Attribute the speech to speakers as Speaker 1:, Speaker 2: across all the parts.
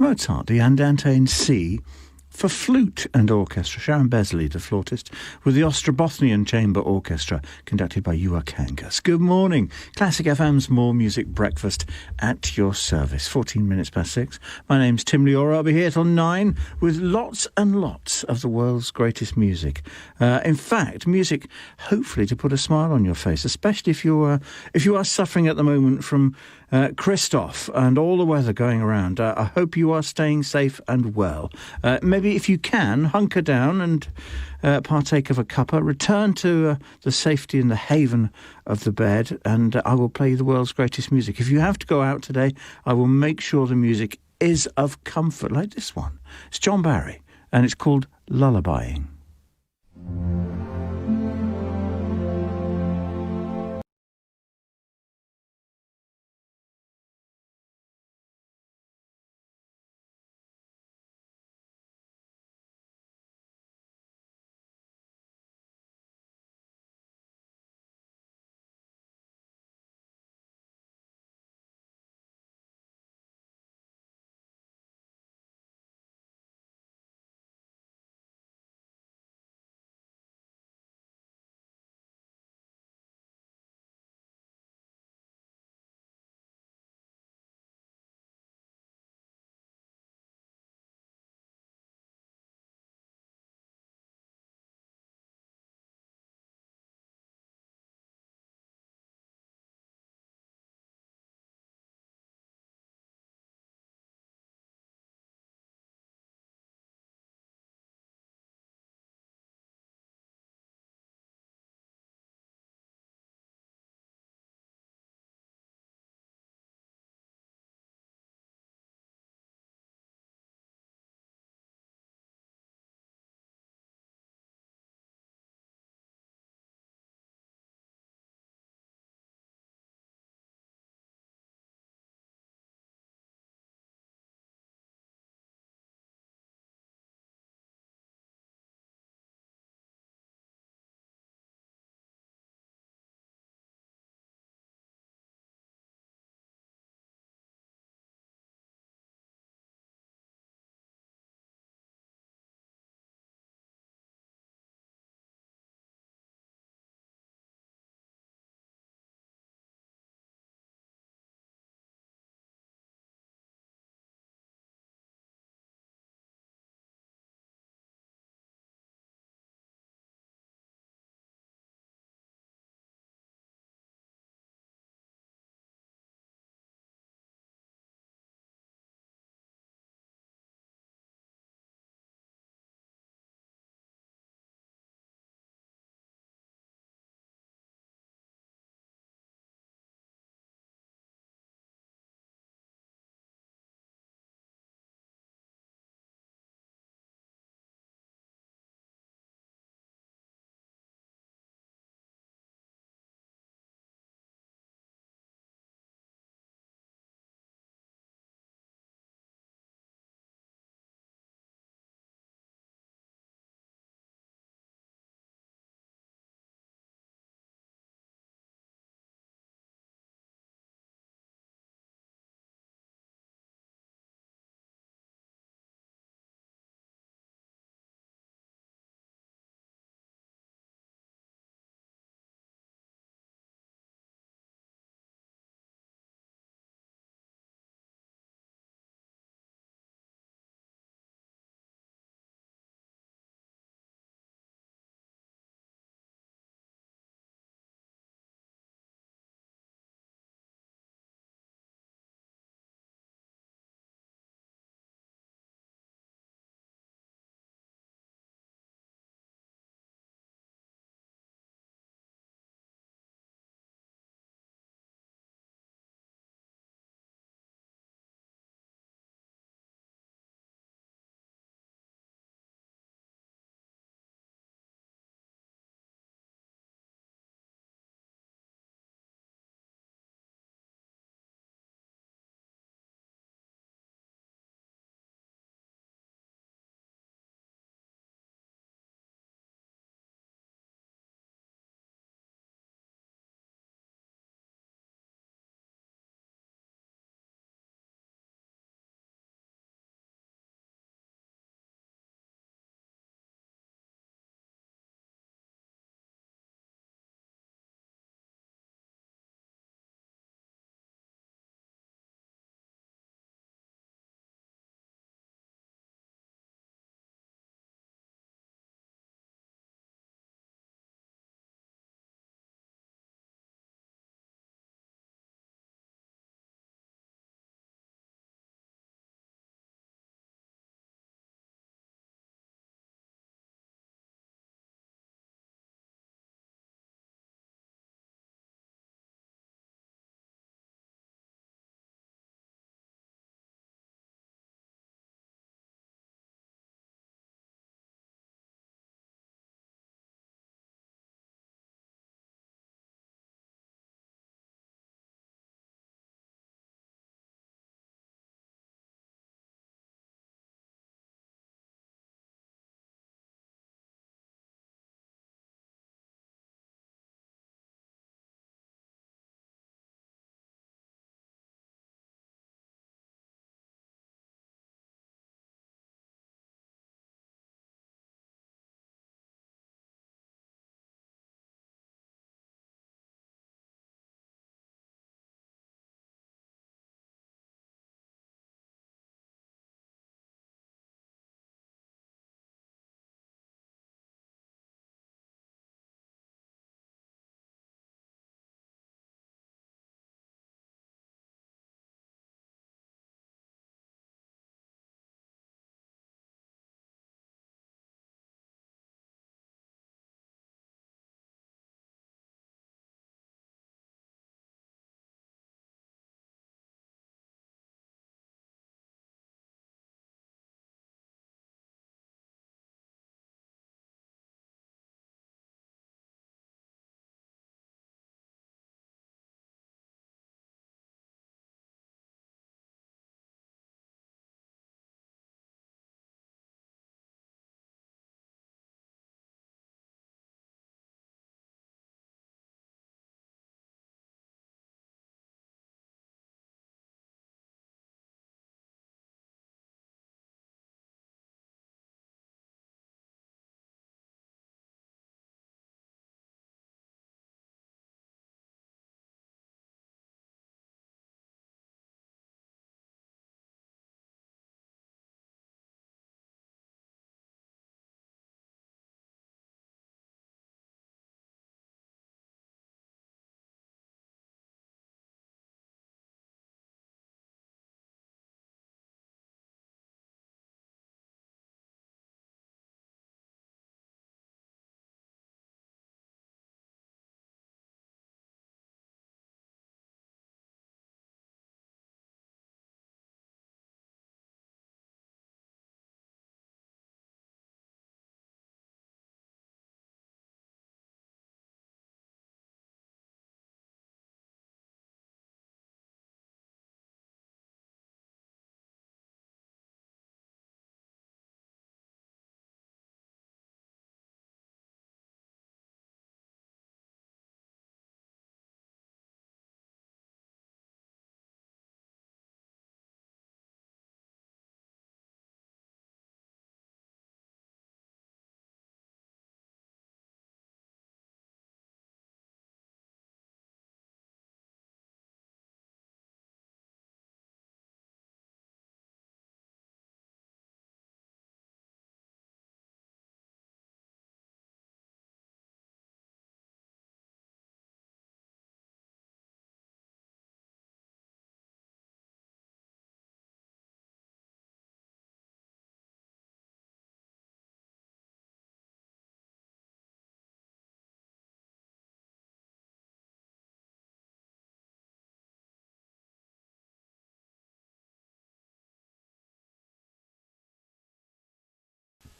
Speaker 1: Mozart, the Andante in C, for flute and orchestra. Sharon Besley, the flautist, with the Ostrobothnian Chamber Orchestra, conducted by Ewa Kangas. Good morning. Classic FM's More Music Breakfast at your service. 14 minutes past 6. My name's Tim Leora. I'll be here till 9 with lots and lots of the world's greatest music. In fact, music hopefully to put a smile on your face, especially if you are suffering at the moment from Christoph and all the weather going around. I hope you are staying safe and well. Maybe if you can, hunker down and partake of a cuppa. Return to the safety and the haven of the bed, and I will play the world's greatest music. If you have to go out today, I will make sure the music is of comfort, like this one. It's John Barry, and it's called Lullabying.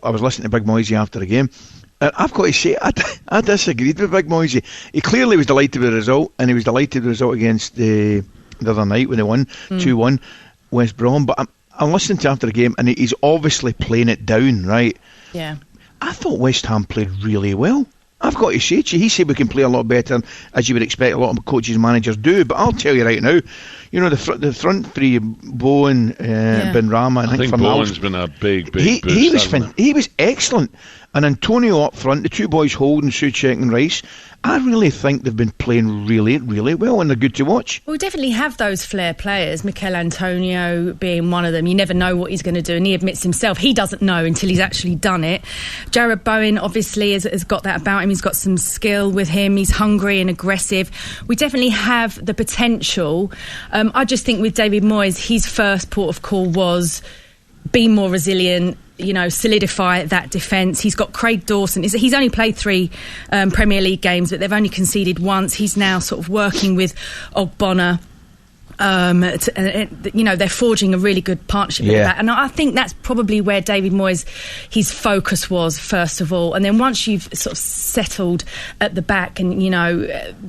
Speaker 2: I was listening to Big Moisey after the game. I've got to say, I disagreed with Big Moisey. He clearly was delighted with the result, and he was delighted with the result against the other night when they won 2-1 West Brom. But I'm listening to after the game, and he's obviously playing it down, right?
Speaker 3: Yeah.
Speaker 2: I thought West Ham played really well. I've got to say to you, he said we can play a lot better, as you would expect a lot of coaches and managers do. But I'll tell you right now, you know, the front three, Bowen, Benrahma,
Speaker 4: I think Bowen's been a big boost.
Speaker 2: He was excellent. And Antonio up front, the two boys Holden, Souček and Rice, I really think they've been playing really, really well, and they're good to watch.
Speaker 3: Well, we definitely have those flair players, Mikel Antonio being one of them. You never know what he's going to do, and he admits himself he doesn't know until he's actually done it. Jared Bowen obviously has got that about him. He's got some skill with him. He's hungry and aggressive. We definitely have the potential. I just think with David Moyes, his first port of call was be more resilient, you know, solidify that defence. He's got Craig Dawson. He's only played 3 Premier League games, but they've only conceded once. He's now sort of working with Ogbonna. You know, they're forging a really good partnership with that. And I think that's probably where David Moyes, his focus was, first of all. And then once you've sort of settled at the back and, you know,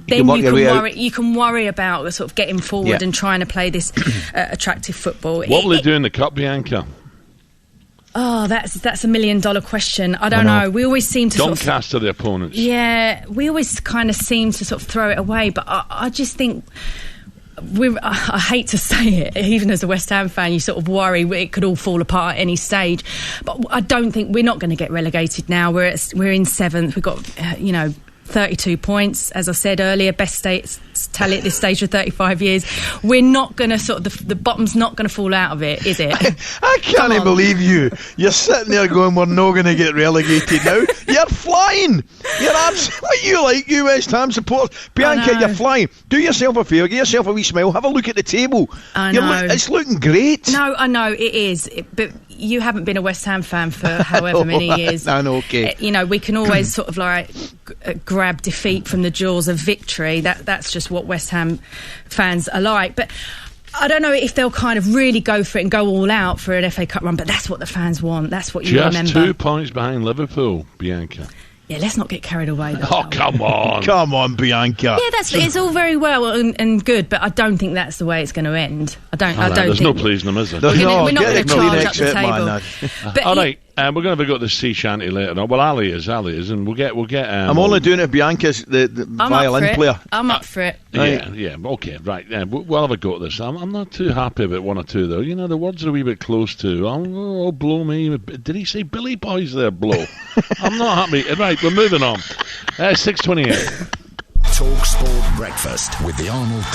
Speaker 3: then you can worry about sort of getting forward and trying to play this attractive football.
Speaker 4: What will they do in the Cup, Bianca?
Speaker 3: Oh, that's a $1 million question. I don't know. We always seem to
Speaker 4: Doncaster, the opponents.
Speaker 3: Yeah, we always kind of seem to sort of throw it away. But I just think I hate to say it, even as a West Ham fan, you sort of worry it could all fall apart at any stage. But I don't think we're not going to get relegated now. We're in 7th. We've got 32 points, as I said earlier, best tally at this stage for 35 years. We're not going to sort of, the bottom's not going to fall out of it, is it?
Speaker 2: I can't believe you. You're sitting there going, we're not going to get relegated now. You're flying. You're absolutely, you West Ham supporters. Bianca, you're flying. Do yourself a favour, get yourself a wee smile, have a look at the table.
Speaker 3: I know.
Speaker 2: It's looking great.
Speaker 3: No, I know, it is. But you haven't been a West Ham fan for however many years.
Speaker 2: I know, okay.
Speaker 3: You know, we can always sort of like grab defeat from the jaws of victory. That's just what West Ham fans are like. But I don't know if they'll kind of really go for it and go all out for an FA Cup run, but that's what the fans want. That's what you remember.
Speaker 4: Just 2 points behind Liverpool, Bianca.
Speaker 3: Yeah, let's not get carried away.
Speaker 4: Oh, come on.
Speaker 2: Come on, Bianca.
Speaker 3: Yeah, it's all very well and good, but I don't think that's the way it's going to end. I don't
Speaker 4: There's
Speaker 3: think
Speaker 4: no pleasing them, is there?
Speaker 3: We're not going to charge up the table. But
Speaker 4: all right, we're going to have a go at the sea shanty later on. Well, Ali is, and we'll get.
Speaker 2: I'm only doing it. Bianca's the violin player.
Speaker 3: I'm up for it.
Speaker 4: Yeah, okay, right. We'll have a go at this. I'm not too happy about 1 or 2 though. You know, the words are a wee bit close to. Oh, blow me. Did he say Billy Boys there? Blow. I'm not happy. Right, we're moving on. 6:28.
Speaker 5: Talk Sport Breakfast with the Arnold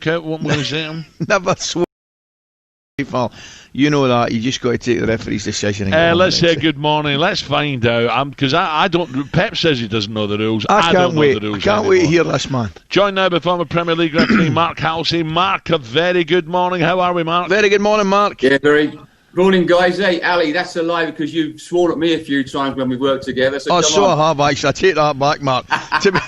Speaker 4: Kev, what am I going to say to him?
Speaker 2: Never swore. You know that. You just got to take the referee's decision.
Speaker 4: Let's say good morning. Let's find out. Because I don't. Pep says he doesn't know the rules. I
Speaker 2: can't
Speaker 4: don't
Speaker 2: wait.
Speaker 4: know the rules.
Speaker 2: I can't wait to hear this, man.
Speaker 4: Joined now by former Premier League referee Mark Halsey. Mark, a very good morning. How are we, Mark?
Speaker 2: Very good morning, Mark.
Speaker 6: Yeah, very. Morning, guys. Hey, Ali, that's a lie because you've sworn at me a few times when we worked together. So
Speaker 2: I have, actually. I take that back, Mark. to be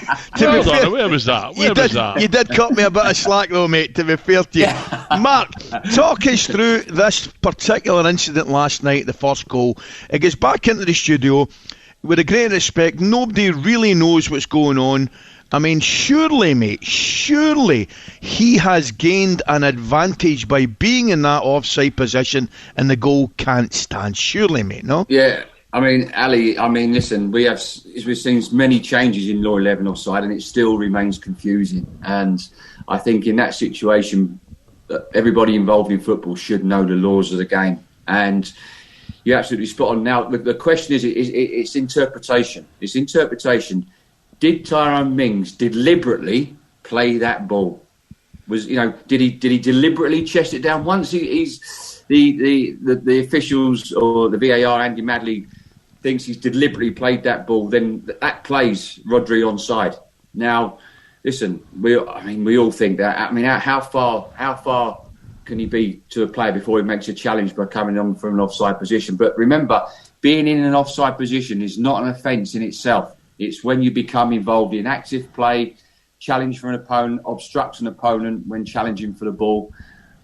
Speaker 2: fair,
Speaker 4: where was that?
Speaker 2: You did cut me a bit of slack, though, mate, to be fair to you. Yeah. Mark, talk us through this particular incident last night, the first goal. It gets back into the studio. With a great respect, nobody really knows what's going on. I mean, surely, mate, he has gained an advantage by being in that offside position and the goal can't stand. Surely, mate, no?
Speaker 6: Yeah, I mean, Ali, listen, we've seen many changes in Law 11 offside and it still remains confusing. And I think in that situation, everybody involved in football should know the laws of the game. And you're absolutely spot on. Now, the question is, it's interpretation. It's interpretation. Did Tyrone Mings deliberately play that ball? Did he deliberately chest it down? Once the officials or the VAR, Andy Madley, thinks he's deliberately played that ball, then that plays Rodri onside. Now, listen, we all think that. I mean, how far can he be to a player before he makes a challenge by coming on from an offside position? But remember, being in an offside position is not an offence in itself. It's when you become involved in active play, challenge for an opponent, obstruct an opponent when challenging for the ball.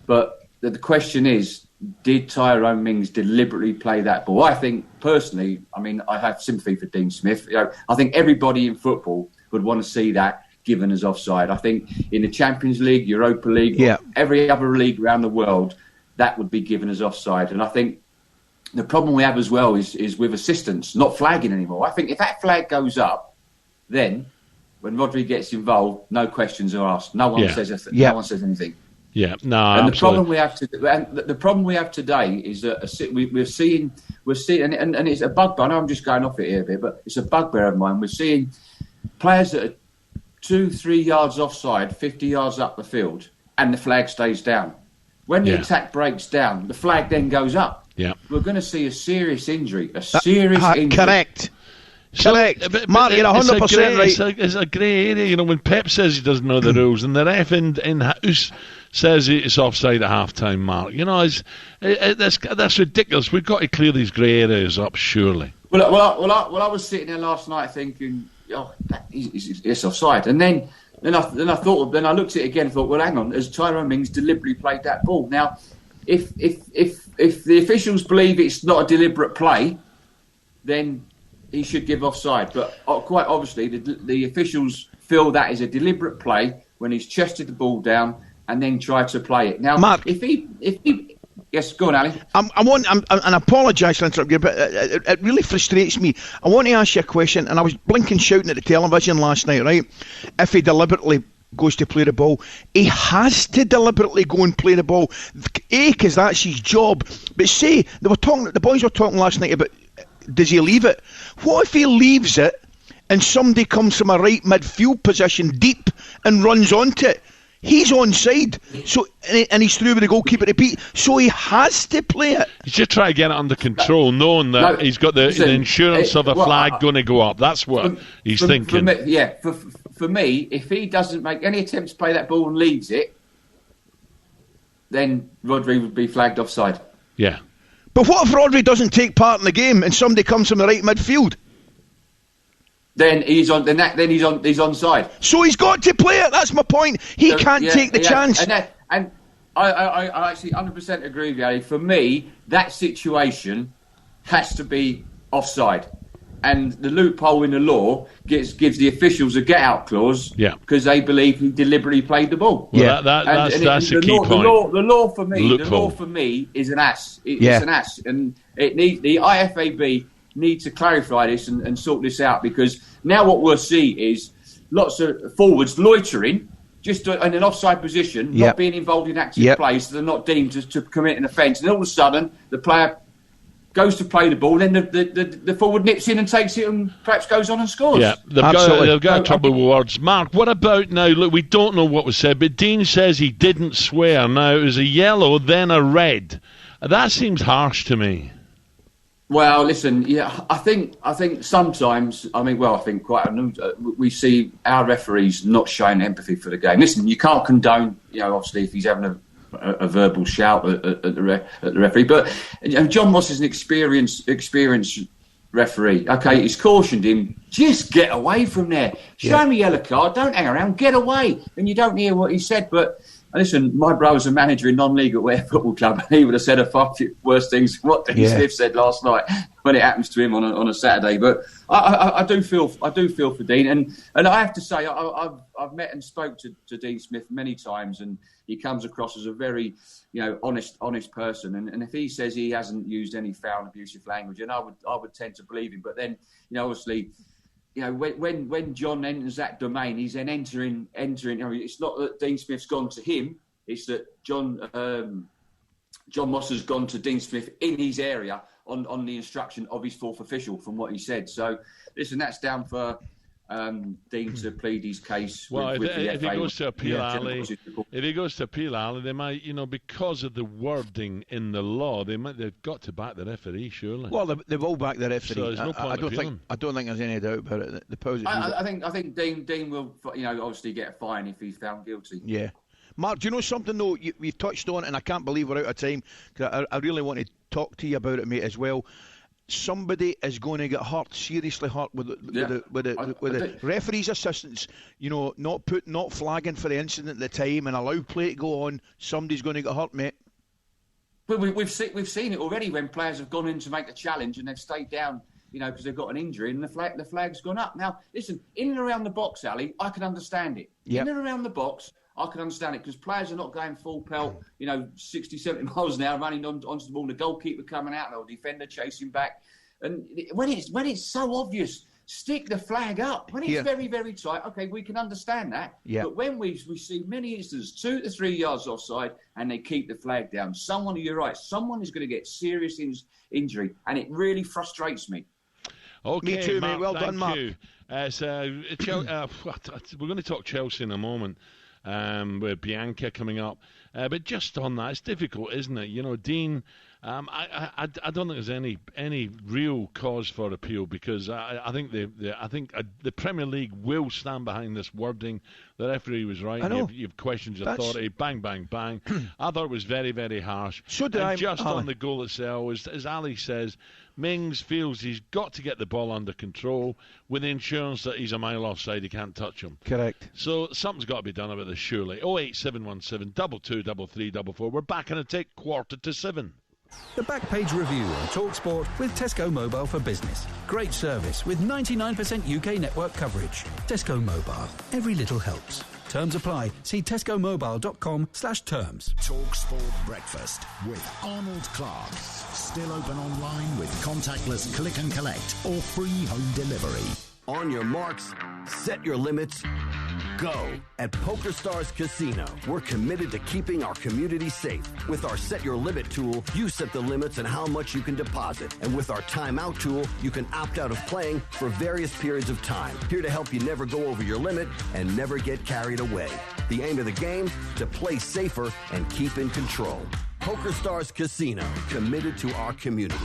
Speaker 6: But the question is, did Tyrone Mings deliberately play that ball? I think, personally, I have sympathy for Dean Smith. I think everybody in football would want to see that given as offside. I think in the Champions League, Europa League, every other league around the world, that would be given as offside. And I think the problem we have as well is with assistants not flagging anymore. I think if that flag goes up, then when Rodri gets involved, no questions are asked. No one says anything.
Speaker 4: Yeah, no.
Speaker 6: And
Speaker 4: absolutely.
Speaker 6: the problem we have today is that we're seeing, and it's a bugbear. I know I'm just going off it here a bit, but it's a bugbear of mine. We're seeing players that are 2-3 yards offside, 50 yards up the field, and the flag stays down. When the attack breaks down, the flag then goes up.
Speaker 4: Yeah,
Speaker 6: we're going to see a serious injury. Injury.
Speaker 2: Correct. Mark, you're 100%
Speaker 4: right. It's a grey area, when Pep says he doesn't know the rules, and the ref in-house says it's offside at half-time, Mark. That's ridiculous. We've got to clear these grey areas up, surely.
Speaker 6: Well, I was sitting there last night thinking, it's offside, and then I looked at it again and thought, well, hang on, has Tyrone Mings deliberately played that ball? Now, if the officials believe it's not a deliberate play, then he should give offside. But quite obviously, the officials feel that is a deliberate play when he's chested the ball down and then tried to play it. Now,
Speaker 2: Mark,
Speaker 6: if he yes, go on, Ali.
Speaker 2: And I apologise for interrupting you, but it really frustrates me. I want to ask you a question, and I was blinking shouting at the television last night, right? If he deliberately goes to play the ball, he has to deliberately go and play the ball. Because that's his job. But say the boys were talking last night about, does he leave it? What if he leaves it and somebody comes from a right midfield position deep and runs onto it? He's onside, so and he's through with the goalkeeper to beat, so he has to play it.
Speaker 4: He's just trying to get it under control, knowing that he's got the insurance of a flag going to go up. That's what he's thinking.
Speaker 6: For me, if he doesn't make any attempt to play that ball and leaves it, then Rodri would be flagged offside.
Speaker 4: Yeah.
Speaker 2: But what if Rodri doesn't take part in the game and somebody comes from the right midfield?
Speaker 6: Then he's on. Then he's onside.
Speaker 2: So he's got to play it. That's my point. He can't take the chance.
Speaker 6: And I actually 100% agree with you, Ali. For me, that situation has to be offside. And the loophole in the law gives the officials a get-out clause because they believe he deliberately played the ball.
Speaker 4: Well, that's a key point.
Speaker 6: The law for me is an ass. It's an ass, and the IFAB need to clarify this and sort this out, because now what we'll see is lots of forwards loitering just in an offside position, not being involved in active play, so they're not deemed to commit an offence, and all of a sudden the player goes to play the ball, then the forward nips in and takes it and perhaps goes on and scores.
Speaker 4: Yeah, they've got trouble with words. Mark, what about now? Look, we don't know what was said, but Dean says he didn't swear. Now, it was a yellow, then a red. That seems harsh to me.
Speaker 6: Well, listen, yeah, I think sometimes, I think we see our referees not showing empathy for the game. Listen, you can't condone, obviously if he's having a verbal shout at the referee, but John Moss is an experienced referee. Okay, he's cautioned him, just get away from there. Show me yellow card, don't hang around, get away. And you don't hear what he said, but listen, my brother's a manager in non-league at Ware Football Club, and he would have said a far few worse things than what Dean Smith said last night when it happens to him on a Saturday. But I do feel for Dean, and I have to say I've met and spoke to Dean Smith many times, and he comes across as a very honest person. And if he says he hasn't used any foul and abusive language, and I would tend to believe him. But then obviously, when John enters that domain, he's then entering. It's not that Dean Smith's gone to him; it's that John Moss has gone to Dean Smith in his area on the instruction of his fourth official, from what he said. So, listen, that's down for Dean to plead his case.
Speaker 4: Well,
Speaker 6: with
Speaker 4: if
Speaker 6: the
Speaker 4: he
Speaker 6: FA.
Speaker 4: goes to Appeal Alley, they might, because of the wording in the law, they've got to back the referee, surely.
Speaker 2: Well, they've all backed the referee.
Speaker 4: So there's no point
Speaker 2: I don't think there's any doubt about it.
Speaker 6: I think Dean will, obviously get a fine if he's found guilty.
Speaker 2: Yeah. Mark, do you know something though? We've touched on it, and I can't believe we're out of time. Cause I really want to talk to you about it, mate, as well. Somebody is going to get hurt, seriously hurt, with the referee's assistants. Not flagging for the incident at the time and allow play to go on. Somebody's going to get hurt, mate.
Speaker 6: Well, we've seen it already when players have gone in to make a challenge and they've stayed down, because they've got an injury, and the flag's gone up. Now, listen, in and around the box, Ali, I can understand it.
Speaker 2: Yep.
Speaker 6: In and around the box, I can understand it, because players are not going full pelt, 60, 70 miles an hour running onto the ball, the goalkeeper coming out, or defender chasing back. And when it's so obvious, stick the flag up. When it's very, very tight, okay, we can understand that.
Speaker 2: Yeah.
Speaker 6: But when we see many instances, 2 to 3 yards offside, and they keep the flag down, you're right, someone is going to get serious injury, and it really frustrates me.
Speaker 4: Okay,
Speaker 2: me too,
Speaker 4: Mark,
Speaker 2: mate. Well done, Mark.
Speaker 4: You. We're going to talk Chelsea in a moment. With Bianca coming up, but just on that, it's difficult, isn't it? Dean, I don't think there's any real cause for appeal, because I think the Premier League will stand behind this wording. The referee was right. You've questioned your authority. Bang, bang, bang. I thought it was very, very harsh.
Speaker 2: So did I.
Speaker 4: Just on the goal itself, as Ali says, Mings feels he's got to get the ball under control with the insurance that he's a mile offside, he can't touch him.
Speaker 2: Correct.
Speaker 4: So something's got to be done about this, surely. 08717 22 33 44. We're back in a tick, 6:45.
Speaker 7: The Back Page Review on TalkSport with Tesco Mobile for Business. Great service with 99% UK network coverage. Tesco Mobile. Every little helps. Terms apply. See tescomobile.com/terms.
Speaker 5: TalkSport Breakfast with Arnold Clark. Still open online with contactless click and collect or free home delivery.
Speaker 8: On your marks, set your limits, go. At PokerStars Casino, we're committed to keeping our community safe. With our Set Your Limit tool, you set the limits on how much you can deposit. And with our Timeout tool, you can opt out of playing for various periods of time. Here to help you never go over your limit and never get carried away. The aim of the game, to play safer and keep in control. PokerStars Casino, committed to our community.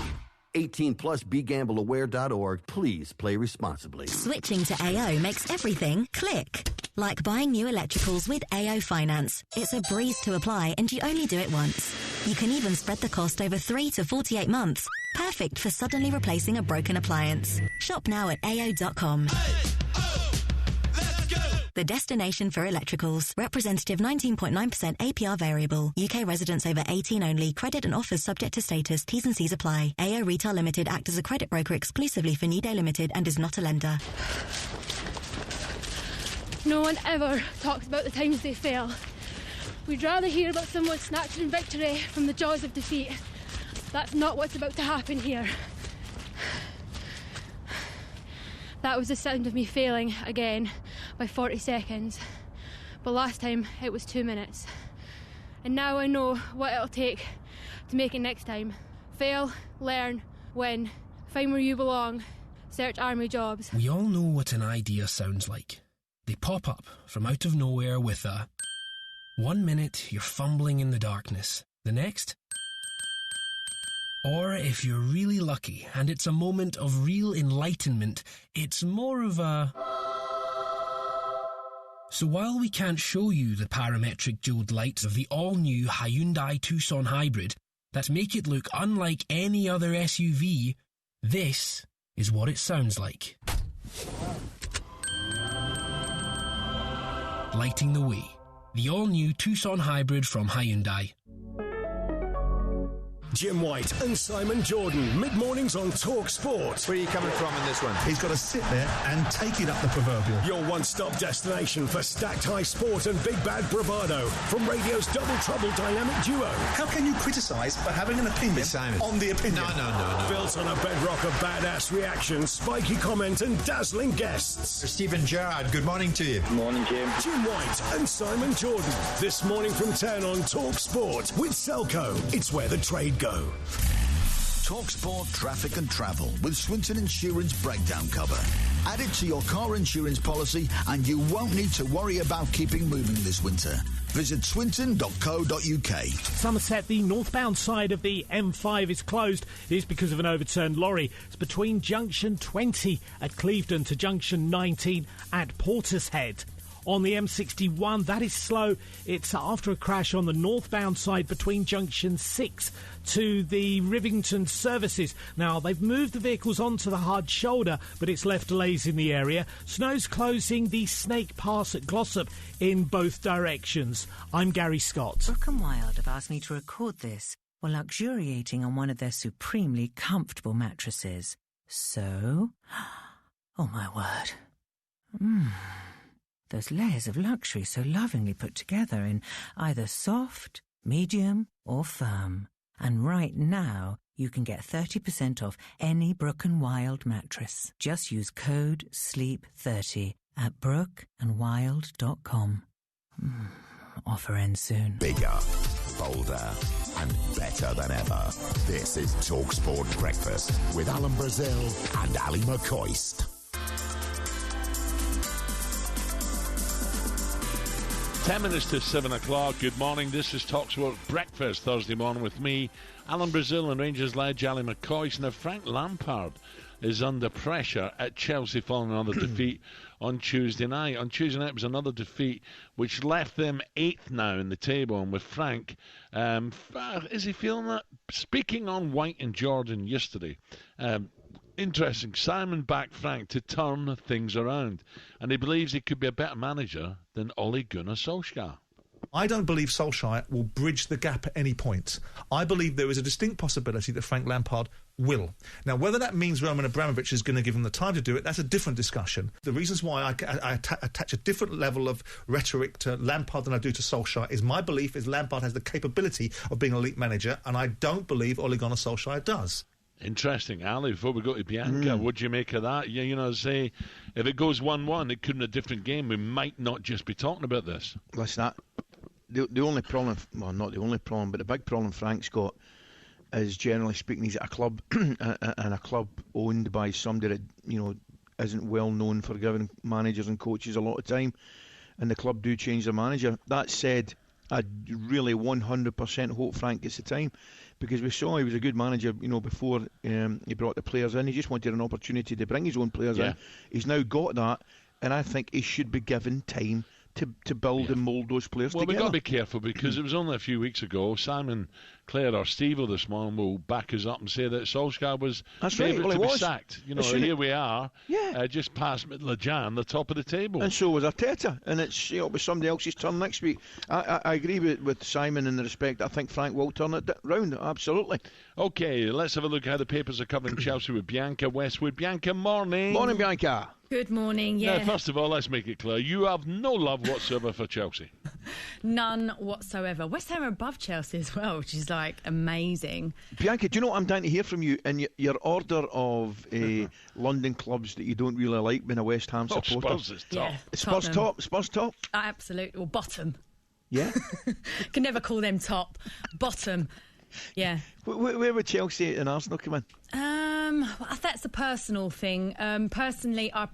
Speaker 8: 18 plus, begambleaware.org. Please play responsibly.
Speaker 9: Switching to AO makes everything click. Like buying new electricals with AO Finance. It's a breeze to apply and you only do it once. You can even spread the cost over 3 to 48 months. Perfect for suddenly replacing a broken appliance. Shop now at AO.com. The destination for electricals. Representative 19.9% APR variable. UK residents over 18 only. Credit and offers subject to status. T's and C's apply. AO Retail Limited act as a credit broker exclusively for New Day Limited and is not a lender.
Speaker 10: No one ever talks about the times they fail. We'd rather hear about someone snatching victory from the jaws of defeat. That's not what's about to happen here. That was the sound of me failing again by 40 seconds. But last time it was 2 minutes. And now I know what it'll take to make it next time. Fail, learn, win, find where you belong, search army jobs.
Speaker 11: We all know what an idea sounds like. They pop up from out of nowhere with a... 1 minute, you're fumbling in the darkness. The next... Or if you're really lucky and it's a moment of real enlightenment, it's more of a... So while we can't show you the parametric diode lights of the all-new Hyundai Tucson Hybrid that make it look unlike any other SUV, this is what it sounds like. Lighting the way. The all-new Tucson Hybrid from Hyundai.
Speaker 12: Jim White and Simon Jordan, mid-mornings on Talk Sport.
Speaker 13: Where are you coming from in this one?
Speaker 14: He's got to sit there and take it up the proverbial.
Speaker 12: Your one-stop destination for stacked high sport and big bad bravado from radio's double trouble dynamic duo.
Speaker 14: How can you criticise for having an opinion on the opinion?
Speaker 13: No.
Speaker 12: Built on a bedrock of badass reactions, spiky comment and dazzling guests.
Speaker 13: Stephen Gerrard, good morning to you.
Speaker 15: Good morning, Jim.
Speaker 12: Jim White and Simon Jordan. This morning from 10 on Talk Sport with Selco. It's where the trade goes.
Speaker 16: TalkSport Traffic and Travel with Swinton Insurance Breakdown Cover. Add it to your car insurance policy and you won't need to worry about keeping moving this winter. Visit swinton.co.uk.
Speaker 17: Somerset, the northbound side of the M5 is closed. It is because of an overturned lorry. It's between junction 20 at Clevedon to junction 19 at Portishead. On the M61, that is slow. It's after a crash on the northbound side between junction 6 to the Rivington services. Now, they've moved the vehicles onto the hard shoulder, but it's left delays in the area. Snow's closing the Snake Pass at Glossop in both directions. I'm Gary Scott.
Speaker 18: Brook and Wild have asked me to record this while luxuriating on one of their supremely comfortable mattresses. So, oh my word. Those layers of luxury so lovingly put together in either soft, medium or firm. And right now, you can get 30% off any Brook and Wild mattress. Just use code SLEEP30 at brookandwild.com. Offer ends soon.
Speaker 5: Bigger, bolder and better than ever. This is TalkSport Breakfast with Alan Brazil and Ali McCoist.
Speaker 4: 10 minutes to 7 o'clock. Good morning. This is TalkSport Breakfast Thursday morning with me, Alan Brazil, and Rangers ledge Ali McCoist. Now, Frank Lampard is under pressure at Chelsea following another defeat on Tuesday night. On Tuesday night was another defeat which left them 8th now in the table. And with Frank, is he feeling that? Speaking on White and Jordan yesterday, interesting. Simon backed Frank to turn things around, and he believes he could be a better manager than Ole Gunnar Solskjaer.
Speaker 14: I don't believe Solskjaer will bridge the gap at any point. I believe there is a distinct possibility that Frank Lampard will. Now, whether that means Roman Abramovich is going to give him the time to do it, that's a different discussion. The reasons why I attach a different level of rhetoric to Lampard than I do to Solskjaer is my belief is Lampard has the capability of being an elite manager, and I don't believe Ole Gunnar Solskjaer does.
Speaker 4: Interesting. Ali, before we go to Bianca, what do you make of that? You know, say, if it goes 1-1, it could be a different game. We might not just be talking about this.
Speaker 2: Listen, the only problem, well, not the only problem, but the big problem Frank's got is, generally speaking, he's at a club, and a club owned by somebody that, you know, isn't well known for giving managers and coaches a lot of time, and the club do change their manager. That said, I really 100% hope Frank gets the time, because we saw he was a good manager, you know, before he brought the players in. He just wanted an opportunity to bring his own players in. He's now got that, and I think he should be given time to build and mould those players together.
Speaker 4: Well, we've got to be careful, because it was only a few weeks ago. Simon Clare or Steve-O this morning will back us up and say that Solskjaer was favourite to be sacked. You know, here we are, just past middle of Jan, the top of the table.
Speaker 2: And so was Arteta, and it'll be somebody else's turn next week. I agree with Simon in the respect. I think Frank will turn it round, absolutely.
Speaker 4: OK, let's have a look at how the papers are covering Chelsea with Bianca Westwood. Bianca, morning.
Speaker 2: Morning, Bianca.
Speaker 3: Good morning, yeah.
Speaker 4: Now, first of all, let's make it clear. You have no love whatsoever for Chelsea.
Speaker 3: None whatsoever. West Ham are above Chelsea as well, which is, like, amazing.
Speaker 2: Bianca, do you know what I'm dying to hear from you in your order of London clubs that you don't really like being a West Ham supporter?
Speaker 4: Spurs is top.
Speaker 3: Yeah,
Speaker 2: Spurs top?
Speaker 3: Absolutely. Well, bottom.
Speaker 2: Yeah?
Speaker 3: Can never call them top. Bottom. Yeah.
Speaker 2: Where would Chelsea and Arsenal come in?
Speaker 3: That's a personal thing. Personally, I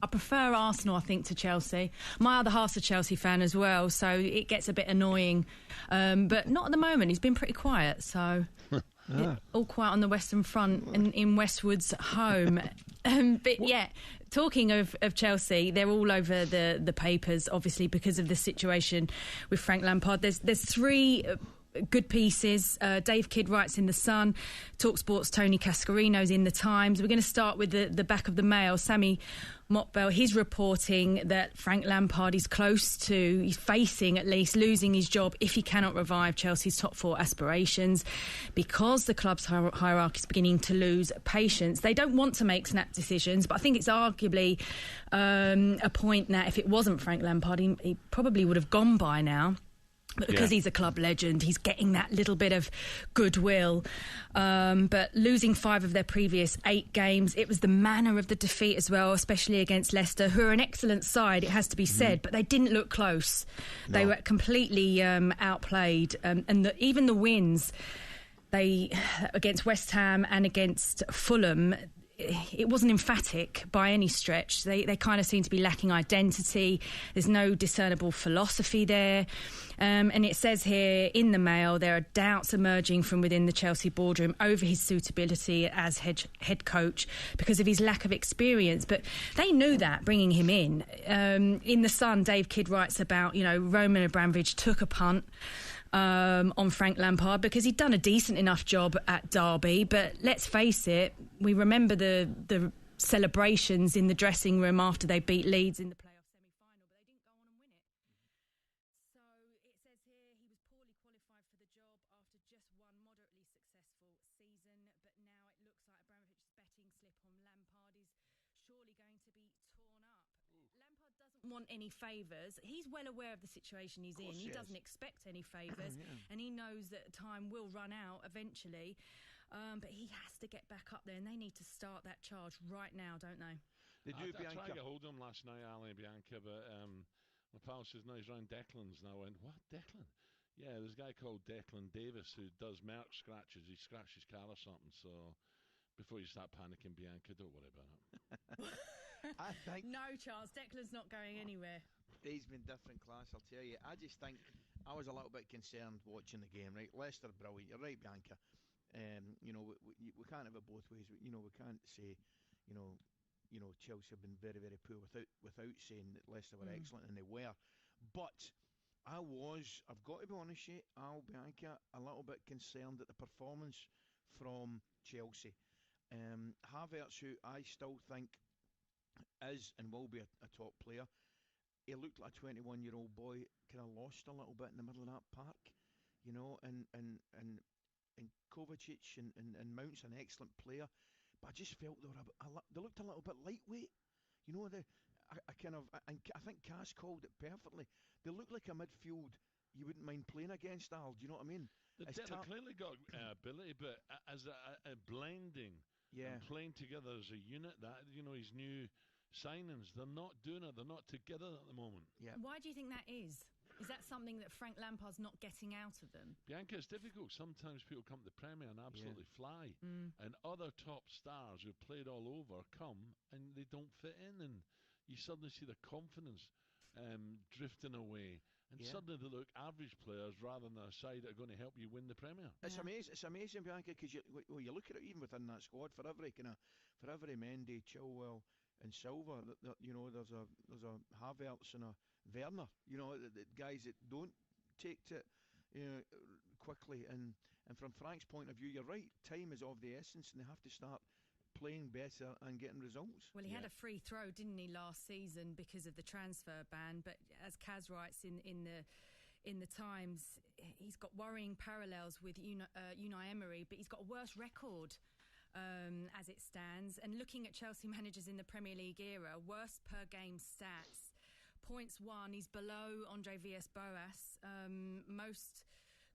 Speaker 3: prefer Arsenal, I think, to Chelsea. My other half's a Chelsea fan as well, so it gets a bit annoying. But not at the moment. He's been pretty quiet, so all quiet on the Western Front and in Westwood's home. But yeah, talking of Chelsea, they're all over the papers, obviously, because of the situation with Frank Lampard. There's three good pieces. Dave Kidd writes in The Sun, TalkSport's Tony Cascarino's in The Times. We're going to start with the back of the Mail. Sammy Motbell, he's reporting that Frank Lampard is he's facing at least losing his job if he cannot revive Chelsea's top four aspirations, because the club's hierarchy is beginning to lose patience. They don't want to make snap decisions, but I think it's arguably a point that if it wasn't Frank Lampard, he probably would have gone by now. But because he's a club legend, he's getting that little bit of goodwill. But losing 5 of their previous 8 games, it was the manner of the defeat as well, especially against Leicester, who are an excellent side, it has to be said, but they didn't look close. No. They were completely outplayed. And even the wins against West Ham and against Fulham, it wasn't emphatic by any stretch. They kind of seem to be lacking identity. There's no discernible philosophy there. And it says here in the Mail, there are doubts emerging from within the Chelsea boardroom over his suitability as head coach because of his lack of experience. But they knew that, bringing him in. In The Sun, Dave Kidd writes about, Roman Abramovich took a punt on Frank Lampard because he'd done a decent enough job at Derby, but let's face it, we remember the celebrations in the dressing room after they beat Leeds in the playoff semi-final, but they didn't go on and win it. So it says here he was poorly qualified for the job after just one moderately successful season, but now it looks like Abramovich's betting slip on Lampard is surely going to be torn up. Lampard doesn't want any favours. He's well aware of the situation he's in. He doesn't expect any favours, and he knows that time will run out eventually. But he has to get back up there, and they need to start that charge right now, don't they?
Speaker 4: They do, I tried to get hold of him last night, Ali and Bianca, but my pal says, no, he's round Declan's. And I went, what, Declan? Yeah, there's a guy called Declan Davis who does Merc scratches. He scratched his car or something, so... Before you start panicking, Bianca, don't worry about it.
Speaker 2: I think
Speaker 3: no chance. Declan's not going anywhere.
Speaker 2: He's been different class, I'll tell you. I just think I was a little bit concerned watching the game. Right, Leicester, brilliant. You're right, Bianca. We can't have it both ways. We can't say, Chelsea have been very, very poor without saying that Leicester were excellent, and they were. But I've got to be honest with you, Bianca, a little bit concerned at the performance from Chelsea. Havertz, who I still think is and will be a top player, he looked like a 21-year-old boy, kind of lost a little bit in the middle of that park, and Kovacic and Mount's an excellent player, but I just felt they looked a little bit lightweight. I think Cass called it perfectly. They look like a midfield you wouldn't mind playing against, Al. Do you know what I mean?
Speaker 4: They've clearly got ability, but as a blending and playing together as a unit, that his new signings, they're not doing it. They're not together at the moment.
Speaker 3: Yeah. Why do you think that is? Is that something that Frank Lampard's not getting out of them?
Speaker 4: Bianca, it's difficult. Sometimes people come to the Premier and absolutely fly, and other top stars who've played all over come and they don't fit in, and you suddenly see the confidence drifting away. And suddenly they look average players rather than a side that are going to help you win the Premier.
Speaker 2: It's amazing, Bianca, because you look at it even within that squad. For every Mendy, Chilwell, and Silva, there's a Havertz and a Werner. The guys that don't take to it, quickly. And from Frank's point of view, you're right. Time is of the essence, and they have to start playing better and getting results.
Speaker 3: Well, he had a free throw, didn't he, last season because of the transfer ban, but as Kaz writes in the Times, he's got worrying parallels with Unai Emery, but he's got a worse record as it stands. And looking at Chelsea managers in the Premier League era, worst per game stats, points won, he's below Andre Villas-Boas, most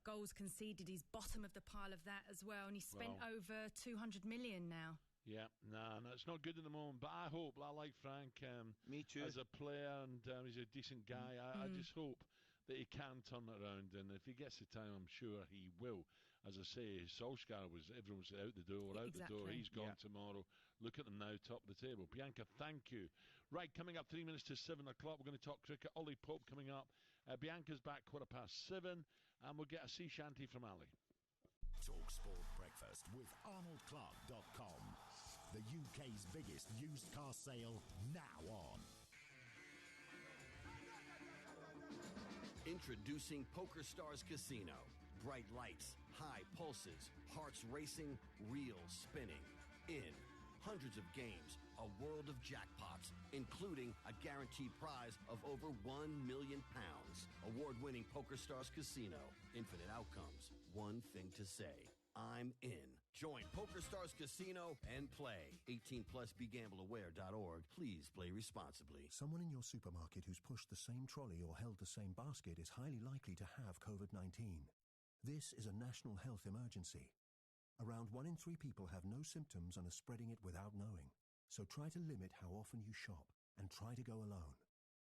Speaker 3: goals conceded, he's bottom of the pile of that as well, and he's spent over 200 million now.
Speaker 4: Yeah, no, it's not good at the moment, but I like Frank.
Speaker 2: Me too.
Speaker 4: As a player, and he's a decent guy. I just hope that he can turn it around, and if he gets the time, I'm sure he will. as I say, Solskjaer everyone was out the door, out the door. He's gone tomorrow. Look at them now, top of the table. Bianca, thank you. Right, coming up 3 minutes to 7 o'clock, we're going to talk cricket. Ollie Pope coming up. Bianca's back 7:15, and we'll get a sea shanty from Ali.
Speaker 5: Talk Sport Breakfast with ArnoldClark.com. The UK's biggest used car sale now on.
Speaker 8: Introducing PokerStars Casino. Bright lights, high pulses, hearts racing, reels spinning. In hundreds of games, a world of jackpots, including a guaranteed prize of over £1 million. Award-winning PokerStars Casino. Infinite outcomes. One thing to say. I'm in. Join PokerStars Casino and play. 18 plus begambleaware.org. Please play responsibly.
Speaker 15: Someone in your supermarket who's pushed the same trolley or held the same basket is highly likely to have COVID-19. This is a national health emergency. Around 1 in 3 people have no symptoms and are spreading it without knowing. So try to limit how often you shop and try to go alone.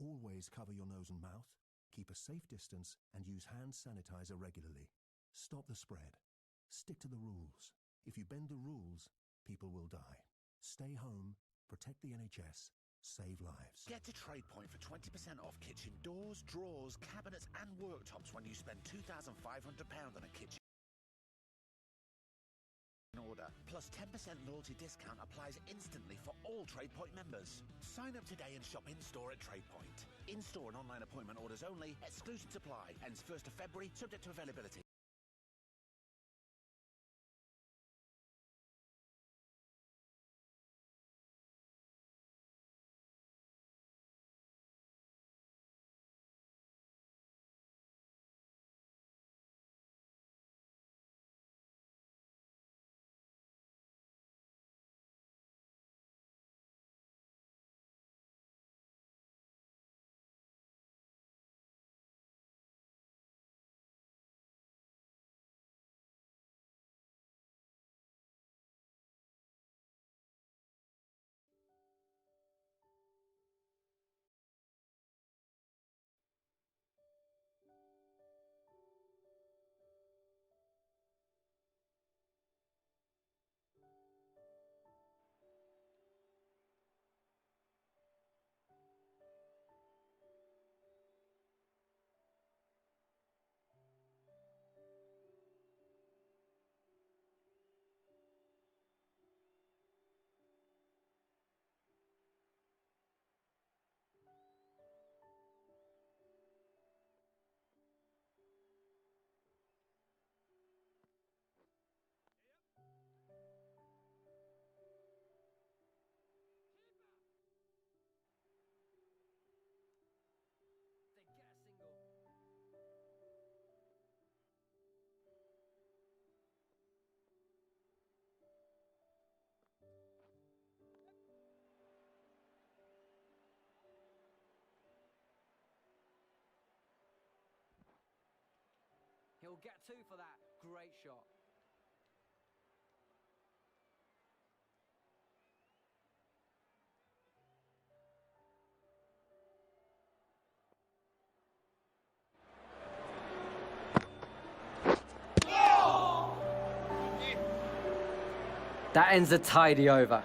Speaker 15: Always cover your nose and mouth, keep a safe distance, and use hand sanitizer regularly. Stop the spread. Stick to the rules. If you bend the rules, people will die. Stay home, protect the NHS, save lives.
Speaker 19: Get to TradePoint for 20% off kitchen doors, drawers, cabinets and worktops when you spend £2,500 on a kitchen order. Plus 10% loyalty discount applies instantly for all TradePoint members. Sign up today and shop in-store at TradePoint. In-store and online appointment orders only. Exclusions apply. Ends 1st of February, subject to availability.
Speaker 20: He'll get 2 for that. Great shot. That ends a tidy over.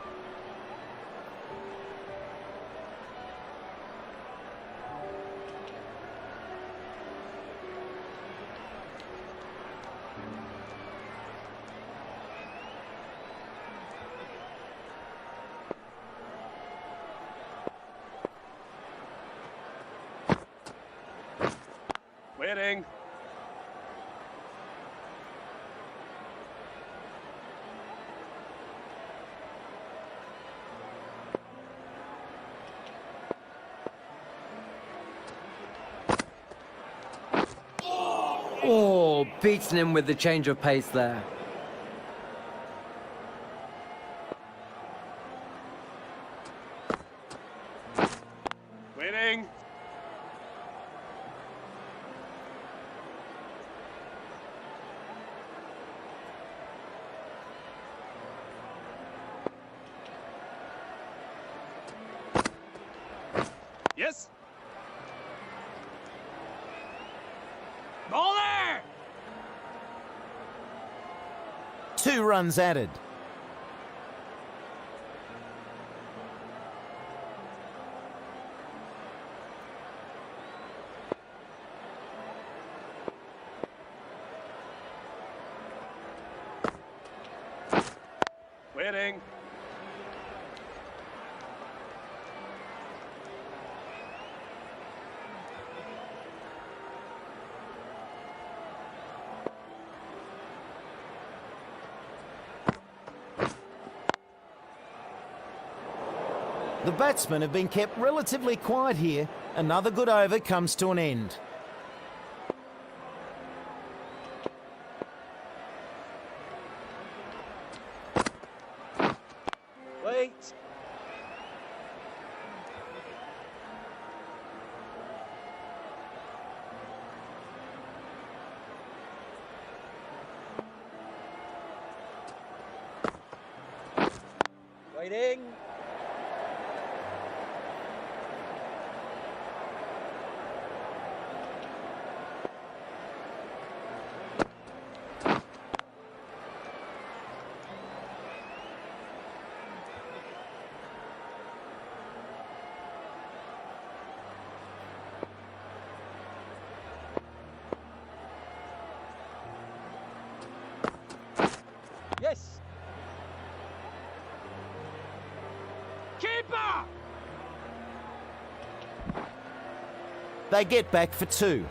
Speaker 21: Waiting.
Speaker 20: Oh, beating him with the change of pace there.
Speaker 21: Waiting. Yes. Ball there. 2 runs added.
Speaker 22: Winning.
Speaker 21: The batsmen have been kept relatively quiet here. Another good over comes to an end.
Speaker 22: Wait. Waiting. Yes. Keeper.
Speaker 21: They get back for 2.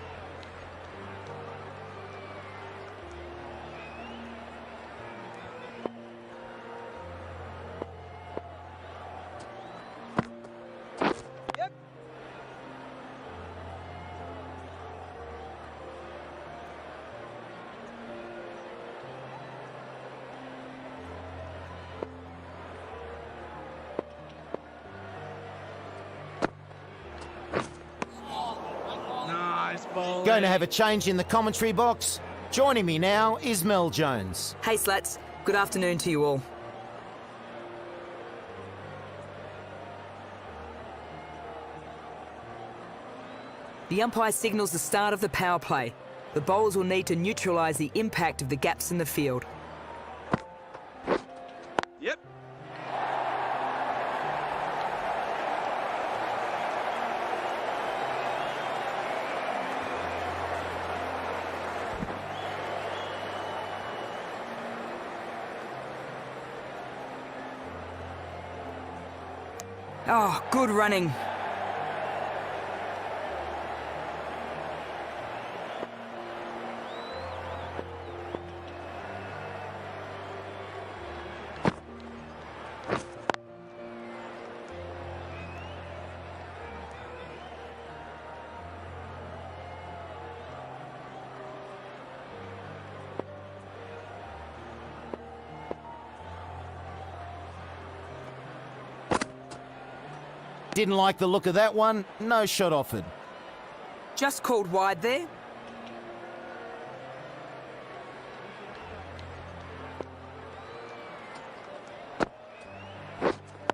Speaker 22: Yep. Nice ball.
Speaker 21: Going to have a change in the commentary box. Joining me now is Mel Jones.
Speaker 23: Hey Slats, good afternoon to you all. The umpire signals the start of the power play. The bowlers will need to neutralise the impact of the gaps in the field.
Speaker 22: Yep.
Speaker 23: Oh, good running.
Speaker 21: Didn't like the look of that one. No shot offered.
Speaker 23: Just called wide there.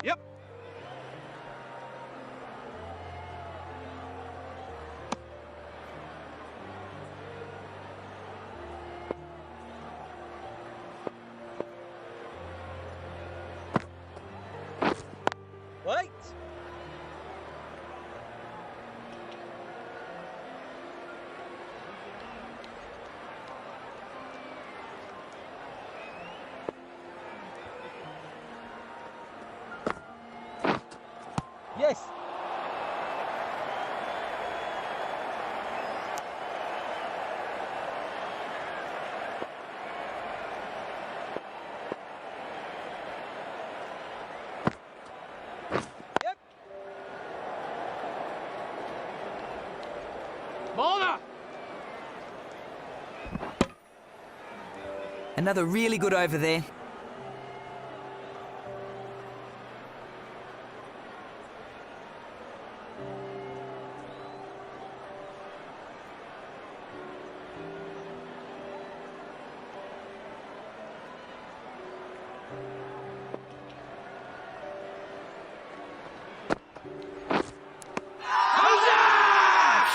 Speaker 22: Yep. Wait. Yes. Yep. Bowler.
Speaker 23: Another really good over there.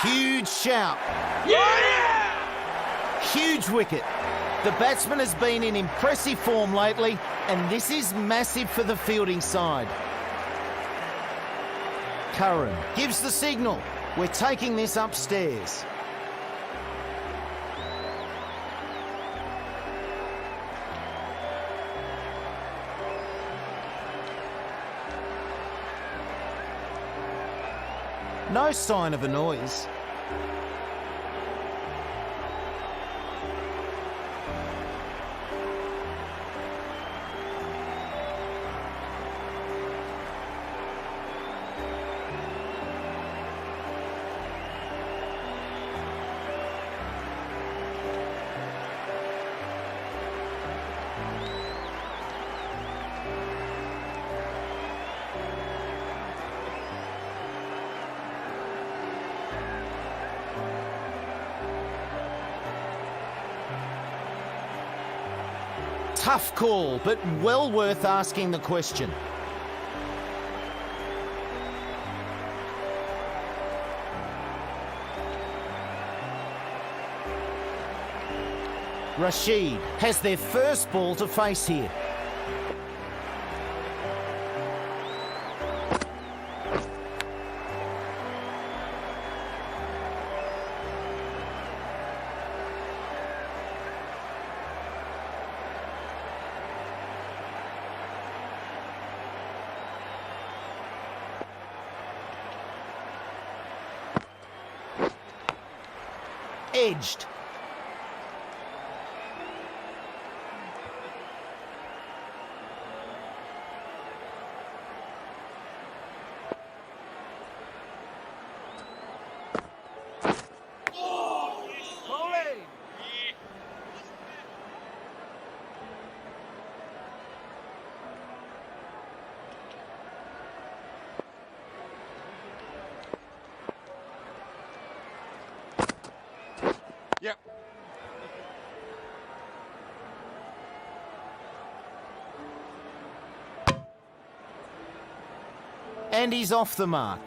Speaker 21: Huge shout.
Speaker 22: Yeah!
Speaker 21: Huge wicket. The batsman has been in impressive form lately, and this is massive for the fielding side. Curran gives the signal. We're taking this upstairs. No sign of a noise. Tough call, but well worth asking the question. Rashid has their first ball to face here. Edged.
Speaker 22: Yep.
Speaker 21: And he's off the mark.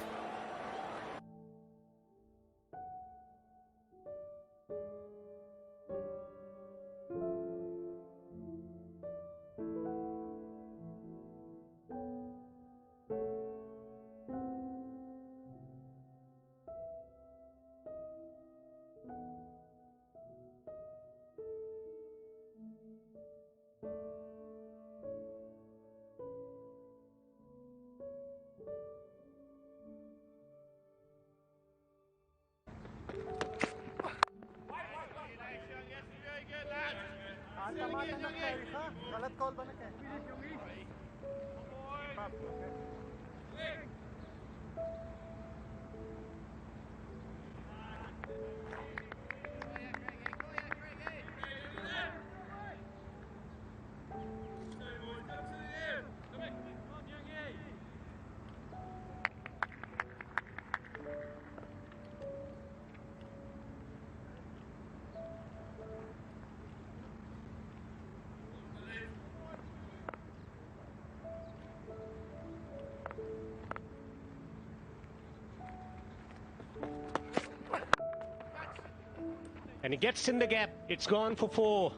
Speaker 1: And he gets in the gap. It's gone for 4.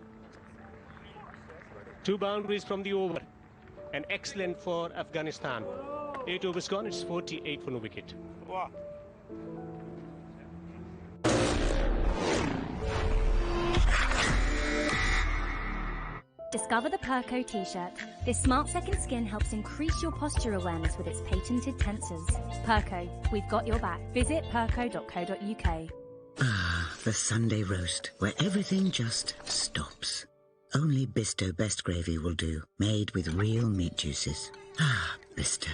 Speaker 1: 2 boundaries from the over. And excellent for Afghanistan. 8 overs gone. It's 48 for no wicket.
Speaker 22: Wow.
Speaker 6: Discover the Perco t-shirt. This smart second skin helps increase your posture awareness with its patented tensors. Perco, we've got your back. Visit perco.co.uk.
Speaker 7: Ah, the Sunday roast, where everything just stops. Only Bisto Best Gravy will do, made with real meat juices. Ah, Bisto.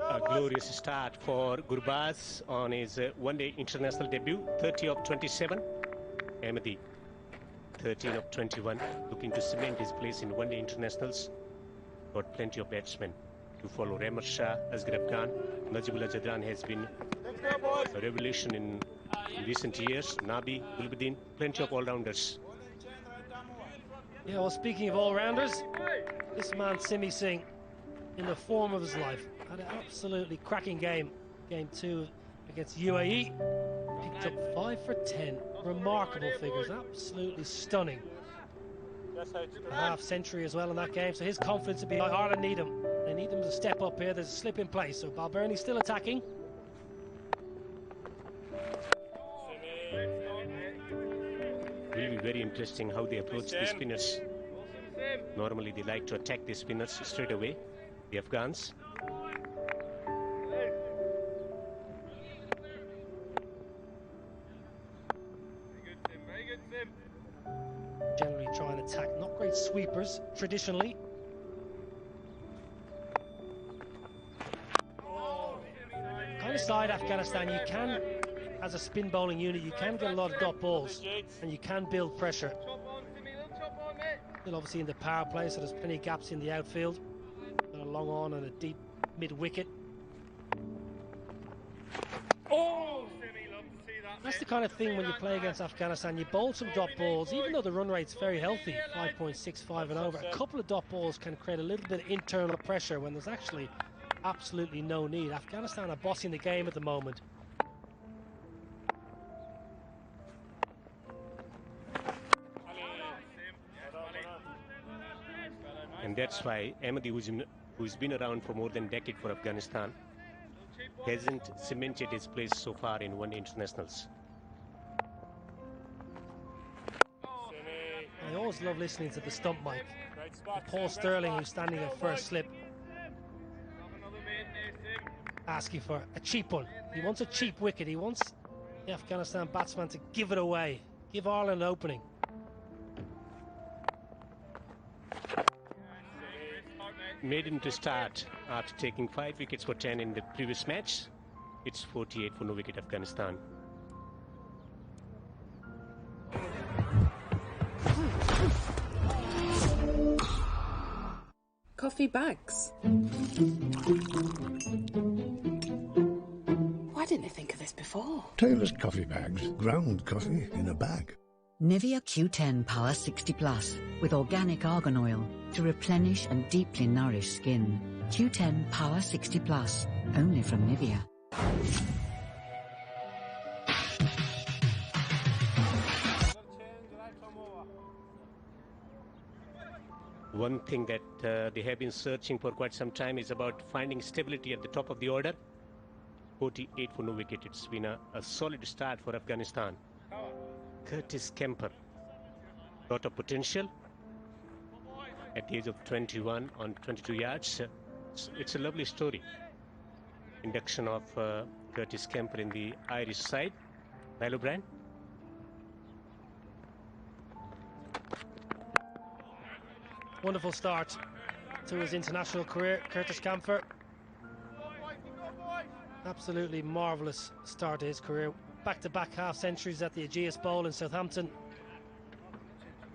Speaker 1: A glorious start for Gurbaz on his one-day international debut. 30 of 27. Ahmadi, 13 of 21. Looking to cement his place in one-day internationals. Got plenty of batsmen to follow. Rahmat Shah, Asghar Khan, Najibullah Jadran has been a revelation in recent years. Nabi, Gulbuddin, plenty of all-rounders.
Speaker 24: Yeah, well, speaking of all-rounders, this man Simi Singh, in the form of his life, had an absolutely cracking game. Game 2 against UAE. Picked up 5 for 10. Remarkable figures, absolutely stunning. A half century as well in that game, so his confidence would be high. Ireland need him. They need him to step up here. There's a slip in place, so Balbirnie still attacking.
Speaker 1: Will be very interesting how they approach the spinners. Normally they like to attack the spinners straight away, the Afghans.
Speaker 24: Generally try and attack, not great sweepers traditionally. Kind of side Afghanistan, you can, as a spin bowling unit, you can get a lot of dot balls and you can build pressure. Still obviously in the power play, so there's plenty of gaps in the outfield. Got a long on and a deep mid wicket. That's the kind of thing when you play against Afghanistan, you bowl some dot balls, even though the run rate's very healthy, 5.65 and over, a couple of dot balls can create a little bit of internal pressure when there's actually absolutely no need. Afghanistan are bossing the game at the moment.
Speaker 1: And that's why Ahmadi, who's been around for more than a decade for Afghanistan, hasn't cemented his place so far in one-day internationals.
Speaker 24: I always love listening to the stump mic. Paul Sterling, who's standing at first slip, asking for a cheap one. He wants a cheap wicket. He wants the Afghanistan batsman to give it away, give Ireland an opening.
Speaker 1: Made him to start after taking 5 wickets for 10 in the previous match. It's 48 for no wicket Afghanistan.
Speaker 9: Coffee bags. Why didn't I think of this before?
Speaker 10: Taylor's coffee bags. Ground coffee in a bag.
Speaker 11: Nivea Q10 Power 60 Plus with organic argan oil to replenish and deeply nourish skin. Q10 Power 60 Plus, only from Nivea.
Speaker 1: One thing that they have been searching for quite some time is about finding stability at the top of the order. 48 for no wicket. It's been a solid start for Afghanistan. Curtis Kemper, lot of potential at the age of 21 on 22 yards. It's a lovely story. Induction of Curtis Kemper in the Irish side. Milo Brand.
Speaker 24: Wonderful start to his international career, Curtis Kemper. Absolutely marvellous start to his career. Back-to-back half-centuries at the Ageas Bowl in Southampton.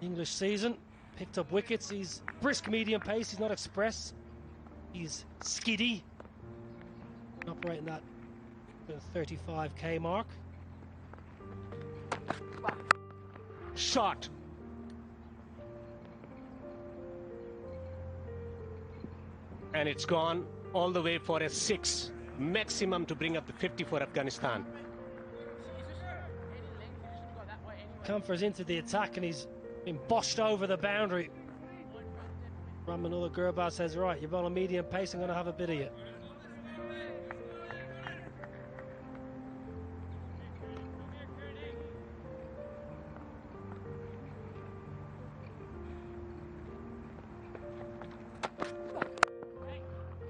Speaker 24: English season, picked up wickets. He's brisk medium pace, he's not express. He's skiddy. Operating that 35k mark.
Speaker 1: Shot. And it's gone all the way for a 6. Maximum to bring up the 50 for Afghanistan.
Speaker 24: Kemper's into the attack and he's been boshed over the boundary. Ramanullah Gurbaz says, right, you're on a medium pace, I'm going to have a bit of you.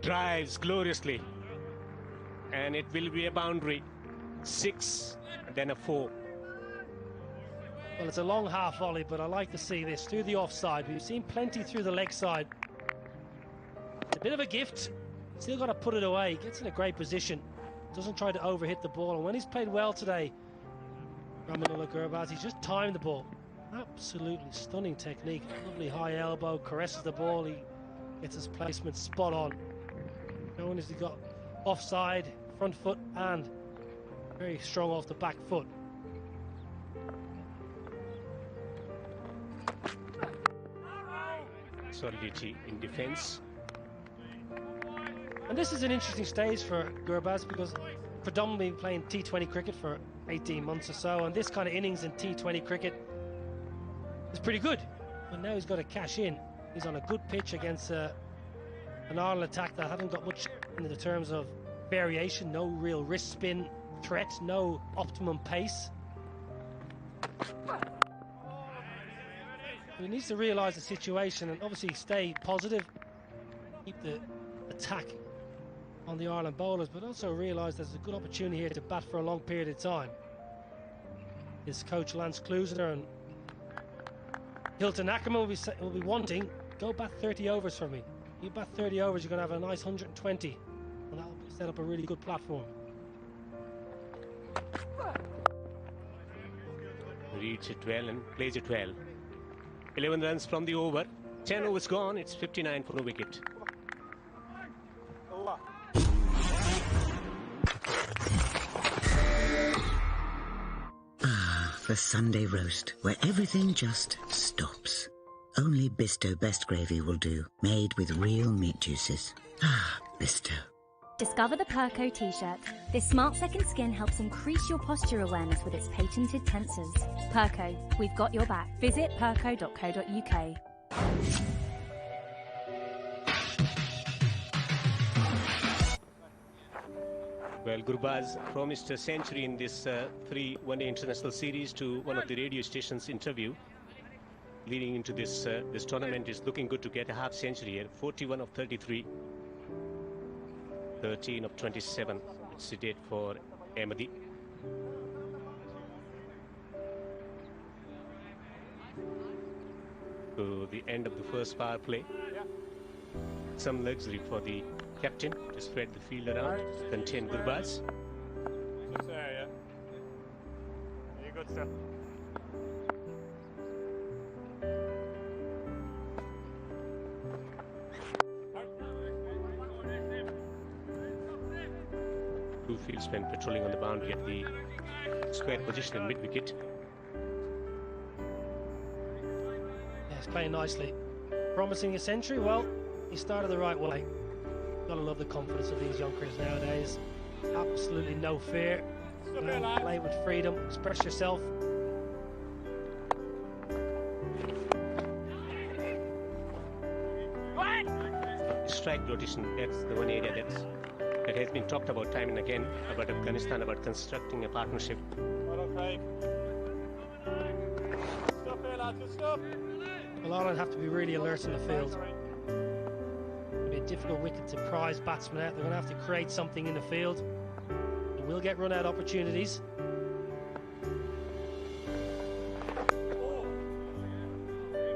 Speaker 1: Drives gloriously. And it will be a boundary. 6, then a 4.
Speaker 24: Well, it's a long half volley, but I like to see this through the offside. We've seen plenty through the leg side. It's a bit of a gift. Still got to put it away. He gets in a great position. Doesn't try to overhit the ball. And when he's played well today, Ramanullah Gurbaz, he's just timed the ball. Absolutely stunning technique. Lovely high elbow, caresses the ball. He gets his placement spot on. Knowing as he got offside, front foot, and very strong off the back foot.
Speaker 1: Solidity in defence.
Speaker 24: And this is an interesting stage for Gurbaz because predominantly been playing T20 cricket for 18 months or so, and this kind of innings in T20 cricket is pretty good. But now he's got to cash in. He's on a good pitch against an Ireland attack that haven't got much in the terms of variation, no real wrist spin threat, no optimum pace. He needs to realise the situation and obviously stay positive, keep the attack on the Ireland bowlers, but also realise there's a good opportunity here to bat for a long period of time. His coach Lance Klusener and Hilton Ackerman will be wanting, go bat 30 overs for me. You bat 30 overs, you're going to have a nice 120, and that'll set up a really good platform.
Speaker 1: Reads it well and plays it well. 11 runs from the over. 10 overs gone. It's 59 for no wicket.
Speaker 7: The Sunday roast, where everything just stops. Only Bisto Best Gravy will do, made with real meat juices. Bisto.
Speaker 6: Discover the Perco t-shirt. This smart second skin helps increase your posture awareness with its patented tensors. Perco, we've got your back. Visit perco.co.uk.
Speaker 1: Well, Gurbaz promised a century in this 3 one-day international series to one of the radio stations' interview. Leading into this this tournament is looking good to get a half century here. 41 of 33. 13 of 27. It's the date for Ahmadi. To the end of the first power play. Some luxury for the captain to spread the field around, contain Gurbaz.
Speaker 22: Just there, yeah. You good stuff.
Speaker 1: Two fieldsmen patrolling on the boundary at the square position in mid-wicket.
Speaker 24: Yeah, he's playing nicely. Promising a century? Well, he started the right way. Gotta love the confidence of these youngsters nowadays. Absolutely no fear. Play with freedom, express yourself.
Speaker 1: Strike rotation, that's the one area that has been talked about time and again about Afghanistan, about constructing a partnership.
Speaker 24: Well, Ireland have to be really alert in the field. It'll be a difficult wicket to prize batsmen out. They're going to have to create something in the field. They will get run-out opportunities.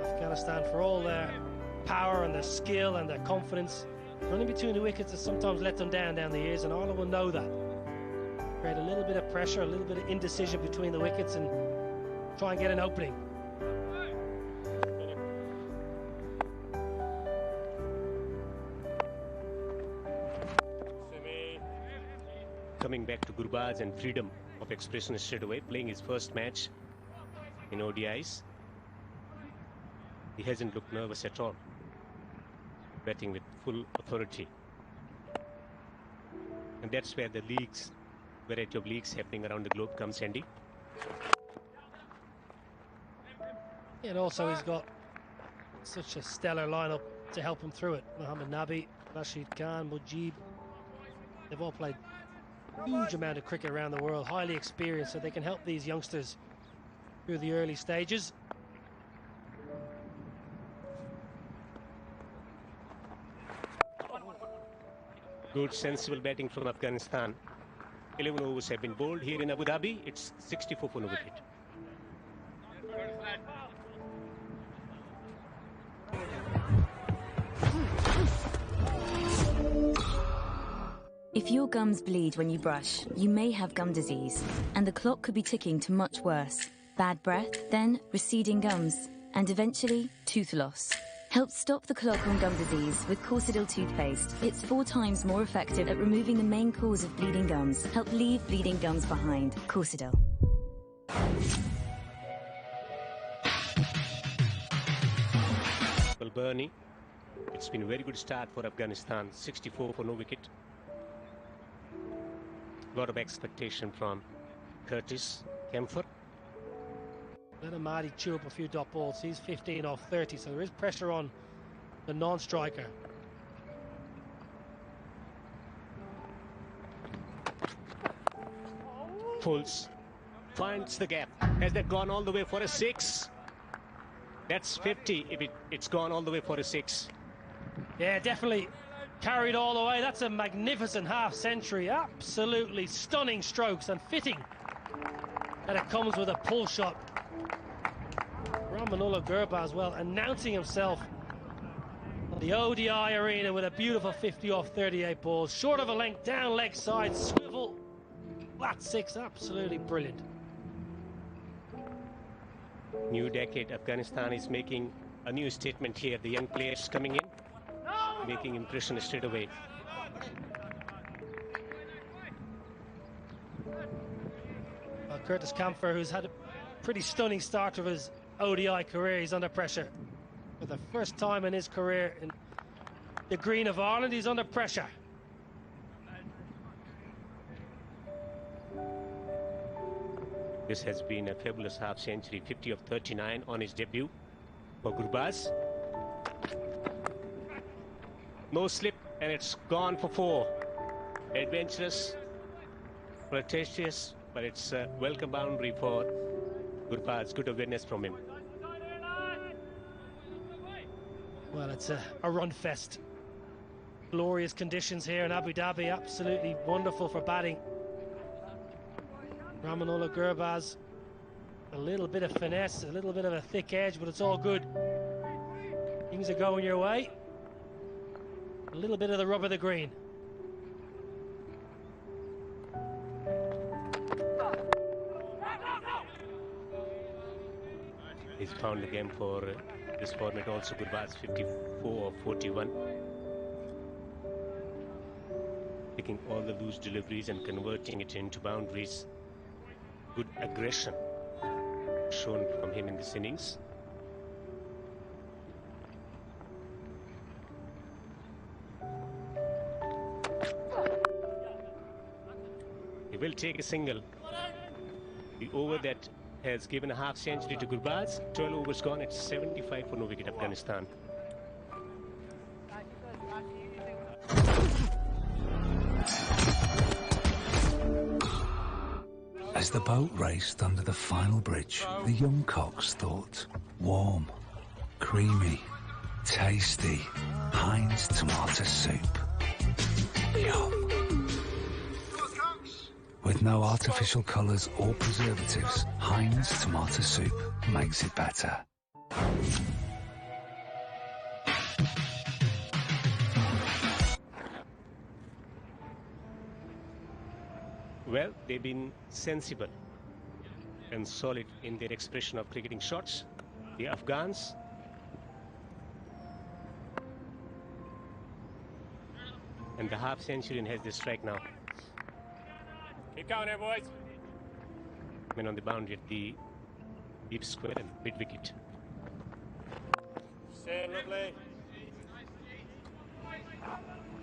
Speaker 24: Afghanistan, for all their power and their skill and their confidence, running between the wickets has sometimes let them down the years, and Ireland will know that. Create a little bit of pressure, a little bit of indecision between the wickets and try and get an opening.
Speaker 1: Coming back to Gurbaz and freedom of expression straight away, playing his first match in ODIs. He hasn't looked nervous at all. Batting with full authority. And that's where the leagues, variety of leagues happening around the globe comes handy.
Speaker 24: And also he's got such a stellar lineup to help him through it. Mohammed Nabi, Rashid Khan, Mujib. They've all played a huge amount of cricket around the world, highly experienced, so they can help these youngsters through the early stages.
Speaker 1: Good, sensible batting from Afghanistan. 11 overs have been bowled here in Abu Dhabi. It's 64 for no wicket.
Speaker 6: If your gums bleed when you brush, you may have gum disease, and the clock could be ticking to much worse. Bad breath, then receding gums, and eventually tooth loss. Help stop the clog on gum disease with Corsidil toothpaste. It's 4 times more effective at removing the main cause of bleeding gums. Help leave bleeding gums behind. Corsidil.
Speaker 1: Well, Bernie, it's been a very good start for Afghanistan. 64 for no wicket. A lot of expectation from Curtis Kempfer.
Speaker 24: Let Amadi chew up a few dot balls. He's 15 off 30, so there is pressure on the non-striker.
Speaker 1: Pulls, finds the gap. Has that gone all the way for a 6? That's 50 if it's gone all the way for a 6.
Speaker 24: Yeah, definitely carried all the way. That's a magnificent half century. Absolutely stunning strokes, and fitting that it comes with a pull shot. Ramanullah Gurbaz as well, announcing himself on the ODI arena with a beautiful 50 off 38 balls. Short of a length, down leg side, swivel, flat 6, absolutely brilliant.
Speaker 1: New decade, Afghanistan is making a new statement here. The young players coming in, making impression straight away.
Speaker 24: Curtis Kempfer, who's had a pretty stunning start of his ODI career, he's under pressure. For the first time in his career in the green of Ireland, he's under pressure.
Speaker 1: This has been a fabulous half century, 50 of 39 on his debut for Gurbaz. No slip, and it's gone for 4. Adventurous, flirtatious, but it's a welcome boundary for Gurbaz. Good awareness from him.
Speaker 24: Well, it's a run fest. Glorious conditions here in Abu Dhabi, absolutely wonderful for batting. Ramanullah Gurbaz, a little bit of finesse, a little bit of a thick edge, but it's all good. Things are going your way. A little bit of the rub of the green.
Speaker 1: He's found the game for this format also. Gurbaz 54 of 41. Taking all the loose deliveries and converting it into boundaries. Good aggression shown from him in this innings. He will take a single. The over that has given a half century to Gurbaz. 12 overs gone. It's 75 for no wicket Afghanistan.
Speaker 12: As the boat raced under the final bridge, the young cocks thought, warm, creamy, tasty, Heinz tomato soup. Yum. With no artificial colours or preservatives, Heinz tomato soup makes it better.
Speaker 1: Well, they've been sensible and solid in their expression of cricketing shots. The Afghans. And the half centurion has the strike now.
Speaker 22: Keep going there, boys.
Speaker 1: Men on the boundary at the deep square and mid wicket.
Speaker 22: Stay lovely.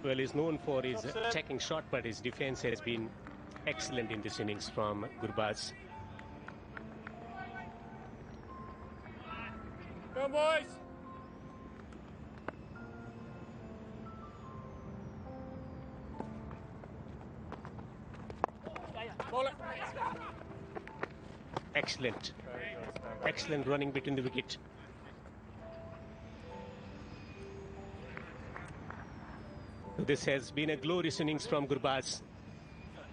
Speaker 1: Well, he's known for his attacking shot, but his defense has been excellent in this innings from Gurbaz.
Speaker 22: Come on, boys.
Speaker 1: Excellent. Excellent running between the wicket. This has been a glorious innings from Gurbaz.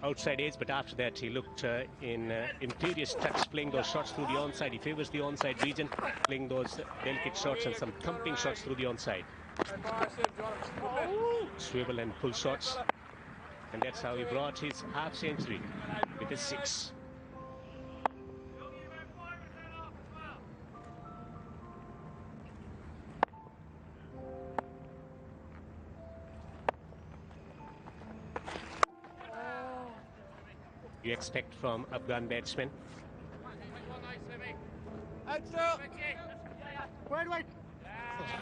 Speaker 1: Outside edge, but after that he looked in imperious touch, playing those shots through the onside. He favours the onside region, playing those delicate shots and some thumping shots through the onside. Swivel and pull shots, and that's how he brought his half century with a 6. You expect from Afghan batsmen.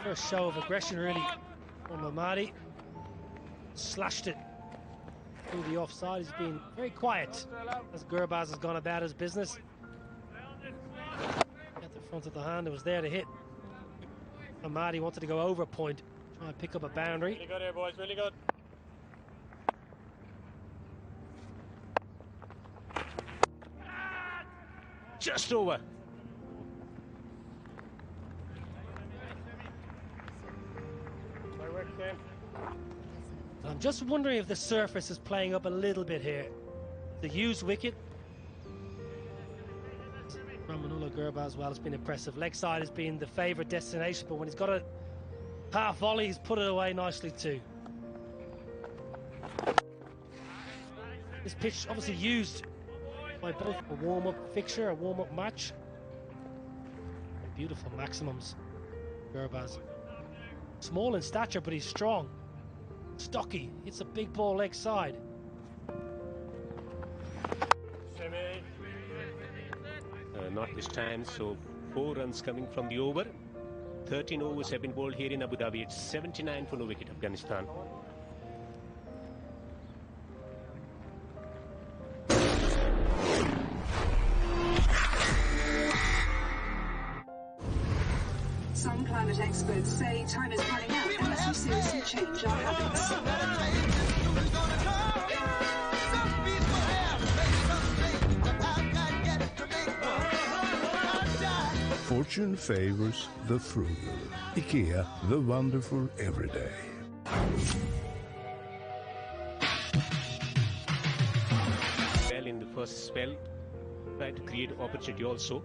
Speaker 24: First show of aggression really from Amadi. Slashed it through the offside. He's been very quiet as Gurbaz has gone about his business. At the front of the hand, it was there to hit. Ahmadi wanted to go over a point, try and pick up a boundary.
Speaker 22: Really good here, boys, really good.
Speaker 1: Just over.
Speaker 24: I'm just wondering if the surface is playing up a little bit here. The used wicket. Ramanullah Gurbaz, well, has been impressive. Leg side has been the favourite destination, but when he's got a half volley, he's put it away nicely too. This pitch obviously used by both a warm-up fixture, a warm-up match. Beautiful maximums, Gurbaz. Small in stature, but he's strong. Stocky, hits a big ball leg side.
Speaker 1: Not this time, so 4 runs coming from the over. 13 overs have been bowled here in Abu Dhabi. It's 79 for no wicket, Afghanistan.
Speaker 13: Some climate experts say time is running out unless we seriously change our habits.
Speaker 10: Fortune favors the frugal. IKEA, the wonderful everyday.
Speaker 1: Well, in the first spell, tried to create opportunity also.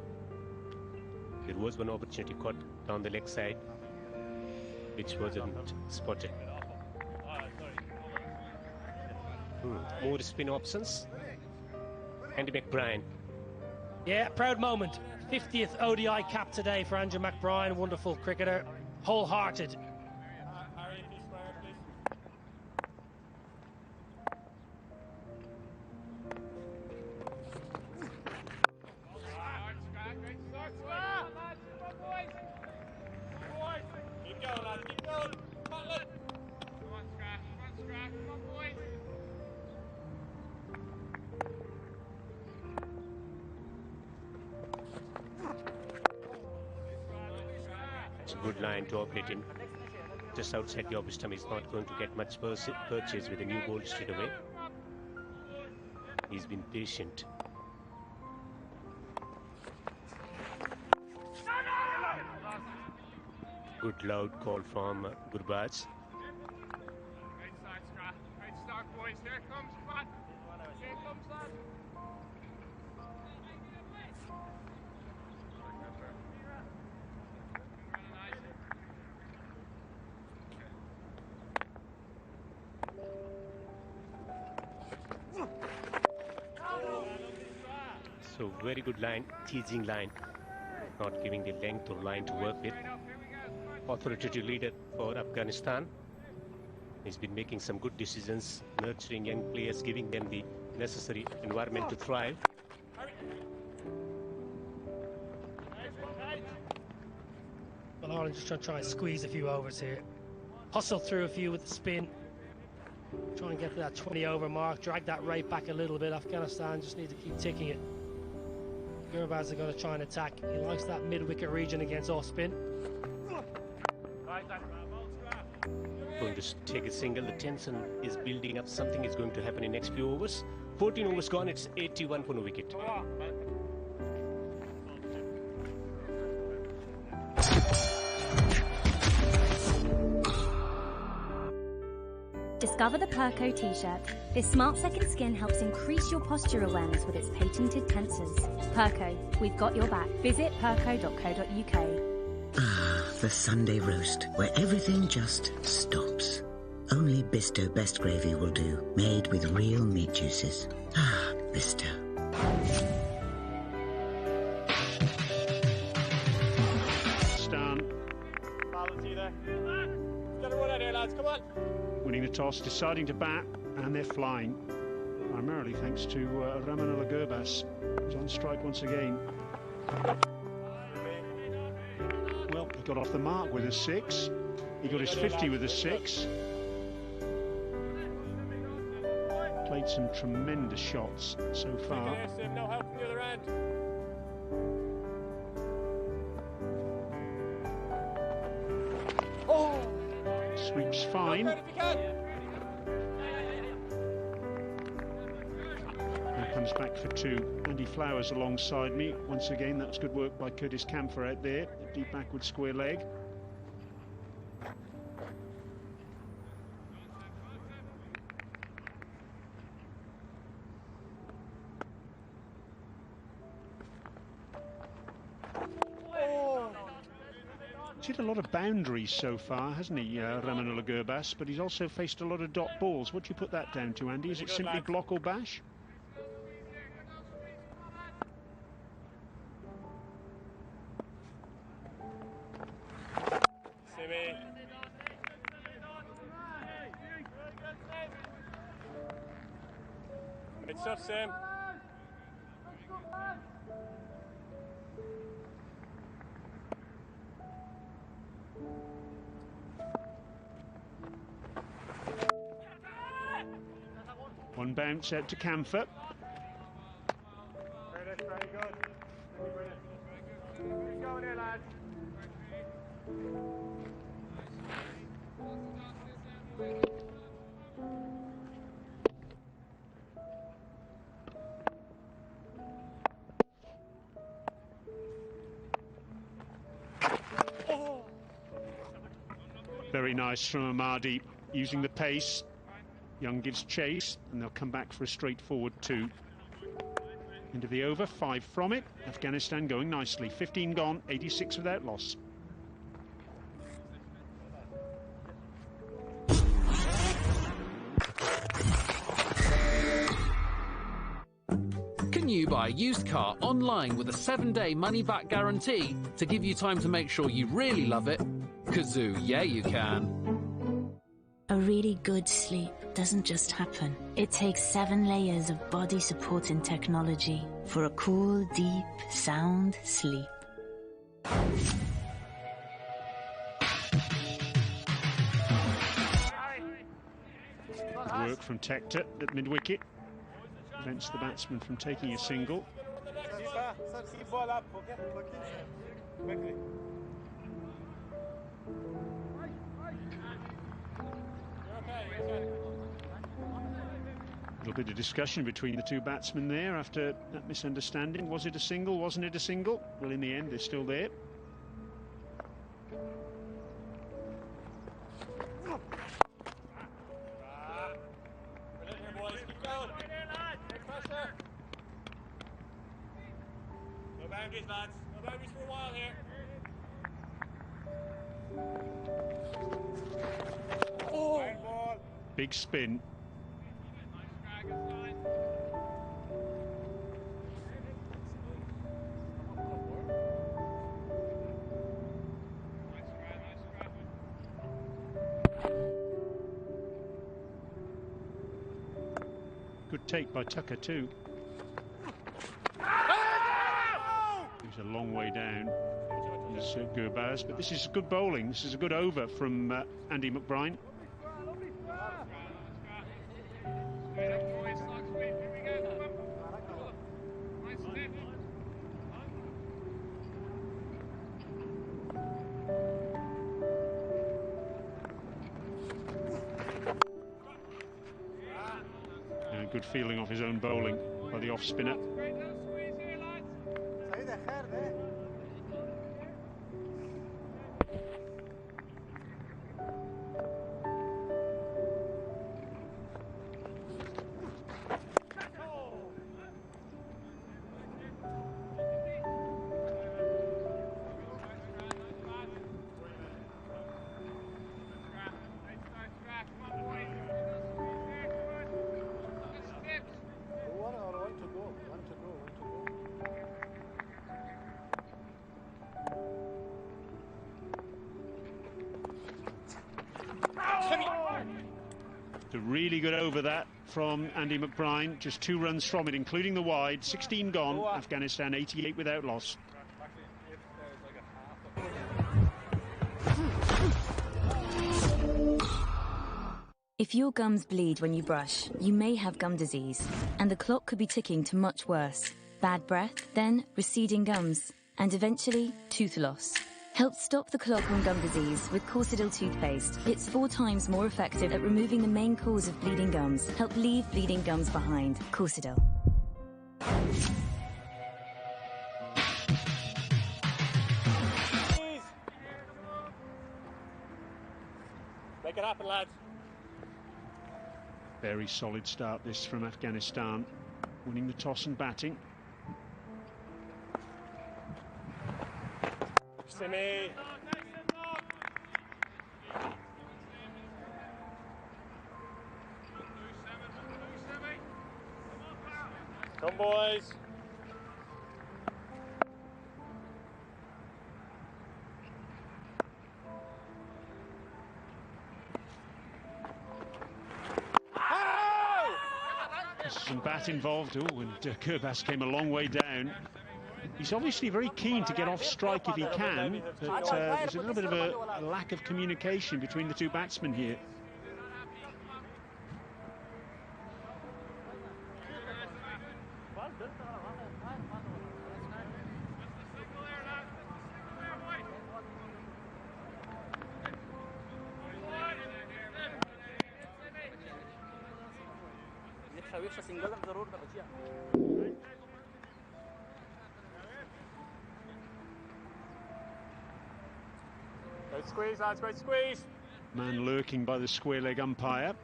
Speaker 1: There was one opportunity caught down the leg side, which wasn't spotted. More spin options. Andy McBride.
Speaker 24: Yeah, proud moment. 50th ODI cap today for Andrew McBride, wonderful cricketer, wholehearted.
Speaker 22: Keep going, lads, keep going.
Speaker 1: It's a good line to operate in. Just outside the off stump, he's not going to get much purchase with a new ball straight away. He's been patient. Good loud call from Gurbaz.
Speaker 22: Great start, Scrat. Great start, boys. Here it comes, Scrat. Here it comes, lad.
Speaker 1: So very good line, teasing line, not giving the length or line to work with. Authoritative leader for Afghanistan. He's been making some good decisions, nurturing young players, giving them the necessary environment to thrive.
Speaker 24: Well, Ireland just trying to squeeze a few overs here. Hustle through a few with the spin. Try and get to that 20 over mark, drag that rate back a little bit. Afghanistan just need to keep ticking it. Gurbaz are going to try and attack. He likes that mid-wicket region against off spin.
Speaker 1: Going to take a single. The tension is building up. Something is going to happen in next few overs. 14 overs gone. It's 81 for no wicket.
Speaker 16: Discover the Perco t-shirt. This smart second skin helps increase your posture awareness with its patented tensors. Perco, we've got your back. Visit perco.co.uk.
Speaker 7: Ah, the Sunday roast, where everything just stops. Only Bisto Best Gravy will do, made with real meat juices. Ah, Bisto.
Speaker 22: Stan. Get a run out here, lads, come on. Winning the toss, deciding to bat, and they're flying. Primarily thanks to Ramanullah Gurbaz, who's on strike once again. Well, he got off the mark with a 6. He got his 50 with a 6. played some tremendous shots so far.
Speaker 3: No help from the other end.
Speaker 22: Sweeps fine. And comes back for two. Andy Flowers alongside me. Once again, that was good work by Curtis Camphor out there. Deep backward square leg. He's hit a lot of boundaries so far, hasn't he, Ramanullah Gurbas? But he's also faced a lot of dot balls. What do you put that down to, Andy? Is it simply block or bash?
Speaker 3: It's up, Sam.
Speaker 22: One bounce out to Camphor.
Speaker 3: Very good. Keep going here, lads.
Speaker 22: Very nice from Amadi, using the pace. Young gives chase, and they'll come back for a straightforward two. Into the over, 5 from it. Afghanistan going nicely. 15 gone, 86 without loss.
Speaker 14: Can you buy a used car online with a 7-day money-back guarantee to give you time to make sure you really love it? Kazoo, yeah you can.
Speaker 6: A really good sleep doesn't just happen. It takes 7 layers of body-supporting technology for a cool, deep, sound sleep.
Speaker 22: Work from Tector at mid-wicket. Prevents the batsman from taking a single.
Speaker 3: Keep ball up, okay? Quickly.
Speaker 22: A little bit of discussion between the two batsmen there after that misunderstanding. Was it a single? Wasn't it a single? Well, in the end, they're still there.
Speaker 3: No boundaries, lads. No boundaries for a while here.
Speaker 22: Big spin. Good take by Tucker too. He's a long way down. There's Gurbaz, but this is good bowling. This is a good over from Andy McBride. Good feeling off his own bowling by the off spinner. A really good over that from Andy McBride. Just 2 runs from it, including the wide. 16 gone. Afghanistan 88 without loss.
Speaker 6: If your gums bleed when you brush, you may have gum disease, and the clock could be ticking to much worse. Bad breath, then receding gums, and eventually tooth loss. Help stop the clock on gum disease with Corsidil toothpaste. It's 4 times more effective at removing the main cause of bleeding gums. Help leave bleeding gums behind. Corsidil.
Speaker 3: Make it happen, lads.
Speaker 22: Very solid start this from Afghanistan, winning the toss and batting.
Speaker 3: Simi. Come, boys.
Speaker 22: Some bat involved. Oh, and Cricbuzz came a long way down. He's obviously very keen to get off strike if he can, but there's a little bit of a lack of communication between the two batsmen here.
Speaker 3: Great squeeze, lads, great squeeze.
Speaker 22: Man lurking by the square leg umpire.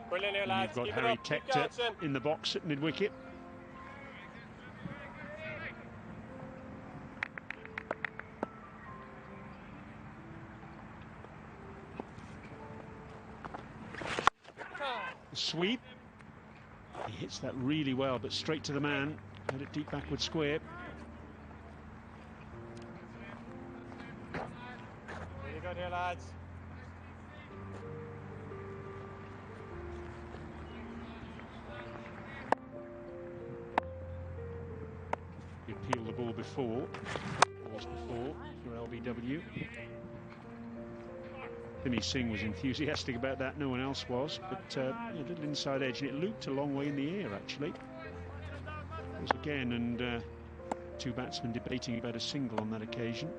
Speaker 3: Brilliant here,
Speaker 22: And
Speaker 3: lads.
Speaker 22: you've got
Speaker 3: Keep
Speaker 22: Harry
Speaker 3: it up, keep
Speaker 22: Tector
Speaker 3: going.
Speaker 22: in the box at mid-wicket. Sweep. He hits that really well, but straight to the man. Had it deep backward square.
Speaker 3: Really good here, lads.
Speaker 22: He peeled the ball before. Balls before for LBW. Timmy Singh was enthusiastic about that, no one else was, but a little inside edge, and it looped a long way in the air actually. It was again, and two batsmen debating about a single on that occasion.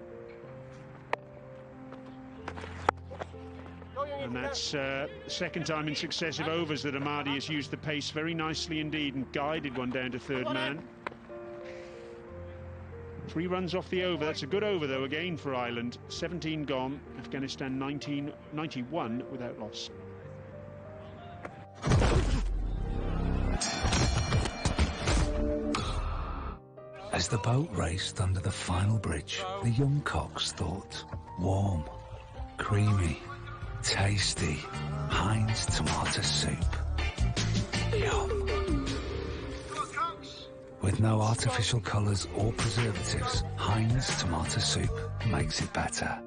Speaker 22: And that's the second time in successive overs that Ahmadi has used the pace very nicely indeed and guided one down to third man. 3 runs off the over. That's a good over, though, again for Ireland. 17 gone. Afghanistan 91 without loss.
Speaker 12: As the boat raced under the final bridge, the young cocks thought, warm, creamy, tasty, Heinz tomato soup. Yum. With no artificial colours or preservatives, Heinz tomato soup makes it better.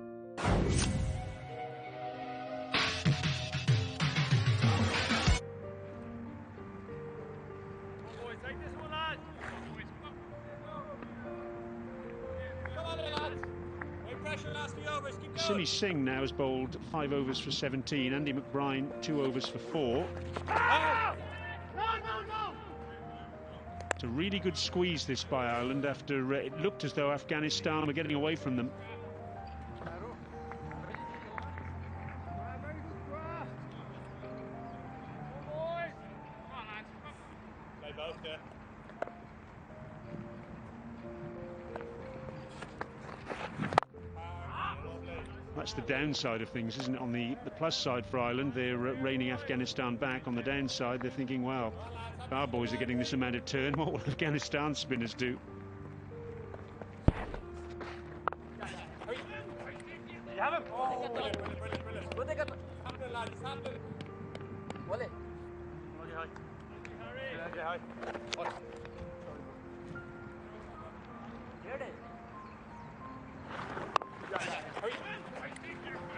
Speaker 22: Timmy Singh now has bowled 5 overs for 17. Andy McBride 2 overs for 4. It's a really good squeeze this by Ireland after it looked as though Afghanistan were getting away from them. That's the downside of things, isn't it? On the plus side for Ireland, they're reining Afghanistan back. On the downside, they're thinking, well, our boys are getting this amount of turn, what will Afghanistan spinners do?
Speaker 3: You have him? Oh, brilliant, brilliant, brilliant. Good, happening, lads, it's happening. Wale. High.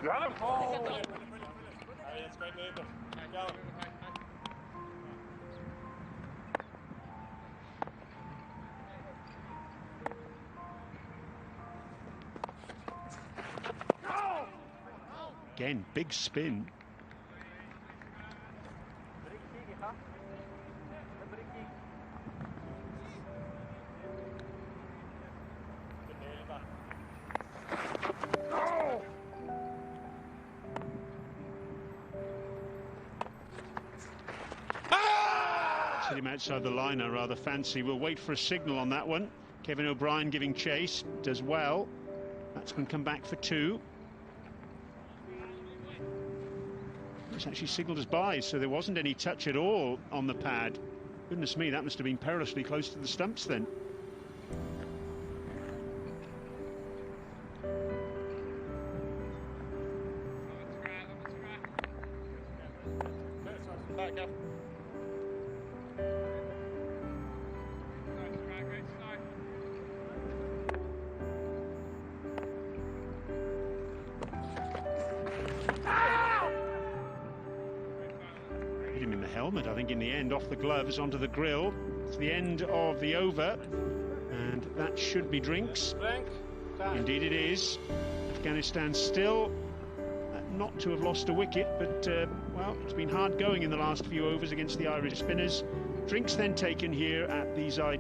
Speaker 3: You have him? Oh, brilliant, brilliant, brilliant. Harry, that's great movement. Go.
Speaker 22: Again, big spin. Hit him outside the liner, rather fancy. We'll wait for a signal on that one. Kevin O'Brien giving chase, does well. Batsman come back for 2. It's actually signalled as by, so there wasn't any touch at all on the pad. Goodness me, that must have been perilously close to the stumps then. Helmet, I think, in the end, off the gloves onto the grill. It's the end of the over, and that should be drinks. Indeed it is. Afghanistan still not to have lost a wicket, but well, it's been hard going in the last few overs against the Irish spinners. Drinks then taken here at the Zayed.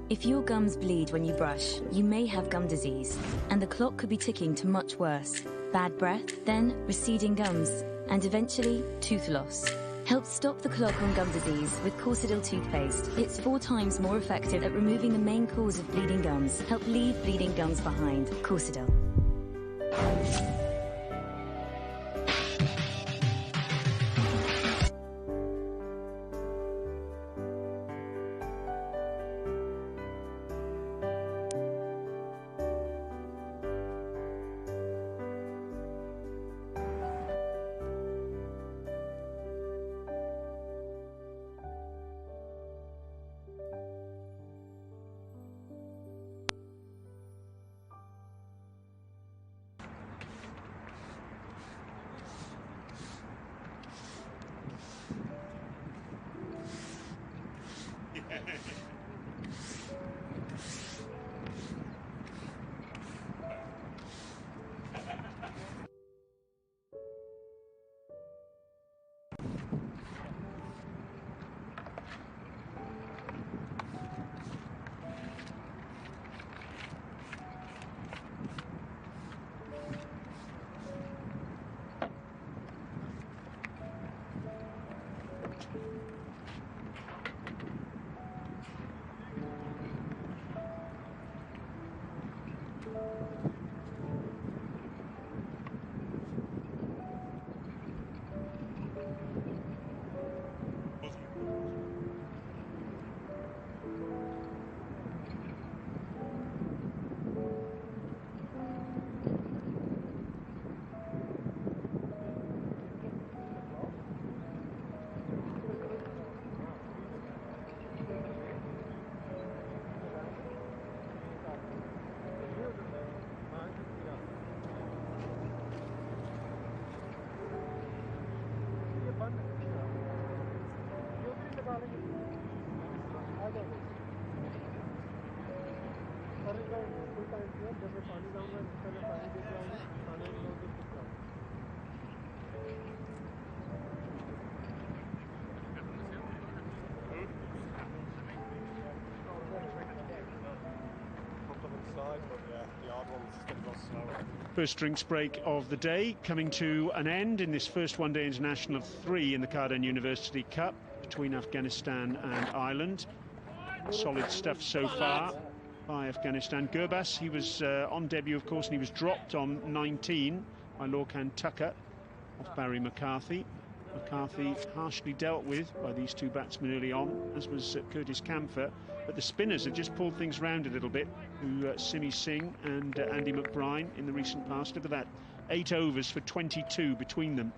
Speaker 6: If your gums bleed when you brush, you may have gum disease, and the clock could be ticking to much worse. Bad breath, then receding gums, and eventually tooth loss. Help stop the clock on gum disease with Corsidil toothpaste. It's 4 times more effective at removing the main cause of bleeding gums. Help leave bleeding gums behind. Corsidil.
Speaker 22: First drinks break of the day coming to an end in this first one-day international of 3 in the Carden University Cup between Afghanistan and Ireland. Solid stuff so far by Afghanistan. Gurbas, he was on debut, of course, and he was dropped on 19 by Lorcan Tucker off Barry McCarthy. McCarthy harshly dealt with by these 2 batsmen early on, as was Curtis Camphor. But the spinners have just pulled things round a little bit, who Simi Singh and Andy McBride in the recent past. Look at that, 8 overs for 22 between them.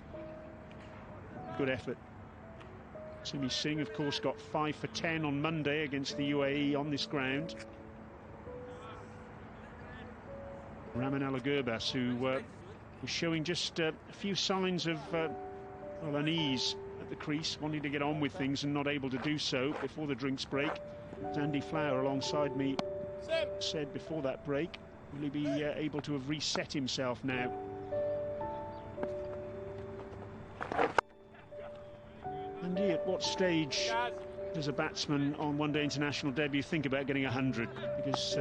Speaker 22: Good effort. Simi Singh, of course, got 5 for 10 on Monday against the UAE on this ground. Ramanala Gurbas, who was showing just a few signs of unease at the crease, wanting to get on with things and not able to do so before the drinks break. Andy Flower alongside me said before that break, will he be able to have reset himself now? Andy, at what stage does a batsman on one-day international debut think about getting 100? Because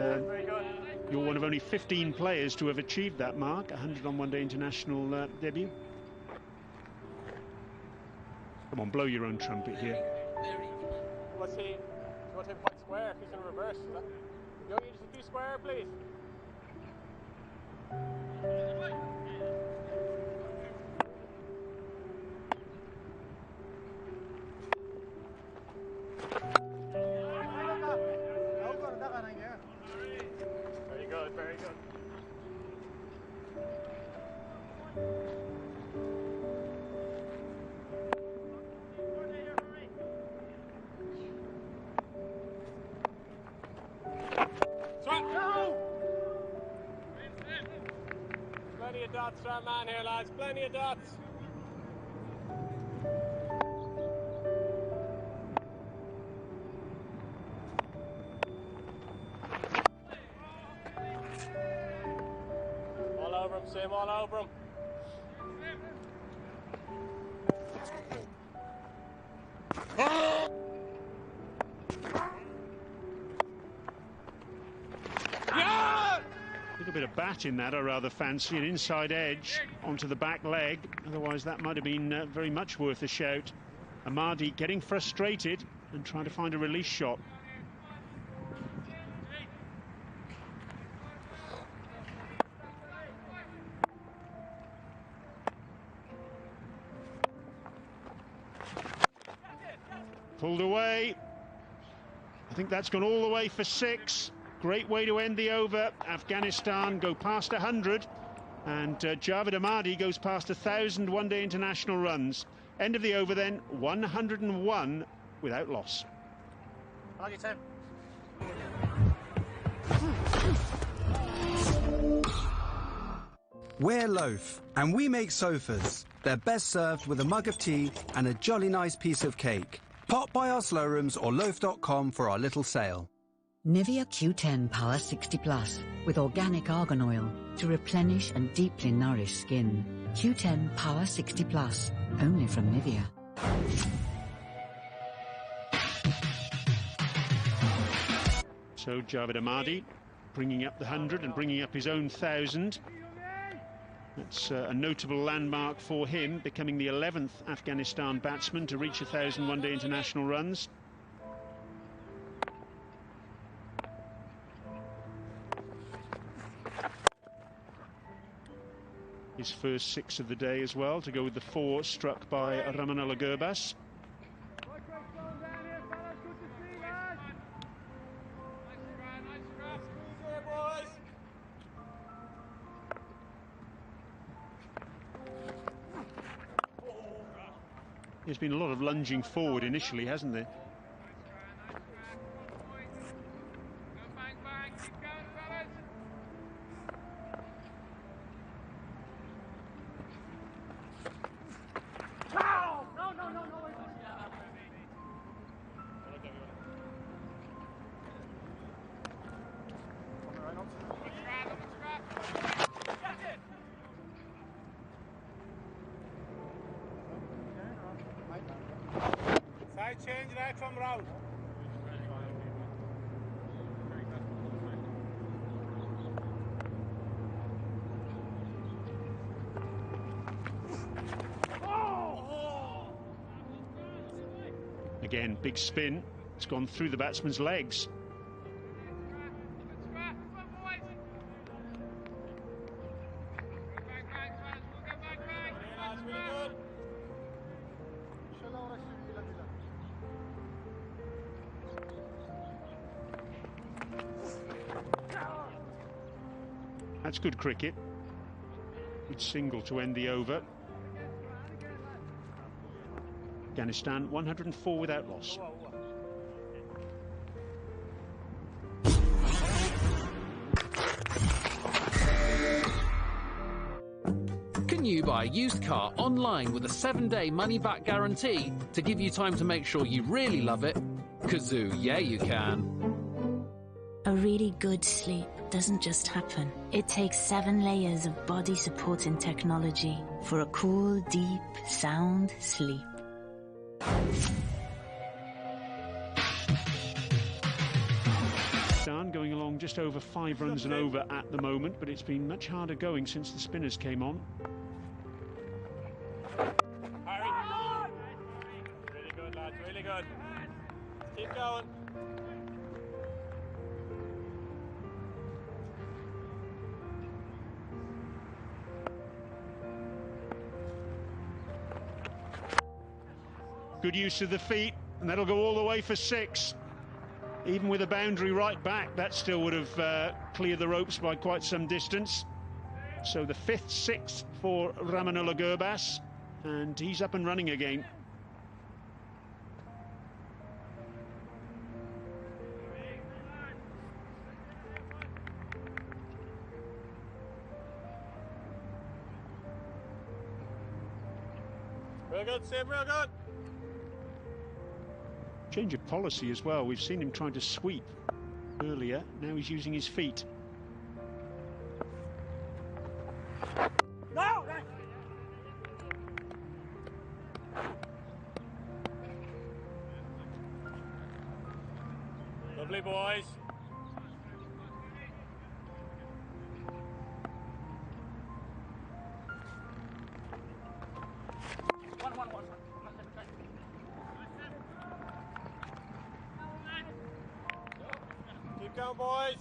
Speaker 22: you're one of only 15 players to have achieved that mark, 100 on one-day international debut. Come on, blow your own trumpet here.
Speaker 3: What's he? You want him quite square? He's in reverse. You don't need to do square, please. Very good, very good. Plenty of dots for our man here, lads. Plenty of dots. All over him, Sim, all over him.
Speaker 22: Little bit of bat in that I rather fancy, an inside edge onto the back leg, otherwise that might have been very much worth a shout. Amadi getting frustrated and trying to find a release shot. Pulled away. I think that's gone all the way for 6. Great way to end the over. Afghanistan go past 100, and Javed Amadi goes past 1,000 one-day international runs. End of the over then, 101 without loss.
Speaker 3: On your turn.
Speaker 2: We're Loaf, and we make sofas. They're best served with a mug of tea and a jolly nice piece of cake. Pop by our slow rooms or loaf.com for our little sale.
Speaker 11: Nivea Q10 Power 60 Plus with organic argan oil to replenish and deeply nourish skin. Q10 Power 60 Plus, only from Nivea.
Speaker 22: So Javed Amadi bringing up the 100 and bringing up his own 1,000. That's a notable landmark for him, becoming the 11th Afghanistan batsman to reach 1,000 one-day international runs. His first 6 of the day as well, to go with the 4 struck by Ramanullah Gurbas. There's been a lot of lunging forward initially, hasn't there?
Speaker 3: Side change right from round.
Speaker 22: Again, big spin. It's gone through the batsman's legs. That's good cricket. Good single to end the over. Afghanistan 104 without loss.
Speaker 14: Can you buy a used car online with a 7-day money-back guarantee to give you time to make sure you really love it? Kazoo, yeah you can.
Speaker 6: A really good sleep doesn't just happen. It takes 7 layers of body-supporting technology for a cool, deep, sound sleep.
Speaker 22: Going along just over 5 runs and over at the moment, but it's been much harder going since the spinners came on.
Speaker 3: Really good, lads, really good. Keep going.
Speaker 22: Good use of the feet, and that'll go all the way for 6. Even with a boundary right back, that still would have cleared the ropes by quite some distance. So the 5th, 6th for Ramanullah Gurbas, and he's up and running again.
Speaker 3: Real good, Sim, real good.
Speaker 22: Change of policy as well. We've seen him trying to sweep earlier. Now he's using his feet.
Speaker 3: No! Lovely, boys. One. Keep going, boys.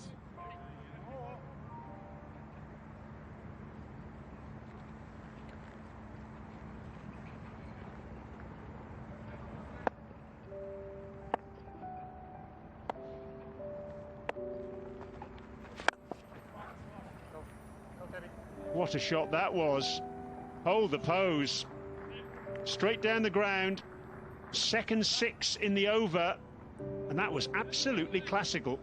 Speaker 22: What a shot that was. Hold the pose. Straight down the ground. Second 6 in the over. And that was absolutely classical.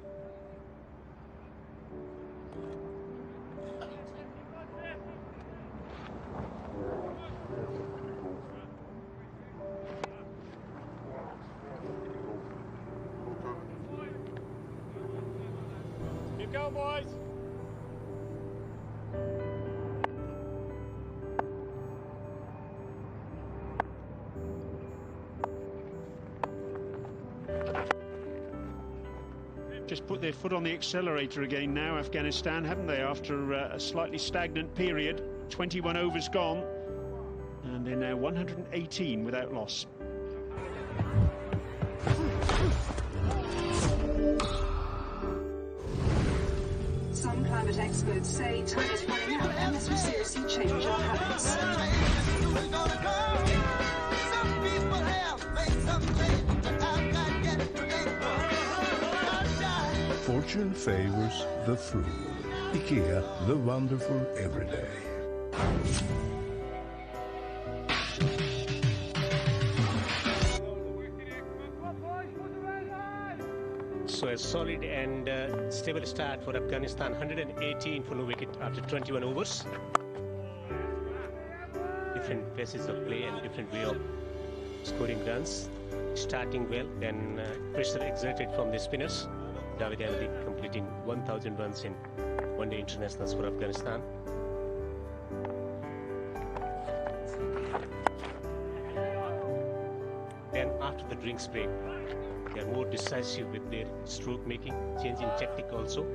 Speaker 3: Keep going, boys.
Speaker 22: Just put their foot on the accelerator again now, Afghanistan, haven't they, after a slightly stagnant period. 21 overs gone, and they're now 118 without loss.
Speaker 13: Some climate experts say time is running out unless we seriously change our habits.
Speaker 10: Fortune favors the frugal. IKEA, the wonderful everyday.
Speaker 1: So a solid and stable start for Afghanistan. 118 for no wicket after 21 overs. Different paces of play and different way of scoring runs. Starting well, then pressure exerted from the spinners. Dhabi completing 1,000 runs in one-day internationals for Afghanistan. Then after the drinks break, they are more decisive with their stroke making, changing tactic also.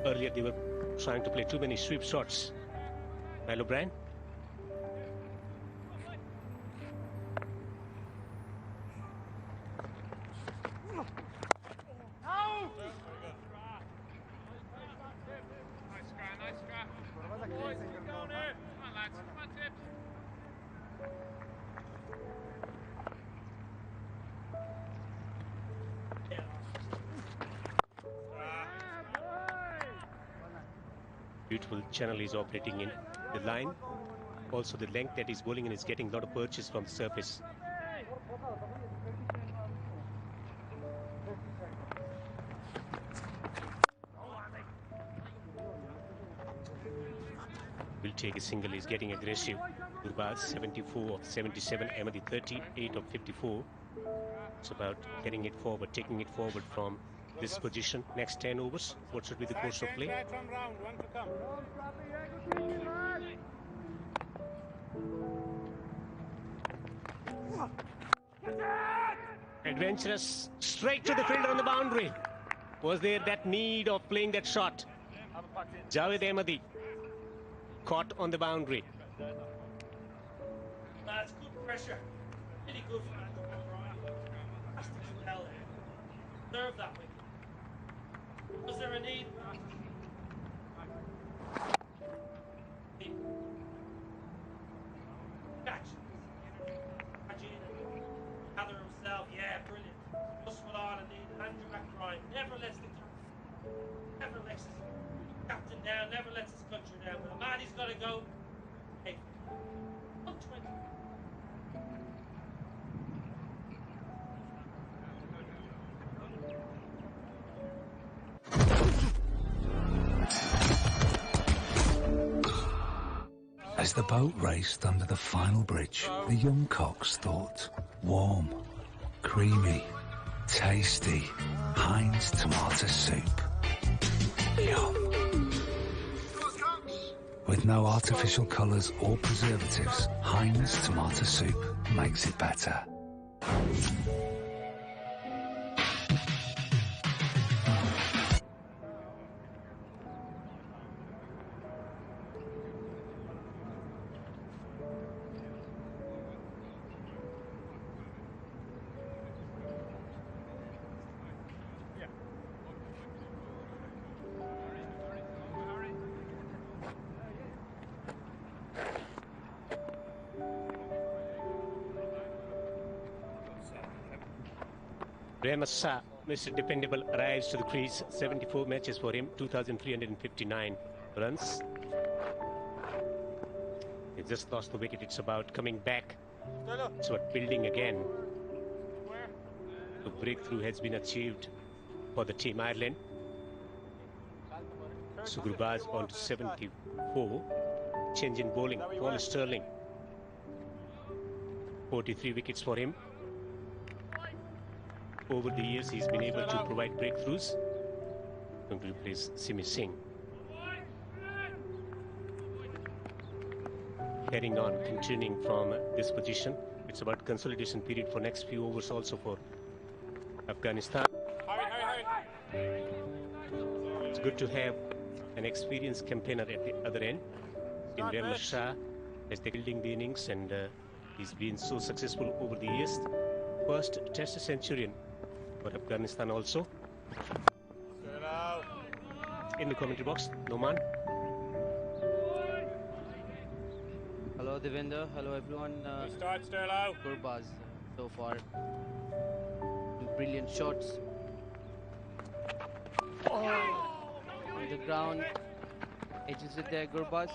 Speaker 1: Earlier they were trying to play too many sweep shots. Milo Brand. Beautiful channel is operating in the line. Also the length that he's bowling in is getting a lot of purchase from the surface. Will take a single, he's getting aggressive. Gurbaz 74 of 77, Ahmadi 38 of 54. It's about getting it forward, taking it forward from this position. Next 10 overs, what should be the course of play? Adventurous, straight to the fielder on the boundary. Was there that need of playing that shot? Javed Ahmadi caught on the boundary.
Speaker 24: That's good pressure. Really good for that. Serve that way. Was there a need? Catch. Gather himself. Yeah, brilliant. Just went on and Andrew McBride never lets the never lets his captain down, never lets his country down. But Ahmadi's got to go. Hey, 120.
Speaker 12: As the boat raced under the final bridge, the young cocks thought, warm, creamy, tasty, Heinz tomato soup. Yum. With no artificial colours or preservatives, Heinz tomato soup makes it better.
Speaker 1: Shah, Mr. Dependable, arrives to the crease. 74 matches for him, 2,359 runs. He just lost the wicket. It's about coming back. It's about building again. The breakthrough has been achieved for the team Ireland. So Gurbaz on to 74. Change in bowling. Paul Sterling. 43 wickets for him. Over the years, he's been able to provide breakthroughs. Going to replace Simi Singh. Carrying on, continuing from this position. It's about consolidation period for next few overs also for Afghanistan. It's good to have an experienced campaigner at the other end. In Rahmat Shah as they're building the innings, and he's been so successful over the years. First Test centurion for Afghanistan also. In the commentary box, Noman.
Speaker 4: Hello Devinder, hello everyone. Gurbaz so far. Brilliant shots. On the ground. Edges it there, Gurbaz.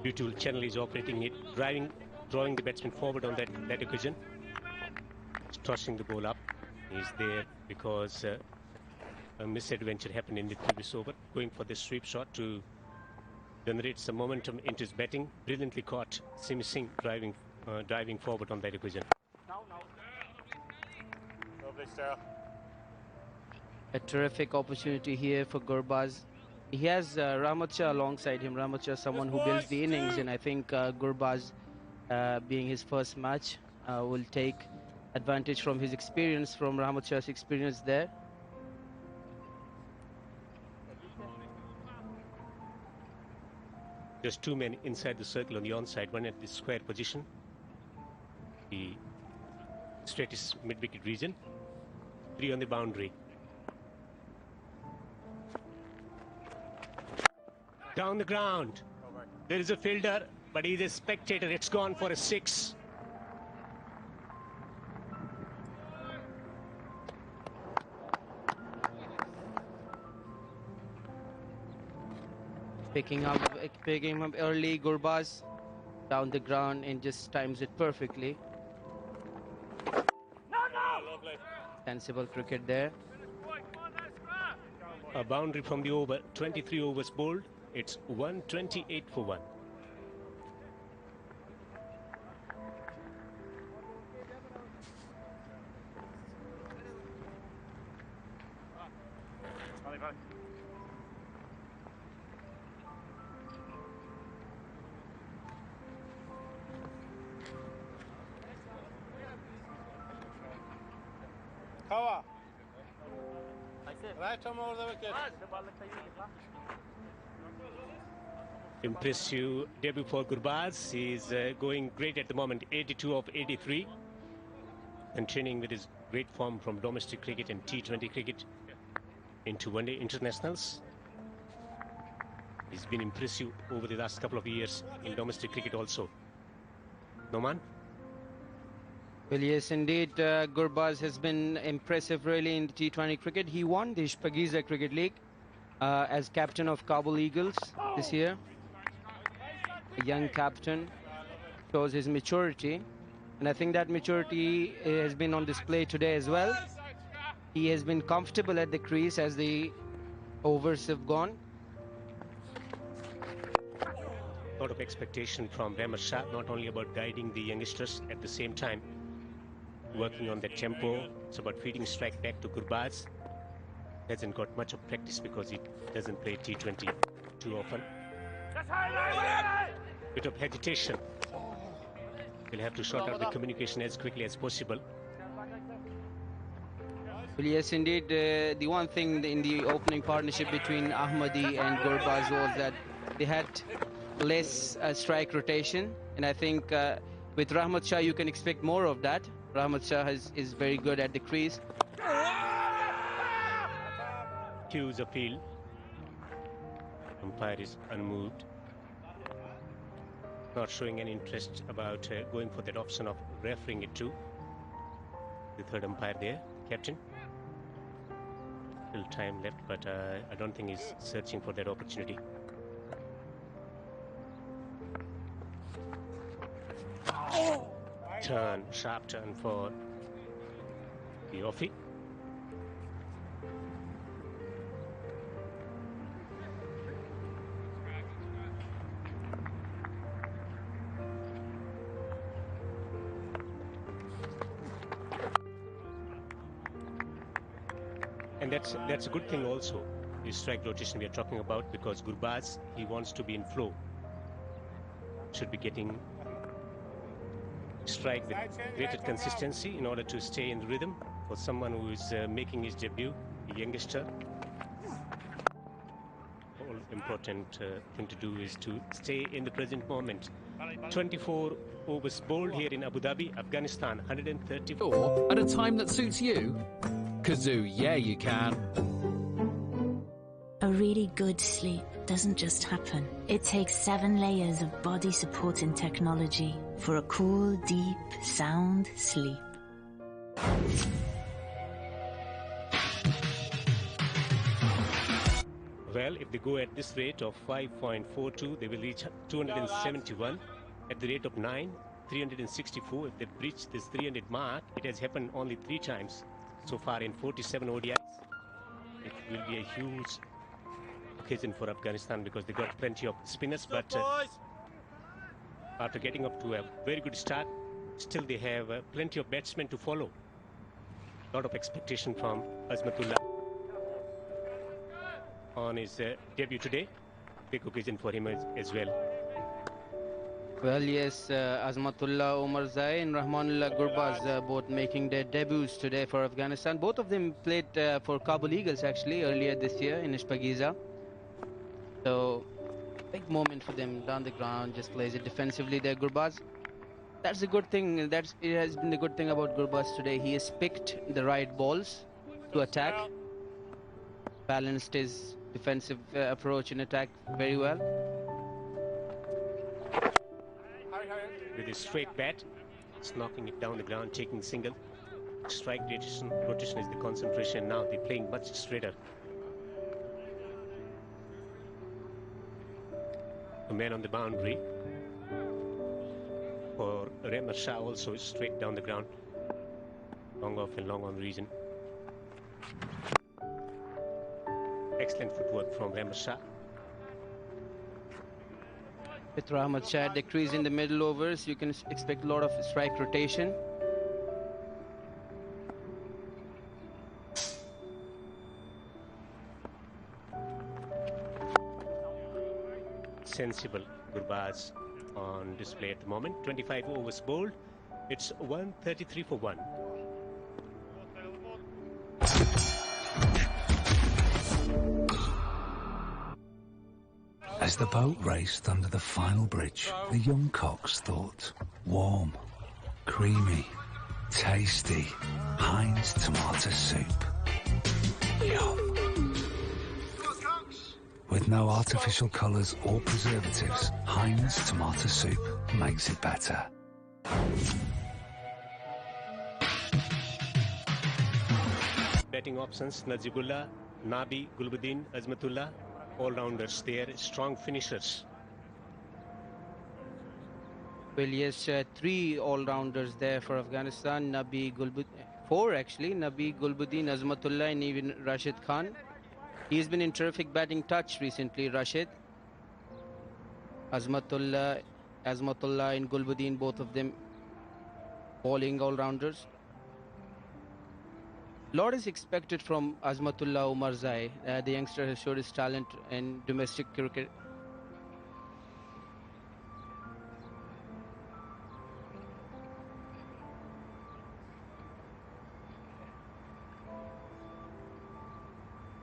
Speaker 1: Beautiful channel is operating it, drawing the batsman forward on that occasion. Tossing the ball up. He's there because a misadventure happened in the previous over. Going for the sweep shot to generate some momentum into his batting. Brilliantly caught. Simi Singh driving forward on that occasion.
Speaker 4: A terrific opportunity here for Gurbaz. He has Rahmat Shah alongside him. Rahmat Shah, someone who builds the innings, and I think Gurbaz, being his first match, will take advantage from his experience, from Rahmat Shah's experience there.
Speaker 1: Just two men inside the circle on the onside, one at the square position. The straightest mid-wicket region. 3 on the boundary. Down the ground. There is a fielder, but he's a spectator. It's gone for a 6.
Speaker 4: Picking him up early, Gurbaz down the ground and just times it perfectly. Sensible cricket there.
Speaker 1: A boundary from the over. 23 overs bowled. It's 128 for 1.
Speaker 3: Cover. Right arm over the wicket.
Speaker 1: Impressive debut for Gurbaz. He's going great at the moment, 82 of 83. Continuing with his great form from domestic cricket and T20 cricket into one-day internationals. He's been impressive over the last couple of years in domestic cricket also. Noman?
Speaker 4: Well, yes, indeed. Gurbaz has been impressive really in the T20 cricket. He won the Ishpagiza Cricket League as captain of Kabul Eagles this year. A young captain, shows his maturity. And I think that maturity has been on display today as well. He has been comfortable at the crease as the overs have gone.
Speaker 1: A lot of expectation from Rahmat Shah, not only about guiding the youngsters, at the same time working on the tempo. It's about feeding strike back to Gurbaz. Hasn't got much of practice because he doesn't play T20 too often. Bit of hesitation. We'll have to sort out the communication as quickly as possible.
Speaker 4: Well, yes, indeed. The one thing in the opening partnership between Ahmadi and Gurbaz was that they had less strike rotation. And I think with Rahmat Shah, you can expect more of that. Rahmat Shah is very good at the crease.
Speaker 1: Cues appeal. Umpire is unmoved. Not showing any interest about going for that option of refereeing it too. The third umpire there, captain. Still time left, but I don't think he's searching for that opportunity. Turn, sharp turn for the offie. And that's a good thing also, the strike rotation we are talking about, because Gurbaz, he wants to be in flow. Should be getting strike with greater consistency in order to stay in the rhythm. For someone who is making his debut, the youngster, all important thing to do is to stay in the present moment. 24 overs bowled here in Abu Dhabi, Afghanistan, 134.
Speaker 14: At a time that suits you? Kazoo, yeah you can.
Speaker 6: A really good sleep doesn't just happen. It takes 7 layers of body supporting technology for a cool, deep, sound sleep.
Speaker 1: Well, if they go at this rate of 5.42, they will reach 271. At the rate of 9, 364. If they breach this 300 mark, it has happened only 3 times so far in 47 ODIs. It will be a huge occasion for Afghanistan because they got plenty of spinners, but after getting up to a very good start, still they have plenty of batsmen to follow. A lot of expectation from Azmatullah on his debut today. Big occasion for him as well.
Speaker 4: Well, yes, Azmatullah Omarzai and Rahmanullah Gurbaz both making their debuts today for Afghanistan. Both of them played for Kabul Eagles actually earlier this year in Ishpagiza. So, big moment for them down the ground, just plays it defensively there, Gurbaz. That's a good thing. It has been the good thing about Gurbaz today. He has picked the right balls to attack, balanced his defensive approach in attack very well.
Speaker 1: With his straight bat, it's knocking it down the ground, taking single. Strike rotation is the concentration now. They're playing much straighter. A man on the boundary. For Rahmat Shah also is straight down the ground. Long off and long on region. Excellent footwork from Rahmat Shah.
Speaker 4: With Rahmat Shah at the crease in the middle overs, you can expect a lot of strike rotation.
Speaker 1: sensible Gurbaz on display at the moment. 25 overs bowled. It's 133 for 1.
Speaker 12: As the boat raced under the final bridge, the young cocks thought, warm, creamy, tasty, Heinz tomato soup. Yum. With no artificial colours or preservatives, Heinz tomato soup makes it better.
Speaker 1: Batting options: Najibullah, Nabi, Gulbuddin, Azmatullah, all-rounders. They are strong finishers.
Speaker 4: Well, yes, 3 all-rounders there for Afghanistan. Nabi, Gulbuddin, 4 actually. Nabi, Gulbuddin, Azmatullah, and even Rashid Khan. He's been in terrific batting touch recently, Rashid. Azmatullah and Gulbuddin, both of them bowling all-rounders. Lot is expected from Azmatullah Omarzai. The youngster has showed his talent in domestic cricket.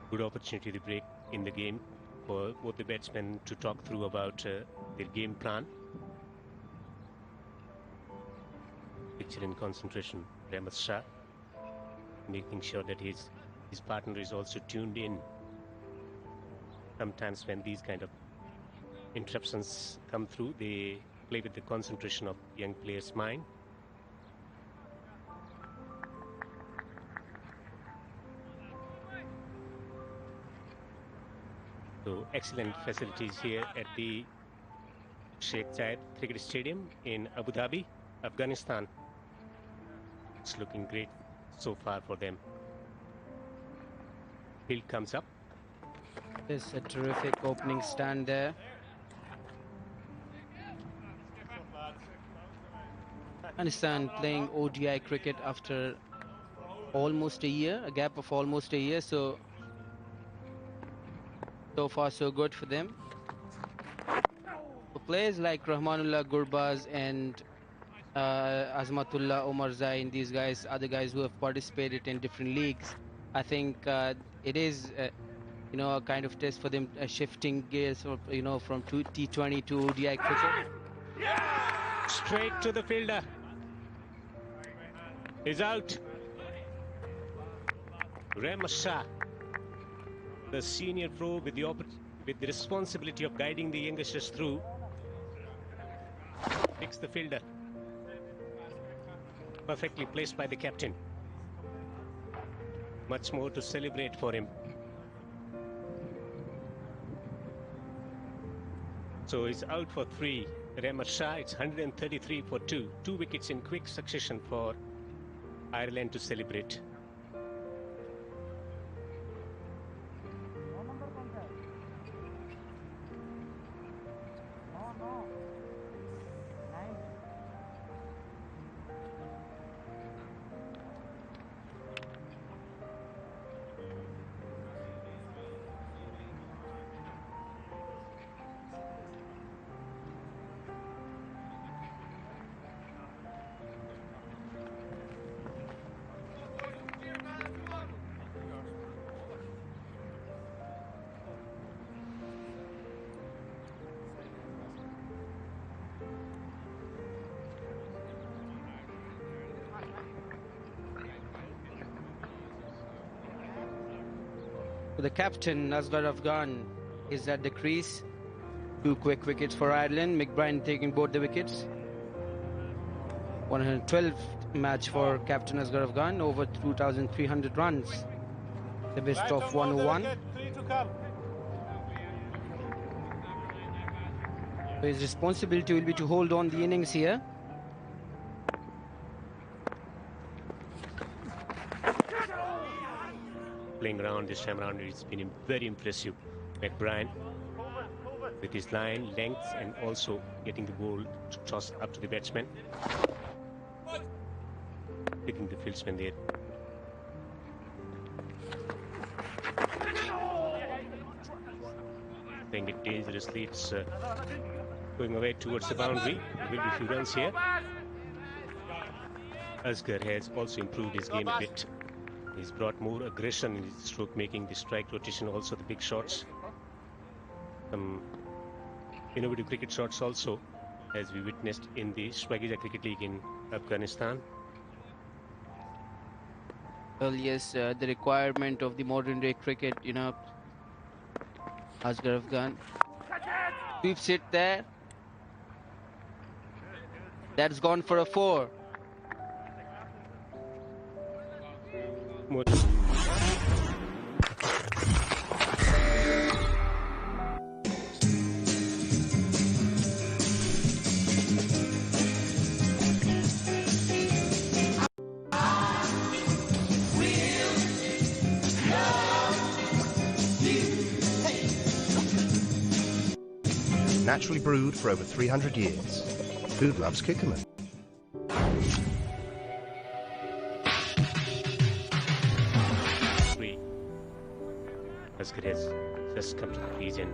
Speaker 1: Good opportunity to break in the game for both the batsmen to talk through about their game plan. Picture in concentration, Rahmat Shah, making sure that his partner is also tuned in. Sometimes when these kind of interruptions come through, they play with the concentration of young players' mind. So excellent facilities here at the Sheikh Zayed Stadium in Abu Dhabi, Afghanistan. It's looking great so far for them. Field comes up.
Speaker 4: There's a terrific opening stand there. Afghanistan playing ODI cricket after almost a year, a gap of almost a year. So far so good for them. For players like Rahmanullah Gurbaz and Azmatullah Omarzai and these guys, other guys who have participated in different leagues, I think it is a kind of test for them, shifting gears from T20 to ODI cricket.
Speaker 1: Straight to the fielder. He's out. Rahmat Shah, the senior pro with the responsibility of guiding the youngsters through, picks the fielder. Perfectly placed by the captain. Much more to celebrate for him. So he's out for 3. Rahmat Shah, it's 133 for 2. 2 wickets in quick succession for Ireland to celebrate.
Speaker 4: The captain, Asghar Afghan, is at the crease. 2 quick wickets for Ireland. McBride taking both the wickets. 112 match for captain Asghar Afghan, over 2,300 runs. The best of 101. So his responsibility will be to hold on the innings here.
Speaker 1: Playing around this time around, it's been very impressive. McBride with his line, length, and also getting the ball to toss up to the batsman. Picking the fieldsman there. playing it dangerously. It's going away towards the boundary. There will be a few runs here. Asghar has also improved his game a bit. He's brought more aggression in his stroke making, the strike rotation, also the big shots. Some innovative cricket shots also, as we witnessed in the Swagija Cricket League in Afghanistan.
Speaker 4: Well, yes, the requirement of the modern day cricket, you know. Asghar Afghan sweeps it there. That's gone for a 4.
Speaker 5: Naturally brewed for over 300 years. Food loves Kikkoman.
Speaker 1: Asghar has just come to the crease and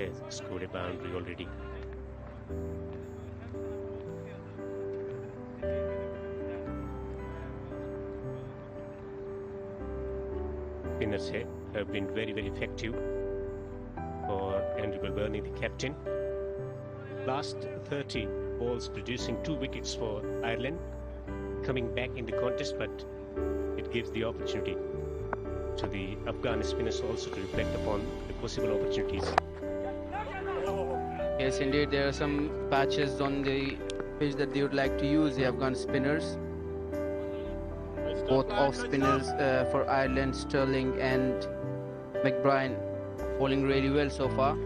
Speaker 1: has scored a boundary already. Spinners have been very, very effective for Andrew Balbirnie, the captain. Last 30 balls producing 2 wickets for Ireland, coming back in the contest, but it gives the opportunity to the Afghan spinners also to reflect upon the possible opportunities.
Speaker 4: Yes, indeed, there are some patches on the pitch that they would like to use, the Afghan spinners. Both off spinners for Ireland, Sterling and McBride, bowling really well so far.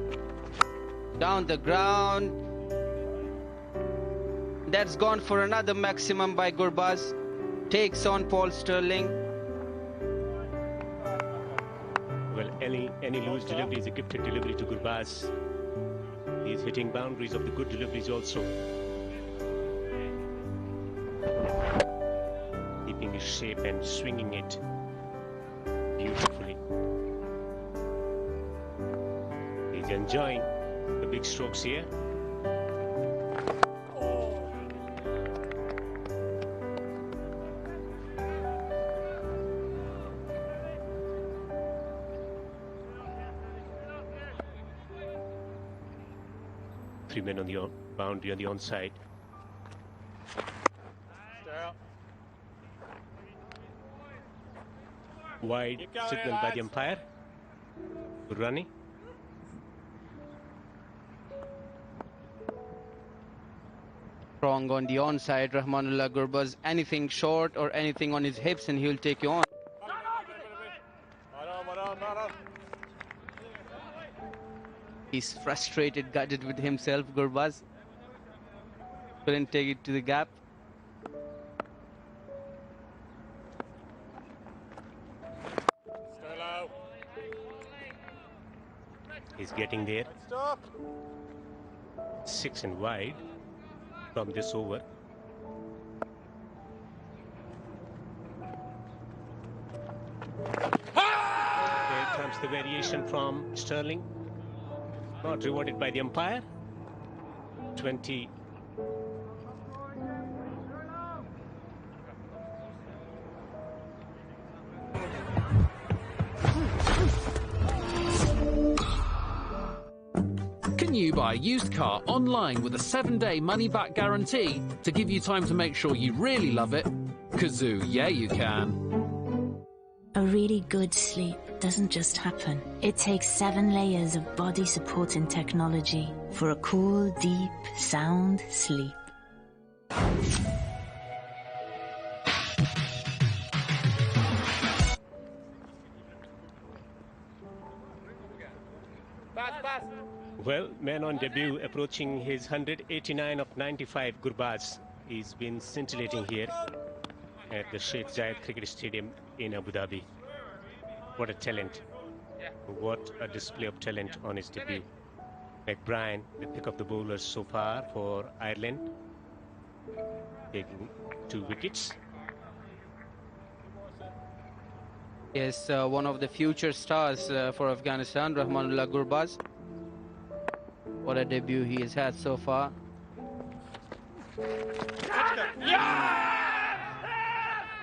Speaker 4: Down the ground. That's gone for another maximum by Gurbaz. Takes on Paul Sterling.
Speaker 1: Well, any loose delivery is a gifted delivery to Gurbaz. He's hitting boundaries of the good deliveries also. Keeping his shape and swinging it beautifully. He's enjoying the big strokes here. Three men on the boundary on the onside. Wide signal by the umpire. Running.
Speaker 4: Strong on the onside, Rahmanullah Gurbaz. Anything short or anything on his hips and he'll take you on. He's frustrated, gutted with himself, Gurbaz. Couldn't take it to the gap.
Speaker 1: He's getting there. 6 and wide from this over. There comes the variation from Sterling. Not rewarded by the umpire. 20.
Speaker 14: Can you buy a used car online with a 7-day money-back guarantee to give you time to make sure you really love it? Kazoo, yeah you can.
Speaker 6: A really good sleep doesn't just happen. It takes 7 layers of body-supporting technology for a cool, deep, sound sleep.
Speaker 1: Well, man on debut approaching his 189 of 95, Gurbaz. He's been scintillating here at the Sheikh Zayed Cricket Stadium in Abu Dhabi. What a talent. What a display of talent on his debut. McBride, the pick of the bowlers so far for Ireland, taking 2 wickets.
Speaker 4: Yes, one of the future stars for Afghanistan, Rahmanullah Gurbaz. What a debut he has had so far.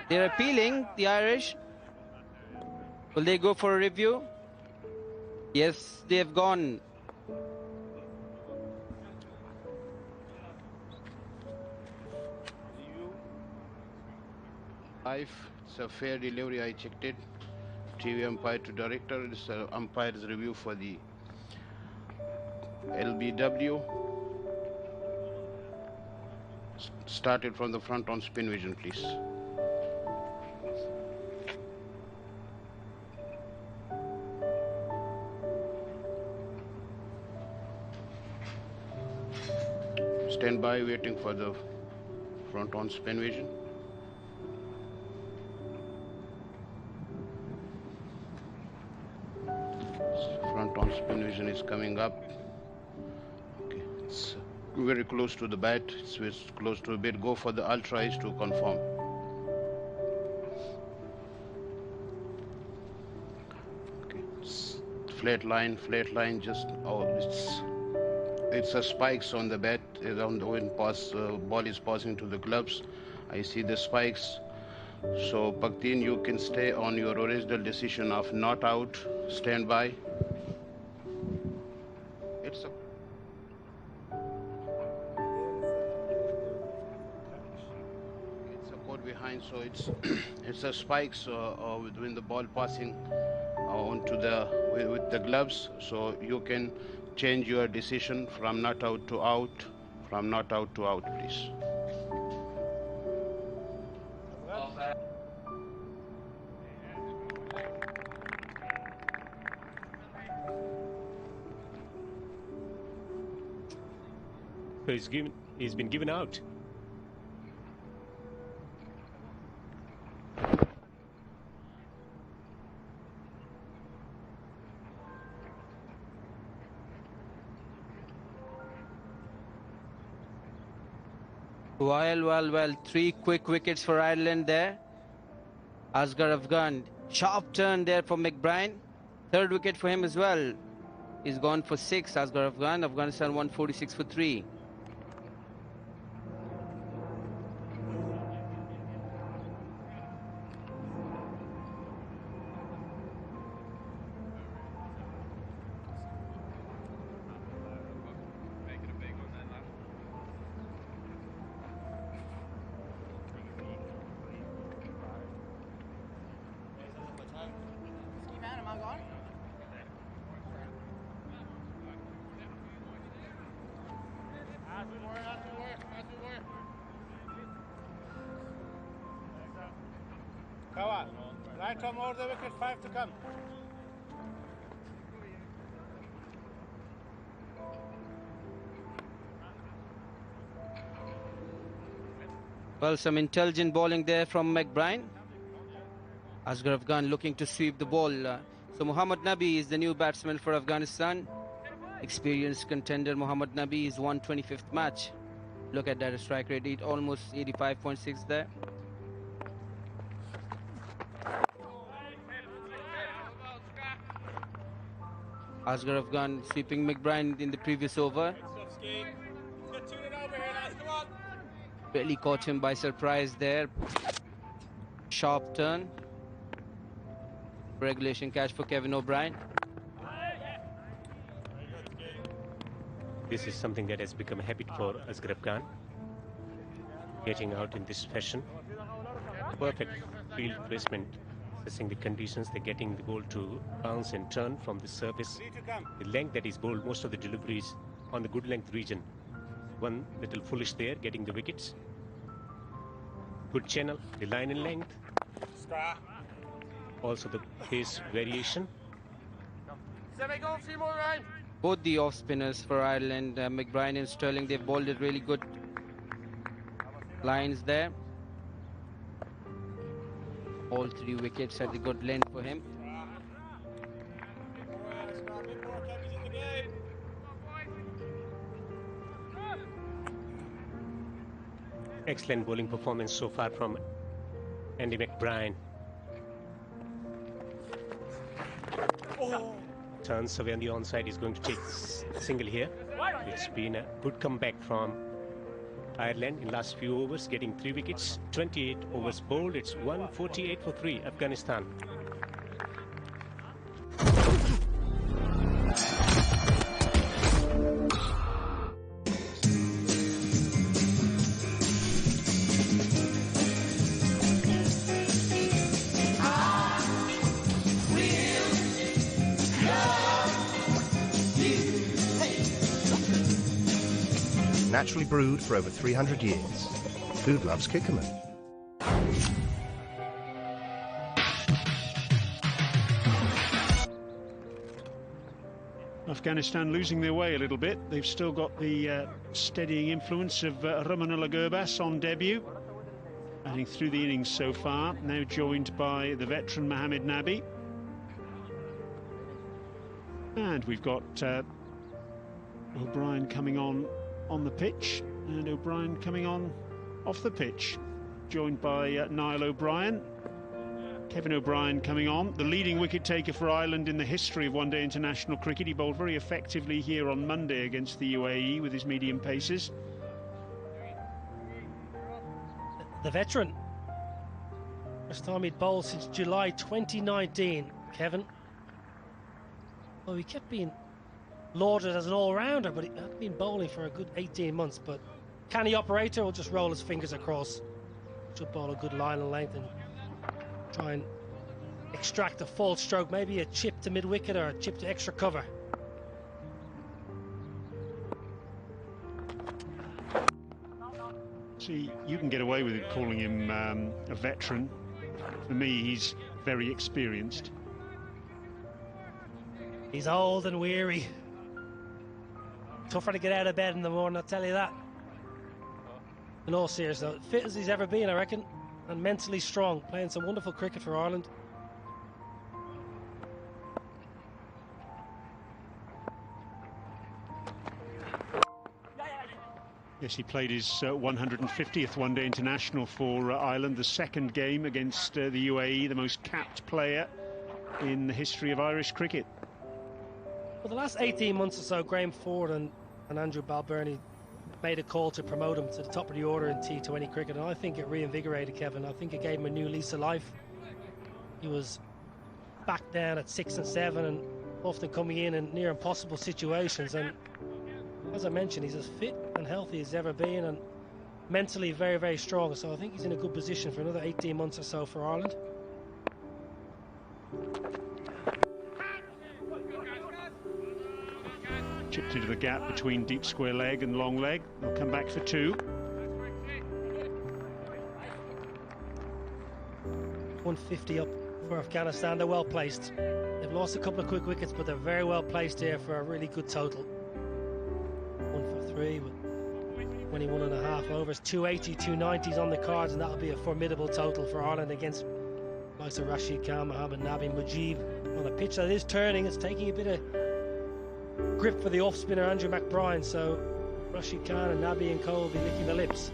Speaker 4: They're appealing, the Irish. Will they go for a review? Yes, they have gone.
Speaker 8: It's a fair delivery. I checked it. TV umpire to director. It's umpire's review for the LBW. Started from the front on spin vision, please. Stand by, waiting for the front on spin vision. Front on spin vision is coming up. Okay, it's very close to the bat. It's close to a bit. Go for the ultra is to confirm. Okay, it's flat line. Just it's a spikes on the bat. Around when ball is passing to the gloves, I see the spikes. So Paktin, you can stay on your original decision of not out. Stand by. It's a code behind, so it's a spikes when the ball passing onto the with the gloves. So you can change your decision from not out to out. From not out to out, please.
Speaker 1: So he's been given out.
Speaker 4: Well, 3 quick wickets for Ireland there. Asghar Afghan, sharp turn there for McBride. 3rd wicket for him as well. He's gone for 6, Asghar Afghan. Afghanistan 146 for 3.
Speaker 3: Right on over the wicket, 5 to come.
Speaker 4: Well, some intelligent bowling there from McBride. Asghar Afghan looking to sweep the ball. So Mohammad Nabi is the new batsman for Afghanistan. Experienced contender Mohammad Nabi is 125th match. Look at that strike rate, almost 85.6 there. Asghar Afghan sweeping McBride in the previous over. Really caught him by surprise there. Sharp turn. Regulation catch for Kevin O'Brien.
Speaker 1: This is something that has become a habit for Asghar Afghan. Getting out in this fashion. Perfect field placement. Assessing the conditions, they're getting the ball to bounce and turn from the surface. The length that is bowled, most of the deliveries on the good length region. One little foolish there, getting the wickets. Good channel, the line and length. Also the pace variation.
Speaker 4: Both the off spinners for Ireland, McBride and Sterling, they've bowled it really good lines there. All 3 wickets at the good length for him.
Speaker 1: Excellent bowling performance so far from Andy McBride. Turns away on the onside, is going to take single here. It's been a good comeback from Ireland in last few overs, getting 3 wickets, 28 overs bowled. It's 148 for 3, Afghanistan.
Speaker 5: Naturally brewed for over 300 years. Food loves Kikkoman.
Speaker 22: Afghanistan losing their way a little bit. They've still got the steadying influence of Ramanullah Gurbas on debut, batting through the innings so far, now joined by the veteran Mohammed Nabi. And we've got O'Brien coming on the pitch, and O'Brien coming on off the pitch, joined by Niall O'Brien. Kevin O'Brien coming on, the leading wicket taker for Ireland in the history of one-day international cricket. He bowled very effectively here on Monday against the UAE with his medium paces.
Speaker 24: The veteran, first time he'd bowled since July 2019, Kevin. Well, he kept being lauded as an all-rounder, but he had been bowling for a good 18 months. But canny operator will just roll his fingers across, should bowl a good line and length and try and extract a false stroke, maybe a chip to mid-wicket or a chip to extra cover.
Speaker 22: See, you can get away with it calling him a veteran. For me, he's very experienced.
Speaker 24: He's old and weary. Tougher to get out of bed in the morning, I'll tell you that. In all seriousness, though, fit as he's ever been, I reckon, and mentally strong, playing some wonderful cricket for Ireland.
Speaker 22: Yes, he played his 150th one-day international for Ireland, the second game against the UAE, the most capped player in the history of Irish cricket.
Speaker 24: For the last 18 months or so, Graham Ford and Andrew Balbirnie made a call to promote him to the top of the order in T20 cricket, and I think it reinvigorated Kevin. I think it gave him a new lease of life. He was back down at 6 and 7 and often coming in near impossible situations, and as I mentioned, he's as fit and healthy as ever been, and mentally very, very strong. So I think he's in a good position for another 18 months or so for Ireland.
Speaker 22: Chipped into the gap between deep square leg and long leg. They'll come back for 2.
Speaker 24: 150 up for Afghanistan. They're well placed. They've lost a couple of quick wickets, but they're very well placed here for a really good total. 1 for 3 with 21 and a half overs. 280, 290s on the cards, and that'll be a formidable total for Ireland against likes of Rashid Khan, Mohammed Nabi, Mujib on a pitch that is turning. It's taking a bit of grip for the off-spinner Andrew McBride, so Rashid Khan and Nabi and Cole will be licking their lips.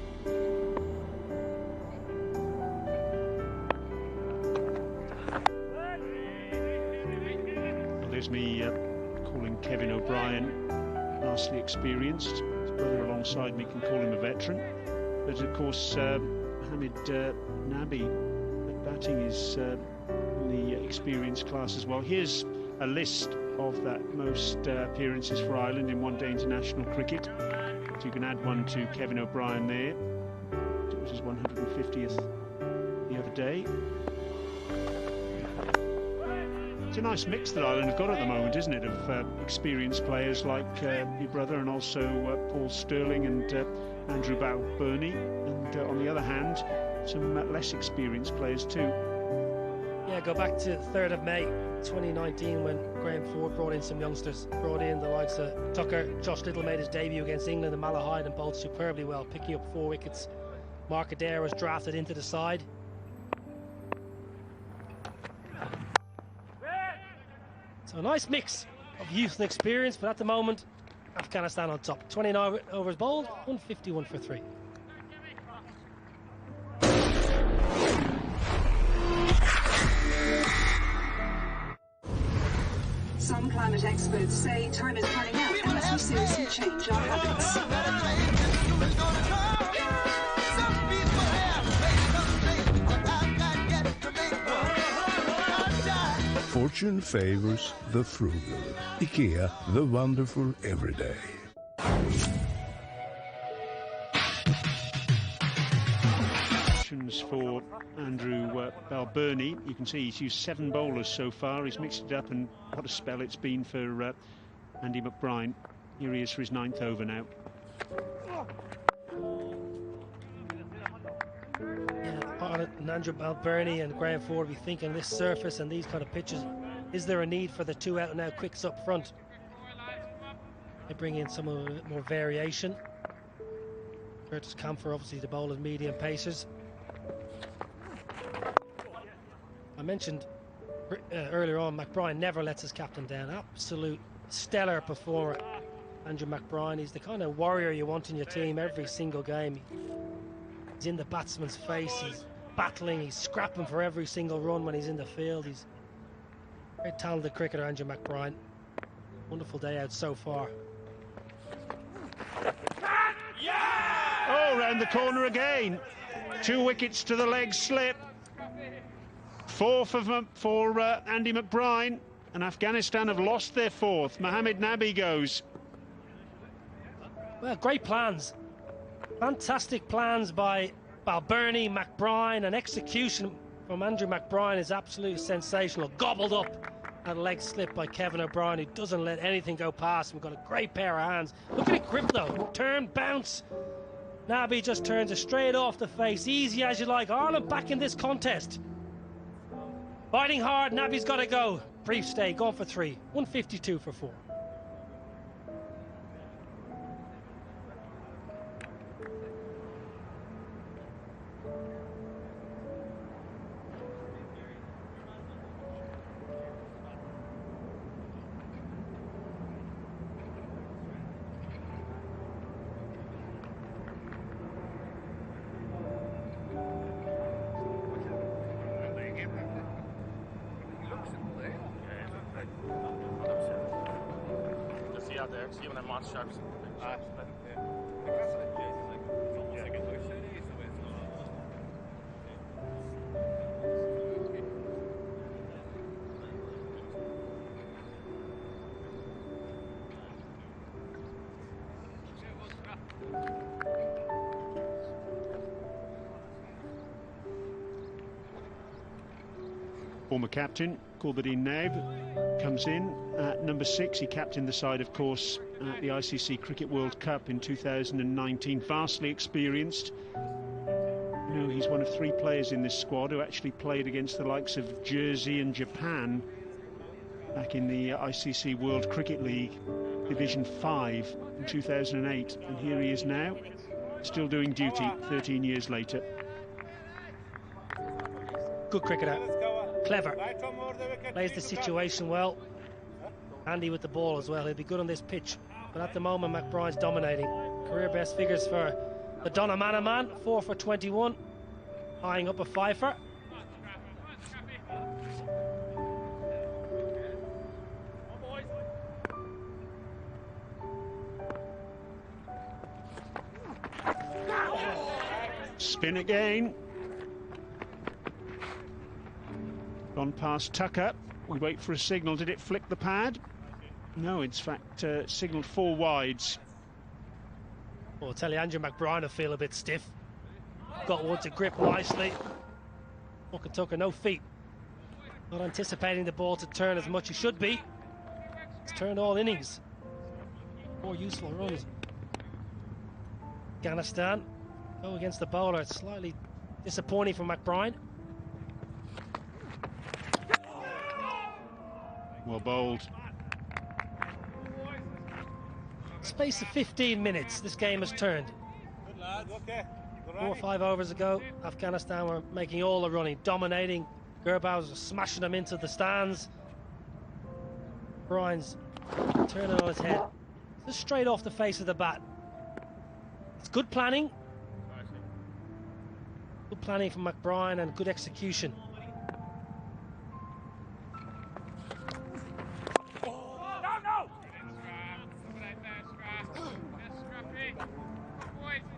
Speaker 22: Well, there's me calling Kevin O'Brien vastly experienced. His brother alongside me can call him a veteran, but of course Mohammed Nabi at batting is in the experienced class as well. Here's a list of that most appearances for Ireland in one-day international cricket. So you can add one to Kevin O'Brien there. It was his 150th the other day. It's a nice mix that Ireland have got at the moment, isn't it, of experienced players like your brother, and also Paul Stirling and Andrew Balbirnie, and on the other hand, some less experienced players too.
Speaker 24: Yeah, go back to 3rd of May 2019 when Graham Ford brought in some youngsters, brought in the likes of Tucker. Josh Little made his debut against England and Malahide and bowled superbly well, picking up 4 wickets. Mark Adair was drafted into the side. So a nice mix of youth and experience, but at the moment, Afghanistan on top. 29 overs bowled, 151 for 3.
Speaker 13: Some climate experts say time is running out unless we seriously change our habits.
Speaker 10: Fortune favors the frugal. IKEA, the wonderful everyday.
Speaker 22: For Andrew Balbirnie. You can see he's used 7 bowlers so far. He's mixed it up, and what a spell it's been for Andy McBride. Here he is for his 9th over now.
Speaker 24: And Andrew Balbirnie and Graham Ford will be thinking this surface and these kind of pitches, is there a need for the 2 out and out quicks up front? They bring in some more variation. Curtis Camphor, obviously the bowlers, medium pacers. I mentioned earlier on, McBride never lets his captain down. Absolute stellar performer, Andrew McBride. He's the kind of warrior you want in your team every single game. He's in the batsman's face, he's battling, he's scrapping for every single run when he's in the field. He's a very talented cricketer, Andrew McBride. Wonderful day out so far.
Speaker 22: Oh, round the corner again. 2 wickets to the leg slip. 4 for Andy McBride, and Afghanistan have lost their 4th. Mohammed Nabi goes.
Speaker 24: Well, great plans. Fantastic plans by Balbirnie, McBride, and execution from Andrew McBride is absolutely sensational. Gobbled up at leg slip by Kevin O'Brien, who doesn't let anything go past him. Got a great pair of hands. Look at it grip though. Turn, bounce. Nabi just turns it straight off the face. Easy as you like. Ireland back in this contest. Fighting hard, Nabi's got to go. Brief stay, gone for 3. 152 for 4.
Speaker 3: See when I'm on sharps.
Speaker 22: Former captain, Gulbuddin Naib, comes in at number 6. He captained the side, of course, at the ICC Cricket World Cup in 2019. Vastly experienced. You know, he's one of 3 players in this squad who actually played against the likes of Jersey and Japan back in the ICC World Cricket League Division 5 in 2008. And here he is now, still doing duty 13 years later.
Speaker 24: Good cricketer. Clever. Plays the situation well. Andy with the ball as well. He'll be good on this pitch. But at the moment, McBride's dominating. Career best figures for the Donnamana man. 4 for 21. Eyeing up a 5-fer.
Speaker 22: Spin again. Gone past Tucker. We wait for a signal. Did it flick the pad? No, in fact, signalled 4 wides.
Speaker 24: Well, I'll tell you, Andrew McBride will feel a bit stiff. Got one to grip nicely. Walker Tucker, no feet. Not anticipating the ball to turn as much as should be. It's turned all innings. 4 useful runs. Afghanistan go against the bowler. It's slightly disappointing for McBride.
Speaker 22: Well bowled.
Speaker 24: Space of 15 minutes, this game has turned. 4 or 5 overs ago, Afghanistan were making all the running, dominating. Gurbaz was smashing them into the stands. Brian's turning on his head. Just straight off the face of the bat. It's good planning. Good planning from McBride and good execution.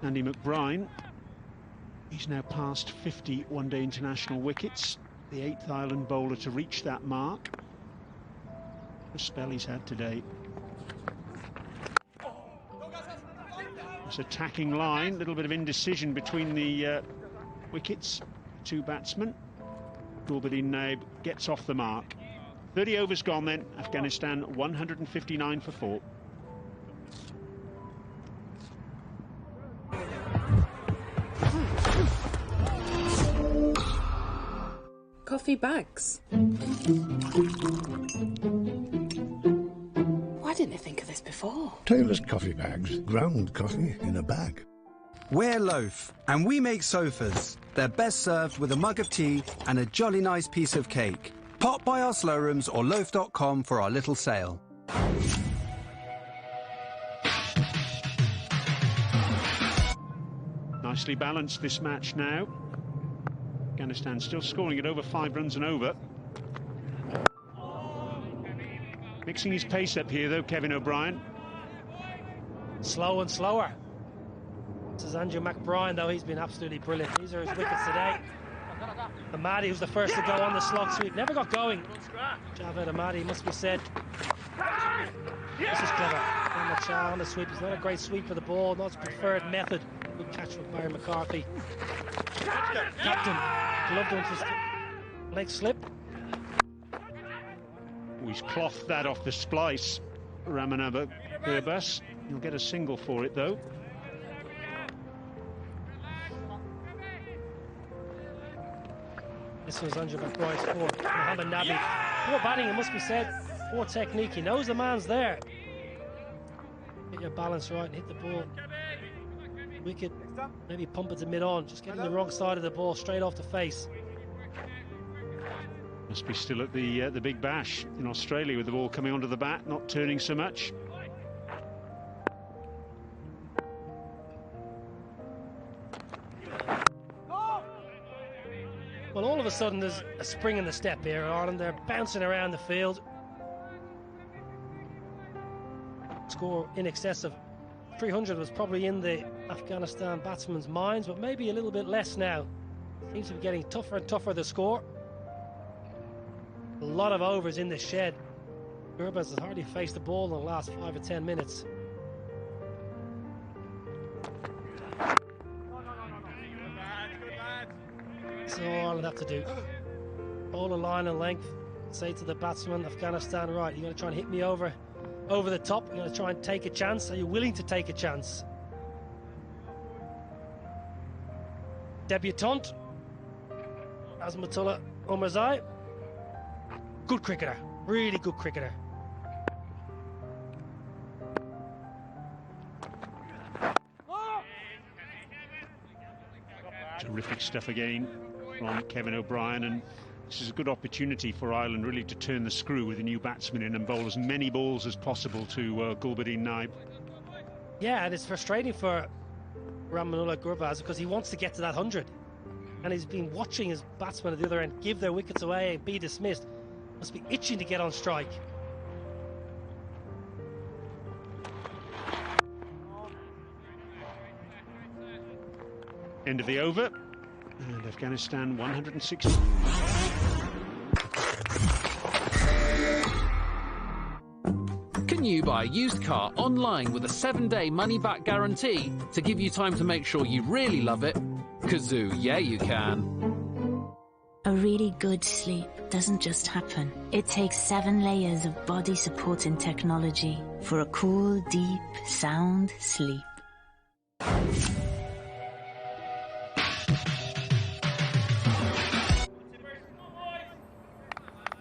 Speaker 22: Andy McBride. He's now past 50 one-day international wickets, the 8th Ireland bowler to reach that mark. The spell he's had today. This attacking line, a little bit of indecision between the wickets. Two batsmen. Gulbuddin Naib gets off the mark. 30 overs gone then. Afghanistan 159 for 4.
Speaker 9: Coffee bags. Why didn't they think of this before?
Speaker 10: Taylor's coffee bags. Ground coffee in a bag.
Speaker 2: We're Loaf, and we make sofas. They're best served with a mug of tea and a jolly nice piece of cake. Pop by our slow rooms or loaf.com for our little sale.
Speaker 22: Nicely balanced this match now. Afghanistan still scoring at over 5 runs and over. Mixing his pace up here though, Kevin O'Brien.
Speaker 24: Slow and slower. This is Andrew McBride, though. He's been absolutely brilliant. These are his wickets today. Amadi, who's the first to go on the slog sweep, never got going. Javed Amadi, must be said. This is clever. On the sweep. He's not a great sweep of the ball, not his preferred method. Good catch from Barry McCarthy. Captain, gloved onto his leg slip.
Speaker 22: He's clothed that off the splice. Ramanaba Gurbaz. He'll get a single for it though.
Speaker 24: This was Andrew McBride's score. Mohammed Nabi. Poor batting, it must be said. Poor technique. He knows the man's there. Get your balance right and hit the ball. Wicket, maybe pump it to mid-on. Just getting the wrong side of the ball straight off the face.
Speaker 22: Must be still at the Big Bash in Australia with the ball coming onto the bat, not turning so much.
Speaker 24: Well, all of a sudden there's a spring in the step here, Ireland. They're bouncing around the field. Score in excess of 300 was probably in the Afghanistan batsmen's minds, but maybe a little bit less now. Seems to be getting tougher and tougher, the score. A lot of overs in the shed. Gurbaz has hardly faced the ball in the last 5 or 10 minutes. That's all Ireland have to do. Bowl a line and length. Say to the batsman, Afghanistan, right, you're going to try and hit me over the top. You're going to try and take a chance. Are you willing to take a chance? Debutant Azmatullah Omarzai. Good cricketer, really good cricketer.
Speaker 22: Terrific stuff again from Kevin O'Brien, and this is a good opportunity for Ireland really to turn the screw with a new batsman in and bowl as many balls as possible to Gulbuddin Naib.
Speaker 24: Yeah, and it's frustrating for Ramanullah Gurbaz because he wants to get to that 100, and he's been watching his batsmen at the other end give their wickets away and be dismissed. Must be itching to get on strike.
Speaker 22: End of the over, and Afghanistan 160.
Speaker 14: Can you buy a used car online with a 7-day money-back guarantee to give you time to make sure you really love it? Kazoo, yeah you can.
Speaker 6: A really good sleep doesn't just happen. It takes 7 layers of body-supporting technology for a cool, deep, sound sleep.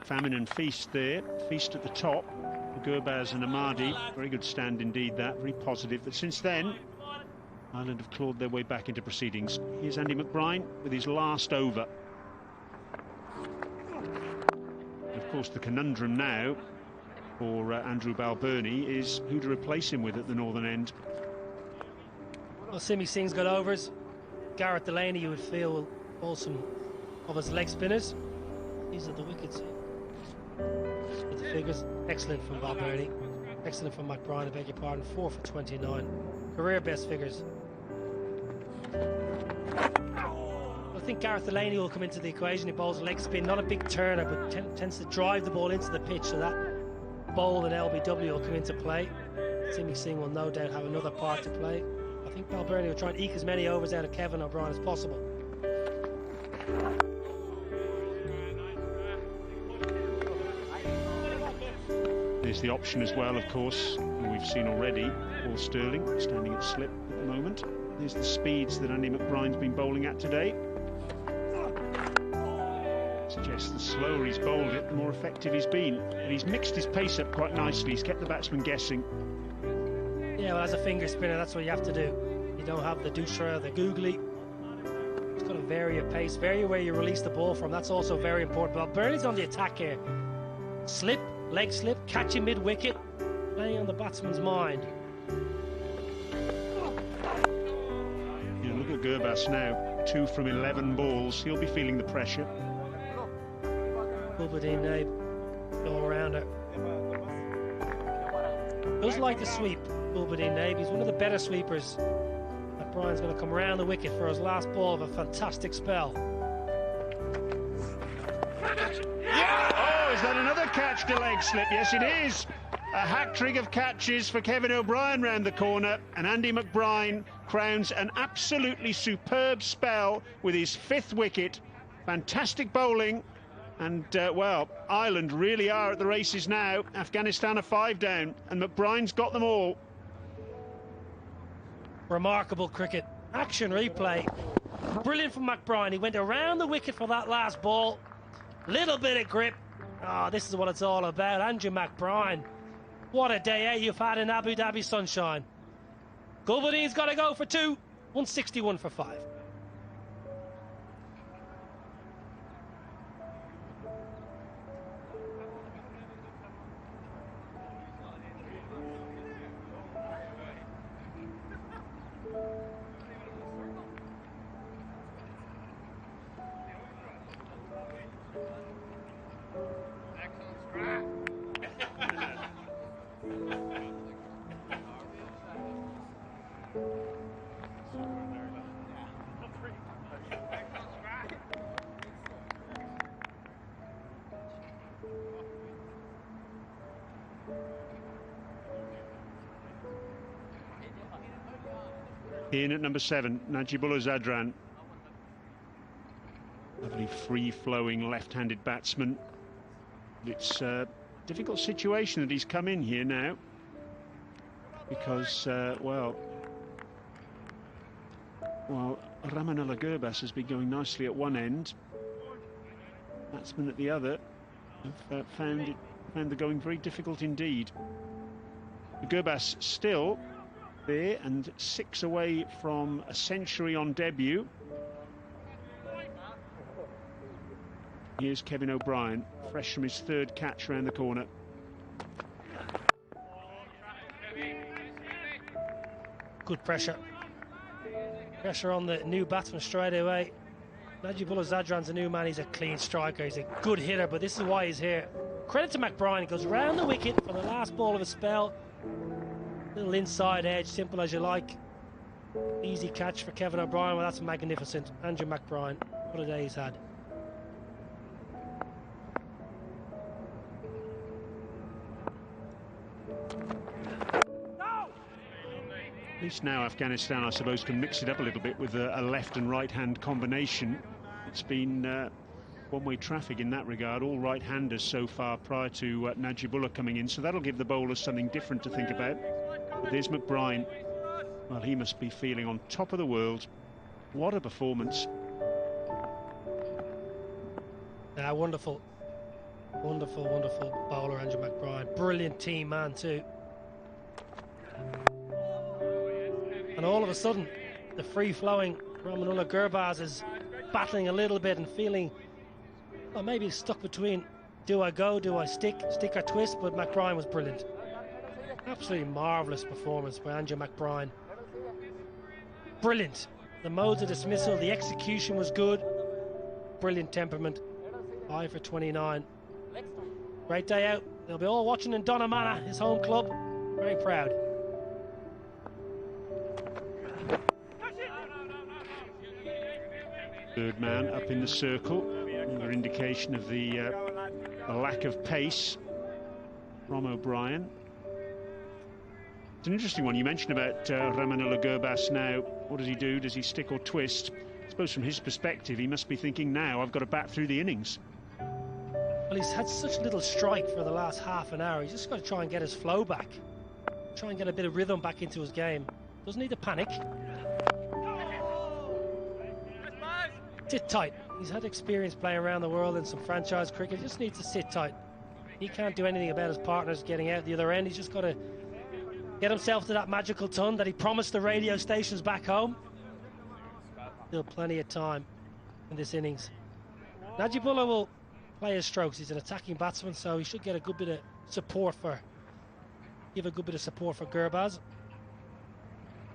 Speaker 22: Famine and feast there. Feast at the top. Gurbaz and Amadi. Very good stand indeed, that. Very positive. But since then, Ireland have clawed their way back into proceedings. Here's Andy McBride with his last over. Of course, the conundrum now for Andrew Balbirnie is who to replace him with at the northern end.
Speaker 24: Well, Simi Singh's got overs. Garrett Delaney, you would feel, will bowl some of his leg spinners. These are the wickets. With the figures, excellent from Balbirnie. Excellent from McBride, I beg your pardon. 4 for 29. Career best figures. I think Gareth Delaney will come into the equation. He bowls a leg spin, not a big turner, but tends to drive the ball into the pitch, so that bowl and LBW will come into play. Simi Singh will no doubt have another part to play. I think Balbirnie will try and eke as many overs out of Kevin O'Brien as possible.
Speaker 22: There's the option as well, of course, we've seen already. Paul Sterling standing at slip at the moment. There's the speeds that Andy McBride's been bowling at today. Suggests the slower he's bowled it, the more effective he's been. And he's mixed his pace up quite nicely. He's kept the batsman guessing.
Speaker 24: Yeah, well, as a finger spinner, that's what you have to do. You don't have the Dusra, the googly. It's got to vary your pace, vary where you release the ball from. That's also very important. But Burnley's on the attack here. Slip, leg slip, catch him mid-wicket, playing on the batsman's mind.
Speaker 22: Yeah, look at Gurbas now. 2 from 11 balls. He'll be feeling the pressure.
Speaker 24: Gulbuddin Naib, all-rounder. Does like to sweep, Gulbuddin Naib. He's one of the better sweepers. McBride's going to come around the wicket for his last ball of a fantastic spell.
Speaker 22: Oh, is that another catch to leg slip? Yes, it is. A hat-trick of catches for Kevin O'Brien round the corner, and Andy McBride crowns an absolutely superb spell with his 5th wicket. Fantastic bowling. And, well, Ireland really are at the races now. Afghanistan are 5 down, and McBride's got them all.
Speaker 24: Remarkable cricket. Action replay. Brilliant from McBride. He went around the wicket for that last ball. Little bit of grip. Oh, this is what it's all about. Andrew McBride. What a day out you've had in Abu Dhabi sunshine. Gulbuddin's got to go for 2. 161 for 5.
Speaker 22: In at number 7, Najibullah Zadran. Lovely free-flowing left-handed batsman. It's a difficult situation that he's come in here now. Because, well, Ramanullah Gurbas has been going nicely at one end. Batsmen at the other have found the going very difficult indeed. Gurbas still there and 6 away from a century on debut. Here's Kevin O'Brien, fresh from his 3rd catch around the corner.
Speaker 24: Good pressure. Pressure on the new batsman straight away. Najibullah Zadran's a new man. He's a clean striker. He's a good hitter, but this is why he's here. Credit to McBride. He goes round the wicket for the last ball of a spell. Little inside edge, simple as you like. Easy catch for Kevin O'Brien. Well, that's magnificent. Andrew McBride, what a day he's had.
Speaker 22: At least now Afghanistan, I suppose, can mix it up a little bit with a left and right hand combination. It's been one-way traffic in that regard, all right-handers so far prior to Najibullah coming in, so that'll give the bowlers something different to think about. But there's McBride. Well, he must be feeling on top of the world. What a performance.
Speaker 24: Wonderful. Wonderful, wonderful bowler, Andrew McBride. Brilliant team man too. And all of a sudden, the free-flowing Ramanullah Gurbaz is battling a little bit and feeling, well, maybe stuck between do I go, do I stick or twist, but McBride was brilliant. Absolutely marvellous performance by Andrew McBride. Brilliant. The modes of dismissal, the execution was good. Brilliant temperament. 5 for 29. Great day out. They'll be all watching in Donnamana, his home club. Very proud.
Speaker 22: Third man up in the circle. Another indication of the lack of pace from O'Brien. It's an interesting one. You mentioned about Ramanullah Gurbas now. What does he do? Does he stick or twist? I suppose from his perspective, he must be thinking, now I've got to bat through the innings.
Speaker 24: Well, he's had such little strike for the last half an hour. He's just got to try and get his flow back. Try and get a bit of rhythm back into his game. Doesn't need to panic. Sit tight. He's had experience playing around the world in some franchise cricket. He just needs to sit tight. He can't do anything about his partners getting out the other end. He's just got to get himself to that magical ton that he promised the radio stations back home. Still plenty of time in this innings. Najibullah will play his strokes. He's an attacking batsman, so he should get a good bit of support for, give a good bit of support for Gurbaz.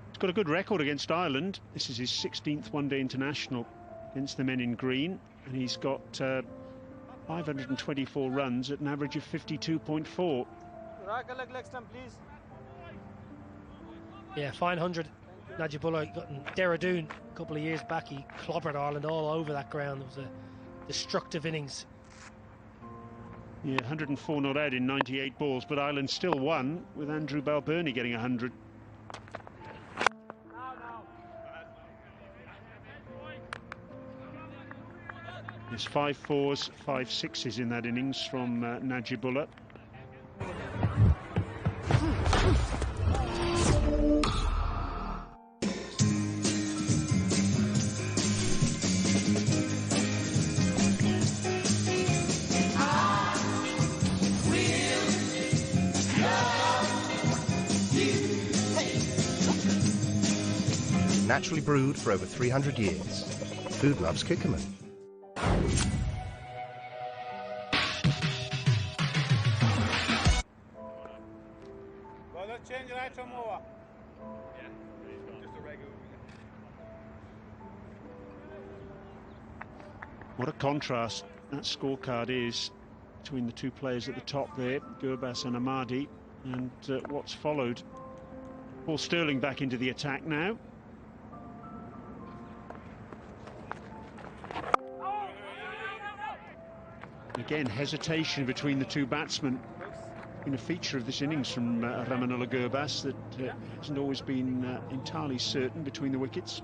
Speaker 22: He's got a good record against Ireland. This is his 16th one-day international against the men in green, and he's got 524 runs at an average of 52.4.
Speaker 24: Yeah, fine 100. Najibullah got in Dehradun a couple of years back. He clobbered Ireland all over that ground. It was a destructive innings.
Speaker 22: Yeah, 104 not out in 98 balls, but Ireland still won with Andrew Balbirnie getting 100. There's 5 fours, 5 sixes in that innings from Najibullah.
Speaker 5: Naturally brewed for over 300 years. Food loves Kikkoman.
Speaker 22: What a contrast that scorecard is between the two players at the top there, Gurbas and Ahmadi, and what's followed. Paul Sterling back into the attack now. Again, hesitation between the two batsmen. Been a feature of this innings from Ramanullah Gurbas that hasn't always been entirely certain between the wickets.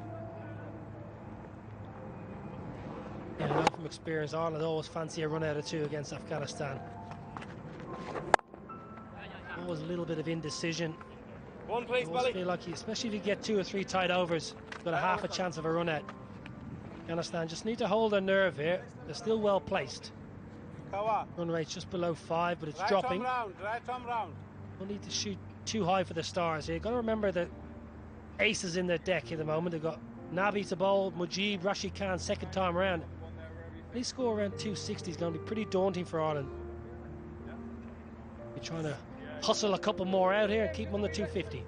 Speaker 24: Yeah, I know from experience, Ireland always fancy a run out of 2 against Afghanistan. Always a little bit of indecision.
Speaker 3: One please,
Speaker 24: I feel like, especially if you get 2 or 3 tight overs, you've got a half a chance of a run out. Afghanistan just need to hold their nerve here. They're still well placed. Run rate's just below 5, but it's dropping.
Speaker 3: Right arm round.
Speaker 24: Don't need to shoot too high for the stars here. You've got to remember that aces in their deck at the moment. They've got Nabi to bowl, Mujib, Rashid Khan second time around. They score around 260 is going to be pretty daunting for Ireland. You're trying to hustle a couple more out here and keep them on the 250.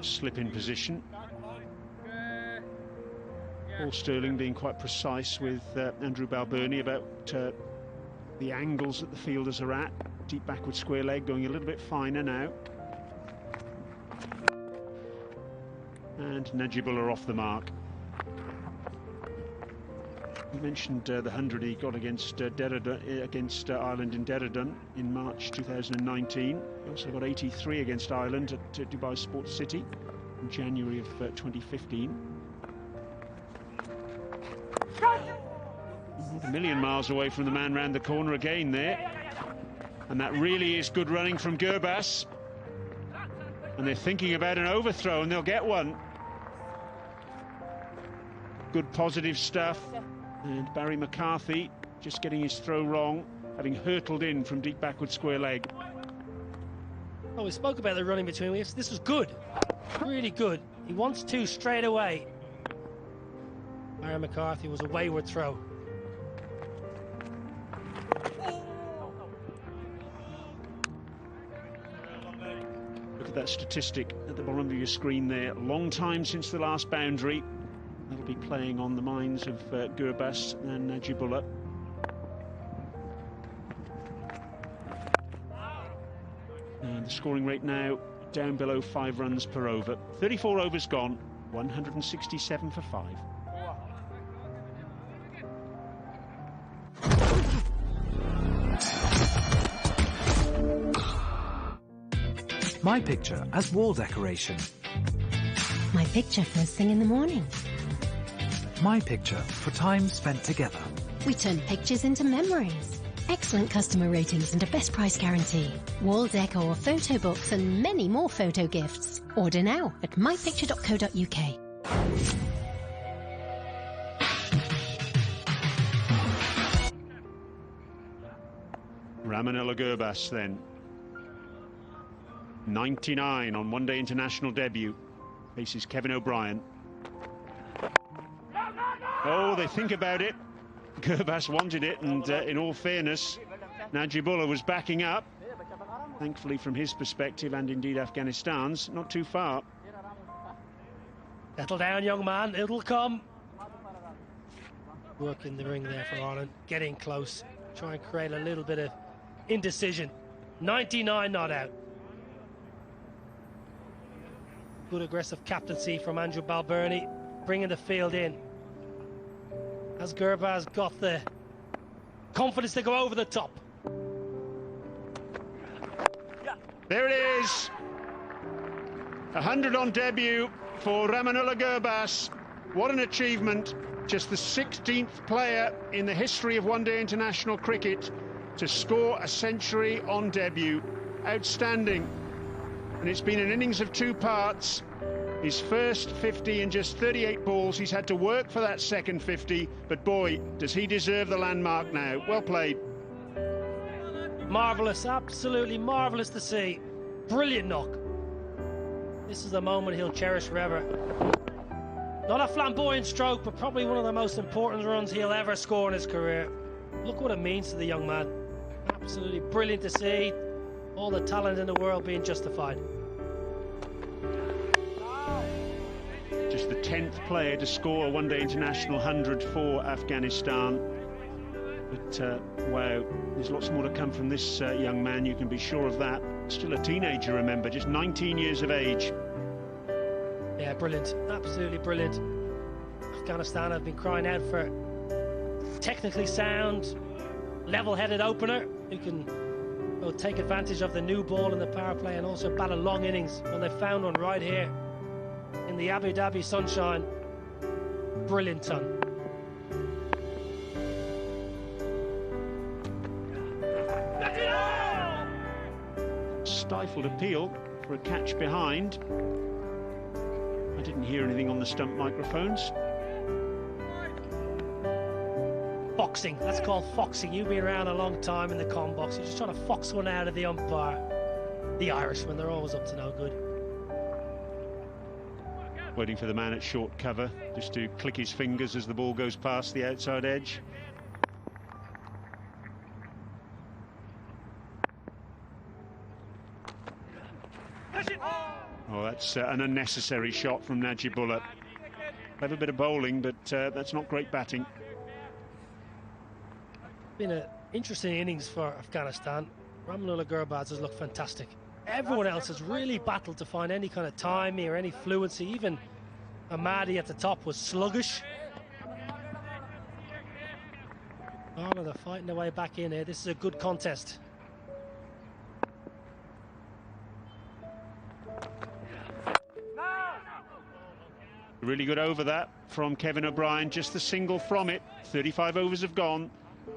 Speaker 22: Slip in position. Paul Sterling being quite precise with Andrew Balbirnie about the angles that the fielders are at. Deep backward square leg going a little bit finer now. And Najibullah off the mark. You mentioned the 100 he got against Ireland in Dehradun in March 2019. He also got 83 against Ireland at Dubai Sports City in January of 2015. A million miles away from the man round the corner again there. And that really is good running from Gurbas. And they're thinking about an overthrow, and they'll get one. Good positive stuff. And Barry McCarthy just getting his throw wrong, having hurtled in from deep backward square leg.
Speaker 24: Oh, we spoke about the running between waves. This was good. Really good. He wants 2 straight away. Barry McCarthy was a wayward throw.
Speaker 22: Look at that statistic at the bottom of your screen there. Long time since the last boundary. That'll be playing on the minds of Gurbas and Najibullah. And the scoring rate now down below 5 runs per over. 34 overs gone. 167 for 5.
Speaker 12: My picture as wall decoration.
Speaker 15: My picture first thing in the morning.
Speaker 12: My picture for time spent together.
Speaker 15: We turn pictures into memories. Excellent customer ratings and a best price guarantee. Wall decor, photo books and many more photo gifts. Order now at mypicture.co.uk.
Speaker 22: Ramanella Gurbas then. 99 on one-day international debut. Faces Kevin O'Brien. Oh, they think about it. Gurbas wanted it, and in all fairness, Najibullah was backing up. Thankfully, from his perspective, and indeed Afghanistan's, not too far.
Speaker 24: Settle down, young man. It'll come. Work in the ring there for Ireland. Getting close. Try and create a little bit of indecision. 99 not out. Good aggressive captaincy from Andrew Balbirnie, bringing the field in. Has Gurbaz got the confidence to go over the top?
Speaker 22: There it is. 100 on debut for Ramanella Gurbas. What an achievement. Just the 16th player in the history of one-day international cricket to score a century on debut. Outstanding. And it's been an innings of 2 parts. His first 50 in just 38 balls. He's had to work for that second 50, but boy, does he deserve the landmark now. Well played.
Speaker 24: Marvellous, absolutely marvellous to see. Brilliant knock. This is the moment he'll cherish forever. Not a flamboyant stroke, but probably one of the most important runs he'll ever score in his career. Look what it means to the young man. Absolutely brilliant to see. All the talent in the world being justified.
Speaker 22: Just the 10th player to score a one-day international 100 for Afghanistan. But wow, there's lots more to come from this young man, you can be sure of that. Still a teenager, remember, just 19 years of age.
Speaker 24: Yeah, brilliant, absolutely brilliant. Afghanistan have been crying out for technically sound, level-headed opener who can both take advantage of the new ball in the power play and also bat a long innings. When they found one right here in the Abu Dhabi sunshine. Brilliant ton.
Speaker 22: Stifled appeal for a catch behind. I didn't hear anything on the stump microphones.
Speaker 24: Foxing, that's called foxing. You've been around a long time in the comm box. You're just trying to fox one out of the umpire. The Irishman, they're always up to no good.
Speaker 22: Waiting for the man at short cover, just to click his fingers as the ball goes past the outside edge. Oh, that's an unnecessary shot from Najibullah. Clever bit of bowling, but that's not great batting.
Speaker 24: Been an interesting innings for Afghanistan. Ramanella Gurbaz has looked fantastic. Everyone else has really battled to find any kind of timing or any fluency. Even Ahmadi at the top was sluggish. Ireland are fighting their way back in here. This is a good contest.
Speaker 22: Really good over that from Kevin O'Brien, just the single from it. 35 overs have gone.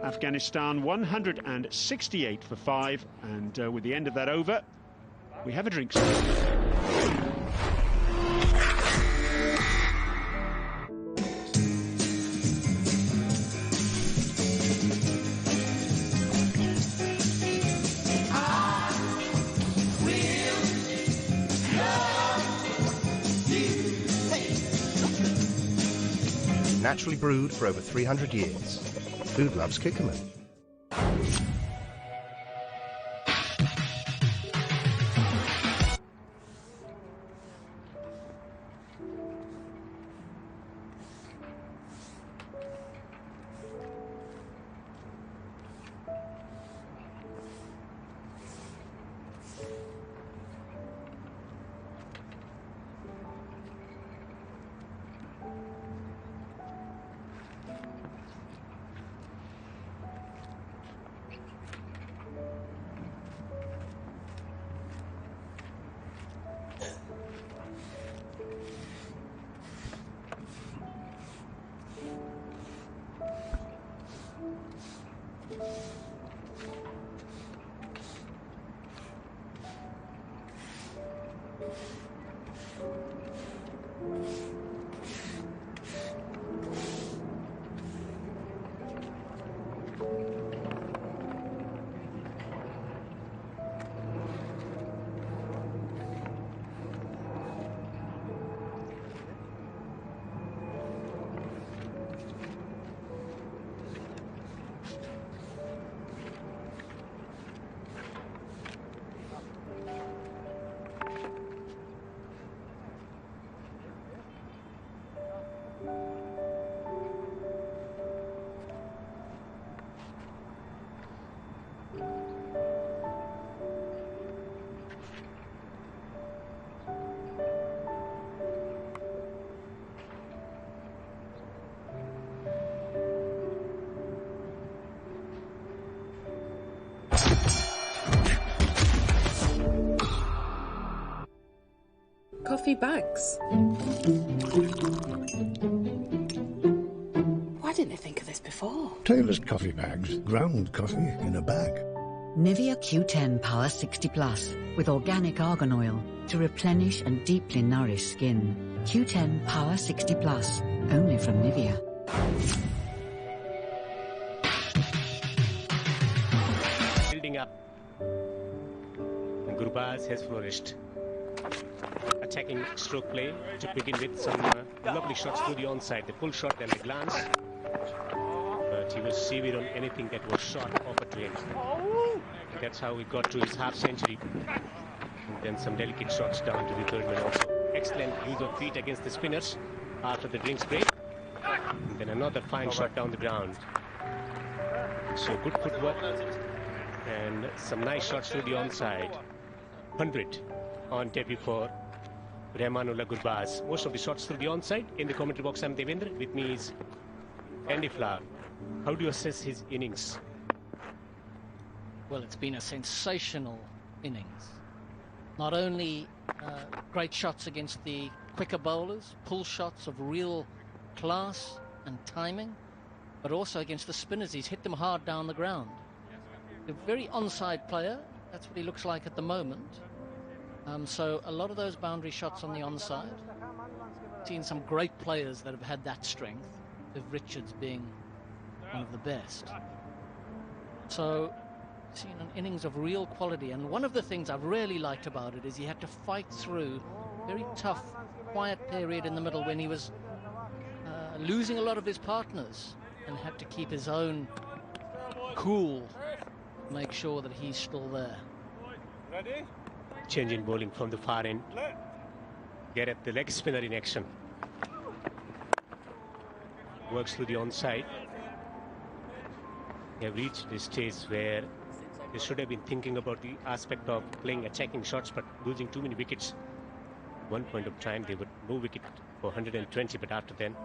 Speaker 22: Afghanistan 168 for 5, and with the end of that over, we have a drink.
Speaker 5: Naturally brewed for over 300 years. Who loves Kikkoman?
Speaker 9: Coffee bags. Why didn't they think of this before?
Speaker 10: Taylor's coffee bags. Ground coffee in a bag.
Speaker 11: Nivea Q10 Power 60 Plus with organic argan oil to replenish and deeply nourish skin. Q10 Power 60 Plus, only from Nivea.
Speaker 1: Building up. Gurbaz has flourished. Attacking stroke play to begin with, some lovely shots through the onside. The full shot and the glance. But he was severe on anything that was shot offered to him. And that's how he got to his half century. And then some delicate shots down to the third man also. Excellent use of feet against the spinners after the drinks break. And then another fine shot down the ground. So good footwork and some nice shots through the onside. 100 on debut for Rahmanullah Gurbaz. Most of the shots through the onside. In the commentary box, I'm Devendra. With me is Andy Flower. How do you assess his innings?
Speaker 17: Well, it's been a sensational innings. Not only great shots against the quicker bowlers, pull shots of real class and timing, but also against the spinners. He's hit them hard down the ground. A very onside player. That's what he looks like at the moment. So a lot of those boundary shots on the onside. Seen some great players that have had that strength, with Richards being one of the best. So seen an innings of real quality, and one of the things I've really liked about it is he had to fight through a very tough, quiet period in the middle when he was losing a lot of his partners and had to keep his own cool, make sure that he's still there.
Speaker 3: Ready?
Speaker 1: Change in bowling from the far end. Get at the leg spinner in action. Works through the onside. They have reached this stage where they should have been thinking about the aspect of playing attacking shots, but losing too many wickets. One point of time they were no wicket for 120, but after then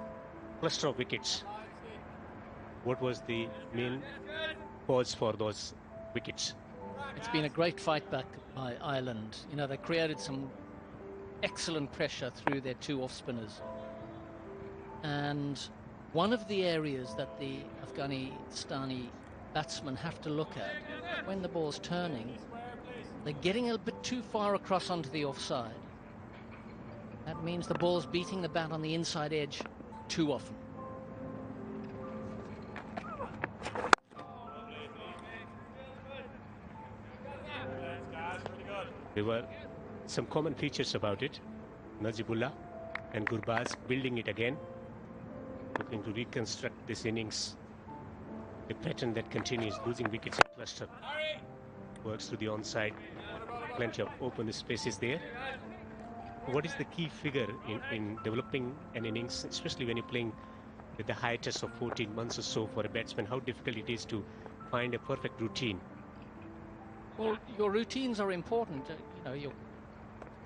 Speaker 1: cluster of wickets. What was the main cause for those wickets?
Speaker 17: It's been a great fight back by Ireland. You know, they created some excellent pressure through their two off spinners, and one of the areas that the Afghanistani batsmen have to look at when the ball's turning, they're getting a bit too far across onto the offside. That means the ball's beating the bat on the inside edge too often.
Speaker 1: There were some common features about it. Najibullah and Gurbaz building it again, looking to reconstruct this innings. The pattern that continues, losing wickets in cluster. Works through the onside. Plenty of open spaces there. What is the key figure in developing an innings, especially when you're playing with the hiatus of 14 months or so for a batsman? How difficult it is to find a perfect routine?
Speaker 17: Well, your routines are important. You know,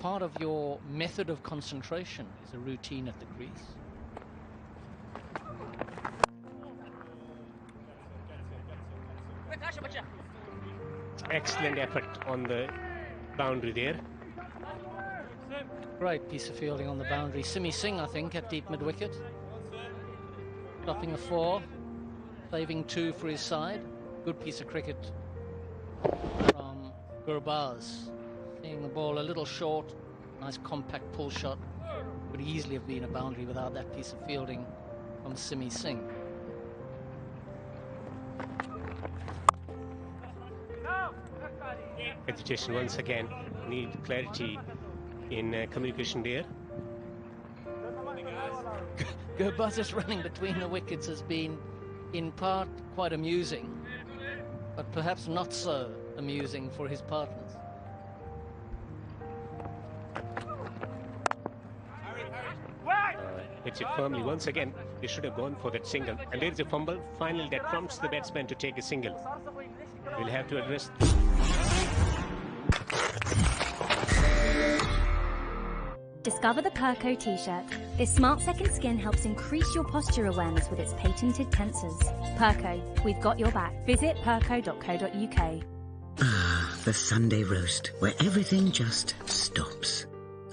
Speaker 17: part of your method of concentration is a routine at the crease.
Speaker 1: Excellent effort on the boundary there.
Speaker 17: Great piece of fielding on the boundary. Simi Singh, I think, at deep mid-wicket. Dropping a 4, saving 2 for his side. Good piece of cricket from Gurbaz. Seeing the ball a little short. Nice compact pull shot. Could easily have been a boundary without that piece of fielding from Simi Singh.
Speaker 1: Agitation once again. Need clarity in communication there.
Speaker 17: Gurbaz's running between the wickets has been in part quite amusing, but perhaps not so amusing for his partners.
Speaker 1: Hits it firmly once again. They should have gone for that single, and there is a fumble. Finally, that prompts the batsman to take a single. We'll have to address.
Speaker 16: Discover the Perco t-shirt. This smart second skin helps increase your posture awareness with its patented tensors. Perco, we've got your back. Visit perco.co.uk.
Speaker 7: Ah, the Sunday roast, where everything just stops.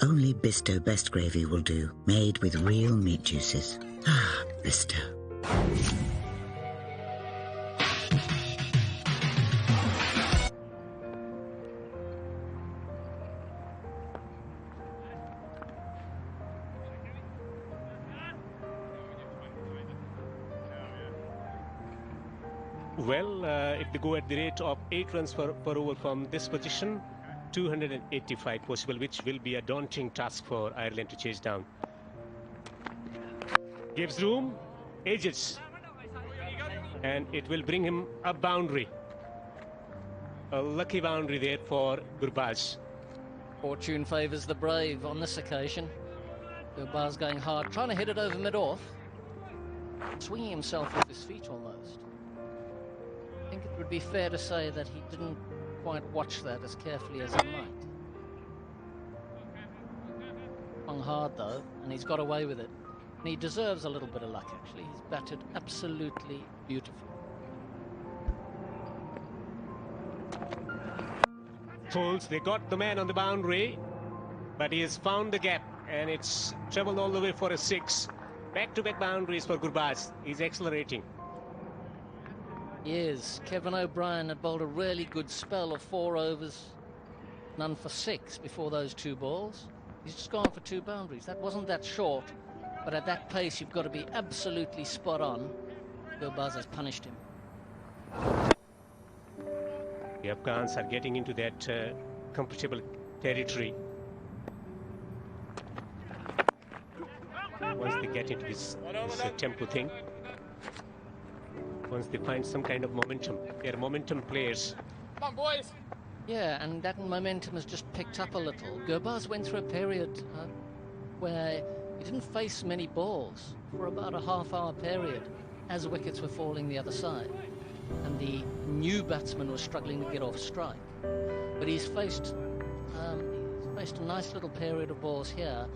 Speaker 7: Only Bisto Best Gravy will do, made with real meat juices. Ah, Bisto.
Speaker 1: Well, if they go at the rate of 8 runs per over from this position, 285 possible, which will be a daunting task for Ireland to chase down. Gives room, edges, and it will bring him a boundary. A lucky boundary there for Gurbaz.
Speaker 17: Fortune favours the brave on this occasion. Gurbaz going hard, trying to hit it over mid-off. Swinging himself off his feet almost. I think it would be fair to say that he didn't quite watch that as carefully as he might. Swung hard though, and he's got away with it. And he deserves a little bit of luck actually. He's batted absolutely beautiful.
Speaker 1: Fools, they got the man on the boundary, but he has found the gap, and it's travelled all the way for a 6. Back-to-back boundaries for Gurbaz. He's accelerating.
Speaker 17: He is. Kevin O'Brien had bowled a really good spell of 4 overs, none for 6 before those 2 balls. He's just gone for 2 boundaries. That wasn't that short, but at that pace you've got to be absolutely spot on. Gurbaz has punished him.
Speaker 1: The Afghans are getting into that comfortable territory. Once they get into this tempo thing, once they find some kind of momentum, they're momentum players.
Speaker 17: Come on, boys! Yeah, and that momentum has just picked up a little. Gurbaz went through a period where he didn't face many balls for about a half-hour period as wickets were falling the other side. And the new batsman was struggling to get off strike. But he's faced a nice little period of balls here,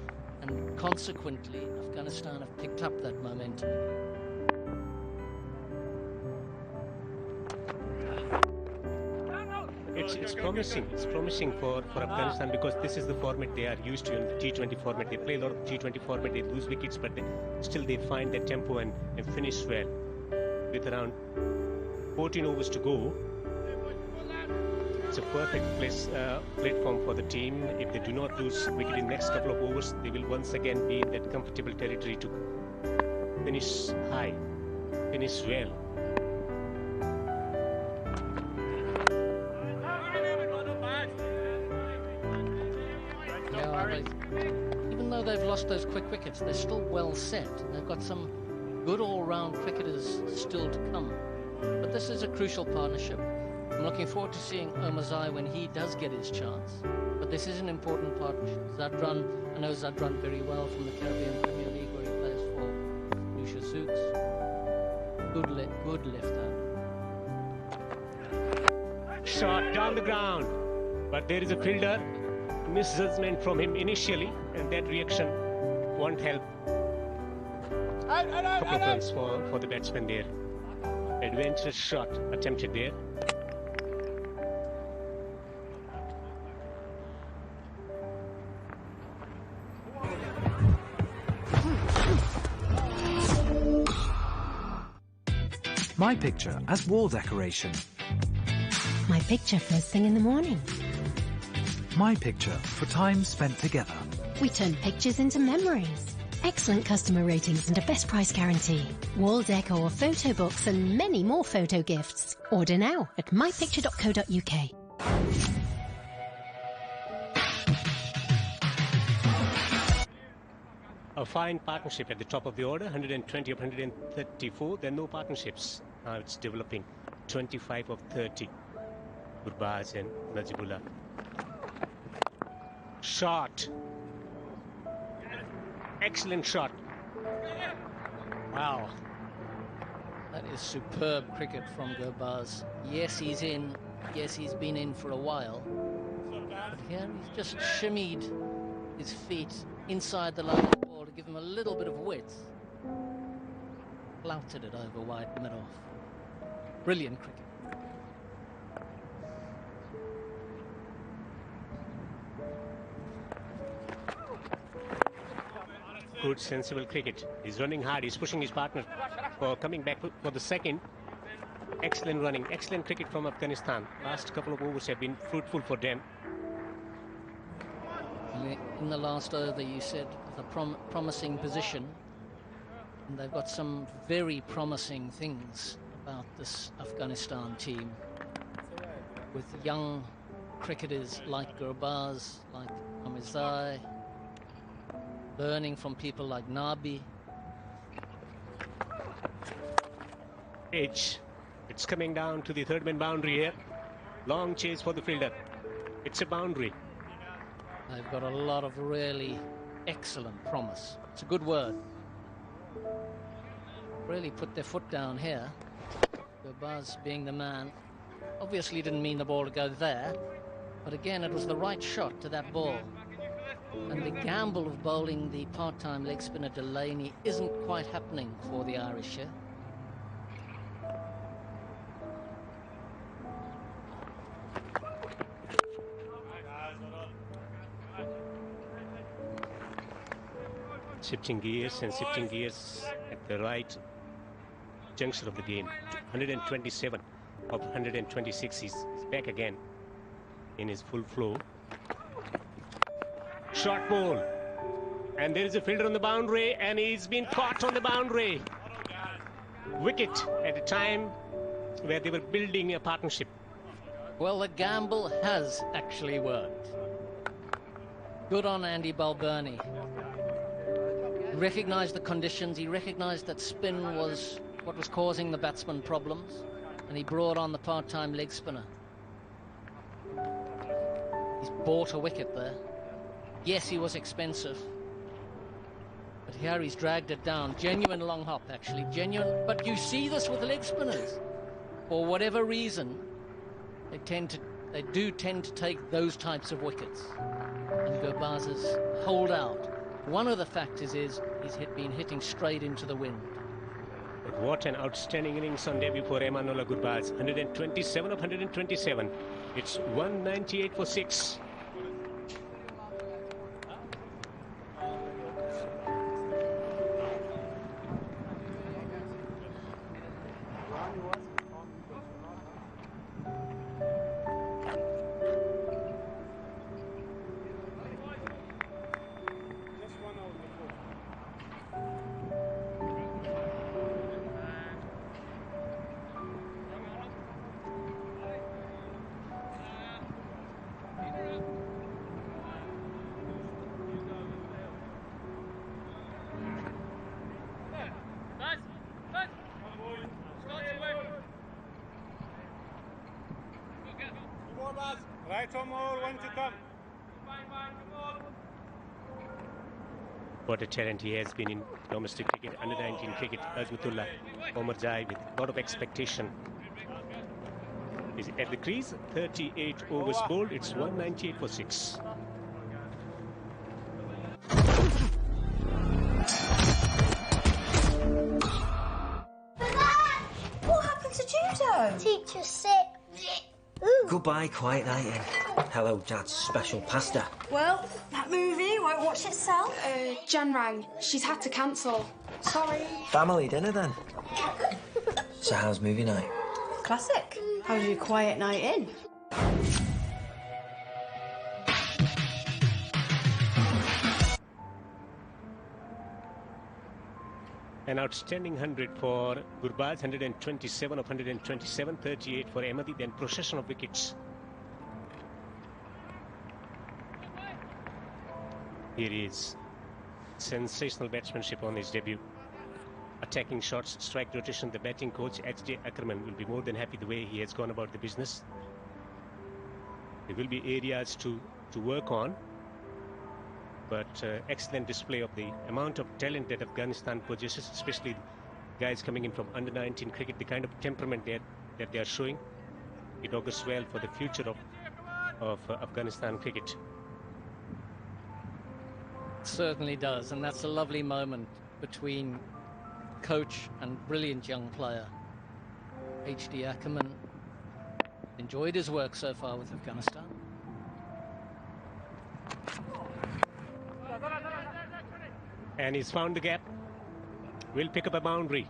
Speaker 17: and consequently Afghanistan have picked up that momentum.
Speaker 1: It's promising. It's promising for Afghanistan, because this is the format they are used to in the T20 format. They play a lot of T20 format. They lose wickets, but they find their tempo and finish well. With around 14 overs to go, it's a perfect platform for the team. If they do not lose wicket in the next couple of overs, they will once again be in that comfortable territory to finish high, finish well.
Speaker 17: Even though they've lost those quick wickets, they're still well set. They've got some good all-round cricketers still to come. But this is a crucial partnership. I'm looking forward to seeing Omazai when he does get his chance. But this is an important partnership. Zadran, I know Zadran very well from the Caribbean Premier League, where he plays for Lucia Zooks. Good left-hand.
Speaker 1: Shot down the ground, but there is a fielder. Misjudgment from him initially, and that reaction won't help. Couple of runs for the batsman there. Adventurous shot attempted there.
Speaker 2: My picture as wall decoration.
Speaker 15: My picture first thing in the morning.
Speaker 2: My picture for time spent together.
Speaker 15: We turn pictures into memories. Excellent customer ratings and a best price guarantee. Wall decor, photo books and many more photo gifts. Order now at mypicture.co.uk.
Speaker 1: A fine partnership at the top of the order, 120 of 134. There are no partnerships. Now it's developing. 25 of 30. Gurbaz and Najibullah. Shot. Excellent shot.
Speaker 17: Wow. That is superb cricket from Gurbaz. Yes, he's in. Yes, he's been in for a while. But here he's just shimmied his feet inside the line of the ball to give him a little bit of width. Flouted it over wide mid-off. Brilliant cricket.
Speaker 1: good, sensible cricket. He's running hard. He's pushing his partner for coming back for the second. Excellent running, excellent cricket from Afghanistan. Last couple of overs have been fruitful for them.
Speaker 17: In the last over, you said the promising position, and they've got some very promising things about this Afghanistan team, with young cricketers like Gurbaz, like Amizai, learning from people like Nabi.
Speaker 1: Edge. It's coming down to the third man boundary here. Long chase for the fielder. It's a boundary.
Speaker 17: They've got a lot of really excellent promise. It's a good word. Really put their foot down here. Gurbaz being the man. Obviously didn't mean the ball to go there, but again it was the right shot to that ball. And the gamble of bowling the part-time leg spinner Delaney isn't quite happening for the Irish here.
Speaker 1: Shifting gears at the right juncture of the game. 127 of 126. He's back again in his full flow. Short ball. And there is a fielder on the boundary, and he's been caught on the boundary. Wicket at a time where they were building a partnership.
Speaker 17: Well, the gamble has actually worked. Good on Andy Balbirnie. He recognised the conditions, he recognised that spin was what was causing the batsman problems, and he brought on the part-time leg spinner. He's bought a wicket there. Yes, he was expensive, but here he's dragged it down. Genuine long hop, actually, genuine. But you see this with leg spinners. For whatever reason, they do tend to take those types of wickets. And Gurbaz's hold out. One of the factors is he's been hitting straight into the wind.
Speaker 1: But what an outstanding innings on debut for Emanullah Gurbaz. 127 of 127. It's 198 for 6.
Speaker 3: Right or more, one to come.
Speaker 1: What a talent he has been in domestic cricket, under-19 cricket. Azmatullah Omar Jai with a lot of expectation. Is at the crease, 38 overs bowled. It's 198 for 6.
Speaker 18: What happened to judo?
Speaker 19: Teacher sick.
Speaker 20: Goodbye, quiet night in. Hello, Dad's special pasta.
Speaker 18: Well, that movie won't watch itself.
Speaker 19: Jan rang. She's had to cancel.
Speaker 18: Sorry.
Speaker 20: Family dinner then. So how's movie night?
Speaker 18: Classic. How's your quiet night in?
Speaker 1: An outstanding 100 for Gurbaz, 127 of 127, 38 for Ahmadi, then procession of wickets. Here is sensational batsmanship on his debut. Attacking shots, strike rotation. The batting coach, H.J. Ackerman, will be more than happy the way he has gone about the business. There will be areas to work on, but excellent display of the amount of talent that Afghanistan possesses, especially guys coming in from under-19 cricket, the kind of temperament that they are showing. It augurs well for the future of Afghanistan cricket.
Speaker 17: It certainly does, and that's a lovely moment between coach and brilliant young player. H.D. Ackerman enjoyed his work so far with Afghanistan.
Speaker 1: And he's found the gap. Will pick up a boundary.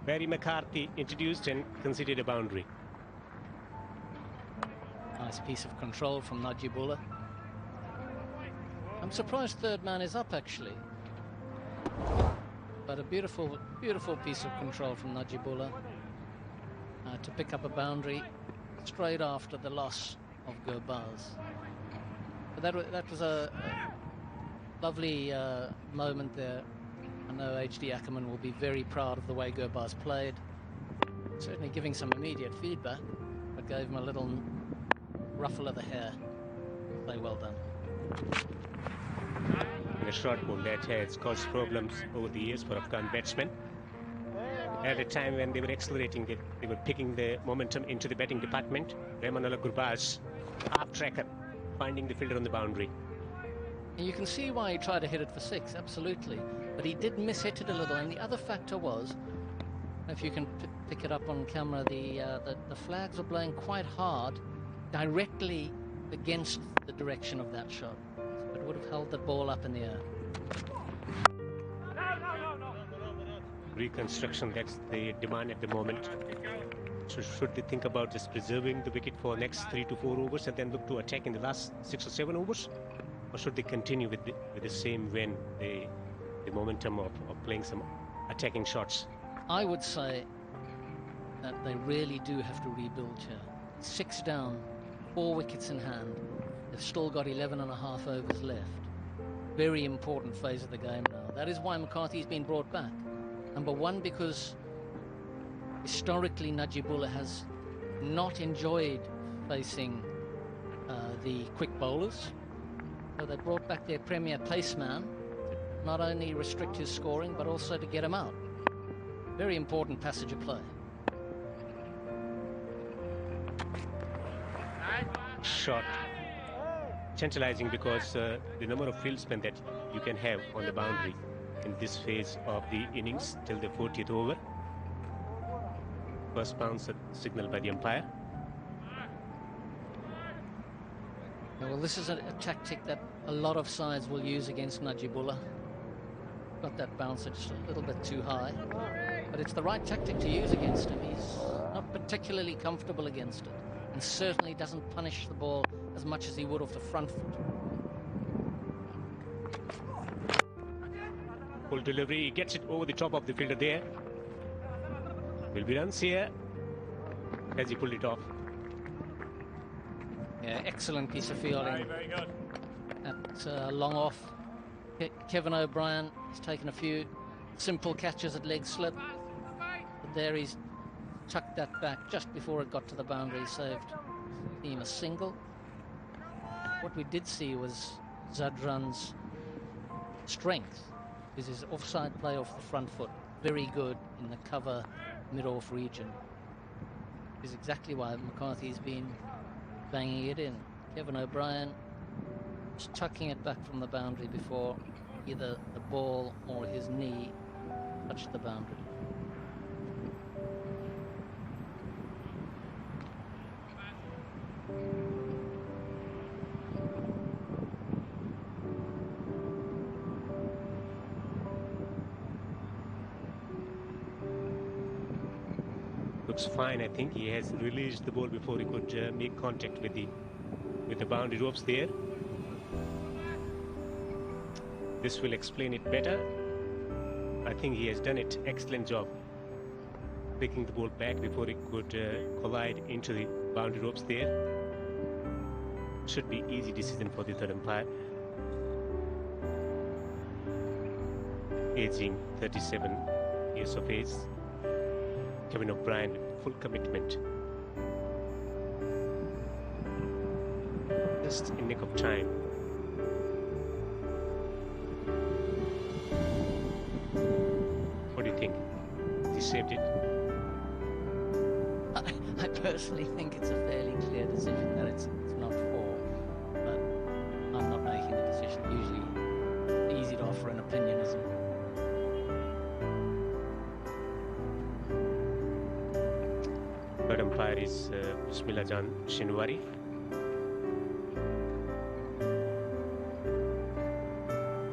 Speaker 1: Barry McCarthy introduced and conceded a boundary.
Speaker 17: Nice piece of control from Najibullah. I'm surprised third man is up, actually. But a beautiful, beautiful piece of control from Najibullah to pick up a boundary straight after the loss of Gurbaz. But that was a lovely moment there. I know HD Ackerman will be very proud of the way Gurbaz played. Certainly giving some immediate feedback, but gave him a little ruffle of the hair. Play well done.
Speaker 1: In a short ball that has caused problems over the years for Afghan batsmen. At a time when they were accelerating, they were picking the momentum into the batting department. Rahmanullah Gurbaz, half tracker, finding the fielder on the boundary.
Speaker 17: And you can see why he tried to hit it for 6, absolutely. But he did miss-hit it a little, and the other factor was, if you can pick it up on camera, the flags were blowing quite hard, directly against the direction of that shot. So it would have held the ball up in the air.
Speaker 1: Reconstruction, that's the demand at the moment. So should they think about just preserving the wicket for next 3 to 4 overs and then look to attack in the last 6 or 7 overs? Or should they continue with the same when the momentum of playing some attacking shots?
Speaker 17: I would say that they really do have to rebuild here. 6 down, 4 wickets in hand. They've still got 11.5 overs left. Very important phase of the game now. That is why McCarthy's been brought back. Number one, because historically Najibullah has not enjoyed facing the quick bowlers. So they brought back their premier paceman to not only restrict his scoring, but also to get him out. Very important passage of play.
Speaker 1: Shot. Tantalizing because the number of fieldsmen that you can have on the boundary in this phase of the innings till the 40th over. First bounce signal by the umpire.
Speaker 17: Well, this is a tactic that a lot of sides will use against Najibullah. Got that bouncer just a little bit too high, but it's the right tactic to use against him. He's not particularly comfortable against it, and certainly doesn't punish the ball as much as he would off the front foot.
Speaker 1: Full delivery, he gets it over the top of the fielder there. Will be runs here as he pulled it off.
Speaker 17: Yeah, excellent piece of fielding.
Speaker 3: Very good.
Speaker 17: At long off. Kevin O'Brien has taken a few simple catches at leg slip, but there he's tucked that back just before it got to the boundary, saved him a single. What we did see was Zadran's strength, is his offside play off the front foot. Very good in the cover mid-off region. Is exactly why McCarthy's been banging it in. Kevin O'Brien just tucking it back from the boundary before either the ball or his knee touched the boundary.
Speaker 1: Looks fine. I think he has released the ball before he could make contact with the boundary ropes there. This will explain it better. I think he has done it. Excellent job picking the ball back before it could collide into the boundary ropes there. Should be easy decision for the third umpire. Aging 37 years of age. Kevin O'Brien with full commitment. Just in nick of time. What do you think? He saved it?
Speaker 17: I personally think it's a fairly clear decision that it's not 4, but I'm not making the decision. Usually easy to offer an opinion, isn't it?
Speaker 1: Third umpire is Bismillah Jan Shinwari.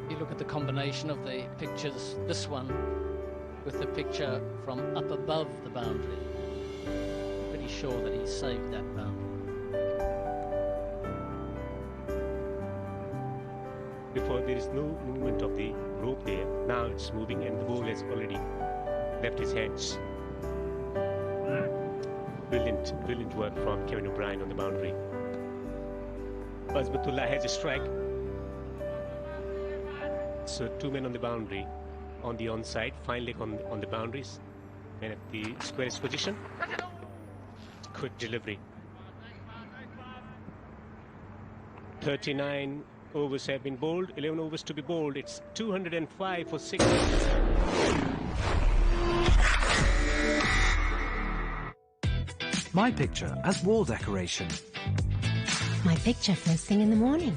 Speaker 17: You look at the combination of the pictures, this one with the picture from up above the boundary. Pretty sure that he saved that boundary.
Speaker 1: Before, there is no movement of the rope there. Now it's moving and the ball has already left his hands. Brilliant work from Kevin O'Brien on the boundary. Azmatullah has a strike. So 2 men on the boundary, on the onside, fine leg on the boundaries, and at the squarest position. Good delivery. 39 overs have been bowled, 11 overs to be bowled. It's 205 for 6.
Speaker 4: My picture as wall decoration.
Speaker 15: My picture first thing in the morning.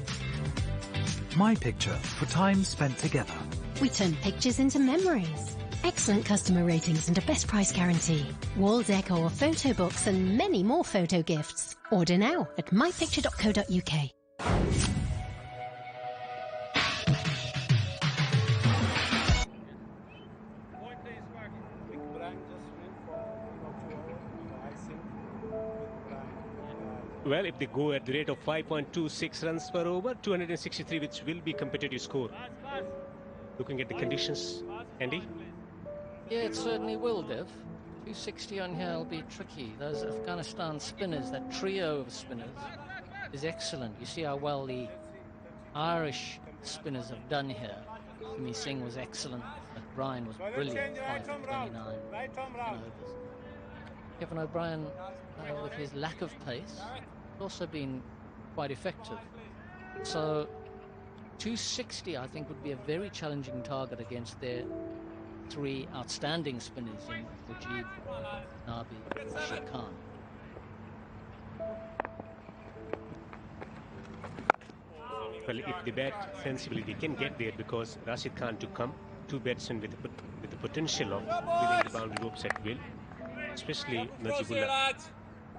Speaker 4: My picture for time spent together.
Speaker 15: We turn pictures into memories. Excellent customer ratings and a best price guarantee. Wall decor, photo books and many more photo gifts. Order now at mypicture.co.uk.
Speaker 1: Well, if they go at the rate of 5.26 runs per over, 263, which will be competitive score. Looking at the conditions, Andy?
Speaker 17: Yeah, it certainly will, Dev. 260 on here will be tricky. Those Afghanistan spinners, that trio of spinners, is excellent. You see how well the Irish spinners have done here. Jimmy Singh was excellent. O'Brien was brilliant. 5 for 29 overs. Kevin O'Brien, with his lack of pace, has also been quite effective. So 260, I think, would be a very challenging target against their 3 outstanding spinners in Mujib, Nabi, and Sheikh Khan.
Speaker 1: Well, if they bat sensibly, they can get there because Rashid Khan to come, 2 batsmen with the potential of leaving the boundary ropes at will, especially Najibullah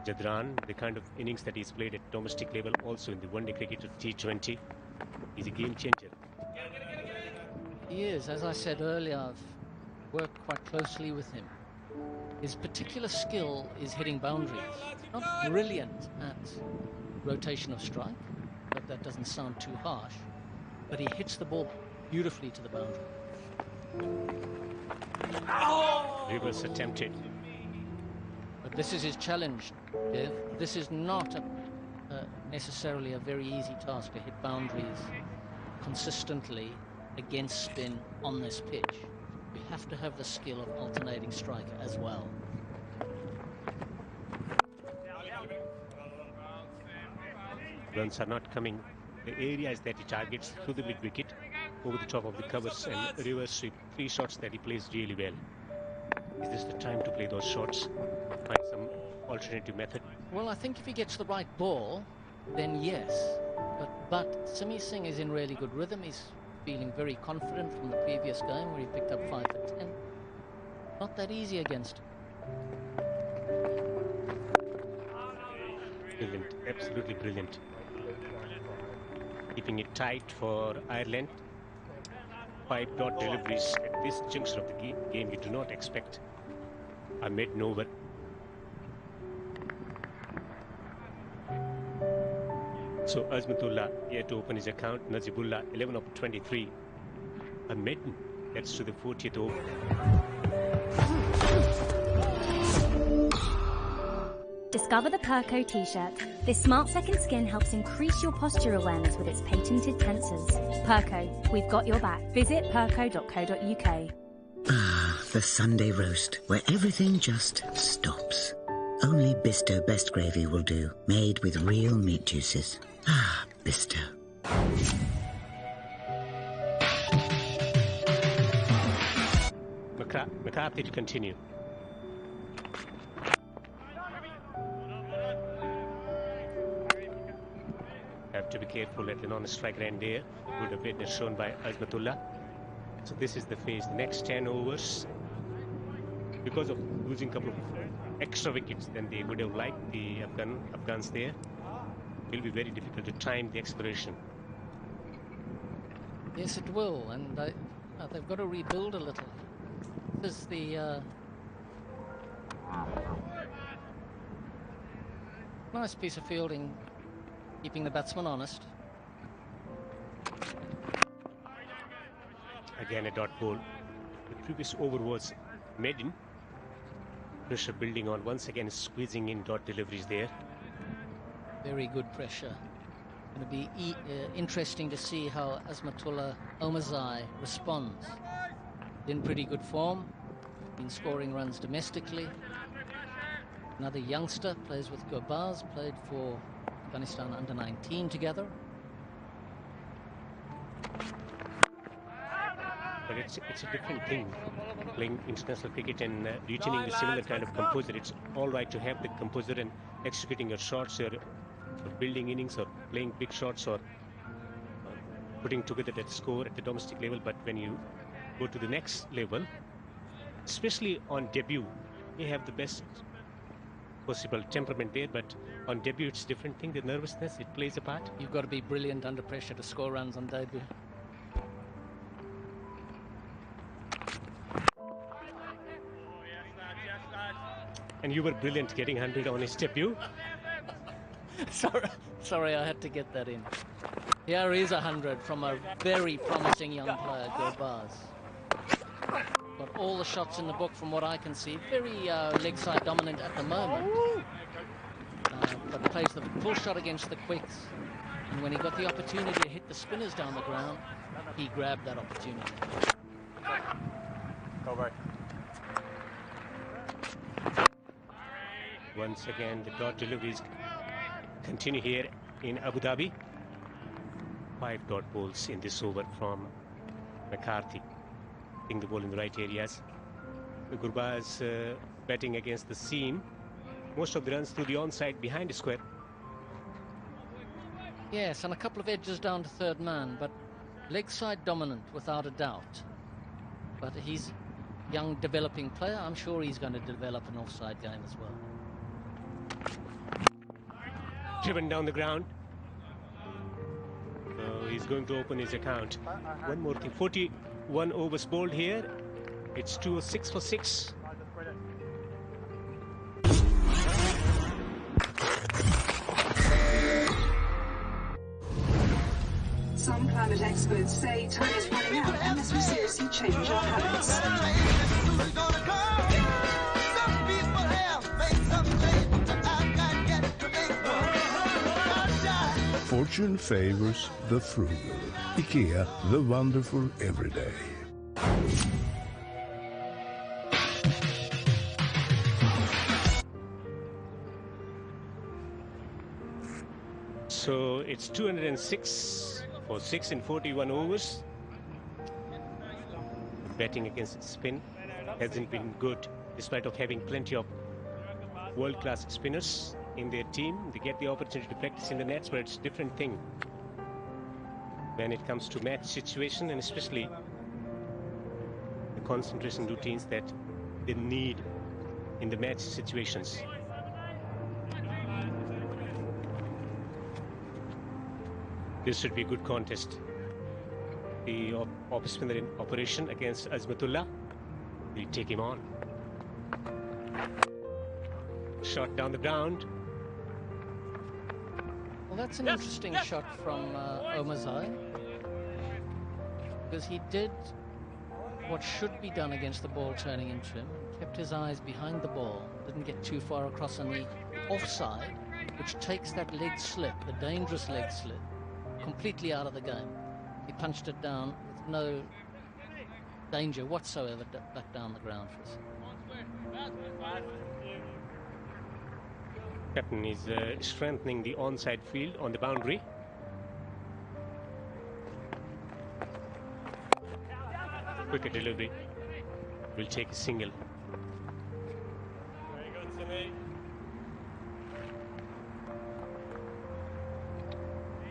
Speaker 1: Jadran, the kind of innings that he's played at domestic level, also in the one-day cricket of T20, is a game changer.
Speaker 17: He is, as I said earlier, I've worked quite closely with him. His particular skill is hitting boundaries. Not brilliant at rotation of strike, but that doesn't sound too harsh. But he hits the ball beautifully to the boundary.
Speaker 1: Reverse attempted.
Speaker 17: But this is his challenge, Dev. This is not necessarily a very easy task to hit boundaries consistently against spin on this pitch. You have to have the skill of alternating strike as well.
Speaker 1: Runs are not coming. The areas that he targets through the mid-wicket, over the top of the covers and reverse sweep. 3 shots that he plays really well. Is this the time to play those shots? Find some alternative method?
Speaker 17: Well, I think if he gets the right ball, then yes. But Simi Singh is in really good rhythm. He's feeling very confident from the previous game where he picked up 5 for 10. Not that easy against him.
Speaker 1: Brilliant, absolutely brilliant. Keeping it tight for Ireland. 5 dot deliveries at this juncture of the game you do not expect. A mid-over. So Azmatullah here to open his account. Najibullah 11 of 23. A maiden. That's to the 40th over.
Speaker 16: Discover the Perco t-shirt. This smart second skin helps increase your posture awareness with its patented tensors. Perco, we've got your back. Visit perco.co.uk.
Speaker 7: Ah, the Sunday roast, where everything just stops. Only Bisto Best Gravy will do, made with real meat juices. Ah, Bisto.
Speaker 1: McCarthy to continue. Have to be careful at the non-strike end there. Good awareness shown by Azmatullah. So this is the phase. The next 10 overs, because of losing a couple of extra wickets than they would have liked, the Afghans there, will be very difficult to time the expiration.
Speaker 17: Yes, it will, and they've got to rebuild a little. This is the nice piece of fielding, keeping the batsman honest.
Speaker 1: Again a dot ball. The previous over was maiden. Pressure building on, once again squeezing in dot deliveries there.
Speaker 17: Very good pressure. Going to be interesting to see how Azmatullah Omarzai responds. In pretty good form, been scoring runs domestically. Another youngster plays with Qualifications, played for Afghanistan under 19 together.
Speaker 1: But it's a different thing, playing international cricket and retaining a similar kind of composure. It's all right to have the composure and executing your shots, or building innings, or playing big shots, or putting together that score at the domestic level. But when you go to the next level, especially on debut, you have the best possible temperament there, but on debut it's a different thing. The nervousness, it plays a part.
Speaker 17: You've got to be brilliant under pressure to score runs on debut.
Speaker 1: And you were brilliant getting 100 on his debut.
Speaker 17: Sorry, I had to get that in. Here is 100 from a very promising young player, Qualifications. Got all the shots in the book from what I can see. Very leg side dominant at the moment. But plays the full shot against the quicks. And when he got the opportunity to hit the spinners down the ground, he grabbed that opportunity.
Speaker 3: Go back.
Speaker 1: Once again, the dot deliveries continue here in Abu Dhabi. 5 dot balls in this over from McCarthy. Hitting the ball in the right areas. Gurbaz batting against the seam. Most of the runs through the onside behind the square.
Speaker 17: Yes, and a couple of edges down to third man, but leg side dominant without a doubt. But he's a young developing player. I'm sure he's going to develop an offside game as well.
Speaker 1: Driven down the ground. He's going to open his account. One more thing, 41 overs bowled here. It's 206 for 6.
Speaker 9: Some climate experts say time is running out unless we seriously change our habits.
Speaker 10: Fortune favors the frugal. IKEA, the wonderful everyday.
Speaker 1: So it's 206 for 6 in 41 overs. Batting against spin hasn't been good, despite of having plenty of world-class spinners in their team. They get the opportunity to practice in the nets, but it's a different thing when it comes to match situation, and especially the concentration routines that they need in the match situations. This should be a good contest. The off spinner in operation against Azmatullah. Will take him on. Shot down the ground.
Speaker 17: Well, that's an interesting shot from Omarzai, because he did what should be done against the ball turning into him. Kept his eyes behind the ball, didn't get too far across on the offside, which takes that leg slip, the dangerous leg slip, completely out of the game. He punched it down with no danger whatsoever back down the ground for us.
Speaker 1: Captain is strengthening the onside field on the boundary. Quicker delivery. Will take a single.
Speaker 3: Very good, Timmy.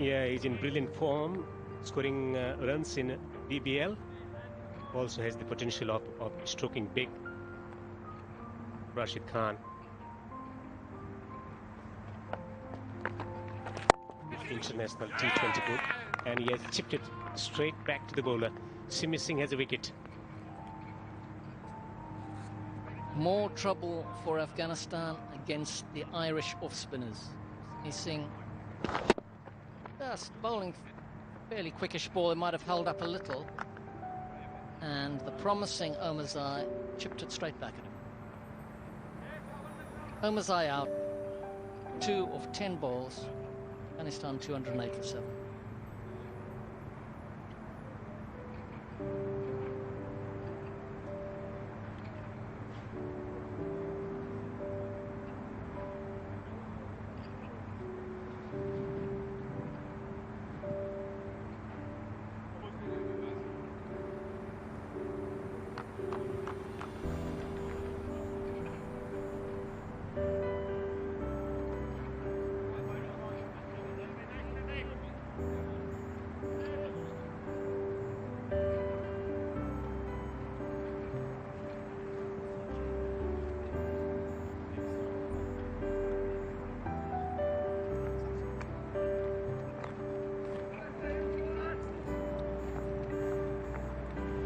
Speaker 1: Yeah, he's in brilliant form, scoring runs in BBL. Also has the potential of stroking big. Rashid Khan. International T20 book, and he has chipped it straight back to the bowler. Simi Singh has a wicket.
Speaker 17: More trouble for Afghanistan against the Irish off-spinners. Missing just bowling fairly quickish ball. It might have held up a little. And the promising Omazai chipped it straight back at him. Omazai out. 2 of 10 balls. Afghanistan 208 for 7.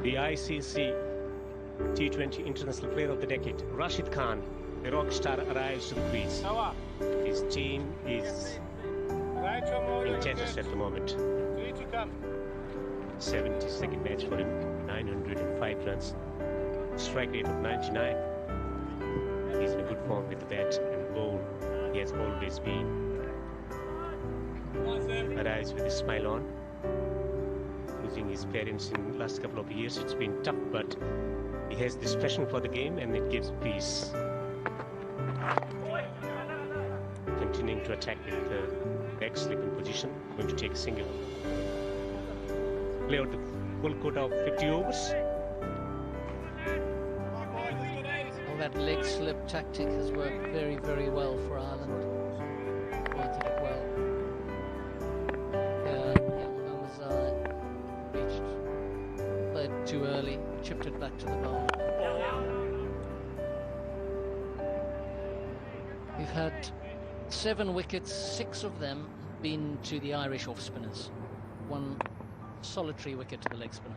Speaker 1: The ICC T20 International Player of the Decade, Rashid Khan, the rock star, arrives to the crease. His team is in tennis at the moment. 72nd match for him, 905 runs, strike rate of 99. He's in a good form with the bat and ball. He has always been. Arrives with a smile on. Losing his parents in the last couple of years, it's been tough, but he has this passion for the game and it gives peace. Continuing to attack with the back slip in position, going to take a single. Play out the full quota of 50 overs.
Speaker 17: Well, that leg slip tactic has worked very, very well for Ireland. Weighted it well. Too early, chipped it back to the bowl. We've had 7 wickets, 6 of them been to the Irish off-spinners. 1 solitary wicket to the leg spinner.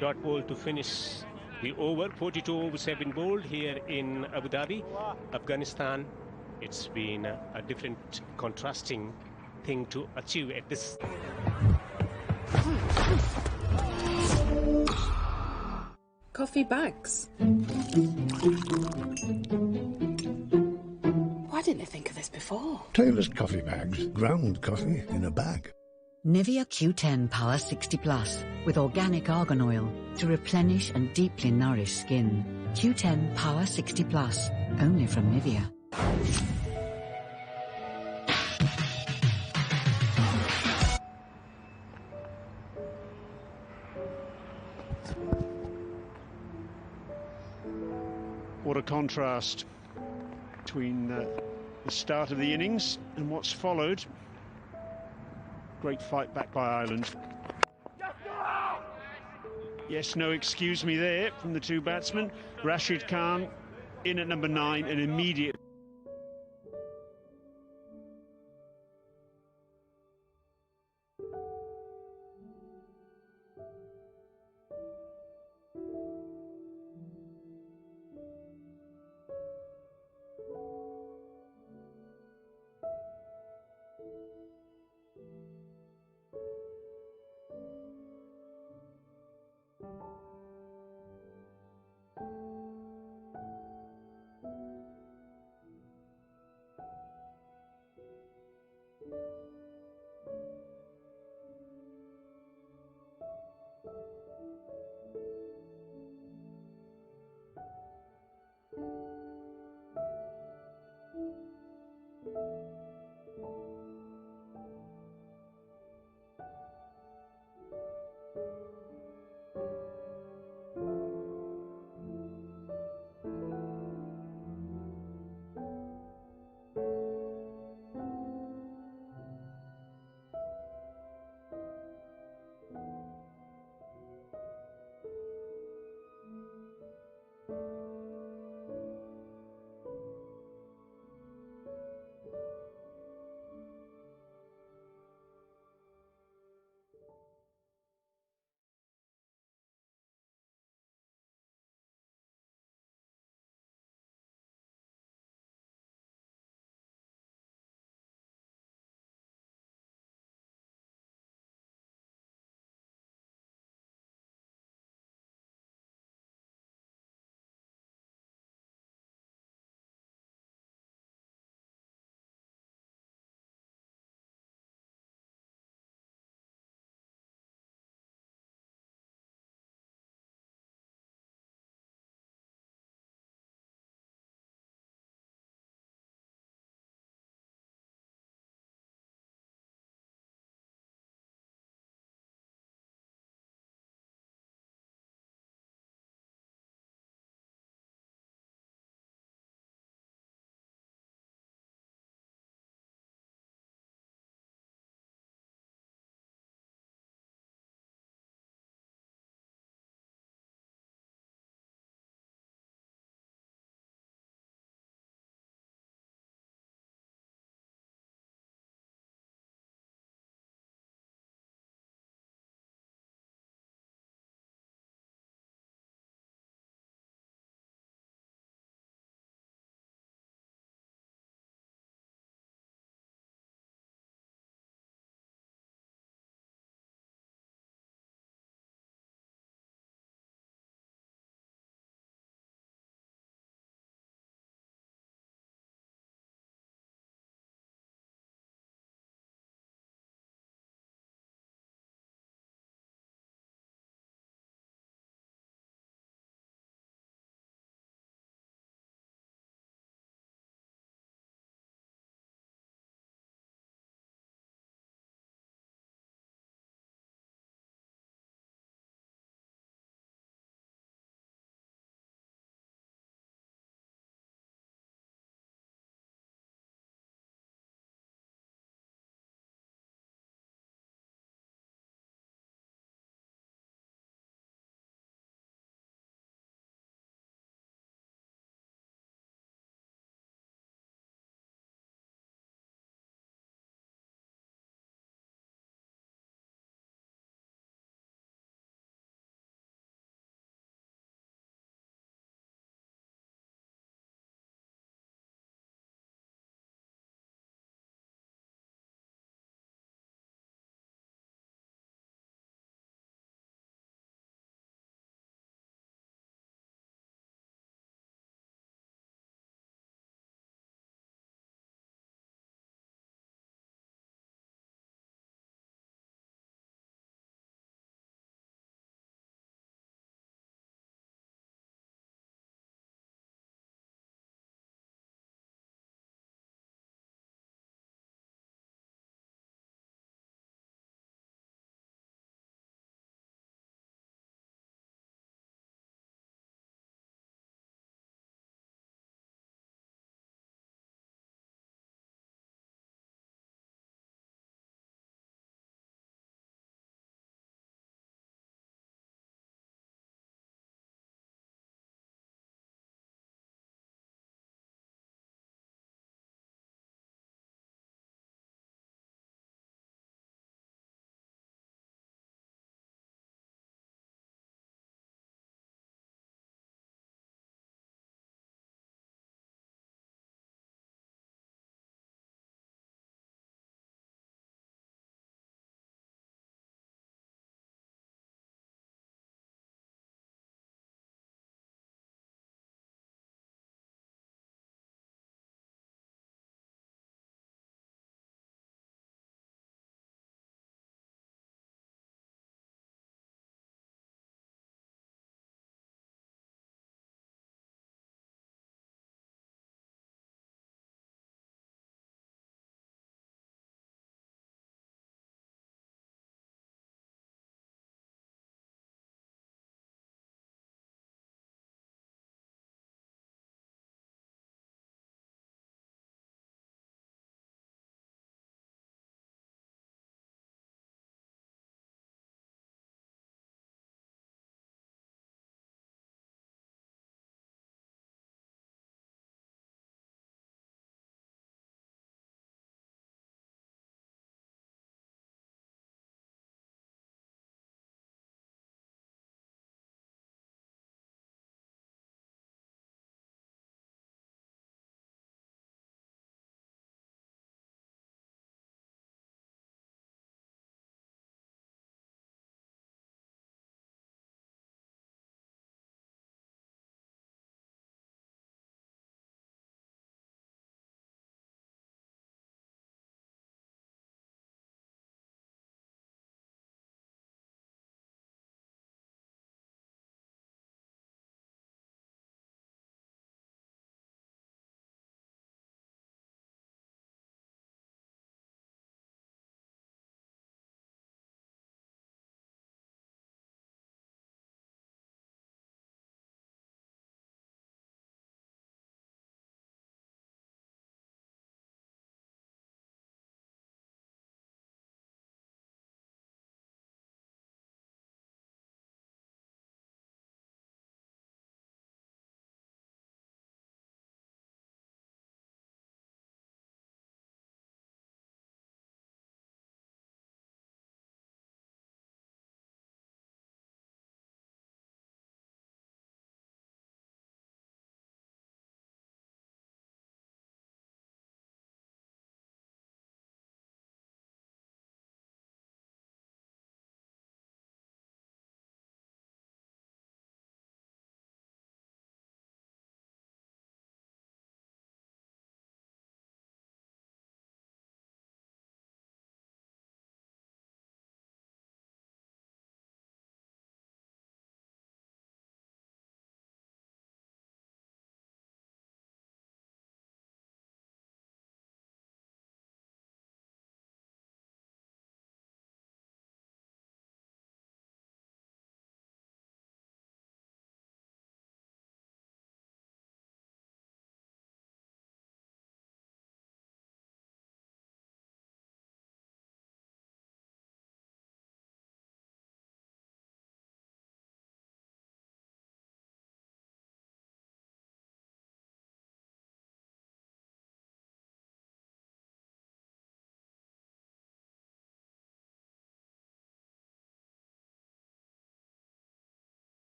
Speaker 1: Dot ball to finish the over. 42 overs have been bowled here in Abu Dhabi. Afghanistan, it's been a different, contrasting thing to achieve at this.
Speaker 8: Coffee bags. Why didn't I think of this before?
Speaker 10: Taylor's coffee bags. Ground coffee in a bag.
Speaker 11: Nivea Q10 Power 60 Plus with organic argan oil to replenish and deeply nourish skin. Q10 Power 60 Plus, only from Nivea.
Speaker 22: What a contrast between the start of the innings and what's followed. Great fight back by Ireland. Yes, no excuse me there from the 2 batsmen. Rashid Khan in at number 9 and immediate.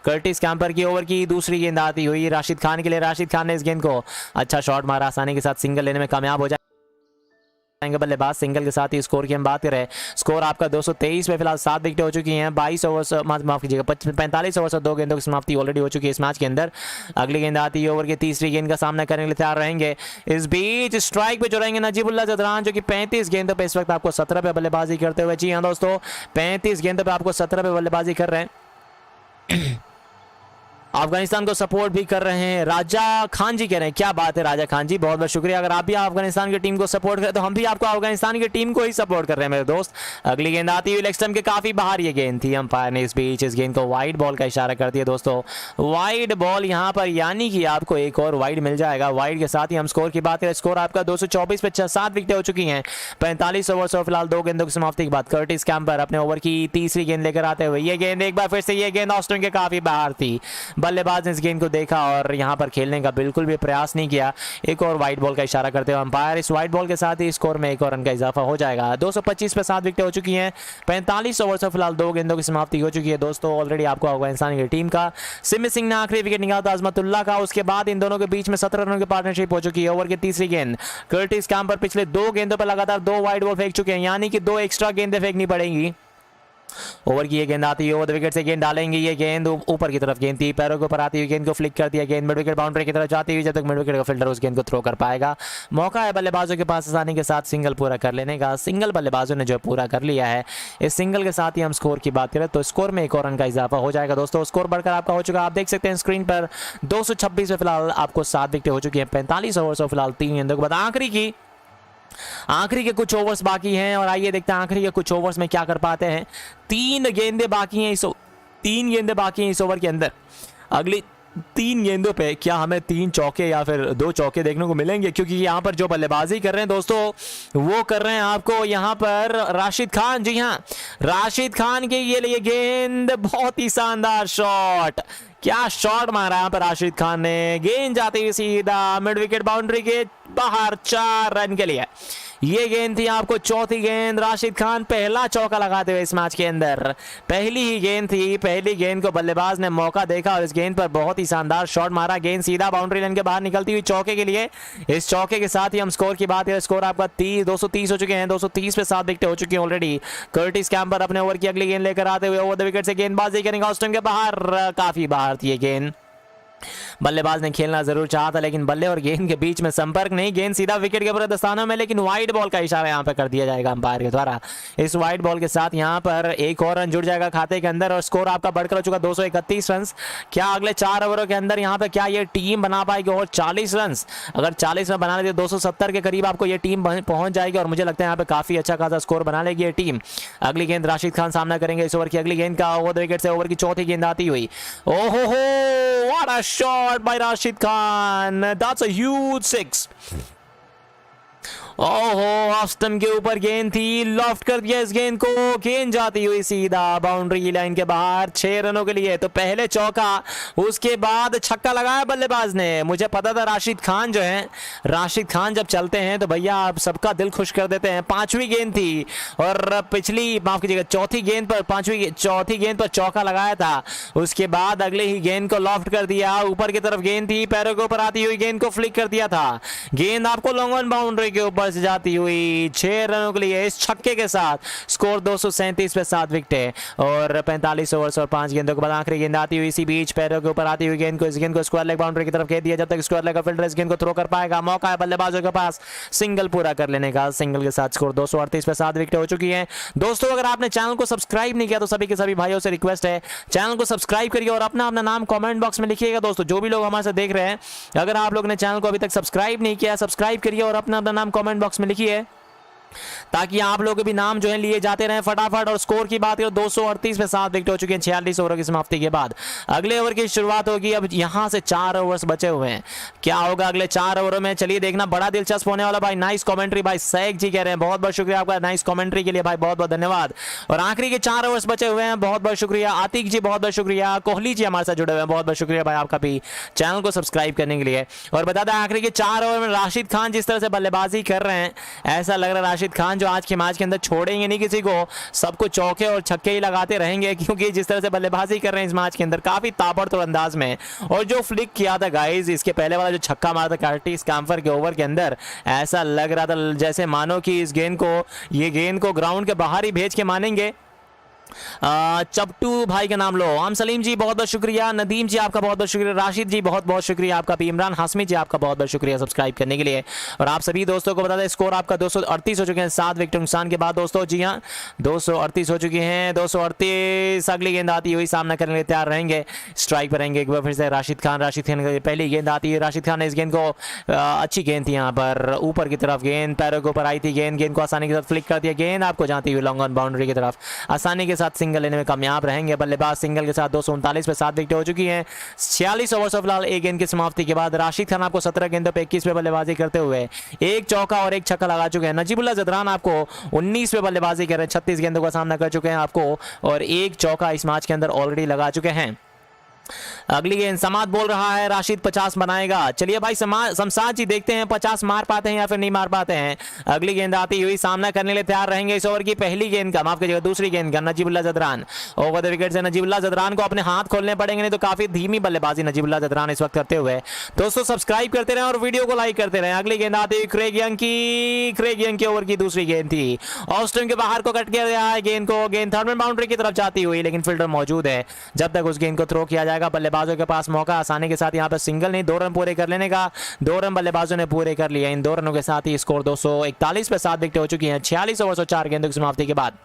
Speaker 13: Curtis Campher की over की दूसरी गेंद आती हुई राशिद खान के लिए। राशिद खान ने इस गेंद को अच्छा शॉट मारा, आसानी के साथ सिंगल लेने में कामयाब हो जाए बल्लेबाज। सिंगल के साथ ही स्कोर की हम बात करें, स्कोर आपका 223 पे फिलहाल 7 विकेटें हो चुकी हैं। 22 ओवर माफ कीजिएगा 45 ओवर से 2 गेंदों की समाप्ति ऑलरेडी हो चुकी है इस मैच के अंदर। अगली गेंद आती है ओवर की तीसरी गेंद का सामना करने के लिए तैयार रहेंगे। इस बीच स्ट्राइक पे जो रहेंगे नजीबुल्लाह जदरान, जो कि 35 गेंदों पे इस वक्त आपको 17 पे बल्लेबाजी करते हुए। जी हाँ दोस्तों, 35 गेंदों पे आपको 17 पे बल्लेबाजी कर रहे हैं। अफगानिस्तान को सपोर्ट भी कर रहे हैं राजा खान जी, कह रहे हैं क्या बात है राजा खान जी, बहुत बहुत शुक्रिया। अगर आप भी अफगानिस्तान की टीम को सपोर्ट करें तो हम भी आपको अफगानिस्तान की टीम को ही सपोर्ट कर रहे हैं मेरे दोस्त। अगली गेंद आती हुई लेग स्टंप के काफी बाहर ये गेंद थी, अंपायर ने इस बीच इस गेंद को वाइड बॉल का इशारा कर दिया दोस्तों। वाइड बॉल यहाँ पर, यानी कि आपको एक और वाइड मिल जाएगा। वाइड के साथ ही हम स्कोर की बात करें, स्कोर आपका 224 पे 7 विकेटें हो चुकी हैं। 45 ओवर से फिलहाल 2 गेंदों की समाप्ति के बाद कर्टिस कैंपर अपने ओवर की तीसरी गेंद लेकर आते हुए। ये गेंद एक बार फिर से ये गेंद ऑस्ट्रेलिया के काफी बाहर थी। बल्लेबाज ने इस गेंद को देखा और यहां पर खेलने का बिल्कुल भी प्रयास नहीं किया। एक और वाइड बॉल का इशारा करते हुए अंपायर, इस वाइड बॉल के साथ ही स्कोर में एक और रन का इजाफा हो जाएगा। 225 पे 7 विकेटें हो चुकी हैं। 45 ओवर से फिलहाल 2 गेंदों की समाप्ति हो चुकी है दोस्तों। ऑलरेडी आपको अफगानिस्तान की टीम का सिमी सिंह ने आखिरी विकेट निकाला था अजमतुल्लाह का, उसके बाद इन दोनों के बीच में 17 रनों की पार्टनरशिप हो चुकी है। ओवर की तीसरी गेंद कर्टिस कैंपर पिछले 2 गेंदों पर लगातार 2 वाइड बॉल फेंक चुके हैं, यानी कि 2 एक्स्ट्रा गेंदें फेंकनी पड़ेंगी। ओवर की ये गेंद आती है, ओवर द विकेट से गेंद डालेंगे। ये गेंद ऊपर की तरफ गेंद थी, पैरों के ऊपर आती हुई गेंद को फ्लिक कर दिया। गेंद मिड विकेट बाउंड्री की तरफ जाती हुई, जब तक मिड विकेट का फील्डर उस गेंद को थ्रो कर पाएगा। मौका है बल्लेबाजों के पास आसानी के साथ सिंगल पूरा कर लेने का। सिंगल बल्लेबाजों ने जो पूरा कर लिया है, इस सिंगल के साथ ही हम स्कोर की बात करें तो स्कोर में एक और रन का इजाफा हो जाएगा दोस्तों। स्कोर बढ़कर आपका हो चुका, आप देख सकते हैं स्क्रीन पर 226 में फिलहाल आपको 7 विकेटें हो चुकी है। 45 ओवर से फिलहाल 3 गेंदों के बाद आखिरी के कुछ ओवर्स बाकी हैं और आइए देखते हैं आखिरी के कुछ ओवर्स में क्या कर पाते हैं। 3 गेंदें बाकी हैं इस ओवर के अंदर। अगली 3 गेंदों पे क्या हमें 3 चौके या फिर 2 चौके देखने को मिलेंगे, क्योंकि यहाँ पर जो बल्लेबाजी कर रहे हैं दोस्तों वो कर रहे हैं आपको यहाँ पर राशिद खान। जी हाँ, राशिद खान के ये लिए गेंद, बहुत ही शानदार शॉट, क्या शॉट मारा यहाँ पर राशिद खान ने। गेंद जाती हुई सीधा मिड विकेट बाउंड्री के बाहर 4 रन के लिए। ये गेंद थी आपको चौथी गेंद। राशिद खान पहला चौका लगाते हुए इस मैच के अंदर, पहली ही गेंद थी। पहली गेंद को बल्लेबाज ने मौका देखा और इस गेंद पर बहुत ही शानदार शॉट मारा। गेंद सीधा बाउंड्री लाइन के बाहर निकलती हुई चौके के लिए। इस चौके के साथ ही हम स्कोर की बात करें, स्कोर आपका 230 हो चुके हैं। 230 पे 7 विकेटें हो चुकी हैं ऑलरेडी। कर्टिस कैंपर अपने ओवर की अगली गेंद लेकर आते हुए ओवर द विकेट से गेंदबाजी करेंगे ऑस्ट्रेलिया के बाहर, काफी बाहर थी ये गेंद। बल्लेबाज ने खेलना जरूर चाहा था, लेकिन बल्ले और गेंद के बीच में संपर्क नहीं। गेंद सीधा विकेट के ऊपर दस्तानों में, लेकिन वाइड बॉल का इशारा यहां पर कर दिया जाएगा अंपायर के द्वारा। इस वाइड बॉल के साथ यहां पर एक और रन जुड़ जाएगा खाते के अंदर और स्कोर आपका बढ़कर हो चुका 231 रन। क्या अगले 4 ओवरों के अंदर यहां पर क्या ये टीम बना पाएगी और 40 रन? अगर 40 रन बना लेते 270 के करीब आपको ये टीम पहुंच जाएगी और मुझे लगता है यहाँ पे काफी अच्छा खासा स्कोर बना लेगी ये टीम। अगली गेंद राशिद खान सामना करेंगे इस ओवर की अगली गेंद का। ओवर द विकेट से ओवर की चौथी गेंद आती हुई, ओहो हो, what a shot bye Rashid Khan, that's a huge 6. ओहो, ऑफ स्टंप के ऊपर गेंद थी, लॉफ्ट कर दिया इस गेंद को। गेंद जाती हुई सीधा बाउंड्री लाइन के बाहर 6 रनों के लिए। तो पहले चौका, उसके बाद छक्का लगाया बल्लेबाज ने। मुझे पता था राशिद खान जो है, राशिद खान जब चलते हैं तो भैया आप सबका दिल खुश कर देते हैं। 5वीं गेंद थी और पिछली माफ कीजिएगा चौथी गेंद पर चौका लगाया था। उसके बाद अगले ही गेंद को लॉफ्ट कर दिया, ऊपर की तरफ गेंद थी, पैरों के ऊपर आती हुई गेंद को फ्लिक कर दिया था। गेंद आपको लॉन्ग ऑन बाउंड्री के ऊपर से जाती हुई 6 रनों के लिए। इस छक्के के साथ स्कोर 237 पे 7 विकेटें और 45 ओवर्स और 5 गेंदों के बाद आखिरी गेंद आती हुई इसी बीच पैरों के ऊपर आती हुई गेंद को, इस गेंद को स्क्वायर लेग बाउंड्री की तरफ खेल दिया। जब तक स्क्वायर लेग का फील्डर इस गेंद को थ्रो कर पाएगा, मौका है बल्लेबाजों के पास सिंगल पूरा कर लेने का। सिंगल के साथ स्कोर 238 पे 7 विकेटें हो चुकी हैं। दोस्तों अगर आपने चैनल को सब्सक्राइब नहीं किया तो सभी के सभी भाइयों से रिक्वेस्ट है, चैनल को सब्सक्राइब करिए और अपना नाम कमेंट बॉक्स में लिखिएगा। दोस्तों जो भी लोग हमारे साथ देख रहे हैं, अगर आप लोग ने चैनल को अभी तक सब्सक्राइब नहीं किया, सब्सक्राइब करिए और अपना नाम कमेंट बॉक्स में लिखिए, ताकि आप लोग भी नाम जो है लिए जाते रहे फटाफट। और स्कोर की बात करें 238 पे 7 विकेट हो चुके हैं 46 ओवरों की समाप्ति के बाद। अगले ओवर की शुरुआत होगी। अब यहां से 4 ओवर्स बचे हुए हैं, क्या होगा अगले 4 ओवरों में, चलिए देखना, बड़ा दिलचस्प होने वाला। भाई नाइस कमेंट्री, भाई शेख जी कह रहे हैं, बहुत बहुत शुक्रिया आपका नाइस कमेंट्री के लिए भाई, बहुत बहुत धन्यवाद। और आखिरी के 4 ओवर्स बचे हुए हैं, बहुत बहुत शुक्रिया। आतिक जी बहुत बहुत शुक्रिया, कोहली जी हमारे साथ जुड़े हुए हैं, बहुत बहुत शुक्रिया भाई आपका भी चैनल को सब्सक्राइब करने के लिए। और बता दें आखिरी के 4 ओवर में राशिद खान जिस तरह से बल्लेबाजी कर रहे हैं, ऐसा लग रहा है राशिद राशिद खान जो आज के मैच के अंदर छोड़ेंगे नहीं किसी को, सबको चौके और छक्के ही लगाते रहेंगे, क्योंकि जिस तरह से बल्लेबाजी कर रहे हैं इस मैच के अंदर काफी ताबड़तोड़ अंदाज में। और जो फ्लिक किया था गाइस, इसके पहले वाला जो छक्का मारा था कर्टिस कैम्फर के ओवर के अंदर, ऐसा लग रहा था जैसे मानो कि इस गेंद को ग्राउंड के बाहर ही भेज के मानेंगे। चपटू भाई का नाम लो, आम सलीम जी बहुत बहुत शुक्रिया, नदीम जी आपका बहुत बहुत शुक्रिया, राशिद जी बहुत बहुत शुक्रिया आपका, इमरान हाशमी जी आपका बहुत बहुत शुक्रिया सब्सक्राइब करने के लिए। और आप सभी दोस्तों को बता दें स्कोर आपका 238 हो चुके हैं 7 विकेट नुकसान के बाद दोस्तों। जी हाँ 238 हो चुके हैं, 238। अगली गेंद आती हुई सामना करने के लिए तैयार रहेंगे, स्ट्राइक पर रहेंगे एक बार फिर से राशिद खान की पहली गेंद आती है। राशिद खान ने इस गेंद को अच्छी गेंद थी यहाँ पर ऊपर की तरफ, गेंद पैरों के ऊपर आई थी, गेंद को आसानी के साथ फ्लिक कर दिया, गेंद आपको जाती हुई लॉन्ग ऑन बाउंड्री की तरफ, आसानी के साथ सिंगल लेने में कामयाब रहेंगे बल्लेबाज। सिंगल के साथ 239 पे 7 विकेट हो चुकी हैं। 46 ओवर से फिलहाल एक गेंद की समाप्ति के बाद राशिद खान आपको 17 गेंदों पे 21 पे बल्लेबाजी करते हुए एक चौका और एक छक्का लगा चुके हैं। नजीबुल्लाह ज़दरान आपको 19 पे बल्लेबाजी कर रहे हैं, 36 गेंदों का सामना कर चुके हैं आपको और एक चौका इस मैच के अंदर ऑलरेडी लगा चुके हैं। अगली गेंद समाद बोल रहा है राशिद 50 बनाएगा। चलिए भाई शमशाद जी देखते हैं 50 मार पाते हैं या फिर नहीं मार पाते हैं। अगली गेंद आती हुई सामना करने के लिए तैयार रहेंगे इस ओवर की पहली गेंद का, माफ कीजिएगा दूसरी गेंद का, Najibullah Zadran over the wicket से। नजीबुल्लाह ज़दरान को अपने हाथ खोलने पड़ेंगे, नहीं तो काफी धीमी बल्लेबाजी नजीबुल्लाह ज़दरान इस वक्त करते हुए। दोस्तों सब्सक्राइब करते रहे और वीडियो को लाइक करते रहे। अगली गेंद आती हुई क्रेग यंग की ओवर की दूसरी गेंद थी, ऑफ स्टंप के बाहर को कट किया गया है गेंद को, गेंद थर्ड मैन बाउंड्री की तरफ जाती हुई, लेकिन फील्डर मौजूद है। जब तक उस गेंद को थ्रो किया जाएगा बल्लेबाजों के पास मौका आसानी के साथ यहाँ पर सिंगल नहीं 2 रन पूरे कर लेने का। 2 रन बल्लेबाजों ने पूरे कर लिए। इन 2 रनों के साथ ही स्कोर 241 पे 7 विकेट हो चुकी हैं 46 ओवर और 4 गेंदों की समाप्ति के बाद।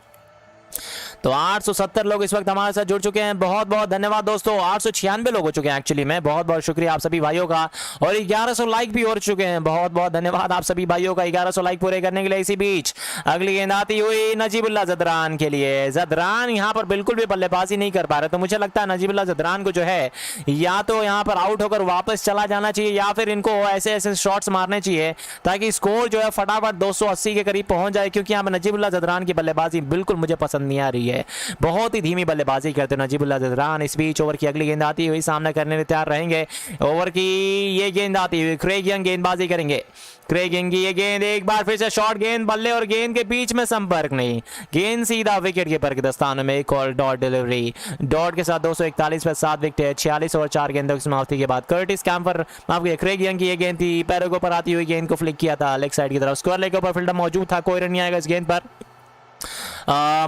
Speaker 13: तो 870 लोग इस वक्त हमारे साथ जुड़ चुके हैं, बहुत बहुत धन्यवाद दोस्तों। 896 लोग हो चुके हैं एक्चुअली में, बहुत बहुत शुक्रिया आप सभी भाइयों का। और 1100 लाइक भी हो चुके हैं, बहुत बहुत धन्यवाद आप सभी भाइयों का 1100 लाइक पूरे करने के लिए। इसी बीच अगली गेंद आती हुई नजीबुल्लाह ज़दरान के लिए। ज़दरान यहाँ पर बिल्कुल भी बल्लेबाजी नहीं कर पा रहे, तो मुझे लगता है नजीबुल्लाह ज़दरान को जो है या तो यहाँ पर आउट होकर वापस चला जाना चाहिए या फिर इनको ऐसे ऐसे शॉट्स मारने चाहिए ताकि स्कोर जो है फटाफट 280 के करीब पहुंच जाए, क्योंकि यहाँ पर नजीबुल्लाह ज़दरान की बल्लेबाजी बिल्कुल मुझे पसंद नहीं आ रही है, बहुत ही धीमी बल्लेबाजी करते हैं नजीबुल्लाह ज़दरान। इस बीच ओवर की अगली गेंद आती हुई सामना करने में तैयार रहेंगे। ओवर की ये गेंद आती हुई क्रेग यंग गेंदबाजी करेंगे। क्रेग यंग की ये गेंद एक बार फिर से शॉर्ट गेंद, बल्ले और गेंद के बीच में संपर्क नहीं, गेंद सीधा विकेट कीपर के दस्तानों में। एक और डॉट डिलीवरी, डॉट के साथ 241 पे 7 विकेट 46 और 4 गेंदों की समाप्ति के बाद। कर्टिस कैम्फर माफ कीजिए क्रेग यंग की ये गेंद थी, पैरों के ऊपर आती हुई गेंद को फ्लिक किया था लेग साइड की तरफ, स्क्वायर लेग के ऊपर फील्डर मौजूद था, कोई रन नहीं आएगा इस गेंद पर।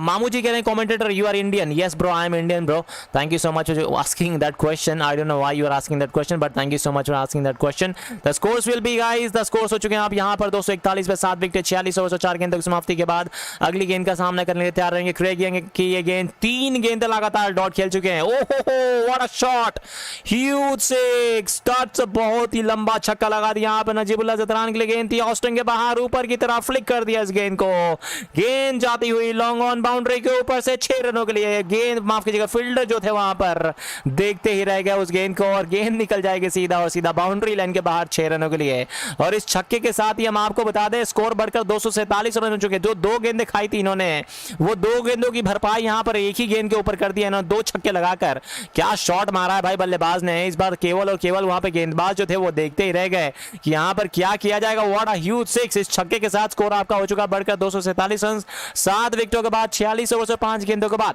Speaker 13: मामू जी कह रहे हैं commentator you are Indian, yes bro I am Indian bro, thank you so much for asking that question, I don't know why you are asking that question but thank you so much for asking that question. The scores will be guys, the scores हो चुके हैं आप यहां पर 241 पे 7 wicket 46 over 4 गेंदों की समाप्ति के बाद। अगली गेंद का सामना करने के लिए तैयार रहेंगे क्रेग यंग की ये गेंद, 3 गेंद लगातार डॉट खेल चुके हैं। ओहो what a shot, huge six, start से बहुत ही लंबा छक्का लगा दिया यहां पर नजीबुल्लाह ज़दरान के लिए। गेंद थी ऑस्टिन के बाहर ऊपर की तरफ, फ्लिक कर दिया इस गेंद को, गेंद जाती हुई लॉन्ग ऑन बाउंड्री के ऊपर से 6 रनों के लिए। गेंद माफ कीजिएगा फील्डर जो थे वहां पर देखते ही रह गए उस गेंद को और गेंद निकल जाएगी सीधा और सीधा बाउंड्री लाइन के बाहर 6 रनों के लिए। और इस छक्के के साथ ही हम आपको बता दें स्कोर बढ़कर 247 रन हो चुके हैं। जो 2 गेंदें खाई थी इन्होंने, वो 2 गेंदों की भरपाई यहां पर एक ही गेंद के ऊपर कर दिया इन्होंने, 2 छक्के लगाकर। क्या शॉट मारा है भाई बल्लेबाज ने इस बार, केवल और केवल वहां पे गेंदबाज जो थे वो देखते ही रह गए कि यहां पर क्या किया जाएगा। व्हाट अ ह्यूज सिक्स, इस छक्के के साथ स्कोर आपका हो चुका बढ़कर 247 रन 7 विकेटों के बाद 46 ओवर से 5 गेंदों के बाद।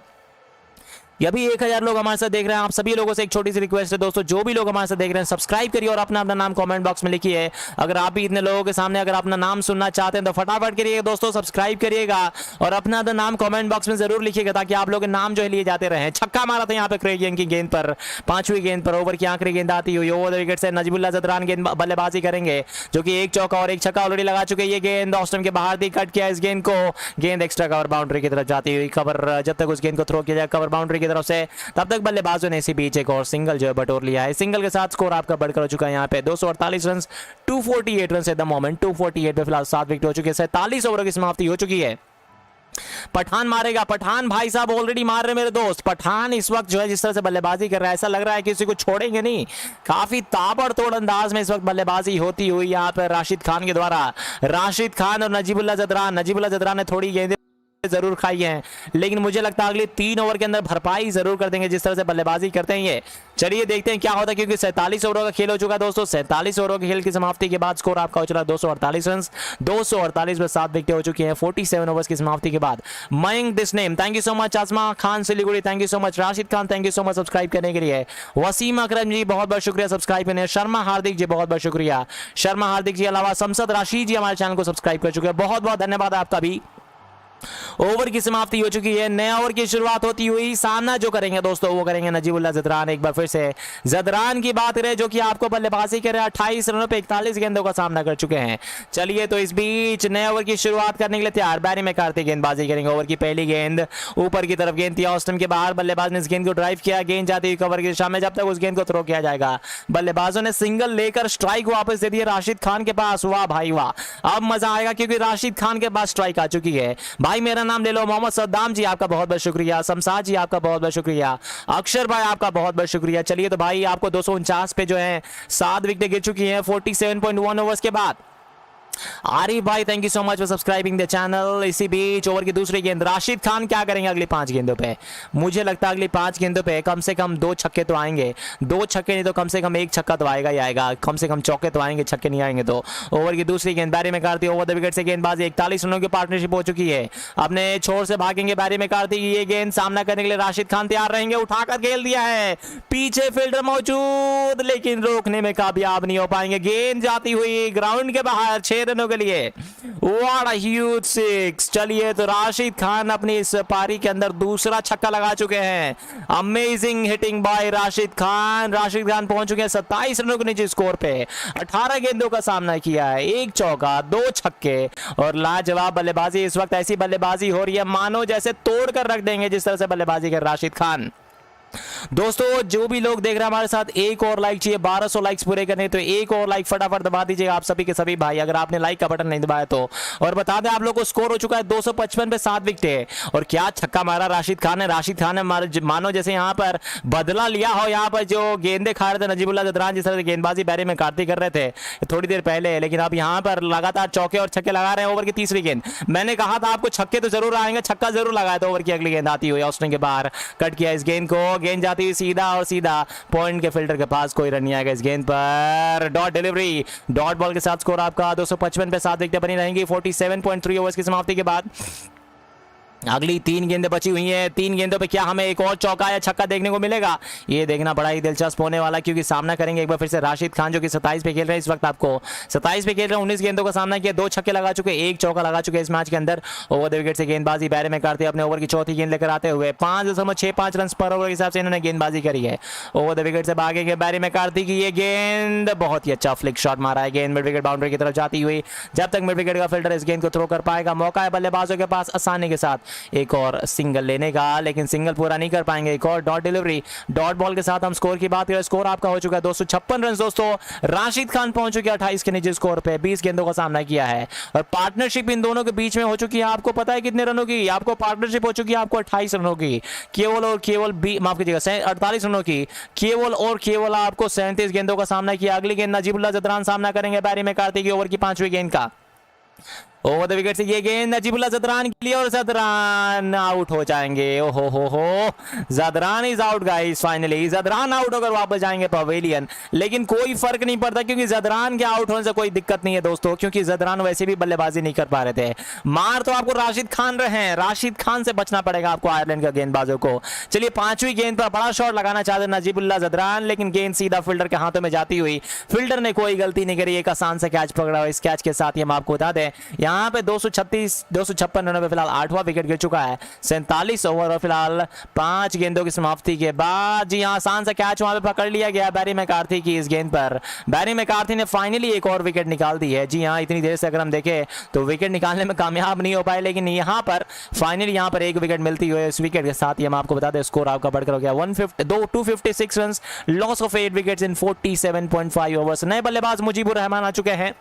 Speaker 13: ये भी 1000 लोग हमारे साथ देख रहे हैं। आप सभी लोगों से एक छोटी सी रिक्वेस्ट है दोस्तों, जो भी लोग हमारे साथ देख रहे हैं सब्सक्राइब करिए और अपना नाम कमेंट बॉक्स में लिखिए। अगर आप भी इतने लोगों के सामने अगर अपना नाम सुनना चाहते हैं तो फटाफट करिएगा दोस्तों, सब्सक्राइब करिएगा और अपना नाम कमेंट बॉक्स में जरूर लिखिएगा ताकि आप लोग के नाम जो है लिए जाते रहे। छक्का मारा था यहाँ पे क्रेग यंग की गेंद पर, 5वीं गेंद पर ओवर की आखिरी गेंद आती हुई ओवर द विकेट से नजीबुल्लाह ज़दरान गेंद बल्लेबाजी करेंगे, जो कि एक चौका और एक छक्का ऑलरेडी लगा चुके। ये गेंद ऑस्टन के बाहर थी, कट किया इस गेंद को, गेंद एक्स्ट्रा कवर बाउंड्री की तरफ जाती हुई, कवर जब तक उस गेंद को थ्रो किया जाए कवर बाउंड्री की तरफ से, तब तक बल्लेबाजों ने इसी बीच एक और सिंगल जो है बटोर लिया है। सिंगल के साथ स्कोर आपका बढ़कर हो चुका है यहाँ पे 248 run 248 run at the moment, 248 पे फिलहाल 7 विकेट हो चुके हैं। 47 ओवरों की समाप्ति हो चुकी है। पठान मारेगा, पठान भाई साहब ऑलरेडी मार रहे मेरे दोस्त। पठान इस वक्त जो है जिस तरह से बल्लेबाजी कर रहा है ऐसा लग रहा है कि किसी को छोड़ेंगे नहीं, काफी ताबड़तोड़ अंदाज में इस वक्त बल्लेबाजी होती हुई यहाँ पर राशिद खान के द्वारा। राशिद खान और नजीबुल्लाह ज़दरान ने थोड़ी गेंदें जरूर खाई हैं, लेकिन मुझे लगता है अगले 3 ओवर के अंदर भरपाई जरूर कर देंगे जिस तरह से बल्लेबाजी करते हैं ये। चलिए देखते हैं क्या होता है, क्योंकि 47 ओवरों का खेल हो चुका है दोस्तों। 47 ओवरों के खेल की समाप्ति के बाद स्कोर आपका हो चला 248 रन। 248 में 7 विकेटें हो चुकी हैं 47 ओवर्स की समाप्ति के बाद। Mayank this name, thank you so much. Asma Khan Siliguri, thank you so much. Rashid Khan, thank you so much subscribe करने के लिए। वसीम अकरम जी बहुत बहुत शुक्रिया सब्सक्राइब करने। शर्मा हार्दिक जी बहुत बहुत शुक्रिया। शर्मा हार्दिक जी अलावा समसद राशिद जी हमारे चैनल को सब्सक्राइब कर चुके हैं, बहुत बहुत धन्यवाद आपका भी। ओवर की समाप्ति हो चुकी है, नया ओवर की शुरुआत होती हुई। सामना जो करेंगे दोस्तों वो करेंगे नजीबुल्लाह ज़दरान। एक बार फिर से ज़दरान की बात करें जो कि आपको बल्लेबाजी कर रहे हैं 28 रनों पे 41 गेंदों का सामना कर चुके हैं। चलिए तो इस बीच नए ओवर की शुरुआत करने के लिए तैयार बैरी में कार्तिक गेंदबाजी करेंगे। ओवर की पहली गेंद ऊपर की तरफ, गेंद थी ऑस्टन के बाहर। बल्लेबाज ने इस गेंद को ड्राइव किया, गेंद जाती हुई कवर की दिशा में, जब तक उस गेंद को थ्रो किया जाएगा। बल्लेबाजों ने सिंगल लेकर स्ट्राइक वापस दे दी राशिद खान के पास। वाह भाई वाह, अब मजा आएगा क्योंकि राशिद खान के पास स्ट्राइक आ चुकी है। भाई मेरा नाम ले लो। मोहम्मद सद्दाम जी आपका बहुत बहुत शुक्रिया। शमशाद जी आपका बहुत बहुत शुक्रिया। अक्षर भाई आपका बहुत बहुत शुक्रिया। चलिए तो भाई आपको 249 पे जो है 7 विकेटें गिर चुकी हैं 47.1 ओवर्स के बाद। आरिफ भाई thank you so much for subscribing the channel. इसी बीच ओवर की दूसरी गेंद, राशिद खान क्या करेंगे अगली 5 गेंदों पे? मुझे लगता है अगली 5 गेंदों पे कम से कम 2 छक्के तो आएंगे। 2 छक्के नहीं तो कम से कम 1 छक्का तो आएगा ही आएगा। कम से कम चौके तो आएंगे, छक्के नहीं आएंगे तो। ओवर की दूसरी गेंद, बैरी में कार्तिक ओवर द विकेट से गेंदबाजी। 41 रनों की पार्टनरशिप हो चुकी है। अपने छोर से भागेंगे बैरी में कार्तिक। ये गेंद सामना करने के लिए राशिद खान तैयार रहेंगे। उठाकर खेल दिया है, पीछे फील्डर मौजूद लेकिन रोकने में कामयाब नहीं हो पाएंगे। गेंद जाती हुई ग्राउंड के बाहर 6 रनों के लिए। What a huge 6। चलिए तो राशिद खान अपनी इस पारी के अंदर दूसरा छक्का लगा चुके हैं। Amazing hitting by Rashid Khan. Rashid Khan पहुंच चुके हैं 27 रनों के नीचे स्कोर पे। 18 गेंदों का सामना किया है, 1 चौका 2 छक्के और लाजवाब बल्लेबाजी। इस वक्त ऐसी बल्लेबाजी हो रही है मानो जैसे तोड़ कर रख देंगे जिस तरह से बल्लेबाजी कर राशिद खान। दोस्तों जो भी लोग देख रहे हैं हमारे साथ, एक और लाइक चाहिए 1200 लाइक्स पूरे करने, तो एक और लाइक फटाफट दबा दीजिएगा आप सभी के सभी भाई अगर आपने लाइक का बटन नहीं दबाया तो। और बता दें आप लोगों को स्कोर हो चुका है 255 पे 7 विकेट। और क्या छक्का मारा राशिद खान ने। राशिद खान ने मानो जैसे यहाँ पर बदला लिया हो। यहाँ पर जो गेंदे खा रहे थे नजीबुल्लाह ज़दरान जिस तरह से गेंदबाजी बैरी में कार्तिक कर रहे थे थोड़ी देर पहले, लेकिन अब यहाँ पर लगातार चौके और छक्के लगा रहे हैं। ओवर की तीसरी गेंद, मैंने कहा था आपको छक्के तो जरूर आएंगे, छक्का जरूर लगाया था। ओवर की अगली गेंद आती हुई ऑस्टिन के बाहर कट किया इस गेंद को। गेंद जाती हुई सीधा और सीधा पॉइंट के फिल्टर के पास, कोई रन नहीं आएगा इस गेंद पर। डॉट डिलीवरी, डॉट बॉल के साथ स्कोर आपका 255 पे 7 विकेटें बनी रहेंगी 47.3 ओवर्स की समाप्ति के बाद। अगली 3 गेंदें बची हुई हैं। 3 गेंदों पे क्या हमें एक और चौका या छक्का देखने को मिलेगा, ये देखना बड़ा ही दिलचस्प होने वाला, क्योंकि सामना करेंगे एक बार फिर से राशिद खान जो कि 27 पे खेल रहे हैं इस वक्त। आपको 27 पे खेल रहे हैं, 19 गेंदों का सामना किया, 2 छक्के लगा चुके, 1 चौका लगा चुके इस मैच के अंदर। ओवर द विकेट से गेंदबाजी बैरी में करते अपने ओवर की चौथी गेंद लेकर आते हुए 5.65 रन पर ओवर के हिसाब से इन्होंने गेंदबाजी करी है। ओवर द विकेट से भागेंगे बैरी में कार्तिक की ये गेंद, बहुत ही अच्छा फ्लिक शॉट मारा है, गेंद मिड विकेट बाउंड्री की तरफ जाती हुई। जब तक मिड विकेट का फिल्डर इस गेंद को थ्रो कर पाएगा, मौका है बल्लेबाजों के पास आसानी के साथ एक और सिंगल लेने का, लेकिन सिंगल पूरा नहीं कर पाएंगे। एक और डॉट डिलीवरी, डॉट बॉल के साथ हम स्कोर की बात करें, स्कोर आपका हो चुका है 256 रन दोस्तों। राशिद खान पहुंच चुके 28 के नीचे स्कोर पे, 20 गेंदों का सामना किया है और पार्टनरशिप इन दोनों के बीच में हो चुकी है। आपको पता है कितने रनों की आपको पार्टनरशिप हो चुकी है? आपको 28 रनों की, केवल और केवल माफ कीजिएगा 48 रनों की, केवल और केवल आपको 37 गेंदों का सामना किया। अगली गेंद नजीबुल्लाह ज़दरान सामना करेंगे बैरी में कार्तिक की ओवर की 5वीं गेंद का। ओवर द विकेट से ये गेंद नजीबुल्लाह ज़दरान के लिए और ज़दरान आउट हो जाएंगे। ओहो हो, Zadran is out guys, finally Zadran out होकर वापस जाएंगे पवेलियन। लेकिन कोई फर्क नहीं पड़ता क्योंकि ज़दरान के आउट होने से कोई दिक्कत नहीं है दोस्तों, क्योंकि ज़दरान वैसे भी बल्लेबाजी नहीं कर पा रहे थे। मार तो आपको राशिद खान रहे हैं, राशिद खान से बचना पड़ेगा आपको आयरलैंड के गेंदबाजों को। चलिए 5वीं गेंद पर बड़ा शॉट लगाना चाहते नजीबुल्लाह ज़दरान, लेकिन गेंद सीधा फील्डर के हाथों में जाती हुई, फील्डर ने कोई गलती नहीं करी, एक आसान से कैच पकड़ा। इस कैच के साथ ही हम आपको बता दें यहाँ पे 256 रनों पे फिलहाल 8वां विकेट गिर चुका है। 47 ओवर और फिलहाल 5 गेंदों की समाप्ति के बाद जी आसान सा कैच वहां पे पकड़ लिया गया बैरी मैकार्थी की इस गेंद पर। बैरी मैकार्थी ने फाइनली एक और विकेट निकाल दी है। जी हाँ, इतनी देर से अगर हम देखें तो विकेट निकालने में कामयाब नहीं हो पाए, लेकिन यहाँ पर फाइनली यहाँ पर एक विकेट मिलती हुई इस विकेट के साथ ही हम आपको बता दें स्कोर आपका बढ़कर हो गया 256 run, loss of 8 wickets in 47.5 overs. नए बल्लेबाज मुजीबुर रहमान आ चुके हैं।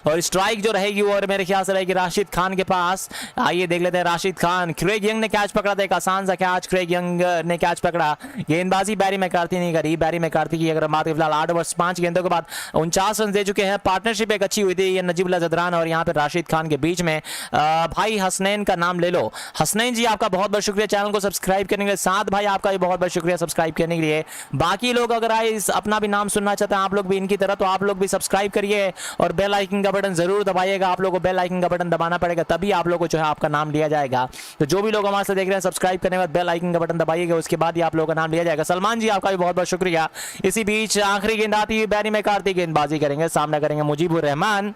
Speaker 13: और स्ट्राइक जो रहेगी वो मेरे ख्याल से रहेगी राशिद खान के पास। आइए देख लेते हैं राशिद खान। क्रेग यंग ने कैच पकड़ा था, एक आसान सा कैच क्रेग यंग ने कैच पकड़ा। गेंदबाजी बैरी मैकार्थी नहीं करी। बैरी मैकार्थी की अगर बात फिलहाल 8 ओवर 5 गेंदों के बाद 49 रन दे चुके हैं। पार्टनरशिप एक अच्छी हुई थी ये नजीबुल्लाह जदरान और यहाँ पे राशिद खान के बीच में। भाई हसनैन का नाम ले लो। हसनैन जी आपका बहुत बहुत शुक्रिया चैनल को सब्सक्राइब करने के लिए। साथ भाई आपका भी बहुत बहुत शुक्रिया सब्सक्राइब करने के लिए। बाकी लोग अगर आए अपना भी नाम सुनना चाहते हैं आप लोग भी इनकी तरह, तो आप लोग भी सब्सक्राइब करिए और बेल आइकन का बटन जरूर दबाइएगा। आप लोगों को बेल आइकन का बटन दबाना पड़ेगा तभी आप लोगों को जो है आपका नाम लिया जाएगा। तो जो भी लोग हमारे साथ देख रहे हैं सब्सक्राइब करने के बाद बेल आइकन का बटन दबाइएगा, उसके बाद ही आप लोगों का नाम लिया जाएगा। सलमान जी आपका भी बहुत बहुत शुक्रिया। इसी बीच आखिरी गेंद आती है बैरी मैकार्थी गेंदबाजी करेंगे, सामना करेंगे मुजीबुर रहमान।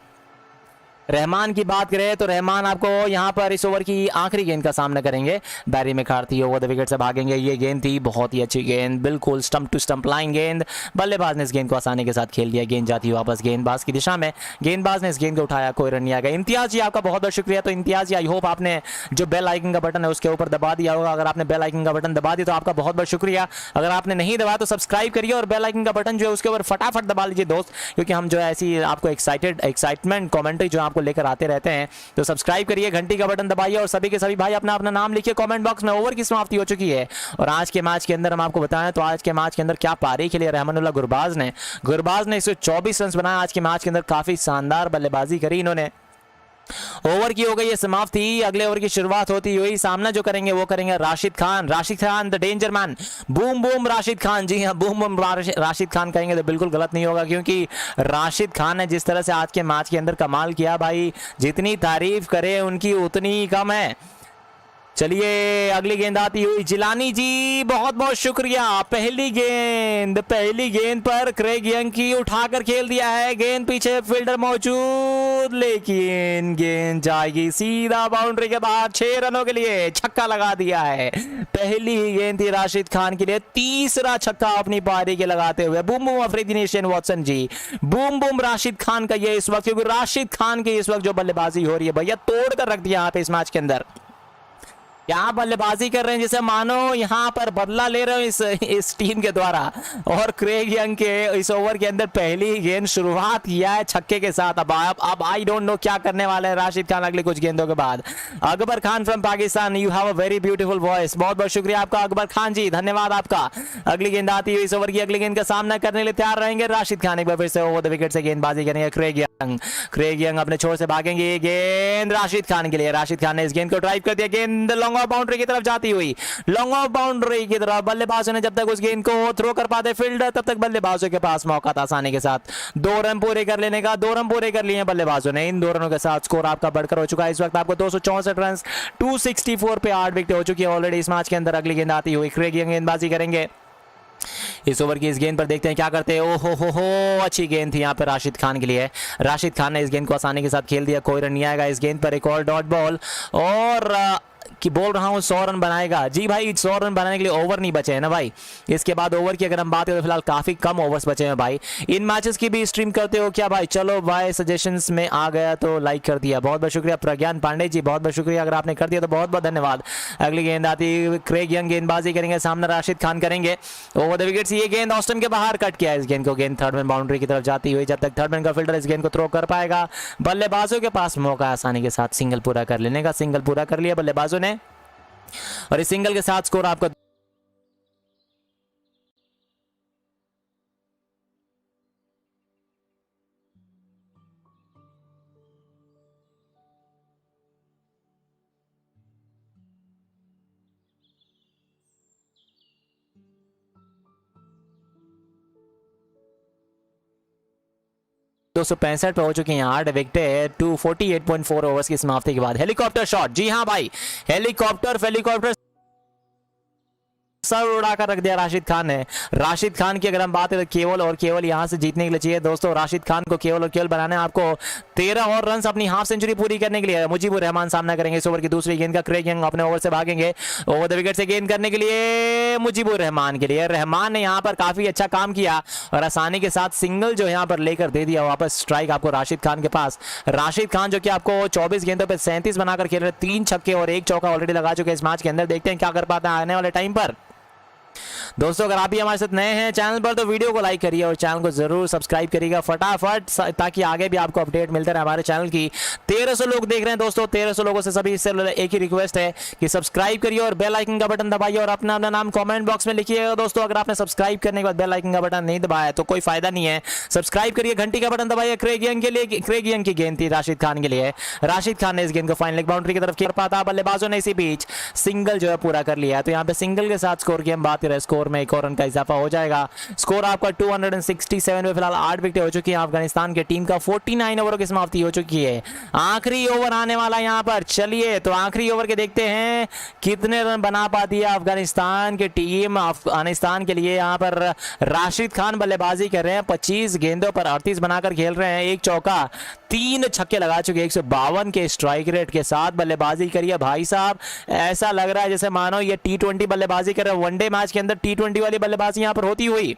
Speaker 13: रहमान की बात करें तो रहमान आपको यहां पर इस ओवर की आखिरी गेंद का सामना करेंगे। बैरी मैकार्थी ओवर द विकेट से भागेंगे। ये गेंद थी बहुत ही अच्छी गेंद, बिल्कुल स्टंप टू स्टंप लाइन गेंद। बल्लेबाज ने इस गेंद को आसानी के साथ खेल दिया। गेंद जाती वापस गेंदबाज की दिशा में। गेंदबाज ने इस गेंद को उठाया, कोई रन नहीं आ गया। इम्तियाज जी आपका बहुत बहुत शुक्रिया। तो इम्तियाज जी आई होप आपने जो बेल आइकन का बटन है उसके ऊपर दबा दिया होगा। अगर आपने बेल आइकन का बटन दबा दिया तो आपका बहुत बहुत शुक्रिया। अगर आपने नहीं दबाया तो सब्सक्राइब करिए और बेल आइकन का बटन जो है उसके ऊपर फटाफट दबा लीजिए दोस्त, क्योंकि हम जो है ऐसी आपको एक्साइटमेंट कमेंट्री जो आपको लेकर आते रहते हैं। तो सब्सक्राइब करिए, घंटी का बटन दबाइए और सभी के सभी भाई अपना अपना नाम लिखिए कमेंट बॉक्स में। ओवर की समाप्ति हो चुकी है और आज के मैच के अंदर हम आपको बताएं तो आज के मैच के अंदर क्या पारी खेली रहमानुल्लाह गुरबाज ने 124 रन बनाया। आज के मैच के अंदर काफी शानदार बल्लेबाजी करी इन्होंने। ओवर की हो गई है समाप्ति। अगले ओवर की शुरुआत होती हुई सामना जो करेंगे वो करेंगे Rashid Khan the danger man. Boom boom Rashid Khan. जी हाँ, बूम बूम राशिद खान कहेंगे तो बिल्कुल गलत नहीं होगा, क्योंकि राशिद खान ने जिस तरह से आज के मैच के अंदर कमाल किया भाई, जितनी तारीफ करे उनकी उतनी कम है। चलिए अगली गेंद आती हुई जिलानी जी बहुत बहुत शुक्रिया। पहली गेंद पर क्रेग यंग की उठाकर खेल दिया है। गेंद पीछे फील्डर मौजूद, लेकिन गेंद जाएगी सीधा बाउंड्री के बाहर। 6 रनों के लिए छक्का लगा दिया है। पहली ही गेंद थी राशिद खान के लिए, तीसरा छक्का अपनी पारी के लगाते हुए। Boom boom Afridi nation Watson ji, boom boom Rashid Khan का ये इस वक्त, क्योंकि राशिद खान की इस वक्त जो बल्लेबाजी हो रही है भैया तोड़ कर रख दिया यहाँ पे इस मैच के अंदर। यहाँ बल्लेबाजी कर रहे हैं जैसे मानो यहाँ पर बदला ले रहे हो इस टीम के द्वारा। और क्रेग यंग के इस ओवर के अंदर पहली गेंद शुरुआत किया है छक्के के साथ। अब आई डोंट नो क्या करने वाले हैं राशिद खान अगली कुछ गेंदों के बाद। Akbar Khan from Pakistan, you have a very beautiful voice. बहुत बहुत शुक्रिया आपका अकबर खान जी, धन्यवाद आपका। अगली गेंद आती है इस ओवर की। अगली गेंद का सामना करने के लिए तैयार रहेंगे राशिद खान। एक बार फिर से ओवर द विकेट से गेंदबाजी करेंगे क्रेग यंग अपने छोर से भागेंगे। गेंद राशिद खान के लिए। राशिद खान ने इस गेंद को ड्राइव कर दिया। गेंद लॉन्ग ऑफ बाउंड्री की तरफ जाती हुई, लॉन्ग ऑफ बाउंड्री की तरफ। बल्लेबाजों ने जब तक उस गेंद को थ्रो कर पाते फील्डर, तब तक बल्लेबाजों के पास मौका था आसानी के साथ 2 रन पूरे कर लेने का। 2 रन पूरे कर लिए बल्लेबाजों ने। इन 2 रनों के साथ स्कोर आपका बढ़कर हो चुका है इस वक्त आपको 264 रन। 264 पे 8 विकेट हो चुकी है ऑलरेडी इस मैच के अंदर। अगली गेंद आती हुई क्रेग यंग गेंदबाजी करेंगे इस ओवर की। इस गेंद पर देखते हैं क्या करते हैं। ओहो हो, अच्छी गेंद थी यहाँ पे राशिद खान के लिए। राशिद खान ने इस गेंद को आसानी के साथ खेल दिया, कोई रन नहीं आएगा इस गेंद पर। एक और डॉट बॉल और कि बोल रहा हूं 100 रन बनाएगा। जी भाई 100 रन बनाने के लिए ओवर नहीं बचे हैं ना भाई। इसके बाद ओवर की अगर हम बात करें तो फिलहाल काफी कम ओवर्स बचे हैं भाई। इन मैचेस की भी स्ट्रीम करते हो क्या भाई? चलो भाई सजेशंस में आ गया तो लाइक कर दिया, बहुत बहुत शुक्रिया। प्रज्ञान पांडे जी बहुत बहुत शुक्रिया, अगर आपने कर दिया तो बहुत बहुत धन्यवाद। अगली गेंद आती क्रेग यंग गेंदबाजी करेंगे, सामने राशिद खान करेंगे ओवर द विकेट। ये गेंद ऑस्टन के बाहर कट किया इस गेंद को। गेंद थर्ड मैन बाउंड्री की तरफ जाती हुई, जब तक थर्ड मैन का फील्डर इस गेंद को थ्रो कर पाएगा बल्लेबाजों के पास मौका आसानी के साथ सिंगल पूरा कर लेने का। सिंगल पूरा कर लिया बल्लेबाजों ने और इस सिंगल के साथ स्कोर आपका 265 पे हो चुके हैं 8 विकेट 248.4 ओवर्स की समाप्ति के बाद। हेलीकॉप्टर शॉट, जी हाँ भाई, हेलीकॉप्टर सर उड़ाकर रख दिया राशिद खान ने। राशिद खान की अगर हम बात करें तो केवल और केवल यहां से जीतने के लिए चाहिए दोस्तों राशिद खान को केवल और केवल बनाना है आपको 13 और रन अपनी हाफ सेंचुरी पूरी करने के लिए। मुजीबुर रहमान सामना करेंगे इस ओवर की दूसरी गेंद का। क्रेग यंग अपने ओवर से भागेंगे ओवर द विकेट से गेंद करने के लिए मुजीबुर रहमान के लिए। रहमान ने यहां पर काफी अच्छा काम किया और आसानी के साथ सिंगल जो यहां पर लेकर दे दिया वापस स्ट्राइक आपको राशिद खान के पास। राशिद खान जो कि आपको 24 गेंदों पे 37 बनाकर खेल रहे, 3 छक्के और 1 चौका ऑलरेडी लगा चुके इस मैच के अंदर। देखते हैं क्या कर पाते हैं आने वाले टाइम पर। दोस्तों अगर आप भी हमारे साथ नए हैं चैनल पर तो वीडियो को लाइक करिए और चैनल को जरूर सब्सक्राइब करिएगा फटाफट, ताकि आगे भी आपको अपडेट मिलते रहे हमारे चैनल की। 1300 लोग देख रहे हैं दोस्तों, 1300 लोगों से सभी से एक ही रिक्वेस्ट है कि सब्सक्राइब करिए और बेल आइकन का बटन दबाइए और अपना अपना नाम कमेंट बॉक्स में लिखिएगा। दोस्तों अगर आपने सब्सक्राइब करने के बाद बेल आइकन का बटन नहीं दबाया तो कोई फायदा नहीं है, सब्सक्राइब करिए, घंटी का बटन दबाइए। क्रेग यंग के लिए, क्रेग यंग की गेंद थी राशिद खान के लिए, राशिद खान ने इस गेंद को फाइनल लेग बाउंड्री की तरफ खेल पाता, बल्लेबाजों ने इसी बीच सिंगल जो है पूरा कर लिया है। तो यहाँ पे सिंगल के साथ स्कोर की हम बात करें, स्कोर में एक और रन का इजाफा हो जाएगा। स्कोर आपका 267 में फिलहाल 8 विकेट हो चुकी है अफगानिस्तान की टीम का, 49 ओवरों की समाप्ति हो चुकी है। आखिरी ओवर आने वाला यहाँ पर, चलिए तो आखिरी ओवर के देखते हैं कितने रन बना पाती है अफगानिस्तान की टीम। अफगानिस्तान के लिए यहाँ पर राशिद खान बल्लेबाजी कर रहे हैं, 25 गेंदों पर 38 बनाकर खेल रहे हैं, एक चौका 3 छक्के लगा चुके, 152 के स्ट्राइक रेट के साथ बल्लेबाजी करिए भाई साहब। ऐसा लग रहा है जैसे मानो ये T20 बल्लेबाजी कर रहे हैं, वनडे मैच के अंदर T20 वाली बल्लेबाजी यहाँ पर होती हुई।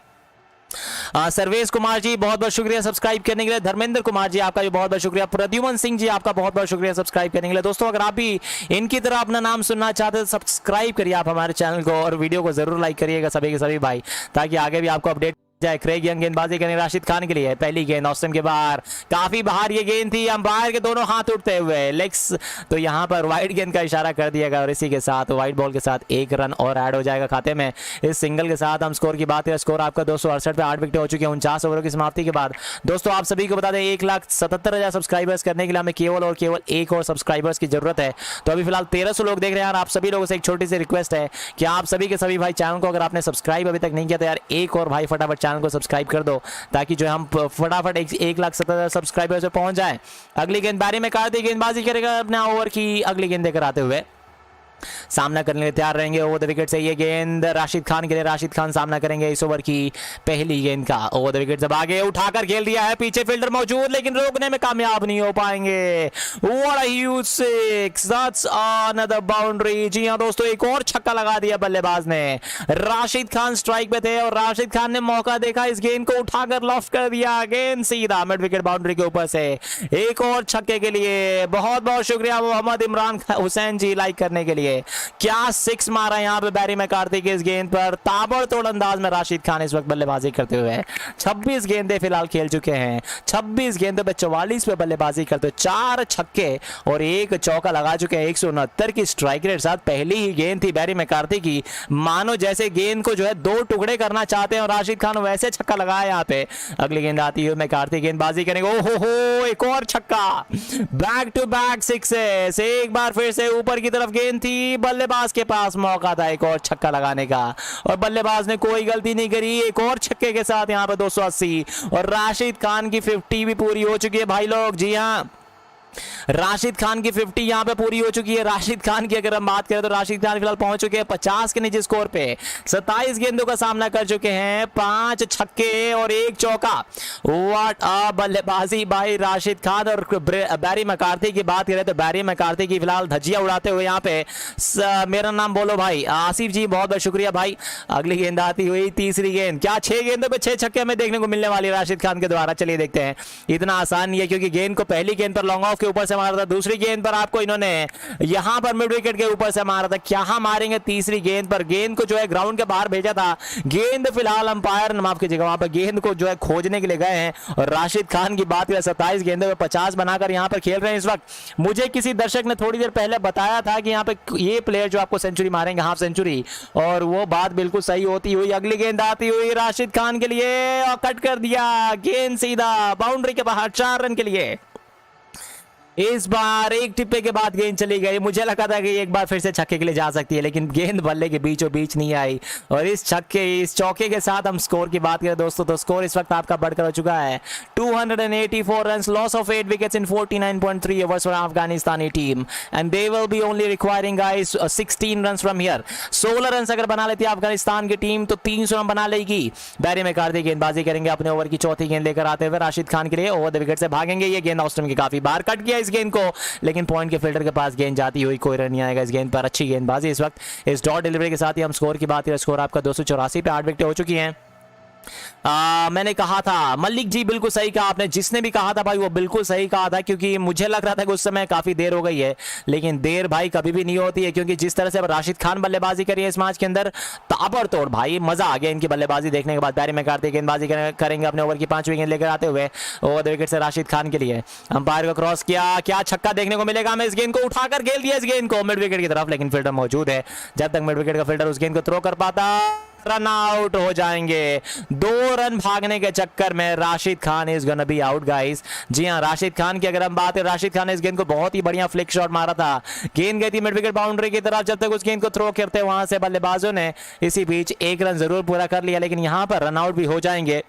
Speaker 13: सर्वेश कुमार जी बहुत बहुत शुक्रिया सब्सक्राइब करने के लिए, धर्मेंद्र कुमार जी आपका भी बहुत बहुत शुक्रिया, प्रद्युमन सिंह जी आपका बहुत बहुत शुक्रिया सब्सक्राइब करने के लिए। दोस्तों अगर आप भी इनकी तरह अपना नाम सुनना चाहते हैं तो सब्सक्राइब करिए आप हमारे चैनल को और वीडियो को जरूर लाइक करिएगा सभी के सभी भाई, ताकि आगे भी आपको अपडेट जाए। क्रेग यंग गेंदबाजी करेंगे राशिद खान के लिए, पहली गेंद ऑस्टम के बाहर, काफी बाहर ये गेंद थी, अंपायर के दोनों हाथ उठते हुए लेग्स, तो यहाँ पर वाइड गेंद का इशारा कर दिया गया और इसी के साथ वाइड बॉल के साथ एक रन और ऐड हो जाएगा खाते में। इस सिंगल के साथ हम स्कोर की बात करें, स्कोर आपका 268 पे 8 विकेट हो चुकी है 49 ओवरों की समाप्ति के बाद। दोस्तों आप सभी को बता दें 1,77,000 सब्सक्राइबर्स करने के लिए हमें केवल और केवल एक और सब्सक्राइबर्स की जरूरत है। तो अभी फिलहाल 1300 लोग देख रहे हैं और आप सभी लोगों से एक छोटी सी रिक्वेस्ट है कि आप सभी के सभी भाई चैनल को अगर आपने सब्सक्राइब अभी तक नहीं किया तो यार एक और भाई फटाफट चैनल को सब्सक्राइब कर दो, ताकि जो हम फटाफट 1,70,000 सब्सक्राइबर्स पे पहुंच जाएं। अगली गेंदबाजी में कार्तिक गेंदबाजी करेगा अपने ओवर की अगली गेंद देकर आते हुए, सामना करने के तैयार रहेंगे ओवर द विकेट से। ये गेंद राशिद खान के लिए, राशिद खान सामना करेंगे इस ओवर की पहली गेंद का। ओवर द विकेट जब आगे उठाकर खेल दिया है, पीछे फील्डर मौजूद लेकिन रोकने में कामयाब नहीं हो पाएंगे। What a huge six, that's another boundary. जी हां दोस्तों एक और छक्का लगा दिया बल्लेबाज ने, राशिद खान स्ट्राइक पे थे और राशिद खान ने मौका देखा, इस गेंद को उठाकर लॉफ्ट कर दिया, गेंद सीधा मिड विकेट बाउंड्री के ऊपर से। एक और छक्के के लिए बहुत बहुत शुक्रिया मोहम्मद इमरान हुसैन जी लाइक करने के लिए। क्या सिक्स मारा यहाँ पे बैरी मैकार्थी के इस गेंद पर, ताबड़तोड़ अंदाज में राशिद खान इस वक्त बल्लेबाजी करते हुए 26 गेंदें फिलहाल खेल चुके हैं, 26 गेंदों पे 44 पे बल्लेबाजी करते हुए 4 छक्के और एक चौका लगा चुके हैं, 169 की स्ट्राइक रेट साथ। पहली ही गेंद थी बैरी मैकार्थी की, मानो जैसे गेंद को जो है 2 टुकड़े करना चाहते हैं और राशिद खान वैसे छक्का लगाया यहाँ पे। अगली गेंद आती है मैकार्थी गेंदबाजी करेंगे, ओहो हो एक और छक्का, बैक टू बैक सिक्सेस, एक बार फिर से ऊपर की तरफ गेंद थी, बल्लेबाज के पास मौका था एक और छक्का लगाने का और बल्लेबाज ने कोई गलती नहीं करी, एक और छक्के के साथ यहां पर 280 और राशिद खान की 50 भी पूरी हो चुकी है भाई लोग। जी हां राशिद खान की 50 यहां पे पूरी हो चुकी है। राशिद खान की अगर हम बात करें तो राशिद खान फिलहाल पहुंच चुके हैं 50 के नीचे स्कोर पे, 27 गेंदों का सामना कर चुके हैं, 5 छक्के और एक चौका। व्हाट अ बल्लेबाजी भाई राशिद खान। और बैरी मैकार्थी की बात करें तो बैरी मैकार्थी की फिलहाल धज्जियां उड़ाते हुए यहाँ पे मेरा नाम बोलो भाई आसिफ जी, बहुत बहुत शुक्रिया भाई। अगली गेंद आती हुई तीसरी गेंद, क्या 6 गेंदों पे 6 छक्के हमें देखने को मिलने वाली राशिद खान के द्वारा। चलिए देखते हैं, इतना आसान नहीं है क्योंकि गेंद को पहली गेंद पर लॉन्ग ऑफ के ऊपर से मारा था, दूसरी गेंद पर आपको इन्होंने यहां पर मिड विकेट के ऊपर से मारा था, क्या मारेंगे तीसरी गेंद पर। गेंद को जो है ग्राउंड के बाहर भेजा था, गेंद फिलहाल अंपायर माफ कीजिएगा वहां पर गेंद को जो है खोजने के लिए गए हैं और राशिद खान की बात करें 27 गेंदों में 50 बनाकर यहां पर खेल रहे हैं इस वक्त। मुझे किसी दर्शक ने थोड़ी देर पहले बताया था कि यहां पे ये प्लेयर जो आपको सेंचुरी मारेंगे, हाफ सेंचुरी, और वो बात बिल्कुल सही होती हुई। अगली गेंद आती हुई राशिद खान के लिए और कट कर दिया, गेंद सीधा बाउंड्री के बाहर, 4 रन के लिए। इस बार एक टिप्पे के बाद गेंद चली गई, मुझे लगा था कि एक बार फिर से छक्के के लिए जा सकती है लेकिन गेंद बल्ले के बीचों बीच नहीं आई और इस चौके के साथ हम स्कोर की बात करें दोस्तों तो स्कोर इस वक्त आपका बढ़कर हो चुका है 284 runs, loss of 8 wickets in 49.3 overs for Afghanistani team and they will be only requiring guys 16 runs from here. 16 run अगर बना लेती है अफगानिस्तान की टीम तो 300 रन बना लेगी। बैरी मैकार्थी गेंदबाजी करेंगे अपने ओवर की चौथी गेंद लेकर आते हुए राशिद खान के लिए, ओवर द विकेट से भागेंगे। ये गेंद ऑस्ट्रेलिया की काफी बार कट गया इस गेंद को लेकिन पॉइंट के फील्डर के पास गेंद जाती हुई कोई रन नहीं आएगा इस गेंद पर। अच्छी गेंदबाजी इस वक्त। इस डॉट डिलीवरी के साथ ही हम स्कोर की बात करें, स्कोर आपका 284 पे 8 विकेट हो चुकी हैं। मैंने कहा था, मलिक जी बिल्कुल सही कहा आपने, जिसने भी कहा था भाई वो बिल्कुल सही कहा था, क्योंकि मुझे लग रहा था कि उस समय काफ़ी देर हो गई है, लेकिन देर भाई कभी भी नहीं होती है, क्योंकि जिस तरह से अब राशिद खान बल्लेबाजी करी है इस मैच के अंदर, ताबड़तोड़ भाई, मजा आ गया इनकी बल्लेबाजी देखने के बाद। बैरी मैकार्थी गेंदबाजी करेंगे अपने ओवर की 5वीं गेंद लेकर आते हुए, ओवर द विकेट से राशिद खान के लिए, अंपायर को क्रॉस किया, क्या छक्का देखने को मिलेगा हमें, इस गेंद को उठाकर खेल दिया इस गेंद को मिड विकेट की तरफ, लेकिन फील्डर मौजूद है, जब तक मिड विकेट का फील्डर उस गेंद को थ्रो कर पाता, रन आउट हो जाएंगे। 2 रन भागने के चक्कर में Rashid Khan is gonna be out guys. जी हां, राशिद खान की अगर हम बात करें, राशिद खान ने इस गेंद को बहुत ही बढ़िया फ्लिक शॉट मारा था, गेंद गई थी मिड विकेट बाउंड्री की तरफ, जब तक उस गेंद को थ्रो करते वहां से बल्लेबाजों ने इसी बीच 1 रन जरूर पूरा कर लिया, लेकिन यहां पर रन आउट भी हो जाएंगे।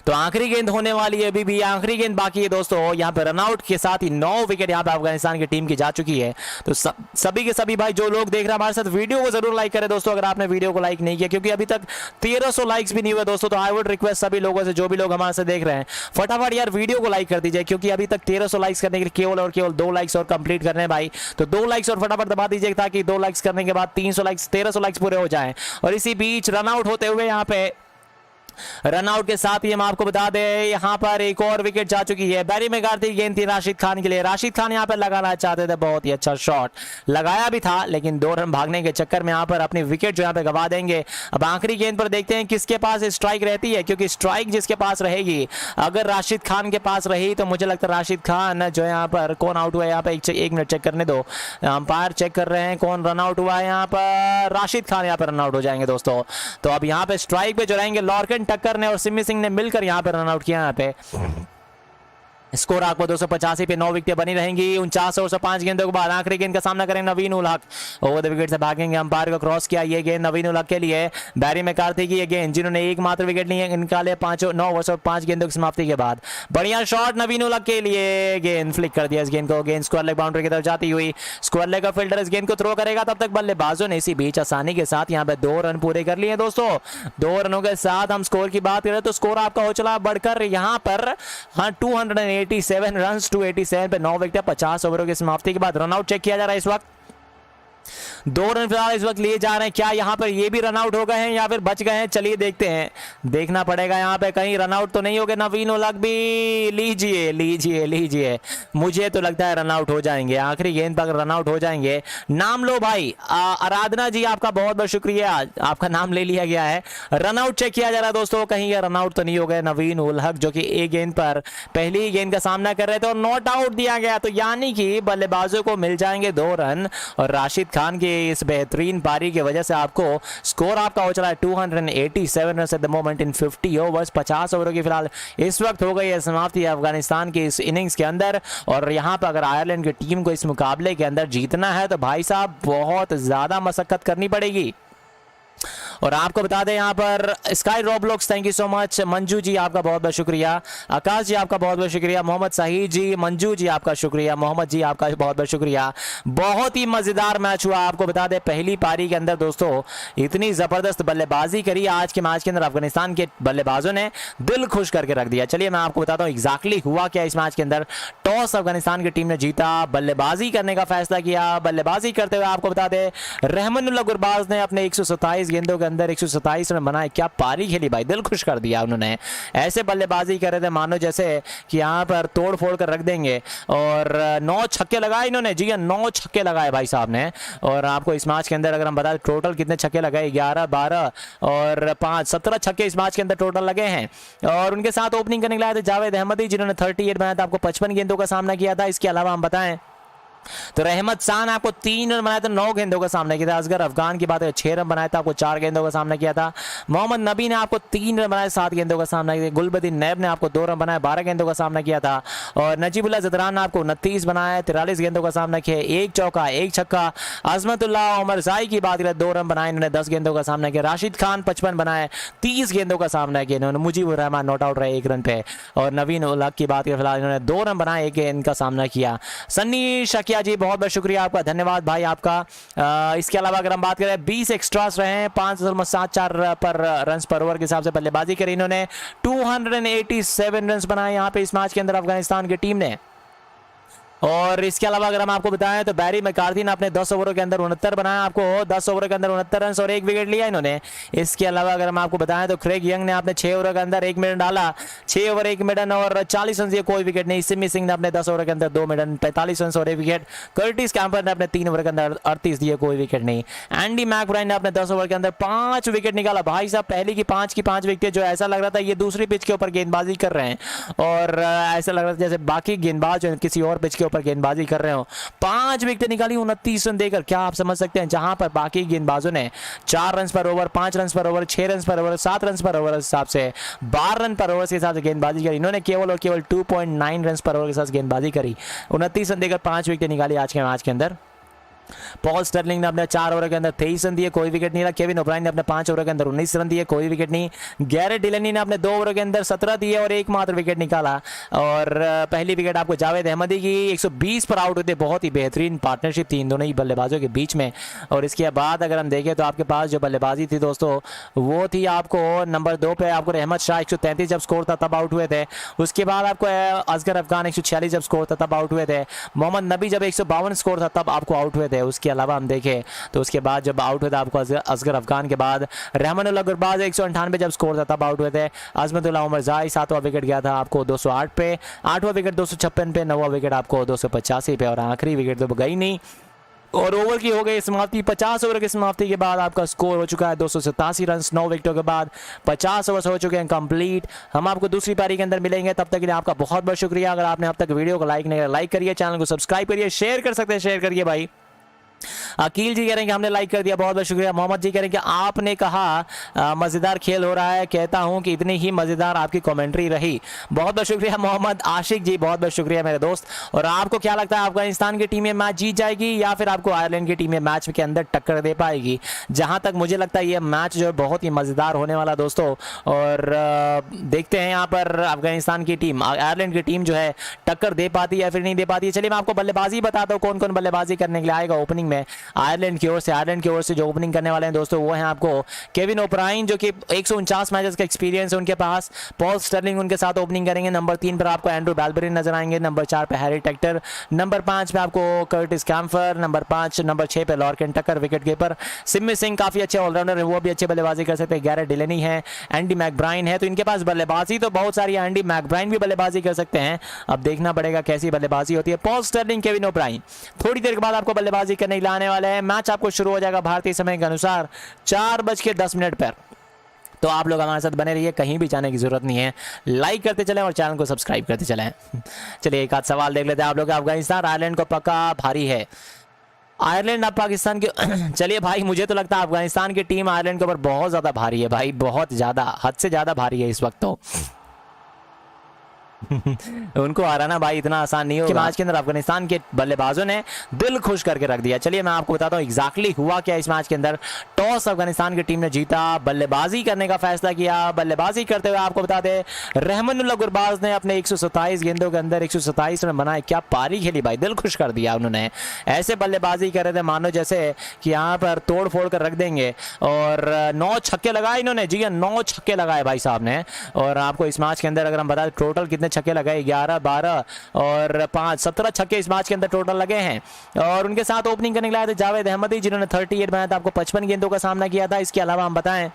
Speaker 13: तो आखिरी गेंद होने वाली है, अभी भी आखिरी गेंद बाकी है दोस्तों। यहाँ पे रनआउट के साथ ही 9 विकेट यहाँ पे अफगानिस्तान की टीम की जा चुकी है। तो सभी के सभी भाई जो लोग देख रहे हैं हमारे साथ, वीडियो को जरूर लाइक करें दोस्तों, अगर आपने वीडियो को लाइक नहीं किया, क्योंकि अभी तक 1300 लाइक्स भी नहीं हुए दोस्तों। तो आई वुड रिक्वेस्ट सभी लोगों से, जो भी लोग हमारे साथ देख रहे हैं, फटाफट यार वीडियो को लाइक कर दीजिए, क्योंकि अभी तक 1300 लाइक्स करने के लिए केवल और केवल 2 लाइक्स और कंप्लीट करने हैं भाई। तो 2 लाइक्स और फटाफट दबा दीजिए, ताकि 2 लाइक्स करने के बाद 300 लाइक्स 1300 लाइक्स पूरे हो जाएं। और इसी बीच रनआउट होते हुए यहाँ पे रनआउट के साथ ही हम आपको बता दें, यहां पर एक और विकेट जा चुकी है। बैरी मैकार्थी गेंद थी राशिद खान के लिए, राशिद खान यहां पर लगाना चाहते थे, बहुत ही अच्छा शॉट लगाया भी था, लेकिन 2 रन भागने के चक्कर में यहां पर अपनी विकेट जो यहां पे गवा देंगे। अब आखिरी गेंद पर देखते हैं किसके पास स्ट्राइक रहती है, क्योंकि स्ट्राइक जिसके पास रहेगी, अगर राशिद खान के पास रही तो मुझे लगता है राशिद खान जो यहाँ पर, कौन आउट हुआ है यहाँ पे, 1 मिनट चेक करने दो, अंपायर चेक कर रहे हैं कौन रन आउट हुआ है यहाँ पर, राशिद खान यहाँ पर रन आउट हो जाएंगे दोस्तों। तो अब यहाँ पे स्ट्राइक पे जो रहेंगे लॉर्कन टक्कर ने और सिमी सिंह ने मिलकर यहां पर रन आउट किया। यहां पे स्कोर आपको 285 पे 9 विकेटें बनी रहेंगी। 49 ओवर से 5 गेंदों के बाद आखिरी गेंद का सामना करें नवीन ul Haq, over the wicket से भागेंगे, अंपायर को क्रॉस किया, ये गेंद नवीन उल हक के लिए। बैरी मैकार्थी की ये गेंद, जिन्होंने एकमात्र विकेट लिए निकाले 9 ओवर और 5 गेंदों की समाप्ति के बाद, बढ़िया शॉट नवीन उल हक के लिए, गेंद फ्लिक कर दिया इस गेंद को, गेंद स्क्वायर लेग बाउंड्री की तरफ जाती हुई, स्क्वायर लेग का फील्डर इस गेंद को थ्रो करेगा, तब तक बल्लेबाजों ने इसी बीच आसानी के साथ यहाँ पे 2 रन पूरे कर लिए दोस्तों। 2 रनों के साथ हम स्कोर की बात करें तो स्कोर आपका हो चला बढ़कर यहाँ पर 287 रन 287 पे 9 विकेट, 50 ओवरों की समाप्ति के बाद रनआउट चेक किया जा रहा है इस वक्त। 2 रन फिलहाल इस वक्त लिए जा रहे हैं, क्या यहाँ पर ये भी रन आउट हो गए हैं या फिर बच गए हैं, चलिए देखते हैं, देखना पड़ेगा। यहाँ पे कहीं रन आउट तो नहीं हो गए नवीन उल हक भी, लीजिए लीजिए लीजिए, मुझे तो लगता है रन आउट हो जाएंगे, आखिरी गेंद पर रन आउट हो जाएंगे। नाम लो भाई, आराधना जी आपका बहुत बहुत शुक्रिया, आपका नाम ले लिया गया है। रन आउट चेक किया जा रहा है दोस्तों, कहीं ये रन आउट तो नहीं हो गए नवीन उल हक, जो कि एक गेंद पर पहली ही गेंद का सामना कर रहे थे और नॉट आउट दिया गया, तो यानी कि बल्लेबाजों को मिल जाएंगे 2 रन। और राशिद खान की इस बेहतरीन पारी की वजह से आपको स्कोर आपका हो चला है 287 run at the moment in 50 overs. 50 ओवरों की फिलहाल इस वक्त हो गई है समाप्ति अफगानिस्तान की इस इनिंग्स के अंदर। और यहां पर अगर आयरलैंड की टीम को इस मुकाबले के अंदर जीतना है तो भाई साहब बहुत ज्यादा मशक्कत करनी पड़ेगी। और आपको बता दें यहाँ पर sky Roblox, thank you so much, Manju ji आपका बहुत बहुत शुक्रिया, आकाश जी आपका बहुत बहुत शुक्रिया, मोहम्मद साहिद जी, मंजू जी आपका शुक्रिया, मोहम्मद जी आपका बहुत बहुत शुक्रिया। बहुत ही मजेदार मैच हुआ, आपको बता दें पहली पारी के अंदर दोस्तों इतनी जबरदस्त बल्लेबाजी करी आज के मैच के अंदर अफगानिस्तान के बल्लेबाजों ने, दिल खुश करके रख दिया। चलिए मैं आपको बताता हूँ एग्जैक्टली हुआ क्या इस मैच के अंदर। टॉस अफगानिस्तान की टीम ने जीता, बल्लेबाजी करने का फैसला किया। बल्लेबाजी करते हुए आपको बता दें रहमानुल्लाह गुरबाज ने अपने 127 गेंदों के अंदर 127 रन बनाए, क्या पारी खेली भाई, दिल खुश कर दिया उन्होंने। ऐसे बल्लेबाजी कर रहे थे मानो जैसे कि यहाँ पर तोड़ फोड़ कर रख देंगे। और 9 छक्के लगाए इन्होंने, जी 9 छक्के लगाए भाई साहब ने। और आपको इस मैच के अंदर अगर हम बताएं टोटल कितने छक्के लगाए, 11, 12 और 5, 17 छक्के इस मैच के अंदर टोटल लगे हैं। और उनके साथ ओपनिंग करने के लिए आए थे जावेद अहमदी, जिन्होंने 38 बनाया था, आपको 55 गेंदों का सामना किया था। इसके अलावा हम बताएं तो रहमत शान आपको 3 रन बनाया था, 9 गेंदों का सामना किया था। असगर अफगान की बात है 6 रन बनाया था, आपको 4 गेंदों का सामना किया था। मोहम्मद नबी ने आपको 3 रन बनाए, 7 गेंदों का सामना किया। गुलबदीन नैब ने आपको 2 रन बनाए, 12 गेंदों का सामना किया था। और नजीबुल्लाह जदरान ने आपको 29 बनाया, 43 गेंदों का सामना किया, 1 चौका 1 छक्का। अजमतुल्लाह उमर जाई की बात करें 2 रन बनाए, इन्होंने 10 गेंदों का सामना किया। राशिद खान 55 बनाए, 30 गेंदों का सामना किया इन्होंने। मुजीबुर रहमान नॉट आउट रहे 1 रन पे। और नवीन उल हक की बात करें फिलहाल इन्होंने 2 रन बनाए, 1 गेंद का सामना किया। सन्नी शकिया जी बहुत बहुत शुक्रिया आपका, धन्यवाद भाई आपका। इसके अलावा अगर हम बात करें 20 एक्स्ट्रास रहे हैं, 5.74 पर रन पर ओवर के हिसाब से बल्लेबाजी करी इन्होंने। 287 रन बनाए यहाँ पे इस मैच के अंदर अफगानिस्तान की टीम ने। और इसके अलावा अगर हम आपको बताएं तो बैरी मैकार्थी ने अपने 10 ओवरों के अंदर 69 बनाया, आपको 10 ओवरों के अंदर 69 रन और 1 विकेट लिया इन्होंने। इसके अलावा अगर हम आपको बताएं तो क्रेग यंग ने अपने 6 ओवरों के अंदर 1 मिनट डाला, 6 ओवर 1 मिनट और 40 रन दिए, कोई विकेट नहीं। सिमी सिंह ने अपने 10 ओवर के अंदर 2 मिनट 45 रन और 1 विकेट। कर्टिस कैंपर ने अपने 3 ओवर के अंदर 38 दिए, कोई विकेट नहीं। एंडी मैकब्राइन ने अपने 10 ओवर के अंदर 5 विकेट निकाला। भाई साहब पहली की 5 विकेट जो ऐसा लग रहा था ये दूसरी पिच के ऊपर गेंदबाजी कर रहे हैं, और ऐसा लग रहा था जैसे बाकी गेंदबाज किसी और पिच के ऊपर गेंदबाजी कर रहे हो। 5 विकेट निकाली 29 रन देकर। क्या आप समझ सकते हैं, जहां पर बाकी गेंदबाजों ने 4 रन पर ओवर, 5 रन पर ओवर, 6 रन पर ओवर, 7 रन पर ओवर हिसाब से 12 रन पर ओवर के हिसाब से गेंदबाजी करी, इन्होंने केवल और केवल 2.9 रन पर ओवर के साथ गेंदबाजी करी। 29 रन देकर 5 विकेट निकाली आज के मैच के अंदर। पॉल स्टर्लिंग ने अपने 4 ओवर के अंदर 23 रन दिए, कोई विकेट नहीं रहा। केविन ओब्रायन ने अपने 5 ओवर के अंदर 19 रन दिए, कोई विकेट नहीं। गैरेट डिलेनी ने अपने 2 ओवर के अंदर 17 दिए और एकमात्र विकेट निकाला। और पहली विकेट आपको जावेद अहमदी की 120 पर आउट होते। बहुत ही बेहतरीन पार्टनरशिप थी इन दोनों ही बल्लेबाजों के बीच में। और इसके बाद अगर हम देखें तो आपके पास जो बल्लेबाजी थी दोस्तों वो थी आपको नंबर 2 पे आपको रहमत शाह 133 जब स्कोर था तब आउट हुए थे। उसके बाद आपको असगर अफगान 146 जब स्कोर था तब आउट हुए थे। मोहम्मद नबी जब 152 स्कोर था तब आपको आउट हुए थे। उसके अलावा हम देखें तो उसके बाद जब आउट हुआ था आपको असगर अफगान के बाद रहमानुल्लाह गुरबाज 198 जब स्कोर था तब आउट हुए थे। अजमतुल्लाह उमर जाई 7वां विकेट गया था आपको 208 पे, 8वां विकेट 256 पे, 9वां विकेट आपको 285 पे और आखिरी विकेट तो गई नहीं। और ओवर की हो गई समाप्ति। 50 ओवर की समाप्ति के बाद आपका स्कोर हो चुका है 287 रन। 9 विकेटों के बाद 50 ओवर हो चुके हैं कंप्लीट। हम आपको दूसरी पारी के अंदर मिलेंगे, तब तक के लिए आपका बहुत बहुत शुक्रिया। अगर आपने अब तक वीडियो को लाइक नहीं किया लाइक करिए, चैनल को सब्सक्राइब करिए, शेयर कर सकते हैं शेयर करिए भाई। अकील जी कह रहे हैं कि हमने लाइक कर दिया, बहुत बहुत शुक्रिया। मोहम्मद जी कह रहे हैं कि आपने कहा मज़ेदार खेल हो रहा है, कहता हूं कि इतनी ही मज़ेदार आपकी कमेंट्री रही। बहुत बहुत शुक्रिया मोहम्मद आशिक जी, बहुत बहुत शुक्रिया मेरे दोस्त। और आपको क्या लगता है अफगानिस्तान की टीम ये मैच जीत जाएगी या फिर आपको आयरलैंड की टीम ये मैच के अंदर टक्कर दे पाएगी? जहां तक मुझे लगता है ये मैच जो है बहुत ही मज़ेदार होने वाला दोस्तों। और देखते हैं यहाँ पर अफगानिस्तान की टीम आयरलैंड की टीम जो है टक्कर दे पाती है या फिर नहीं दे पाती है। चलिए मैं आपको बल्लेबाजी बताता हूँ कौन कौन बल्लेबाजी करने के लिए आएगा ओपनिंग में आयरलैंड की ओर से जो ओपनिंग करने वाले हैं दोस्तों वो हैं आपको केविन ओब्रायन जो कि 149 मैचेस का एक्सपीरियंस है उनके पास। पॉल स्टर्लिंग उनके साथ ओपनिंग करेंगे। नंबर 3 पर आपको एंड्रू बैलबरी नजर आएंगे। नंबर 4 पे हैरी टेक्टर। नंबर 5 पे आपको कर्टिस कैम्फर। नंबर 6 पे लॉर्कन टकर विकेट कीपर। सिमी सिंह काफी अच्छे ऑलराउंडर है, वो भी अच्छे बल्लेबाजी कर सकते हैं। गैरेट डिलेनी है, एंडी मैकब्राइन है, तो इनके पास बल्लेबाजी तो बहुत सारी है। एंडी मैकब्राइन भी बल्लेबाजी कर सकते हैं, अब देखना पड़ेगा कैसी बल्लेबाजी होती है। पॉल स्टर्लिंग केविन ओब्रायन थोड़ी देर के बाद आपको बल्लेबाजी करने लाने वाले हैं। मैच आपको शुरू हो जाएगा भारतीय समय के अनुसार 4:10 पर। तो आप लोग हमारे साथ बने रहिए, कहीं भी जाने की जरूरत नहीं है। लाइक करते चलें और चैनल को सब्सक्राइब करते चलें। चलिए एक आध सवाल देख लेते हैं आप लोग। अफगानिस्तान आयरलैंड को पक्का भारी है। आयरलैंड अब पाकिस्तान के चलिए भाई मुझे तो लगता है अफगानिस्तान की टीम आयरलैंड के ऊपर बहुत ज्यादा भारी है भाई, बहुत ज्यादा, हद से ज्यादा भारी है इस वक्त तो। उनको हराना भाई इतना आसान नहीं होगा। मैच के अंदर अफगानिस्तान के बल्लेबाजों ने दिल खुश करके रख दिया। चलिए मैं आपको बताता हूँ एग्जैक्टली हुआ क्या इस मैच के अंदर। टॉस अफगानिस्तान की टीम ने जीता, बल्लेबाजी करने का फैसला किया। बल्लेबाजी करते हुए आपको बता दें रहमानुल्लाह गुरबाज ने अपने 127 गेंदों के अंदर 127 रन बनाए। क्या पारी खेली भाई, दिल खुश कर दिया उन्होंने। ऐसे बल्लेबाजी कर रहे थे मानो जैसे कि यहाँ पर तोड़ फोड़ कर रख देंगे। और 9 छक्के लगाए इन्होंने, जी 9 छक्के लगाए भाई साहब ने। और आपको इस मैच के अंदर अगर हम बताएं टोटल कितने छक्के लगाए, 11, 12 और 5, 17 छक्के इस मैच के अंदर टोटल लगे हैं। और उनके साथ ओपनिंग करने के लिए आए थे जावेद अहमदी जिन्होंने 38 बनाया था, आपको 55 गेंदों का सामना किया था। इसके अलावा हम बताएं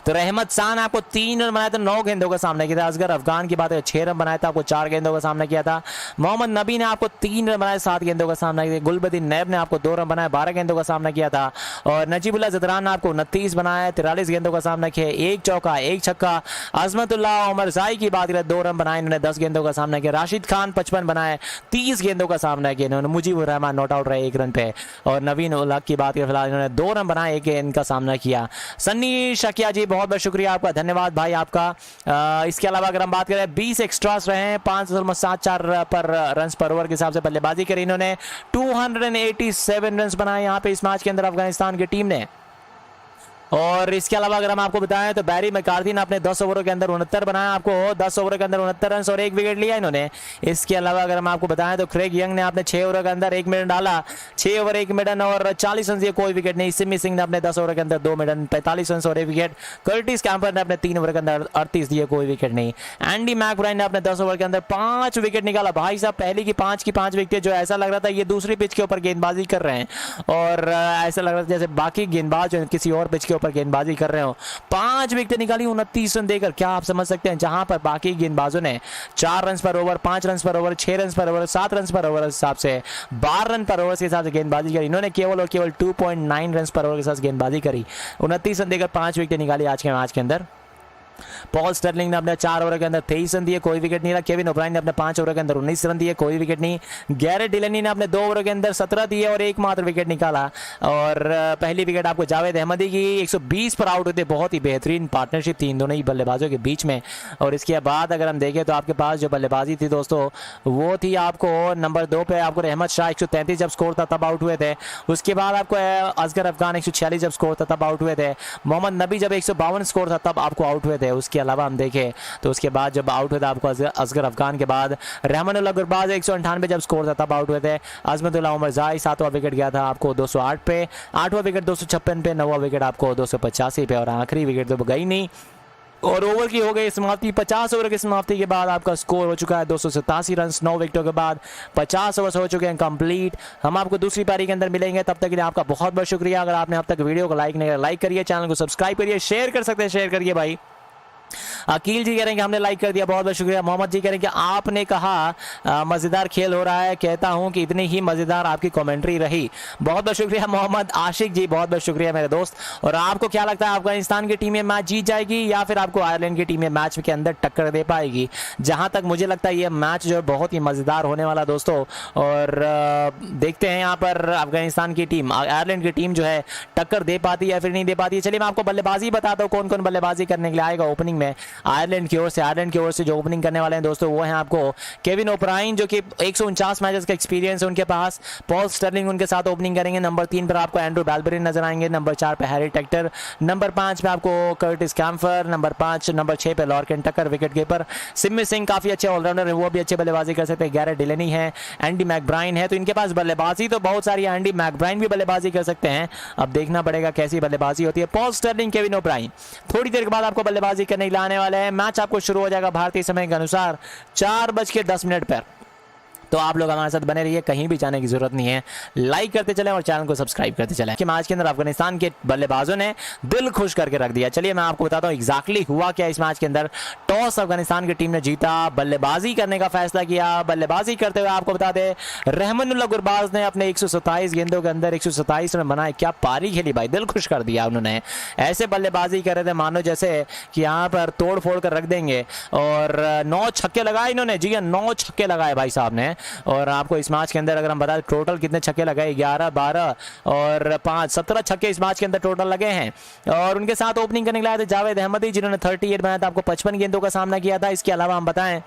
Speaker 13: तो रहमत शाह ने आपको 3 रन बनाए थे, 9 गेंदों का सामना किया था। असगर अफगान की बात है 6 रन बनाया था, आपको 4 गेंदों का सामना किया था। मोहम्मद नबी ने आपको 3 रन बनाए, 7 गेंदों का सामना किया। गुलबदीन नैब ने आपको 2 रन बनाए, 12 गेंदों का सामना किया था। और नजीबुल्लाह जदरान ने आपको 29 बनाया, 43 गेंदों का सामना किया, 1 चौका 1 छक्का। अजमतुल्लाह उमर जाई की बात करें 2 रन बनाए इन्होंने, 10 गेंदों का सामना किया। राशिद खान 55 बनाए, 30 गेंदों का सामना किया इन्होंने। मुजीबुर रहमान नॉट आउट रहे 1 रन पे। और नवीन उल हक की बात करें फिलहाल इन्होंने 2 रन बनाए, 1 गेंद का सामना किया। सन्नी शकिया जी बहुत बहुत शुक्रिया आपका, धन्यवाद भाई आपका। इसके अलावा अगर हम बात करें 20 एक्स्ट्रास रहे हैं, 5.74 पर रन पर ओवर के हिसाब से बल्लेबाजी करी इन्होंने। 287 रन बनाए यहाँ पे इस मैच के अंदर अफगानिस्तान की टीम ने। और इसके अलावा अगर हम आपको बताएं तो बैरी मैकार्थी ने अपने 10 ओवरों के अंदर 69 बनाया, आपको 10 ओवरों के अंदर 69 रन और 1 विकेट लिया इन्होंने। इसके अलावा अगर हम आपको बताएं तो क्रेग यंग ने अपने 6 ओवर के अंदर 1 मिडन डाला, 6 ओवर 1 मिडन और 40 रन दिए, कोई विकेट नहीं। सिमी सिंह ने अपने 10 ओवर के अंदर 2 मिडन 45 रन और 1 विकेट। कर्टिस कैंपर ने अपने 3 ओवर के अंदर 38 दिए, कोई विकेट नहीं। एंडी मैकब्राइन ने अपने 10 ओवर के अंदर 5 विकेट निकाला। भाई साहब पहली की 5 विकेट, जो ऐसा लग रहा था ये दूसरी पिच के ऊपर गेंदबाजी कर रहे हैं और ऐसा लग रहा था जैसे बाकी गेंदबाज किसी और पिच के ऊपर गेंदबाजी कर रहे हो। 5 विकेट निकाली 29 रन देकर, क्या आप समझ सकते हैं। जहां पर बाकी गेंदबाजों ने 4 रन पर ओवर, 5 रन पर ओवर, 6 रन पर ओवर, 7 रन पर ओवर हिसाब से 12 रन पर ओवर के हिसाब से गेंदबाजी करी, इन्होंने केवल और केवल 2.9 रन पर ओवर के साथ गेंदबाजी करी। 29 रन देकर 5 विकेट निकाली आज के मैच के अंदर। पॉल स्टर्लिंग ने अपने 4 ओवर के अंदर 23 रन दिए, कोई विकेट नहीं रहा। केविन ओब्रायन ने अपने 5 ओवर के अंदर 19 रन दिए, कोई विकेट नहीं। गैरेट डिलेनी ने अपने 2 ओवर के अंदर 17 दिए और एकमात्र विकेट निकाला। और पहली विकेट आपको जावेद अहमदी की 120 पर आउट होते। बहुत ही बेहतरीन पार्टनरशिप थी इन दोनों ही बल्लेबाजों के बीच में। और इसके बाद अगर हम देखें तो आपके पास जो बल्लेबाजी थी दोस्तों वो थी आपको नंबर 2 पे आपको रहमत शाह 133 जब स्कोर था तब आउट हुए थे। उसके बाद आपको असगर अफगान 146 जब स्कोर था तब आउट हुए थे। मोहम्मद नबी जब 152 स्कोर था तब आपको आउट हुए थे। उसके अलावा हम देखें तो उसके बाद जब आउट हुआ था आपको असगर अफगान के बाद रहमानुल्लाह गुरबाज 198 जब स्कोर था तब आउट हुए थे। अजमतुल्लाह उमर जाई 7वां विकेट गया था आपको 208 पे, 8वां विकेट 256 पे, 9वां विकेट आपको 285 पे और आखिरी विकेट तो गई नहीं। और ओवर की हो गई समाप्ति। 50 ओवर की समाप्ति के बाद आपका स्कोर हो चुका है 287 रन। 9 विकेटों के बाद 50 ओवर हो चुके हैं कंप्लीट। हम आपको दूसरी पारी के अंदर मिलेंगे, तब तक के लिए आपका बहुत बहुत शुक्रिया। अगर आपने अब तक वीडियो को लाइक नहीं किया लाइक करिए, चैनल को सब्सक्राइब करिए, शेयर कर सकते हैं शेयर करिए भाई। अकील जी कह रहे हैं कि हमने लाइक कर दिया, बहुत बहुत शुक्रिया। मोहम्मद जी कह रहे हैं कि आपने कहा मज़ेदार खेल हो रहा है, कहता हूं कि इतनी ही मज़ेदार आपकी कमेंट्री रही। बहुत बहुत शुक्रिया मोहम्मद आशिक जी, बहुत बहुत शुक्रिया मेरे दोस्त। और आपको क्या लगता है अफगानिस्तान की टीम मैच जीत जाएगी या फिर आपको आयरलैंड की टीम मैच के अंदर टक्कर दे पाएगी? जहां तक मुझे लगता है ये मैच जो है बहुत ही मज़ेदार होने वाला दोस्तों। और देखते हैं यहाँ पर अफगानिस्तान की टीम आयरलैंड की टीम जो है टक्कर दे पाती है या फिर नहीं दे पाती है। चलिए मैं आपको बल्लेबाजी बताता हूँ कौन कौन बल्लेबाजी करने के लिए आएगा ओपनिंग में आयरलैंड की ओर से जो ओपनिंग करने वाले हैं दोस्तों वो हैं आपको केविन ओब्रायन जो कि 149 मैचेस का एक्सपीरियंस है उनके पास। पॉल स्टर्लिंग उनके साथ ओपनिंग करेंगे। नंबर 3 पर आपको एंड्रू बैलबरी नजर आएंगे। नंबर 4 पे हैरी टेक्टर। नंबर 5 पे आपको कर्टिस कैम्फर। नंबर 6 पे लॉर्कन टकर विकेट कीपर। सिमी सिंह काफी अच्छे ऑलराउंडर है, वो भी अच्छे बल्लेबाजी कर सकते हैं। गैरेट डिलेनी है, एंडी मैकब्राइन है, तो इनके पास बल्लेबाजी तो बहुत सारी है। एंडी मैकब्राइन भी बल्लेबाजी कर सकते हैं, अब देखना पड़ेगा कैसी बल्लेबाजी होती है। पॉल स्टर्लिंग केविन ओब्रायन थोड़ी देर के बाद आपको बल्लेबाजी करने के लिए आने वाले हैं। मैच आपको शुरू हो जाएगा भारतीय समय के अनुसार 4:10 पर। तो आप लोग हमारे साथ बने रहिए, कहीं भी जाने की जरूरत नहीं है। लाइक करते चलें और चैनल को सब्सक्राइब करते चलें। कि मैच के अंदर अफगानिस्तान के बल्लेबाजों ने दिल खुश करके रख दिया। चलिए मैं आपको बताता हूं एग्जैक्टली हुआ क्या इस मैच के अंदर। टॉस अफगानिस्तान की टीम ने जीता, बल्लेबाजी करने का फैसला किया। बल्लेबाजी करते हुए आपको बता दें रहमानुल्लाह गुरबाज ने अपने 127 गेंदों के अंदर 127 रन बनाए। क्या पारी खेली भाई, दिल खुश कर दिया उन्होंने। ऐसे बल्लेबाजी कर रहे थे मानो जैसे कि यहाँ पर तोड़ फोड़ कर रख देंगे। और 9 छक्के लगाए इन्होंने, जी 9 छक्के लगाए भाई साहब ने। और आपको इस मैच के अंदर अगर हम बताएं टोटल कितने छक्के लगाए 11, 12 और 5, 17 छक्के इस मैच के अंदर टोटल लगे हैं। और उनके साथ ओपनिंग करने के लिए आए थे जावेद अहमदी जिन्होंने 38 बनाया था, आपको 55 गेंदों का सामना किया था। इसके अलावा हम बताएं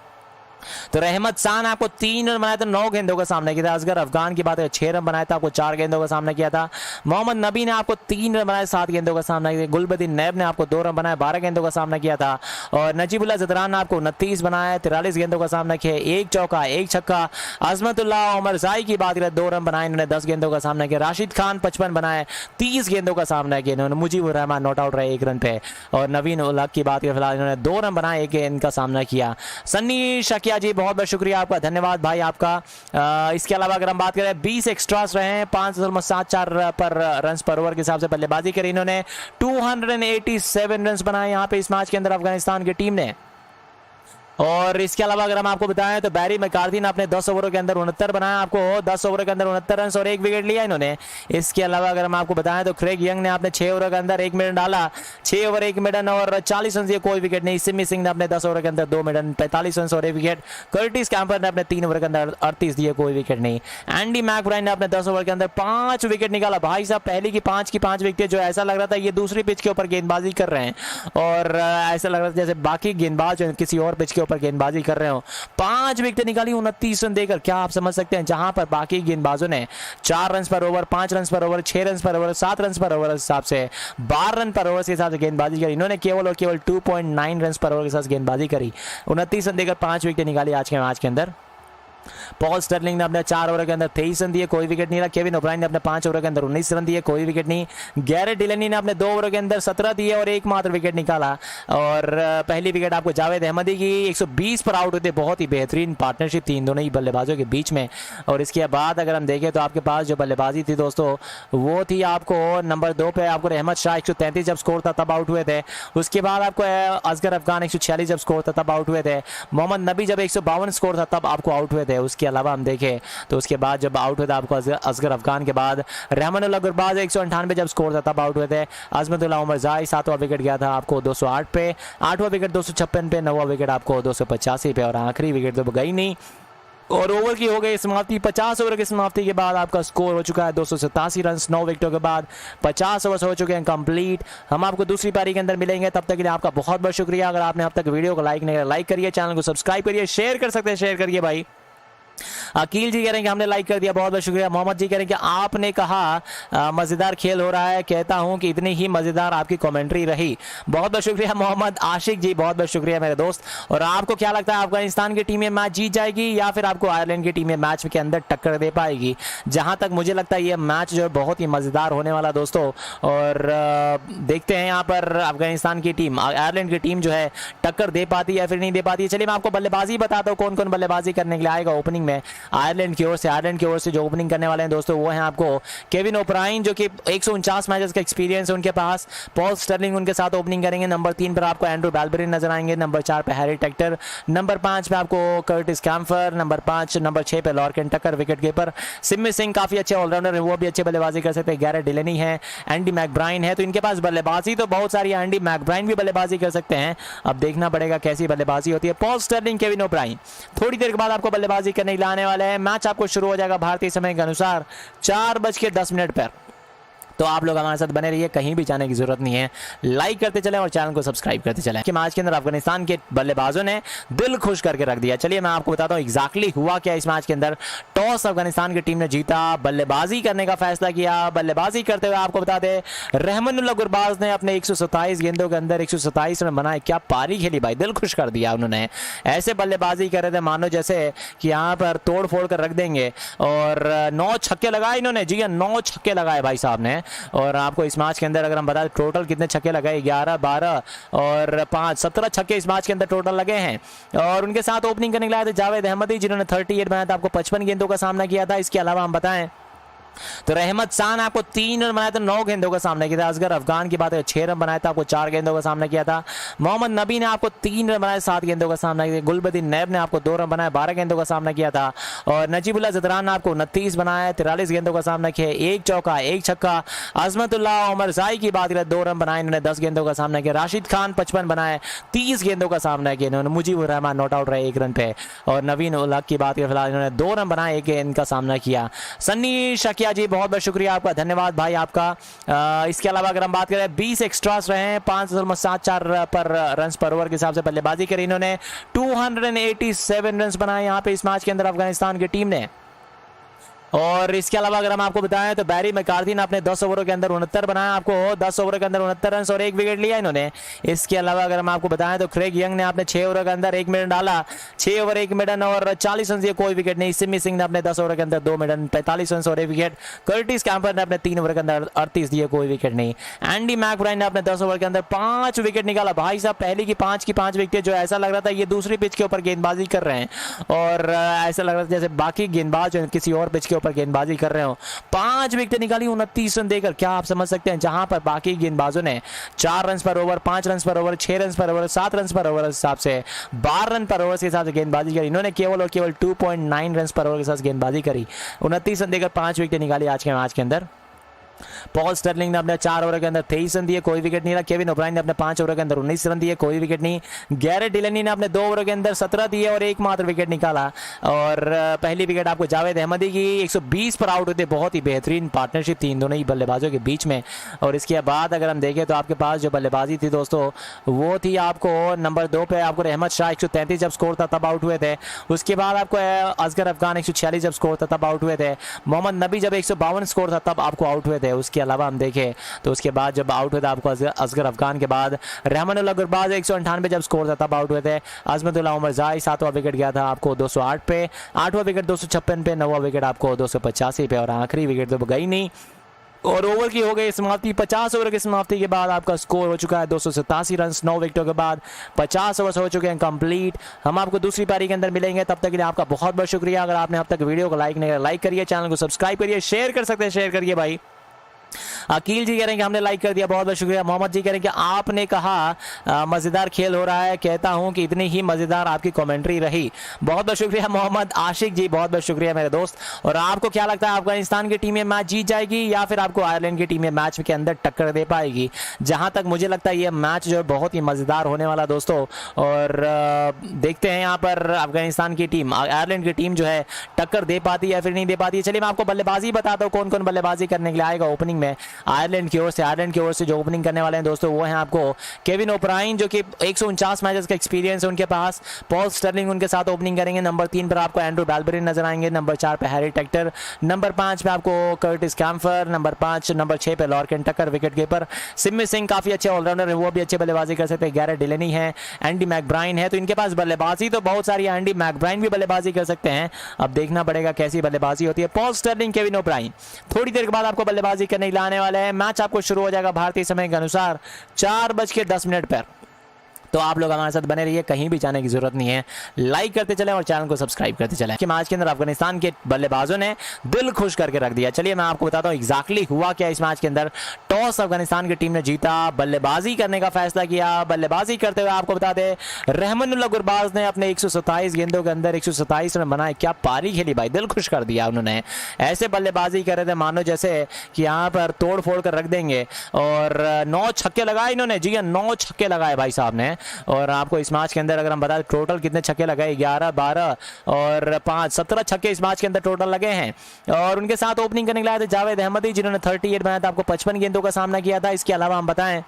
Speaker 13: तो रहमत शाह ने आपको 3 रन बनाया था, 9 गेंदों का सामना किया था। असगर अफगान की बात है 6 रन बनाया था, आपको 4 गेंदों का सामना किया था। मोहम्मद नबी ने आपको 3 रन बनाए, 7 गेंदों का सामना किया। गुलबदीन नैब ने आपको 2 रन बनाए, 12 गेंदों का सामना किया था। और नजीबुल्लाह ज़दरान ने आपको 29 बनाया, 43 गेंदों का सामना किया, 1 चौका 1 छक्का। अजमतुल्लाह उमर जाई की बात करें 2 रन बनाए, इन्होंने 10 गेंदों का सामना किया। राशिद खान 55 बनाए, 30 गेंदों का सामना किया इन्होंने। मुजीबुर रहमान नॉट आउट रहे 1 रन पे। और नवीन उल हक की बात करें फिलहाल इन्होंने 2 रन बनाए, 1 गेंद का सामना किया। सन्नी शकिया जी बहुत बहुत शुक्रिया आपका, धन्यवाद भाई आपका। इसके अलावा अगर हम बात करें 20 एक्स्ट्रास रहे हैं, 5.74 पर रन पर ओवर के हिसाब से बल्लेबाजी करी इन्होंने। 287 रन बनाए यहाँ पे इस मैच के अंदर अफगानिस्तान की टीम ने। और इसके अलावा अगर हम आपको बताएं तो बैरी मैकार्थी ने अपने 10 ओवरों के अंदर 69 बनाया, आपको 10 ओवर के अंदर 69 रन और 1 विकेट लिया इन्होंने। इसके अलावा अगर हम आपको बताएं तो क्रेग यंग ने अपने 6 ओवर के अंदर 1 मिडन डाला, 6 ओवर 1 मिडन और 40 रन दिए, कोई विकेट नहीं। सिमी सिंह ने अपने 10 ओवर के अंदर 2 मिडन 45 रन और 1 विकेट। कर्टिस कैम्पर ने अपने 3 ओवर के अंदर 38 दिए, कोई विकेट नहीं। एंडी मैकब्राइन ने अपने 10 ओवर के अंदर 5 विकेट निकाला। भाई साहब पहली की 5 विकेट, जो ऐसा लग रहा था ये दूसरी पिच के ऊपर गेंदबाजी कर रहे हैं और ऐसा लग रहा था जैसे बाकी गेंदबाज किसी और पिच के ऊपर गेंदबाजी कर रहे हो, 5 विकेट निकाली 29 रन देकर। क्या आप समझ सकते हैं, जहां पर बाकी गेंदबाजों ने 4 रन पर ओवर, 5 रन पर ओवर, 6 रन पर ओवर, 7 रन पर ओवर हिसाब से 12 रन पर ओवर के हिसाब से गेंदबाजी करी, इन्होंने केवल और केवल 2.9 रन पर ओवर के साथ गेंदबाजी करी, 29 रन देकर 5 विकेट निकाली आज के मैच के अंदर। पॉल स्टर्लिंग ने अपने 4 ओवर के अंदर 23 रन दिए, कोई विकेट नहीं रहा। केविन ओब्रायन ने अपने 5 ओवर के अंदर 19 रन दिए, कोई विकेट नहीं। गैरेट डिलेनी ने अपने 2 ओवर के अंदर 17 दिए और एकमात्र विकेट निकाला। और पहली विकेट आपको जावेद अहमदी की 120 पर आउट होते, बहुत ही बेहतरीन पार्टनरशिप थी इन दोनों ही बल्लेबाजों के बीच में। और इसके बाद अगर हम देखें तो आपके पास जो बल्लेबाजी थी दोस्तों, वो थी आपको नंबर 2 पे आपको रहमत शाह 133 जब स्कोर था तब आउट हुए थे। उसके बाद आपको असगर अफगान 146 जब स्कोर था तब आउट हुए थे। मोहम्मद नबी जब 152 स्कोर था तब आपको आउट हुए थे। उसके अलावा हम देखें तो उसके बाद जब आउट हुए थे आपको असगर अफगान के बाद रहमानुल्लाह गुरबाज 198 जब स्कोर था तब आउट हुए थे। अजमतुल्लाह उमर जाई 7वां विकेट गया था आपको 208 पे, 8वां विकेट 256 पे, 9वां विकेट आपको 285 पे और आखिरी विकेट तो गई नहीं। और ओवर की हो गई समाप्ति। 50 ओवर की समाप्ति के बाद आपका स्कोर हो चुका है 287 रन, 9 विकेटों के बाद 50 ओवर हो चुके हैं कंप्लीट। हम आपको दूसरी पारी के अंदर मिलेंगे, तब तक के लिए आपका बहुत बहुत शुक्रिया। अगर आपने अब तक वीडियो को लाइक नहीं किया, लाइक करिए, चैनल को सब्सक्राइब करिए, शेयर कर सकते हैं शेयर करिए भाई। अकील जी कह रहे हैं कि हमने लाइक कर दिया, बहुत बहुत शुक्रिया। मोहम्मद जी कह रहे हैं कि आपने कहा मज़ेदार खेल हो रहा है, कहता हूं कि इतनी ही मज़ेदार आपकी कमेंट्री रही, बहुत बहुत शुक्रिया। मोहम्मद आशिक जी बहुत बहुत शुक्रिया मेरे दोस्त। और आपको क्या लगता है, अफगानिस्तान की टीम मैच जीत जाएगी या फिर आपको आयरलैंड की टीम मैच के अंदर टक्कर दे पाएगी? जहां तक मुझे लगता है ये मैच जो है बहुत ही मज़ेदार होने वाला दोस्तों। और देखते हैं यहाँ पर अफगानिस्तान की टीम आयरलैंड की टीम जो है टक्कर दे पाती है या फिर नहीं दे पाती है। चलिए मैं आपको बल्लेबाजी बताता हूँ, कौन कौन बल्लेबाजी करने के लिए आएगा ओपनिंग में आयरलैंड की ओर से जो ओपनिंग करने वाले हैं दोस्तों वो हैं आपको केविन ओब्रायन, जो कि 149 मैचेस का एक्सपीरियंस है उनके पास। पॉल स्टर्लिंग उनके साथ ओपनिंग करेंगे। नंबर 3 पर आपको एंड्रू बैलबरी नजर आएंगे। नंबर 4 पे हैरी टेक्टर। नंबर 5 पे आपको कर्टिस कैम्फर। नंबर 6 पे लॉर्कन टकर विकेट कीपर। सिमी सिंह काफी अच्छे ऑलराउंडर है, वो भी अच्छे बल्लेबाजी कर सकते हैं। गैरेट डिलेनी है, एंडी मैकब्राइन है, तो इनके पास बल्लेबाजी तो बहुत सारी है। एंडी मैकब्राइन भी बल्लेबाजी कर सकते हैं, अब देखना पड़ेगा कैसी बल्लेबाजी होती है। पॉल स्टर्लिंग, केविन ओब्रायन थोड़ी देर के बाद आपको बल्लेबाजी करने के लिए आने वाले हैं। मैच आपको शुरू हो जाएगा भारतीय समय के अनुसार 4:10 पर। तो आप लोग हमारे साथ बने रहिए, कहीं भी जाने की जरूरत नहीं है, लाइक करते चलें और चैनल को सब्सक्राइब करते चलें। कि मैच के अंदर अफगानिस्तान के बल्लेबाजों ने दिल खुश करके रख दिया। चलिए मैं आपको बताता हूं एग्जैक्टली हुआ क्या इस मैच के अंदर। टॉस अफगानिस्तान की टीम ने जीता, बल्लेबाजी करने का फैसला किया। बल्लेबाजी करते हुए आपको बता दें रहमानुल्लाह गुरबाज ने अपने 127 गेंदों के अंदर 127 रन बनाए। क्या पारी खेली भाई, दिल खुश कर दिया उन्होंने। ऐसे बल्लेबाजी कर रहे थे मानो जैसे कि यहाँ पर तोड़ फोड़ कर रख देंगे। और 9 छक्के लगाए इन्होंने, जी 9 छक्के लगाए भाई साहब ने। और आपको इस मैच के अंदर अगर हम बताएं टोटल कितने छक्के लगाए, 11, 12 और 5, 17 छक्के इस मैच के अंदर टोटल लगे हैं। और उनके साथ ओपनिंग करने के लिए आए थे जावेद अहमदी, जिन्होंने 38 बनाया था, आपको 55 गेंदों का सामना किया था। इसके अलावा हम बताएं तो रहमत शाह ने आपको 3 रन बनाया था, 9 गेंदों का सामना किया था। असगर अफगान की बात है 6 रन बनाया था, आपको 4 गेंदों का सामना किया था। मोहम्मद नबी ने आपको 3 रन बनाए, 7 गेंदों का सामना किया। गुलबदीन नैब ने आपको 2 रन बनाए, 12 गेंदों का सामना किया था। और नजीबुल्लाह जदरान ने आपको 29 बनाया, 43 गेंदों का सामना किया, 1 चौका 1 छक्का। अजमतुल्लाह उमर जाई की बात करें 2 रन बनाए, इन्होंने 10 गेंदों का सामना किया। राशिद खान 55 बनाए, 30 गेंदों का सामना किया इन्होंने। मुजीबुर रहमान नॉट आउट रहे 1 रन पे। और नवीन उल हक की बात करें फिलहाल इन्होंने 2 रन बनाए, 1 गेंद का सामना किया। सन्नी शकिया जी बहुत बहुत शुक्रिया आपका, धन्यवाद भाई आपका। इसके अलावा अगर हम बात करें 20 एक्स्ट्रास रहे हैं, 5.74 पर रन पर ओवर के हिसाब से बल्लेबाजी करी इन्होंने। 287 रन बनाए यहाँ पे इस मैच के अंदर अफगानिस्तान की टीम ने। और इसके अलावा अगर हम आपको बताएं तो बैरी मैकार्थी ने अपने 10 ओवरों के अंदर 69 बनाया, आपको 10 ओवर के अंदर 69 रन और 1 विकेट लिया इन्होंने। इसके अलावा अगर हम आपको बताएं तो क्रेग यंग ने अपने 6 ओवर के अंदर 1 मिनट डाला, 6 ओवर 1 मिनट और 40 रन दिए, कोई विकेट नहीं। सिमी सिंह ने अपने 10 ओवर के अंदर 2 मिनट 45 रन और 1 विकेट। कर्टिस कैम्पर ने अपने 3 ओवर के अंदर 38 दिए, कोई विकेट नहीं। एंडी मैकब्राइन ने अपने 10 ओवर के अंदर 5 विकेट निकाला भाई साहब। पहली की 5 विकेट, जो ऐसा लग रहा था ये दूसरी पिच के ऊपर गेंदबाजी कर रहे हैं और ऐसा लग रहा था जैसे बाकी गेंदबाज किसी और पिच के ऊपर गेंदबाजी कर रहे हो। 5 विकेट निकाली 29 रन देकर। क्या आप समझ सकते हैं, जहां पर बाकी गेंदबाजों ने 4 रन पर ओवर, 5 रन पर ओवर, 6 रन पर ओवर, 7 रन पर ओवर हिसाब से 12 रन पर ओवर के साथ गेंदबाजी करी, इन्होंने केवल और केवल 2.9 रन पर ओवर के साथ गेंदबाजी करी। 29 रन देकर 5 विकेट निकाली आज के मैच के अंदर। पॉल स्टर्लिंग ने अपने 4 ओवर के अंदर 23 रन दिए, कोई विकेट नहीं रहा। केविन ओब्रायन ने अपने 5 ओवर के अंदर 19 रन दिए, कोई विकेट नहीं। गैरेट डिलनी ने अपने 2 ओवर के अंदर 17 दिए और एकमात्र विकेट निकाला। और पहली विकेट आपको जावेद अहमदी की 120 पर आउट होते। बहुत ही बेहतरीन पार्टनरशिप थी इन दोनों ही बल्लेबाजों के बीच में। और इसके बाद अगर हम देखें तो आपके पास जो बल्लेबाजी थी दोस्तों वो थी आपको नंबर 2 पे आपको रहमत शाह 133 जब स्कोर था तब आउट हुए थे। उसके बाद आपको असगर अफगान 146 जब स्कोर था तब आउट हुए थे। मोहम्मद नबी जब 152 स्कोर था तब आपको आउट हुए थे। उसके अलावा हम देखें तो उसके बाद जब आउट हुआ था आपको असगर अफगान के बाद रहमानुल्लाह गुरबाज 198 जब स्कोर था तब आउट हुए थे। अजमतुल्लाह उमर जाई 7वां विकेट गया था आपको 208 पे, 8वां विकेट 256 पे, 9वां विकेट आपको 285 पे और आखिरी विकेट तो गई नहीं। और ओवर की हो गई समाप्ति। 50 ओवर की समाप्ति के बाद आपका स्कोर हो चुका है 287 रन 9 विकेटों के बाद। 50 ओवर हो चुके हैं कंप्लीट। हम आपको दूसरी पारी के अंदर मिलेंगे, तब तक के लिए आपका बहुत बहुत शुक्रिया। अगर आपने अब तक वीडियो को लाइक नहीं किया लाइक करिए, चैनल को सब्सक्राइब करिए, शेयर कर सकते हैं शेयर करिए भाई। अकील जी कह रहे हैं कि हमने लाइक कर दिया, बहुत बहुत शुक्रिया। मोहम्मद जी कह रहे हैं कि आपने कहा मज़ेदार खेल हो रहा है, कहता हूं कि इतनी ही मज़ेदार आपकी कमेंट्री रही। बहुत बहुत शुक्रिया मोहम्मद आशिक जी, बहुत बहुत शुक्रिया मेरे दोस्त। और आपको क्या लगता है अफगानिस्तान की टीम ये मैच जीत जाएगी या फिर आपको आयरलैंड की टीम ये मैच के अंदर टक्कर दे पाएगी? जहां तक मुझे लगता है ये मैच जो है बहुत ही मज़ेदार होने वाला दोस्तों। और देखते हैं यहाँ पर अफगानिस्तान की टीम आयरलैंड की टीम जो है टक्कर दे पाती है या फिर नहीं दे पाती है। चलिए मैं आपको बल्लेबाजी बताता हूँ कौन कौन बल्लेबाजी करने के लिए आएगा ओपनिंग में आयरलैंड की ओर से जो ओपनिंग करने वाले हैं दोस्तों वो हैं आपको केविन ओब्रायन जो कि 149 मैचेस का एक्सपीरियंस है उनके पास। पॉल स्टर्लिंग उनके साथ ओपनिंग करेंगे। नंबर 3 पर आपको एंड्रू बैलबरी नजर आएंगे। नंबर 4 पे हैरी टेक्टर। नंबर 5 पे आपको कर्टिस कैम्फर। नंबर 6 पे लॉर्कन टकर विकेट कीपर। सिमी सिंह काफी अच्छे ऑलराउंडर है, वो भी अच्छे बल्लेबाजी कर सकते हैं। गैरेट डिलनी है, एंडी मैकब्राइन है, तो इनके पास बल्लेबाजी तो बहुत सारी है। एंडी मैकब्राइन भी बल्लेबाजी कर सकते हैं, अब देखना पड़ेगा कैसी बल्लेबाजी होती है। पॉल स्टर्लिंग केविन ओब्रायन थोड़ी देर के बाद आपको बल्लेबाजी करने लाने वाले हैं। मैच आपको शुरू हो जाएगा भारतीय समय के अनुसार 4:10 पर। तो आप लोग हमारे साथ बने रहिए, कहीं भी जाने की जरूरत नहीं है, लाइक करते चलें और चैनल को सब्सक्राइब करते चलें। कि मैच के अंदर अफगानिस्तान के बल्लेबाजों ने दिल खुश करके रख दिया। चलिए मैं आपको बताता हूं एग्जैक्टली हुआ क्या इस मैच के अंदर। टॉस अफगानिस्तान की टीम ने जीता, बल्लेबाजी करने का फैसला किया। बल्लेबाजी करते हुए आपको बता दें रहमानुल्लाह गुरबाज ने अपने 127 गेंदों के अंदर 127 रन बनाए। क्या पारी खेली भाई, दिल खुश कर दिया उन्होंने। ऐसे बल्लेबाजी कर रहे थे मानो जैसे कि यहाँ पर तोड़ फोड़ कर रख देंगे। और 9 छक्के लगाए इन्होंने, जी 9 छक्के लगाए भाई साहब ने। और आपको इस मैच के अंदर अगर हम बताएं टोटल कितने छक्के लगाए, 11, 12 और 5, 17 छक्के इस मैच के अंदर टोटल लगे हैं। और उनके साथ ओपनिंग करने के लिए आए थे जावेद अहमदी जिन्होंने 38 बनाया था, आपको 55 गेंदों का सामना किया था। इसके अलावा हम बताएं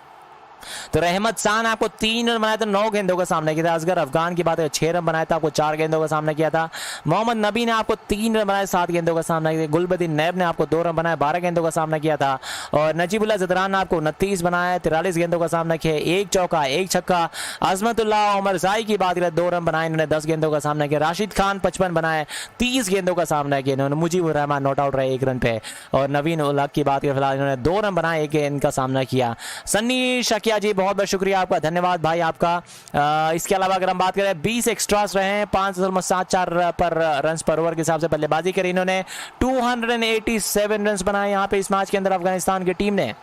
Speaker 13: तो रहमत शाह ने आपको 3 रन बनाया था, 9 गेंदों का सामना किया था। असगर अफगान की बात है 6 रन बनाया था, आपको 4 गेंदों का सामना किया था। मोहम्मद नबी ने आपको 3 रन बनाए, 7 गेंदों का सामना किया। गुलबदीन नैब ने आपको 2 रन बनाए, 12 गेंदों का सामना किया था। और नजीबुल्लाह जदरान ने आपको 29 बनाया, 43 गेंदों का सामना किया, 1 चौका 1 छक्का। अजमतुल्लाह उमर जाई की बात करें 2 रन बनाए, इन्होंने 10 गेंदों का सामना किया। राशिद खान 55 बनाए, 30 गेंदों का सामना किया इन्होंने। मुजीबुर रहमान नॉट आउट रहे 1 रन पे। और नवीन उल हक की बात करें फिलहाल इन्होंने 2 रन बनाए, 1 गेंद का सामना किया। सन्नी शकिया जी बहुत बहुत शुक्रिया आपका, धन्यवाद भाई आपका। इसके अलावा अगर हम बात करें 20 एक्स्ट्रास रहे हैं, 5.74 पर रन पर ओवर के हिसाब से बल्लेबाजी करी इन्होंने। 287 रन बनाए यहाँ पे इस मैच के अंदर अफगानिस्तान की टीम ने।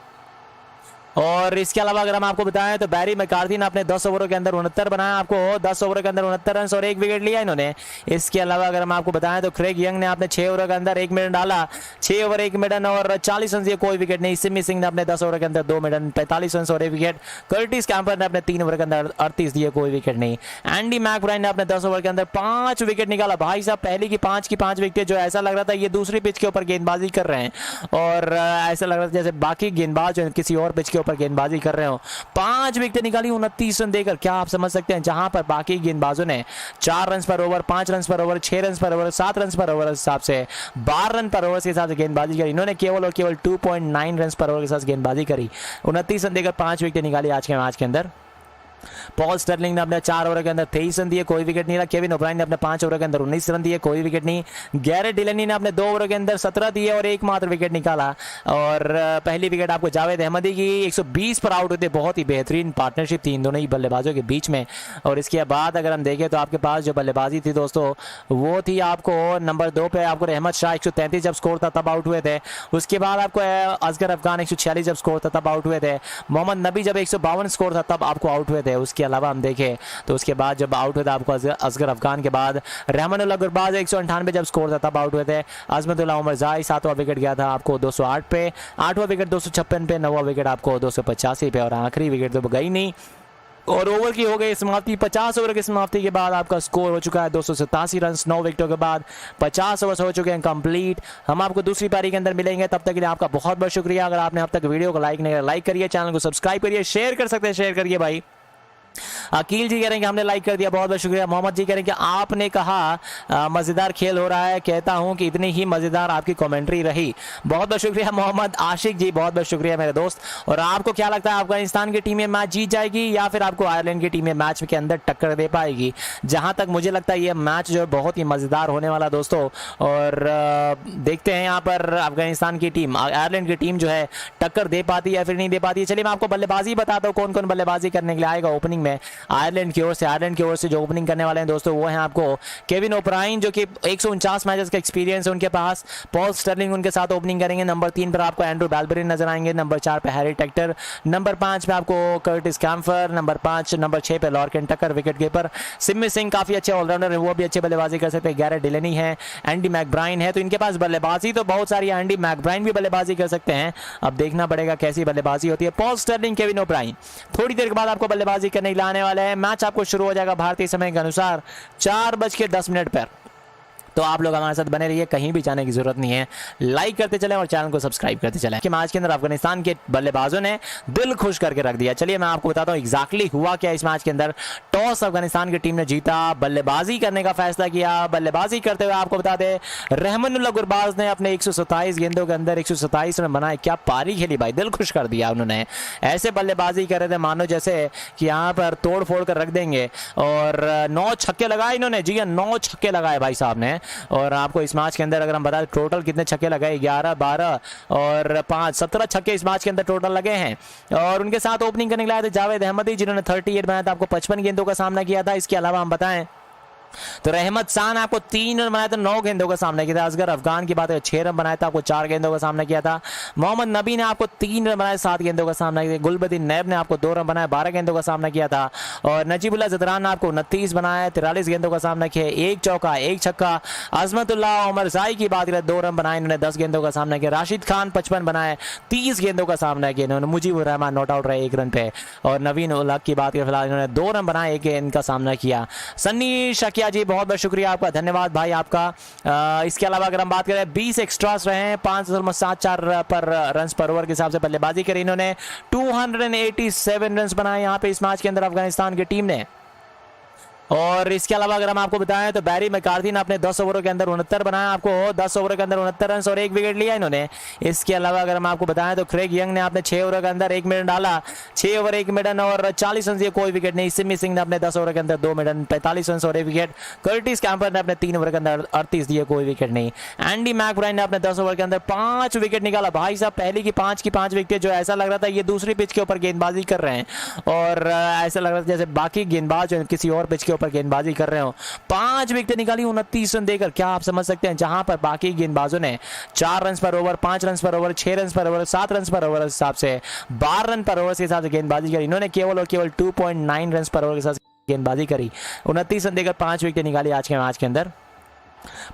Speaker 13: और इसके अलावा अगर हम आपको बताएं तो बैरी मैकार्थी ने अपने 10 ओवरों के अंदर 69 बनाया, आपको 10 ओवर के अंदर 69 रन और 1 विकेट लिया इन्होंने। इसके अलावा अगर हम आपको बताएं तो क्रेग यंग ने अपने 6 ओवर के अंदर 1 मिनट डाला, 6 ओवर 1 मिनट और 40 रन दिए, कोई विकेट नहीं। सिमी सिंह ने अपने 10 ओवर के अंदर 2 मिनट 45 रन और 1 विकेट। कर्टिस कैम्पर ने अपने 3 ओवर के अंदर 38 दिए, कोई विकेट नहीं। एंडी मैकब्राइन ने अपने 10 ओवर के अंदर 5 विकेट निकाला भाई साहब। पहली की 5 विकेट, जो ऐसा लग रहा था ये दूसरी पिच के ऊपर गेंदबाजी कर रहे हैं और ऐसा लग रहा था जैसे बाकी गेंदबाज किसी और पिच के ऊपर गेंदबाजी कर रहे हो। 5 विकेट निकाली 29 रन देकर, क्या आप समझ सकते हैं। जहां पर बाकी गेंदबाजों ने 4 रन पर ओवर, 5 रन पर ओवर, 6 रन पर ओवर, 7 रन पर ओवर हिसाब से 12 रन पर ओवर के हिसाब से गेंदबाजी करी, इन्होंने केवल और केवल 2.9 रन पर ओवर के साथ गेंदबाजी करी। 29 रन देकर 5 विकेट निकाली आज के मैच के अंदर। पॉल स्टर्लिंग ने अपने 4 ओवर के अंदर 23 रन दिए, कोई विकेट नहीं रहा। केविन ओब्रायन ने अपने 5 ओवर के अंदर 19 रन दिए, कोई विकेट नहीं। गैरेट डिलनी ने अपने 2 ओवर के अंदर 17 दिए और एकमात्र विकेट निकाला। और पहली विकेट आपको जावेद अहमदी की 120 पर आउट होते। बहुत ही बेहतरीन पार्टनरशिप थी इन दोनों ही बल्लेबाजों के बीच में। और इसके बाद अगर हम देखें तो आपके पास जो बल्लेबाजी थी दोस्तों वो थी आपको नंबर 2 पे आपको रहमत शाह 133 जब स्कोर था तब आउट हुए थे। उसके बाद आपको असगर अफगान 146 जब स्कोर था तब आउट हुए थे। मोहम्मद नबी जब 152 स्कोर था तब आपको आउट हुए थे। थे। उसके अलावा हम देखें तो उसके बाद जब आउट हुए थे आपको असगर अफगान के बाद रहमानुल्लाह गुरबाज 198 जब स्कोर था तब आउट हुए थे। अजमतुल्लाह उमर जाई 7वां विकेट गया था आपको 208 पे, 8वां विकेट 256 पे, 9वां विकेट आपको 285 पे और आखिरी विकेट तो गई नहीं। और ओवर की हो गई समाप्ति। 50 ओवर की समाप्ति के बाद आपका स्कोर हो चुका है 287 रन। 9 विकेटों के बाद 50 ओवर हो चुके हैं कंप्लीट। हम आपको दूसरी पारी के अंदर मिलेंगे, तब तक के लिए आपका बहुत बहुत शुक्रिया। अगर आपने अब तक वीडियो को लाइक नहीं किया लाइक करिए, चैनल को सब्सक्राइब करिए, शेयर कर सकते हैं शेयर करिए भाई। अकील जी कह रहे हैं कि हमने लाइक कर दिया, बहुत बहुत शुक्रिया। मोहम्मद जी कह रहे हैं कि आपने कहा मज़ेदार खेल हो रहा है, कहता हूं कि इतनी ही मज़ेदार आपकी कमेंट्री रही। बहुत बहुत शुक्रिया मोहम्मद आशिक जी, बहुत बहुत शुक्रिया मेरे दोस्त। और आपको क्या लगता है अफगानिस्तान की टीम में मैच जीत जाएगी या फिर आपको आयरलैंड की टीम में मैच के अंदर टक्कर दे पाएगी? जहां तक मुझे लगता है ये मैच जो है बहुत ही मज़ेदार होने वाला दोस्तों। और देखते हैं यहाँ पर अफगानिस्तान की टीम आयरलैंड की टीम जो है टक्कर दे पाती है या फिर नहीं दे पाती है। चलिए मैं आपको बल्लेबाजी बताता हूँ कौन कौन बल्लेबाजी करने के लिए आएगा ओपनिंग में आयरलैंड की ओर से जो ओपनिंग करने वाले हैं दोस्तों वो हैं आपको केविन ओब्रायन, जो कि 149 मैचेस का एक्सपीरियंस है उनके पास। पॉल स्टर्लिंग उनके साथ ओपनिंग करेंगे। नंबर 3 पर आपको एंड्रू बैलबरी नजर आएंगे। नंबर 4 पे हैरी टेक्टर। नंबर 5 पे आपको कर्टिस कैम्फर। नंबर 6 पे लॉर्कन टकर विकेट कीपर। सिमी सिंह काफी अच्छे ऑलराउंडर है, वो भी अच्छे बल्लेबाजी कर सकते हैं। गैरेट डिलेनी है, एंडी मैकब्राइन है, तो इनके पास बल्लेबाजी तो बहुत सारी है। एंडी मैकब्राइन भी बल्लेबाजी कर सकते हैं, अब देखना पड़ेगा कैसी बल्लेबाजी होती है। पॉल स्टर्लिंग, केविन ओब्रायन थोड़ी देर के बाद आपको बल्लेबाजी करने के लिए आने वाले हैं। मैच आपको शुरू हो जाएगा भारतीय समय के अनुसार 4:10 पर। तो आप लोग हमारे साथ बने रहिए, कहीं भी जाने की जरूरत नहीं है। लाइक करते चलें और चैनल को सब्सक्राइब करते चलें। कि मैच के अंदर अफगानिस्तान के बल्लेबाजों ने दिल खुश करके रख दिया। चलिए मैं आपको बताता हूं एग्जैक्टली हुआ क्या इस मैच के अंदर। टॉस अफगानिस्तान की टीम ने जीता, बल्लेबाजी करने का फैसला किया। बल्लेबाजी करते हुए आपको बता दें रहमानुल्लाह गुरबाज ने अपने 127 गेंदों के अंदर 127 रन बनाए। क्या पारी खेली भाई, दिल खुश कर दिया उन्होंने। ऐसे बल्लेबाजी कर रहे थे मानो जैसे कि यहाँ पर तोड़ फोड़ कर रख देंगे। और 9 छक्के लगाए इन्होंने, जी 9 छक्के लगाए भाई साहब ने। और आपको इस मैच के अंदर अगर हम बता दें टोटल कितने छक्के लगाए, 11, 12 और 5, 17 छक्के इस मैच के अंदर टोटल लगे हैं। और उनके साथ ओपनिंग करने के लिए आए थे जावेद अहमदी, जिन्होंने 38 बनाया था, आपको 55 गेंदों का सामना किया था। इसके अलावा हम बताएं तो रहमत शाह ने आपको 3 रन बनाया था, 9 गेंदों का सामना किया था। असगर अफगान की बात है 6 रन बनाया था, आपको 4 गेंदों का सामना किया था। मोहम्मद नबी ने आपको 3 रन बनाए, 7 गेंदों का सामना किया। गुलबदीन नैब ने आपको 2 रन बनाए, 12 गेंदों का सामना किया था। और नजीबुल्लाह जदरान ने आपको 29 बनाया, 43 गेंदों का सामना किया, 1 चौका 1 छक्का। अजमतुल्लाह उमर जाई की बात करें 2 रन बनाए, इन्होंने 10 गेंदों का सामना किया। राशिद खान 55 बनाए, 30 गेंदों का सामना किया इन्होंने। मुजीबुर रहमान नॉट आउट रहे 1 रन पे। और नवीन उल हक की बात करें फिलहाल इन्होंने 2 रन बनाए, 1 गेंद का सामना किया। सन्नी शकिया जी बहुत बहुत शुक्रिया आपका, धन्यवाद भाई आपका। इसके अलावा अगर हम बात करें 20 एक्स्ट्रास रहे हैं, 5.74 पर रन पर ओवर के हिसाब से बल्लेबाजी करी इन्होंने। 287 रन बनाए यहाँ पे इस मैच के अंदर अफगानिस्तान की टीम ने। और इसके अलावा अगर हम आपको बताएं तो बैरी मैकार्थी ने अपने 10 ओवरों के अंदर 69 बनाया, आपको 10 ओवरों के अंदर 69 रन और 1 विकेट लिया इन्होंने। इसके अलावा अगर हम आपको बताएं तो क्रेग यंग ने अपने 6 ओवर के अंदर 1 मिनट डाला, 6 ओवर 1 मिनट और 40 रन दिए, कोई विकेट नहीं। सिमी सिंह ने अपने 10 ओवर के अंदर 2 मिनट 45 रन और 1 विकेट। कर्टिस कैम्पर ने अपने 3 ओवर के अंदर 38 दिए, कोई विकेट नहीं। एंडी मैकब्राइन ने अपने 10 ओवर के अंदर 5 विकेट निकाला भाई साहब। पहली की 5 विकेट जो ऐसा लग रहा था ये दूसरी पिच के ऊपर गेंदबाजी कर रहे हैं, और ऐसा लग रहा था जैसे बाकी गेंदबाज जो किसी और पिच के ऊपर गेंदबाजी कर रहे हो। 5 विकेट निकाली 29 रन देकर, क्या आप समझ सकते हैं। जहां पर बाकी गेंदबाजों ने 4 रन पर ओवर, 5 रन पर ओवर, 6 रन पर ओवर, 7 रन पर ओवर हिसाब से 12 रन पर ओवर के हिसाब से गेंदबाजी करी, इन्होंने केवल और केवल 2.9 रन पर ओवर के साथ गेंदबाजी करी। 29 रन देकर 5 विकेट निकाली आज के मैच के अंदर।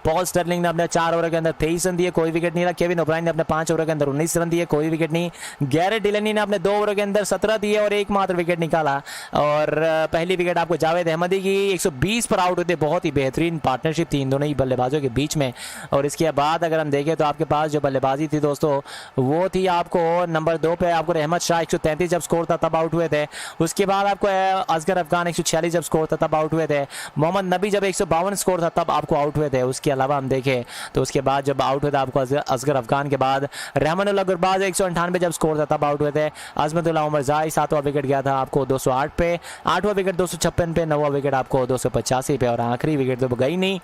Speaker 13: पॉल स्टर्लिंग ने अपने 4 ओवर के अंदर 23 रन दिए, कोई विकेट नहीं रहा। केविन ओब्रायन ने अपने 5 ओवर के अंदर 19 रन दिए, कोई विकेट नहीं। गैरेट डिलेनी ने अपने 2 ओवर के अंदर 17 दिए और एकमात्र विकेट निकाला। और पहली विकेट आपको जावेद अहमदी की 120 पर आउट होते। बहुत ही बेहतरीन पार्टनरशिप थी इन दोनों ही बल्लेबाजों के बीच में। और इसके बाद अगर हम देखें तो आपके पास जो बल्लेबाजी थी दोस्तों वो थी आपको नंबर 2 पे आपको रहमत शाह 133 जब स्कोर था तब आउट हुए थे। उसके बाद आपको असगर अफगान 146 जब स्कोर था तब आउट हुए थे। मोहम्मद नबी जब 152 स्कोर था तब आपको आउट हुए थे। उसके अलावा हम देखें तो उसके बाद जब आउट हुए थे आपको असगर अफगान के बाद रहमानुल्लाह गुरबाज 198 जब स्कोर था तब आउट हुए थे। अजमतुल्लाह उमर जाई 7वां विकेट गया था आपको 208 पे, 8वां विकेट 256 पे, 9वां विकेट आपको 285 पे और आखिरी विकेट तो गई नहीं।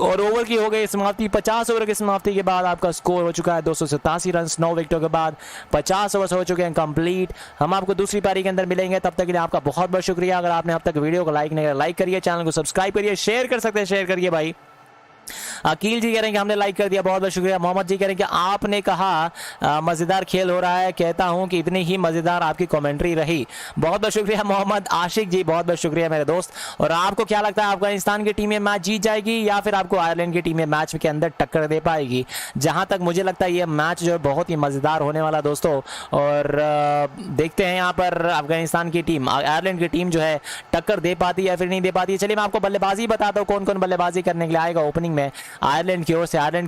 Speaker 13: और ओवर की हो गई समाप्ति। 50 ओवर की समाप्ति के बाद आपका स्कोर हो चुका है 287 रन। 9 विकेटों के बाद 50 ओवर हो चुके हैं कंप्लीट। हम आपको दूसरी पारी के अंदर मिलेंगे, तब तक के लिए आपका बहुत बहुत शुक्रिया। अगर आपने अब तक वीडियो को लाइक नहीं किया लाइक करिए, चैनल को सब्सक्राइब करिए, शेयर कर सकते हैं शेयर करिए भाई। अकील जी कह रहे हैं कि हमने लाइक कर दिया, बहुत बहुत शुक्रिया। मोहम्मद जी कह रहे हैं कि आपने कहा मज़ेदार खेल हो रहा है, कहता हूं कि इतनी ही मज़ेदार आपकी कमेंट्री रही, बहुत बहुत शुक्रिया। मोहम्मद आशिक जी बहुत बहुत शुक्रिया मेरे दोस्त। और आपको क्या लगता है अफगानिस्तान की टीम मैच जीत जाएगी या फिर आपको आयरलैंड की टीम मैच के अंदर टक्कर दे पाएगी? जहां तक मुझे लगता है ये मैच जो है बहुत ही मज़ेदार होने वाला दोस्तों। और देखते हैं यहाँ पर अफगानिस्तान की टीम आयरलैंड की टीम जो है टक्कर दे पाती है या फिर नहीं दे पाती है। चलिए मैं आपको बल्लेबाजी बताता हूँ कौन कौन बल्लेबाजी करने के लिए आएगा ओपनिंग में आयरलैंड की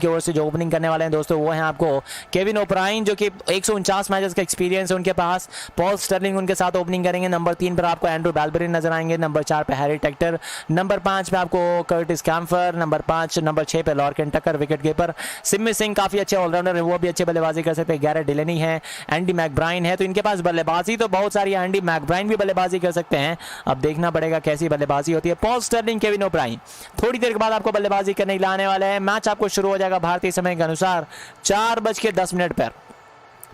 Speaker 13: ओर से जो ओपनिंग करने वाले हैं दोस्तों वो हैं आपको केविन ओब्रायन जो कि 149 मैचेस का एक्सपीरियंस है उनके पास। पॉल स्टर्लिंग उनके साथ ओपनिंग करेंगे। नंबर 3 पर आपको एंड्रू बैलबरी नजर आएंगे। नंबर 4 पे हैरी टेक्टर। नंबर 5 पे आपको कर्टिस कैम्फर। नंबर 6 पे लॉर्कन टकर विकेट कीपर। सिमी सिंह काफी अच्छे ऑलराउंडर है, वो भी अच्छे बल्लेबाजी कर सकते हैं। गैरेट डिलेनी है, एंडी मैकब्राइन है, तो इनके पास बल्लेबाजी तो बहुत सारी है। एंडी मैकब्राइन भी बल्लेबाजी कर सकते हैं, अब देखना पड़ेगा कैसी बल्लेबाजी होती है। पॉल स्टर्लिंग, केविन ओब्रायन थोड़ी देर के बाद आपको बल्लेबाजी करने के लिए आने वाले हैं। मैच आपको शुरू हो जाएगा भारतीय समय के अनुसार 4:10 पर।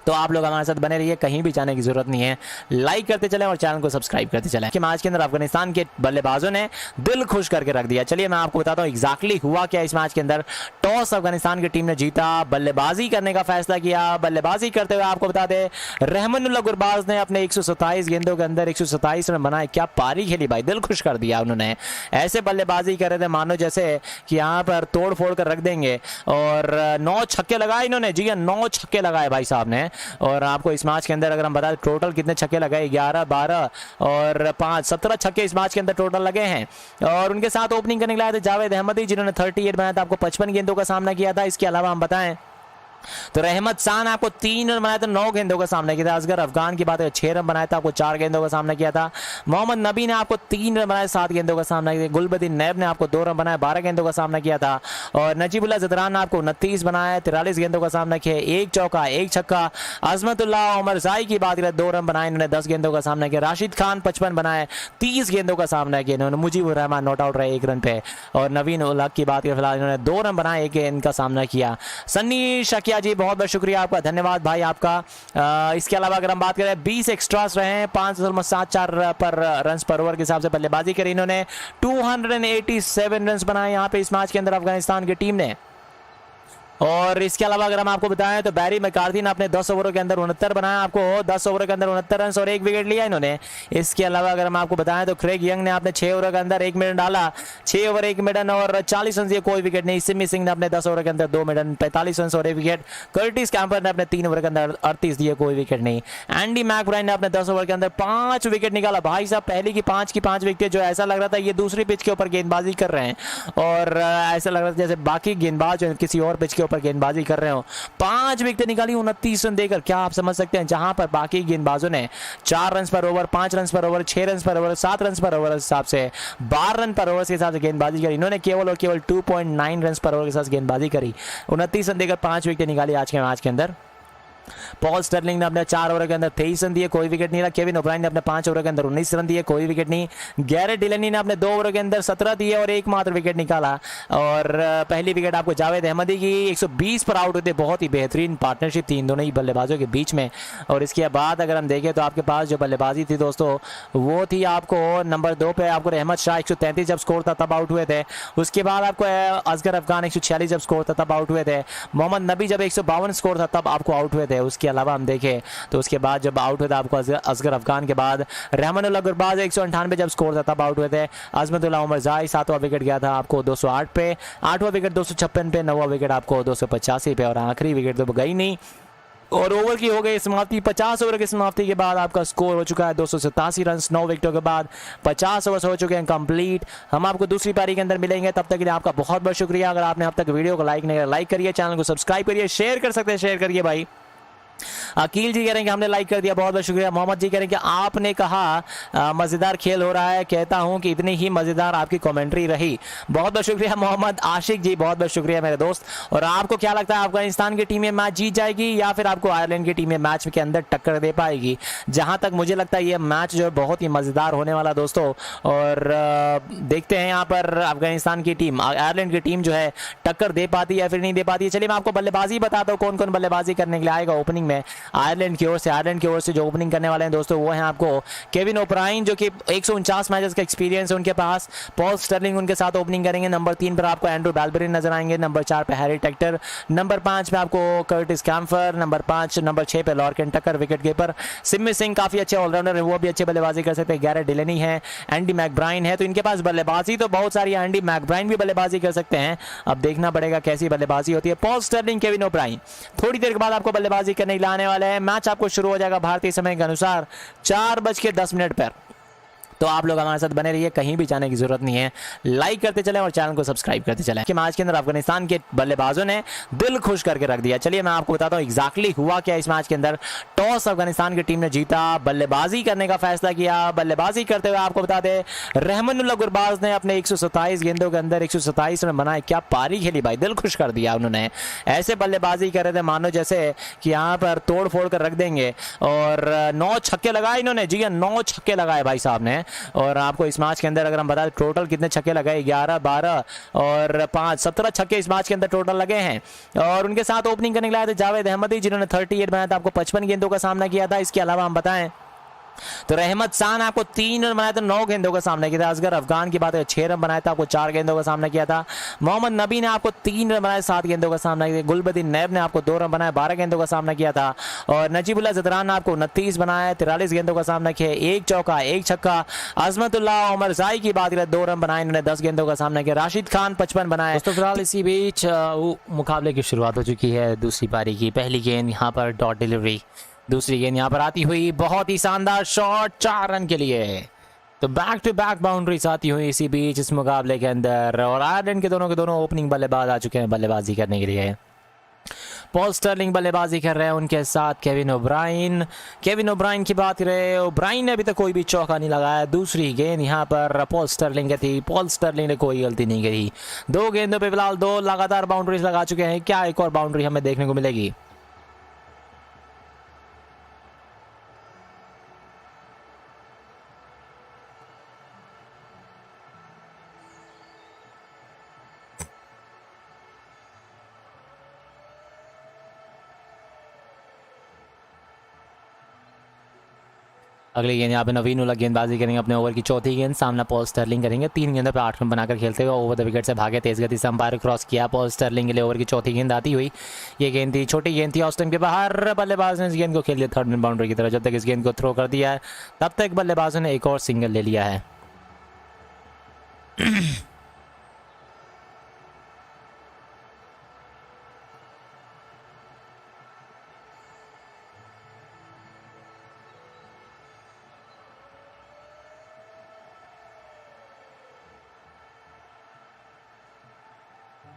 Speaker 13: तो आप लोग हमारे साथ बने रहिए, कहीं भी जाने की जरूरत नहीं है, लाइक करते चलें और चैनल को सब्सक्राइब करते चलें। कि मैच के अंदर अफगानिस्तान के बल्लेबाजों ने दिल खुश करके रख दिया। चलिए मैं आपको बताता हूं एग्जैक्टली हुआ क्या इस मैच के अंदर। टॉस अफगानिस्तान की टीम ने जीता, बल्लेबाजी करने का फैसला किया। बल्लेबाजी करते हुए आपको बता दें रहमानुल्लाह गुरबाज ने अपने 127 गेंदों के अंदर 127 रन बनाए। क्या पारी खेली भाई, दिल खुश कर दिया उन्होंने। ऐसे बल्लेबाजी कर रहे थे मानो जैसे कि यहाँ पर तोड़ फोड़ कर रख देंगे। और 9 छक्के लगाए इन्होंने, जी 9 छक्के लगाए भाई साहब ने। और आपको इस मैच के अंदर अगर हम बताएं टोटल कितने छक्के लगाए, 11, 12 और 5, 17 छक्के इस मैच के अंदर टोटल लगे हैं। और उनके साथ ओपनिंग करने के लिए आए थे जावेद अहमदी जिन्होंने 38 बनाया था, आपको 55 गेंदों का सामना किया था। इसके अलावा हम बताएं तो रहमत शाह ने आपको 3 रन बनाया था, 9 गेंदों का सामना किया था। असगर अफगान की बात है 6 रन बनाया था, आपको 4 गेंदों का सामना किया था। मोहम्मद नबी ने आपको 3 रन बनाए, 7 गेंदों का सामना किया। गुलबदीन नैब ने आपको 2 रन बनाए, 12 गेंदों का सामना किया था। और नजीबुल्लाह जदरान ने आपको 29 बनाया, 43 गेंदों का सामना किया, 1 चौका 1 छक्का। अजमतुल्लाह उमर जाई की बात करें 2 रन बनाए, इन्होंने 10 गेंदों का सामना किया। राशिद खान 55 बनाए, 30 गेंदों का सामना किया इन्होंने। मुजीबुर रहमान नॉट आउट रहे 1 रन पे। और नवीन उल हक की बात करें फिलहाल इन्होंने 2 रन बनाए, 1 गेंद का सामना किया। सन्नी शकिया जी बहुत बहुत शुक्रिया आपका, धन्यवाद भाई आपका। इसके अलावा अगर हम बात करें 20 एक्स्ट्रास रहे हैं, 5.74 पर रन पर ओवर के हिसाब से बल्लेबाजी करी इन्होंने। 287 रन बनाए यहाँ पे इस मैच के अंदर अफगानिस्तान की टीम ने। और इसके अलावा अगर हम आपको बताएं तो बैरी मैकार्थी ने अपने 10 ओवरों के अंदर 69 बनाया, आपको 10 ओवरों के अंदर 69 रन और 1 विकेट लिया इन्होंने। इसके अलावा अगर हम आपको बताएं तो क्रेग यंग ने अपने 6 ओवरों के अंदर 1 मिनट डाला, 6 ओवर 1 मिनट और 40 रन दिए, कोई विकेट नहीं। सिमी सिंह ने अपने 10 ओवर के अंदर 2 मिनट 45 रन और 1 विकेट। कर्टिस कैम्पर ने अपने 3 ओवर के अंदर 38 दिए, कोई विकेट नहीं। एंडी मैकब्राइन ने अपने 10 ओवर के अंदर 5 विकेट निकाला भाई साहब, पहली की 5 विकेट, जो ऐसा लग रहा था ये दूसरी पिच के ऊपर गेंदबाजी कर रहे हैं। और ऐसा लग रहा था जैसे बाकी गेंदबाज किसी और पिच के ऊपर गेंदबाजी कर रहे हो। 5 विकेट निकाली 29 रन देकर, क्या आप समझ सकते हैं। जहां पर बाकी गेंदबाजों ने 4 रन पर ओवर, 5 रन पर ओवर, 6 रन पर ओवर, 7 रन पर ओवर हिसाब से 12 रन पर ओवर के हिसाब से गेंदबाजी करी, इन्होंने केवल और केवल 2.9 रन पर ओवर के साथ गेंदबाजी करी। 29 रन देकर 5 विकेट निकाली आज के मैच के अंदर। पॉल स्टर्लिंग ने अपने 4 ओवर के अंदर 23 रन दिए, कोई विकेट नहीं रहा। केविन ओब्रायन ने अपने 5 ओवर के अंदर 19 रन दिए, कोई विकेट नहीं। गैरेट डिलेनी ने अपने 2 ओवर के अंदर 17 दिए और एकमात्र विकेट निकाला। और पहली विकेट आपको जावेद अहमदी की 120 पर आउट होते, बहुत ही बेहतरीन पार्टनरशिप थी इन दोनों ही बल्लेबाजों के बीच में। और इसके बाद अगर हम देखें तो आपके पास जो बल्लेबाजी थी दोस्तों वो थी आपको नंबर 2 पे आपको रहमत शाह 133 जब स्कोर था तब आउट हुए थे। उसके बाद आपको असगर अफगान 146 जब स्कोर था तब आउट हुए थे। मोहम्मद नबी जब 152 स्कोर था तब आपको आउट हुए थे। उसके अलावा हम देखें तो उसके बाद जब आउट हुआ था आपको असगर अफगान के बाद रहमानुल्लाह गुरबाज 198 जब स्कोर था तब आउट हुए थे। अजमतुल्लाह उमर जाई 7वां विकेट गया था आपको 208 पे, 8वां विकेट 256 पे, 9वां विकेट आपको 285 पे और आखिरी विकेट तो गई नहीं। और ओवर की हो गई समाप्ति। 50 ओवर की समाप्ति के बाद आपका स्कोर हो चुका है 287 रन, 9 विकेटों के बाद 50 ओवर हो चुके हैं कंप्लीट। हम आपको दूसरी पारी के अंदर मिलेंगे, तब तक के लिए आपका बहुत बहुत शुक्रिया। अगर आपने अब तक वीडियो को लाइक नहीं किया लाइक करिए, चैनल को सब्सक्राइब करिए, शेयर कर सकते हैं शेयर करिए भाई। अकील जी कह रहे हैं कि हमने लाइक कर दिया, बहुत बहुत शुक्रिया। मोहम्मद जी कह रहे हैं कि आपने कहा मज़ेदार खेल हो रहा है, कहता हूं कि इतनी ही मज़ेदार आपकी कमेंट्री रही, बहुत बहुत शुक्रिया। मोहम्मद आशिक जी बहुत बहुत शुक्रिया मेरे दोस्त। और आपको क्या लगता है अफगानिस्तान की टीम ये मैच जीत जाएगी या फिर आपको आयरलैंड की टीम ये मैच के अंदर टक्कर दे पाएगी? जहां तक मुझे लगता है ये मैच जो है बहुत ही मज़ेदार होने वाला दोस्तों। और देखते हैं यहाँ पर अफगानिस्तान की टीम आयरलैंड की टीम जो है टक्कर दे पाती है या फिर नहीं दे पाती है। चलिए मैं आपको बल्लेबाजी बताता हूँ कौन कौन बल्लेबाजी करने के लिए आएगा ओपनिंग ओपनिंग में आयरलैंड की ओर से जो ओपनिंग करने वाले हैं दोस्तों वो हैं आपको केविन ओब्रायन, जो कि 149 मैचेस का एक्सपीरियंस है उनके पास। पॉल स्टर्लिंग उनके साथ ओपनिंग करेंगे। नंबर 3 पर आपको एंड्रू बैलबरिन नजर आएंगे। नंबर 4 पे हैरी टेक्टर। नंबर 5 पे आपको कर्टिस कैम्फर। नंबर 6 पे लॉर्कन टकर विकेट कीपर। सिमी सिंह काफी अच्छे ऑलराउंडर है, वो भी अच्छे बल्लेबाजी कर सकते हैं। गैरेट डिलेनी है, एंडी मैकब्राइन है, तो इनके पास बल्लेबाजी तो बहुत सारी है। एंडी मैकब्राइन भी बल्लेबाजी कर सकते हैं, अब देखना पड़ेगा कैसी बल्लेबाजी होती है। पॉल स्टर्लिंग, केविन ओब्रायन थोड़ी देर के बाद आपको बल्लेबाजी करने के लिए आने वाले हैं। मैच आपको शुरू हो जाएगा भारतीय समय के अनुसार 4:10 पर। तो आप लोग हमारे साथ बने रहिए, कहीं भी जाने की जरूरत नहीं है। लाइक करते चलें और चैनल को सब्सक्राइब करते चलें। कि मैच के अंदर अफगानिस्तान के बल्लेबाजों ने दिल खुश करके रख दिया। चलिए मैं आपको बताता हूं एग्जैक्टली हुआ क्या इस मैच के अंदर। टॉस अफगानिस्तान की टीम ने जीता, बल्लेबाजी करने का फैसला किया। बल्लेबाजी करते हुए आपको बता दें रहमानुल्लाह गुरबाज ने अपने 127 गेंदों के अंदर 127 रन बनाए। क्या पारी खेली भाई, दिल खुश कर दिया उन्होंने। ऐसे बल्लेबाजी कर रहे थे मानो जैसे कि यहाँ पर तोड़ फोड़ कर रख देंगे। और 9 छक्के लगाए इन्होंने, जी 9 छक्के लगाए भाई साहब ने। और आपको इस मैच के अंदर अगर हम बताएं टोटल कितने छक्के लगाए, 11, 12 और 5, 17 छक्के इस मैच के अंदर टोटल लगे हैं। और उनके साथ ओपनिंग करने के लिए आए थे जावेद अहमदी, जिन्होंने 38 बनाया था, आपको 55 गेंदों का सामना किया था। इसके अलावा हम बताएं तो रहमत शाह ने आपको 3 रन बनाए थे, 9 गेंदों का सामना किया था। असगर अफगान की बात है 6 रन बनाया था, आपको 4 गेंदों का सामना किया था। मोहम्मद नबी ने आपको 3 रन बनाए, 7 गेंदों का सामना किया। गुलबदीन नैब ने आपको 2 रन बनाए, 12 गेंदों का सामना किया था। और नजीबुल्लाह जदरान ने आपको 29 बनाया, 43 गेंदों का सामना किया, 1 चौका 1 छक्का। अजमतुल्लाह उमर जाई की बात करें 2 रन बनाए, इन्होंने 10 गेंदों का सामना किया। राशिद खान 55 बनाए। तो फिलहाल इसी बीच मुकाबले की शुरुआत हो चुकी है दूसरी पारी की। पहली गेंद यहाँ पर डॉट डिलीवरी, दूसरी गेंद यहाँ पर आती हुई बहुत ही शानदार शॉट 4 रन के लिए। तो बैक टू बैक बाउंड्रीज आती हुई इसी बीच इस मुकाबले के अंदर। और आयरलैंड के दोनों ओपनिंग बल्लेबाज आ चुके हैं बल्लेबाजी करने के लिए। पॉल स्टर्लिंग बल्लेबाजी कर रहे हैं, उनके साथ केविन ओब्रायन की बात करें, ओब्रायन ने अभी तक कोई भी चौका नहीं लगाया। दूसरी गेंद यहाँ पर पॉल स्टर्लिंग की थी, पॉल स्टर्लिंग ने कोई गलती नहीं करी। 2 गेंदों पे फिलहाल 2 लगातार बाउंड्रीज लगा चुके हैं। क्या एक और बाउंड्री हमें देखने को मिलेगी? अगली गेंद यहाँ पे नवीन उल्लाह गेंदबाजी करेंगे अपने ओवर की चौथी गेंद। सामना पॉल स्टर्लिंग करेंगे। 3 गेंदों पे 8 रन बनाकर खेलते हुए ओवर द विकेट से भागे, तेज गति से अंपायर क्रॉस किया। पॉल स्टर्लिंग के लिए ओवर की चौथी गेंद आती हुई ये गेंद थी, छोटी गेंद थी ऑस्टन के बाहर। बल्लेबाज ने इस गेंद को खेल लिया 3rd बाउंड्री की तरफ। जब तक इस गेंद को थ्रो कर दिया है तब तक बल्लेबाजों ने एक और सिंगल ले लिया है।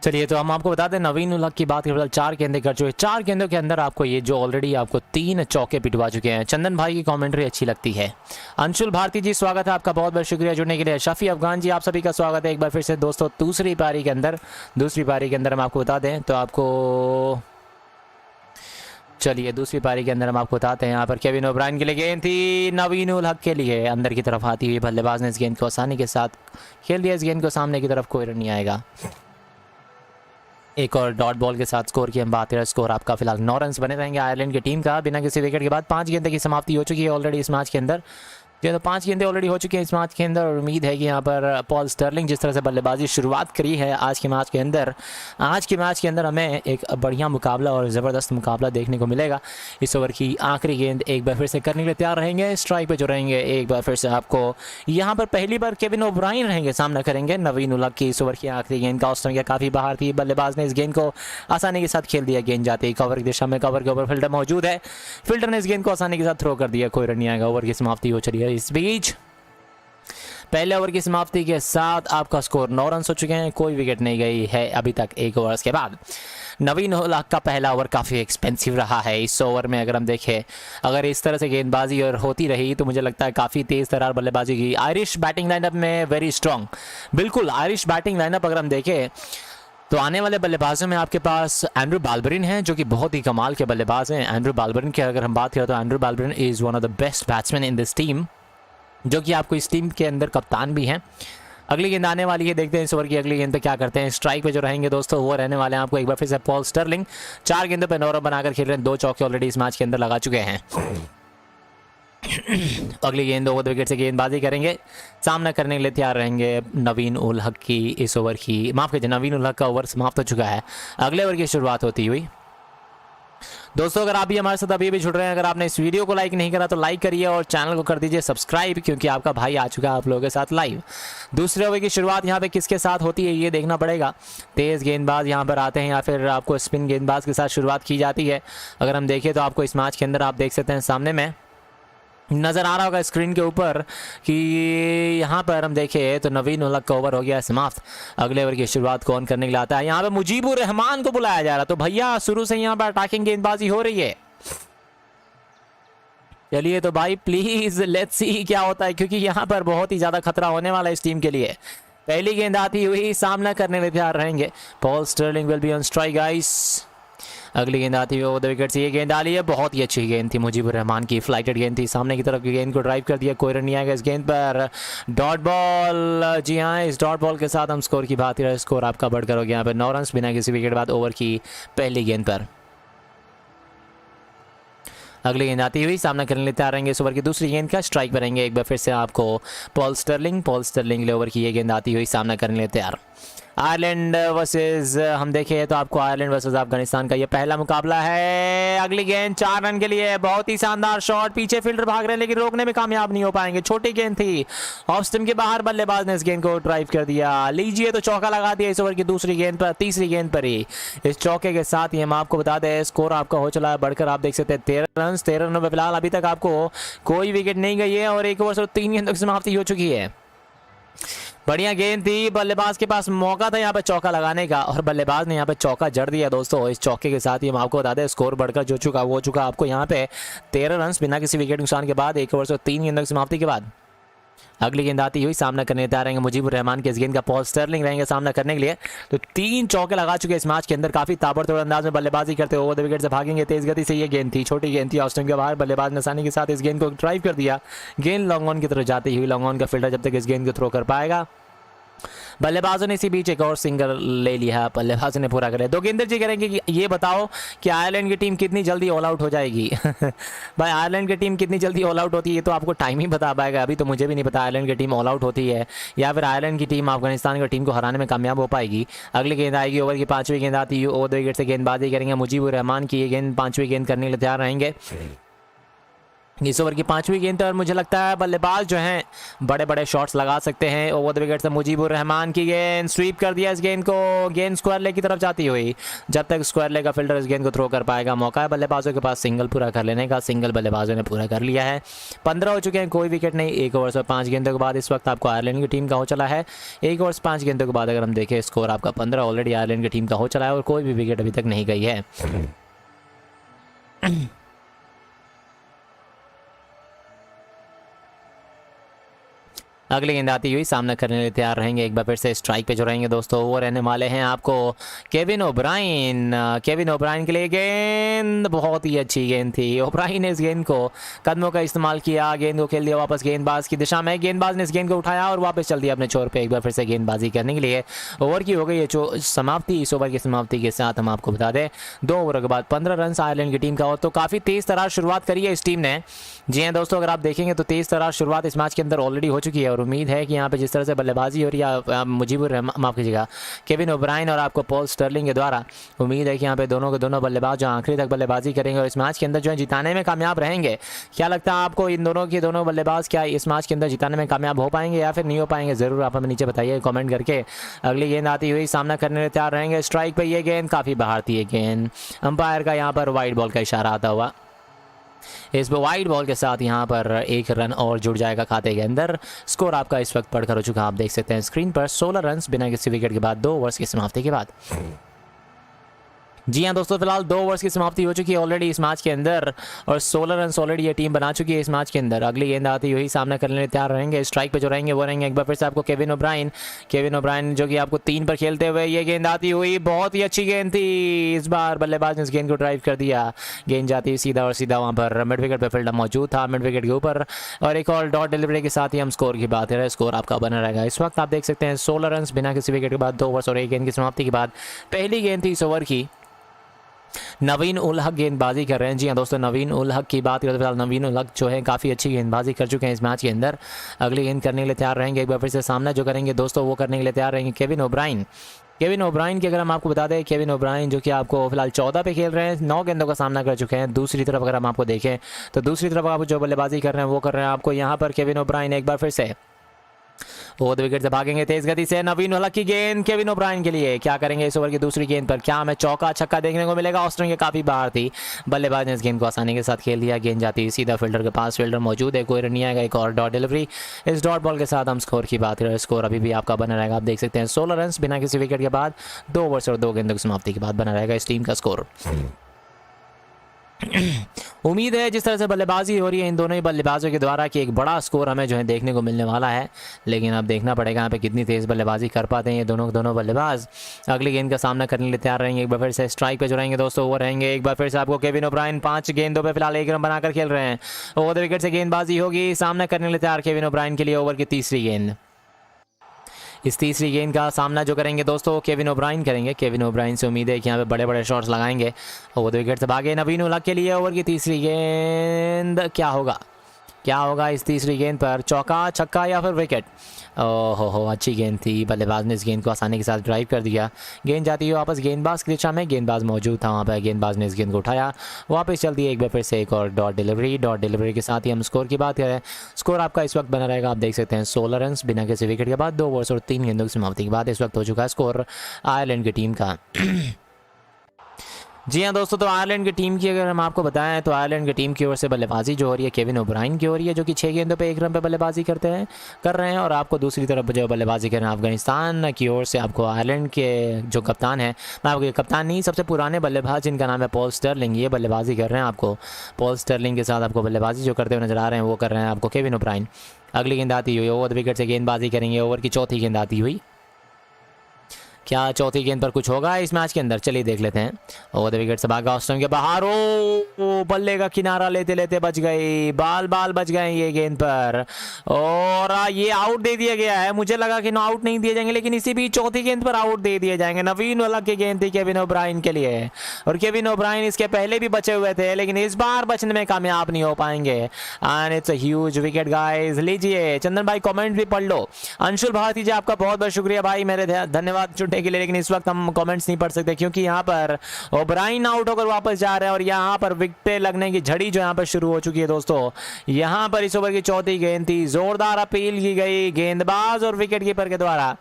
Speaker 13: चलिए तो हम आपको बता दें नवीन उल्लाह की बात करें 4 गेंदें कर चुके। 4 गेंदों के अंदर आपको ये जो ऑलरेडी आपको 3 चौके पिटवा चुके हैं। चंदन भाई की कमेंट्री अच्छी लगती है। अंशुल भारती जी स्वागत है आपका, बहुत बहुत शुक्रिया जुड़ने के लिए। शफी अफगान जी आप सभी का स्वागत है एक बार फिर से दोस्तों। दूसरी पारी के अंदर हम आपको बता दें तो आपको चलिए दूसरी पारी के अंदर हम आपको बताते हैं यहाँ पर केविन ओब्रायन के लिए गेंद थी, नवीन उल हक के लिए अंदर की तरफ आती हुई बल्लेबाज ने इस गेंद को आसानी के साथ खेल दिया। इस गेंद को सामने की तरफ कोई रन नहीं आएगा। एक और डॉट बॉल के साथ स्कोर की हम बात करें, स्कोर आपका फिलहाल 9 रन बने रहेंगे आयरलैंड की टीम का बिना किसी विकेट के बाद। 5 गेंदों की समाप्ति हो चुकी है ऑलरेडी इस मैच के अंदर। तो 5 गेंदें ऑलरेडी हो चुकी हैं इस मैच के अंदर। और उम्मीद है कि यहाँ पर पॉल स्टर्लिंग जिस तरह से बल्लेबाजी शुरुआत करी है आज के मैच के अंदर हमें एक बढ़िया मुकाबला और ज़बरदस्त मुकाबला देखने को मिलेगा। इस ओवर की आखिरी गेंद एक बार फिर से करने के लिए तैयार रहेंगे। स्ट्राइक पे जो रहेंगे एक बार फिर से आपको यहाँ पर पहली बार केविन ओब्रायन रहेंगे, सामना करेंगे नवीन उल्लाह की। इस ओवर की आखिरी गेंद का ऑस्ट्रेलिया काफ़ी बाहर थी, बल्लेबाज ने इस गेंद को आसानी के साथ खेल दिया। गेंद जाती है कवर की दिशा में, कवर के ऊपर फील्डर मौजूद है, फील्डर ने इस गेंद को आसानी के साथ थ्रो कर दिया, कोई रन नहीं आएगा। ओवर की समाप्ति हो चली है। इस बीच पहले ओवर की समाप्ति के साथ आपका स्कोर 9 रन हो चुके हैं, कोई विकेट नहीं गई है अभी तक 1 ओवर्स के बाद। नवीन उल्लाह का पहला ओवर काफ़ी एक्सपेंसिव रहा है। इस ओवर में अगर हम देखें, अगर इस तरह से गेंदबाजी और होती रही तो मुझे लगता है काफ़ी तेज़ तरार बल्लेबाजी की। आयरिश बैटिंग लाइनअप में वेरी स्ट्रॉन्ग, बिल्कुल आयरिश बैटिंग लाइनअप अगर हम देखें तो आने वाले बल्लेबाजों में आपके पास एंड्रू बैलबरिन हैं जो कि बहुत ही कमाल के बल्लेबाज हैं। एंड्रू बैलबरिन की अगर हम बात करें तो Andrew Balbirnie is one of the best batsman in this team, जो कि आपको इस टीम के अंदर कप्तान भी हैं। अगली गेंद आने वाली है, देखते हैं इस ओवर की अगली गेंद पे क्या करते हैं। स्ट्राइक पे जो रहेंगे दोस्तों वो रहने वाले हैं आपको एक बार फिर से पॉल स्टर्लिंग। 4 गेंदों पे 9 रन बनाकर खेल रहे हैं, 2 चौके ऑलरेडी इस मैच के अंदर लगा चुके हैं। अगली गेंद ओवर द विकेट से गेंदबाजी करेंगे, सामना करने के लिए तैयार रहेंगे नवीन उल हक की इस ओवर की, माफ कीजिए नवीन उल हक का ओवर समाप्त हो चुका है। अगले ओवर की शुरुआत होती हुई दोस्तों, अगर आप भी हमारे साथ अभी भी जुड़ रहे हैं, अगर आपने इस वीडियो को लाइक नहीं करा तो लाइक करिए और चैनल को कर दीजिए सब्सक्राइब, क्योंकि आपका भाई आ चुका है आप लोगों के साथ लाइव। दूसरे ओवर की शुरुआत यहाँ पे किसके साथ होती है ये देखना पड़ेगा। तेज़ गेंदबाज यहाँ पर आते हैं या फिर आपको स्पिन गेंदबाज के साथ शुरुआत की जाती है। अगर हम देखें तो आपको इस मैच के अंदर आप देख सकते हैं सामने में नज़र आ रहा होगा स्क्रीन के ऊपर कि यहाँ पर हम देखें तो नवीन उल हक का ओवर हो गया समाप्त। अगले ओवर की शुरुआत कौन करने के लिए आता है, यहाँ पे मुजीबुर रहमान को बुलाया जा रहा। तो भैया शुरू से यहाँ पर अटैकिंग गेंदबाजी हो रही है। चलिए तो भाई प्लीज लेट्स सी क्या होता है, क्योंकि यहाँ पर बहुत ही ज़्यादा खतरा होने वाला है इस टीम के लिए। पहली गेंद आती हुई सामना करने में तैयार रहेंगे। Paul Stirling will be on strike guys. अगली गेंद आती हुई ओवर द विकेट से ये गेंद डाली है, बहुत ही अच्छी गेंद थी मुजीबुर रहमान की, फ्लाइटेड गेंद थी, सामने की तरफ की गेंद को ड्राइव कर दिया, कोई रन नहीं आएगा इस गेंद पर। डॉट बॉल, जी हाँ इस डॉट बॉल के साथ हम स्कोर की बात करें, स्कोर आपका बढ़कर हो गया यहाँ पर 9 रन बिना किसी विकेट बाद ओवर की पहली गेंद पर। अगली गेंद आती हुई सामना करने लिए तैयार रहेंगे इस ओवर की दूसरी गेंद का, स्ट्राइक पर रहेंगे एक बार फिर से आपको पॉल स्टर्लिंग ले ओवर की ये गेंद आती हुई सामना करने लिए तैयार। आयरलैंड वर्सेस हम देखें तो आपको आयरलैंड वर्सेस अफगानिस्तान का ये पहला मुकाबला है। अगली गेंद 4 रन के लिए, बहुत ही शानदार शॉट, पीछे फील्डर भाग रहे हैं लेकिन रोकने में कामयाब नहीं हो पाएंगे, छोटी गेंद थी, ऑफ स्टंप के बाहर बल्लेबाज ने इस गेंद को ड्राइव कर दिया। लीजिए तो चौका लगा दिया इस ओवर की तीसरी गेंद पर ही। इस चौके के साथ ही हम आपको बता दें स्कोर आपका हो चला है बढ़कर, आप देख सकते हैं 13 रनों में फिलहाल अभी तक आपको कोई विकेट नहीं गई है और 1 ओवर और 3 गेंदों की समाप्ति हो चुकी है। बढ़िया गेंद थी, बल्लेबाज के पास मौका था यहाँ पे चौका लगाने का और बल्लेबाज ने यहाँ पे चौका जड़ दिया दोस्तों। इस चौके के साथ ही हम आपको बता दें स्कोर बढ़कर जो चुका वो चुका आपको यहाँ पे 13 रन बिना किसी विकेट नुकसान के बाद 1 ओवर और 3 गेंदों की समाप्ति के बाद। अगली गेंद आती हुई सामना करने तैयार रहेंगे मुजीबुर रहमान के इस गेंद का, पॉल स्टर्लिंग रहेंगे सामना करने के लिए। तो 3 चौके लगा चुके इस मैच के अंदर, काफी ताबड़तोड़ अंदाज में बल्लेबाजी करते हुए ओवर द विकेट से भागेंगे तेज गति से। ये गेंद थी, छोटी गेंद थी, ऑफ स्टंप के बाहर बल्लेबाज ने आसानी के साथ इस गेंद को ड्राइव कर दिया। गेंद लॉन्ग ऑन की तरफ जाती हुई, लॉन्ग ऑन का फील्डर जब तक इस गेंद को थ्रो कर पाएगा। बल्लेबाजों ने इसी बीच एक और सिंगल ले लिया, बल्लेबाजों ने पूरा कर लिया। दोगिंदर जी करेंगे कि ये बताओ कि आयरलैंड की टीम कितनी जल्दी ऑल आउट हो जाएगी। भाई आयरलैंड की टीम कितनी जल्दी ऑल आउट होती है तो आपको टाइम ही बता पाएगा, अभी तो मुझे भी नहीं पता आयरलैंड की टीम ऑल आउट होती है या फिर आयरलैंड की टीम अफगानिस्तान की टीम को हराने में कामयाब हो पाएगी। अगली गेंद आएगी ओवर की 5वीं गेंद आती है, ओवर द विकेट से गेंदबाजी करेंगे मुजीबुर रहमान की, ये गेंद 5वीं गेंद करने के लिए तैयार रहेंगे इस ओवर की 5वीं गेंद पर। मुझे लगता है बल्लेबाज जो हैं बड़े बड़े शॉट्स लगा सकते हैं। ओवर द विकेट से मुजीबुर रहमान की गेंद, स्वीप कर दिया इस गेंद को, गेंद स्क्वायर लेग की तरफ जाती हुई, जब तक स्क्वायर लेग का फील्डर इस गेंद को थ्रो कर पाएगा। मौका है बल्लेबाजों के पास सिंगल पूरा कर लेने का, सिंगल बल्लेबाजों ने पूरा कर लिया है। 15 हो चुके हैं, कोई विकेट नहीं। 1 ओवर और 5 गेंदों के बाद इस वक्त आपको आयरलैंड की टीम का हो चला है। 1 ओवर 5 गेंदों के बाद अगर हम देखें स्कोर आपका 15 ऑलरेडी आयरलैंड की टीम का हो चला है और कोई भी विकेट अभी तक नहीं गई है। अगली गेंद आती हुई सामना करने के लिए तैयार रहेंगे एक बार फिर से स्ट्राइक पे जो रहेंगे दोस्तों वो रहने वाले हैं आपको केविन ओब्रायन। केविन ओब्रायन के लिए गेंद, बहुत ही अच्छी गेंद थी। ओब्रायन ने इस गेंद को कदमों का इस्तेमाल किया, गेंद को खेल दिया वापस गेंदबाज की दिशा में। गेंदबाज ने इस गेंद को उठाया और वापस चल दिया अपने छोर पे एक बार फिर से गेंदबाजी करने के लिए। ओवर की हो गई है समाप्ति। इस ओवर की समाप्ति के साथ हम आपको बता दें 2 ओवर के बाद 15 रन आयरलैंड की टीम का। और तो काफ़ी तेज़ तरार शुरुआत करी है इस टीम ने। जी हाँ दोस्तों, अगर आप देखेंगे तो तेज़ तरार शुरुआत इस मैच के अंदर ऑलरेडी हो चुकी है और उम्मीद है कि यहाँ पे जिस तरह से बल्लेबाजी हो रही है मुजीबुर रहमान, माफ कीजिएगा, केविन ओब्रायन और आपको पॉल स्टर्लिंग के द्वारा, उम्मीद है कि यहाँ पे दोनों के दोनों बल्लेबाज जो आखिरी तक बल्लेबाजी करेंगे और इस मैच के अंदर जो है जिताने में कामयाब रहेंगे। क्या लगता है आपको इन दोनों के दोनों बल्लेबाज क्या इस मैच के अंदर जिताने में कामयाब हो पाएंगे या फिर नहीं हो पाएंगे? ज़रूर आप हमें नीचे बताइए कॉमेंट करके। अगली गेंद आती हुई सामना करने में तैयार रहेंगे स्ट्राइक पर। यह गेंद काफ़ी बाहर थी, ये गेंद अंपायर का यहाँ पर वाइड बॉल का इशारा आता हुआ। इस वाइड बॉल के साथ यहाँ पर 1 रन और जुड़ जाएगा खाते के अंदर। स्कोर आपका इस वक्त पढ़कर हो चुका, आप देख सकते हैं स्क्रीन पर 16 रन बिना किसी विकेट के बाद 2 ओवर्स की समाप्ति के बाद। जी हाँ दोस्तों, फिलहाल 2 ओवर्स की समाप्ति हो चुकी है ऑलरेडी इस मैच के अंदर और 16 रन ऑलरेडी ये टीम बना चुकी है इस मैच के अंदर। अगली गेंद आती हुई सामना करने के लिए तैयार रहेंगे। स्ट्राइक पे जो रहेंगे वो रहेंगे एक बार फिर से आपको केविन ओब्रायन जो कि आपको 3 पर खेलते हुए ये गेंद आती हुई, बहुत ही अच्छी गेंद थी। इस बार बल्लेबाज ने इस गेंद को ड्राइव कर दिया। गेंद जाती हुई सीधा और सीधा वहाँ पर मिड विकेट पे फील्डर मौजूद था, मिड विकेट के ऊपर, और एक और डॉट डिलीवरी के साथ ही हम स्कोर की बात करें, स्कोर आपका बना रहेगा। इस वक्त आप देख सकते हैं 16 रन बिना किसी विकेट के बाद 2 ओवर्स और 1 गेंद की समाप्ति के बाद। पहली गेंद थी इस ओवर की। नवीन उल हक गेंदबाजी कर रहे हैं। जी हाँ दोस्तों, नवीन उल हक की बात करें तो फिलहाल नवीन उल हक जो है काफ़ी अच्छी गेंदबाजी कर चुके हैं इस मैच के अंदर। अगली गेंद करने के लिए तैयार रहेंगे। एक बार फिर से सामना जो करेंगे दोस्तों वो करने के लिए तैयार रहेंगे केविन ओब्रायन की अगर हम आपको बता दें, केविन ओब्रायन जो कि आपको फिलहाल 14 पे खेल रहे हैं, 9 गेंदों का सामना कर चुके हैं। दूसरी तरफ अगर हम आपको देखें तो दूसरी तरफ आप जो बल्लेबाजी कर रहे हैं वो कर रहे हैं आपको यहाँ पर केविन ओब्रायन। एक बार फिर से वो विकेट से भागेंगे तेज गति से। नवीन उल हक की गेंद केविन ओब्रायन के लिए, क्या करेंगे इस ओवर की दूसरी गेंद पर? क्या हमें चौका छक्का देखने को मिलेगा? ऑस्ट्रेलिया काफी बाहर थी, बल्लेबाज ने इस गेंद को आसानी के साथ खेल दिया। गेंद जाती है सीधा फील्डर के पास, फील्डर मौजूद है, कोई रन नहीं आएगा। एक और डॉट डिलीवरी। इस डॉट बॉल के साथ हम स्कोर की बात करें, स्कोर अभी भी आपका बना रहेगा। आप देख सकते हैं 16 रन बिना किसी विकेट के बाद 2 ओवर्स और 2 गेंदों की समाप्ति के बाद बना रहेगा इस टीम का स्कोर। उम्मीद है जिस तरह से बल्लेबाजी हो रही है इन दोनों ही बल्लेबाजों के द्वारा कि एक बड़ा स्कोर हमें जो है देखने को मिलने वाला है, लेकिन अब देखना पड़ेगा यहाँ पे कितनी तेज़ बल्लेबाजी कर पाते हैं ये दोनों बल्लेबाज। अगली गेंद का सामना करने के लिए तैयार रहेंगे। एक बार फिर से स्ट्राइक पे जो रहेंगे दोस्तों वो रहेंगे एक बार फिर से आपको केविन ओब्रायन। 5 गेंदों पे फिलहाल 1 रन बनाकर खेल रहे हैं। ओवर द विकेट से गेंदबाजी होगी, सामना करने के लिए तैयार केविन ओब्रायन के लिए ओवर की तीसरी गेंद। इस तीसरी गेंद का सामना जो करेंगे दोस्तों केविन ओब्रायन करेंगे। केविन ओब्रायन से उम्मीद है कि यहाँ पे बड़े बड़े शॉट्स लगाएंगे। ओवर द विकेट से भागे नवीन उल हक के लिए ओवर की तीसरी गेंद। क्या होगा इस तीसरी गेंद पर? चौका छक्का या फिर विकेट? ओहो अच्छी गेंद थी, बल्लेबाज ने इस गेंद को आसानी के साथ ड्राइव कर दिया। गेंद जाती है वापस गेंदबाज की दिशा में, गेंदबाज मौजूद था वहाँ पर, गेंदबाज ने इस गेंद को उठाया, वापस चल दिया। एक बार फिर से एक और डॉट डिलीवरी के साथ ही हम स्कोर की बात करें, स्कोर आपका इस वक्त बना रहेगा। आप देख सकते हैं 16 रन बिना किसी विकेट के बाद 2 ओवर्स और 3 गेंदों की समाप्ति के बाद इस वक्त हो चुका है स्कोर आयरलैंड की टीम का। जी हाँ दोस्तों, तो आयरलैंड की टीम की अगर हम आपको बताएं तो आयरलैंड की टीम की ओर से बल्लेबाजी जो हो रही है केविन ओब्रायन की हो रही है, जो कि 6 गेंदों पे 1 रन पे बल्लेबाजी कर रहे हैं। और आपको दूसरी तरफ जो बल्लेबाजी कर रहे हैं अफगानिस्तान की ओर से आपको आयरलैंड के जो कप्तान है, मैं आपको कप्तान नहीं, सबसे पुराने बल्लेबाज जिनका नाम है पॉल स्टर्लिंग, ये बल्लेबाजी कर रहे हैं। आपको पॉल स्टर्लिंग के साथ आपको बल्लेबाजी जो करते हुए नजर आ रहे हैं वो कर रहे हैं आपको केविन ओब्रायन। अगली गेंद आती हुई ओवर द विकेट से गेंदबाजी करेंगे। ओवर की चौथी गेंद आती हुई, क्या चौथी गेंद पर कुछ होगा इस मैच के अंदर? चलिए देख लेते हैं। ओवर द विकेट से भागा ऑस्ट्रेलिया के बाहर, ओ बल्ले का किनारा लेते लेते बच गई, बाल बच गए ये गेंद पर, और ये आउट दे दिया गया है। मुझे लगा कि नो आउट नहीं दिए जाएंगे, लेकिन इसी बीच चौथी गेंद पर आउट दे दिए जाएंगे। नवीन उल हक की गेंद थी केविन ओब्रायन के लिए, और केविन ओब्रायन इसके पहले भी बचे हुए थे, लेकिन इस बार बचने में कामयाब नहीं हो पाएंगे। And it's a huge wicket guys. लीजिए चंदन भाई कमेंट भी पढ़ लो। अंशुल भारती जी आपका बहुत बहुत शुक्रिया भाई, मेरे धन्यवाद जुड़ने के लिए, लेकिन इस वक्त हम कमेंट्स नहीं पढ़ सकते क्योंकि यहाँ पर ओब्रायन आउट होकर वापस जा रहे हैं और यहाँ पर विकेट लगने की झड़ी जो यहाँ पर शुरू हो चुकी है दोस्तों। यहाँ पर इस ओवर की चौथी गेंद थी, जोरदार अपील की गई गेंदबाज और विकेट कीपर के द्वारा।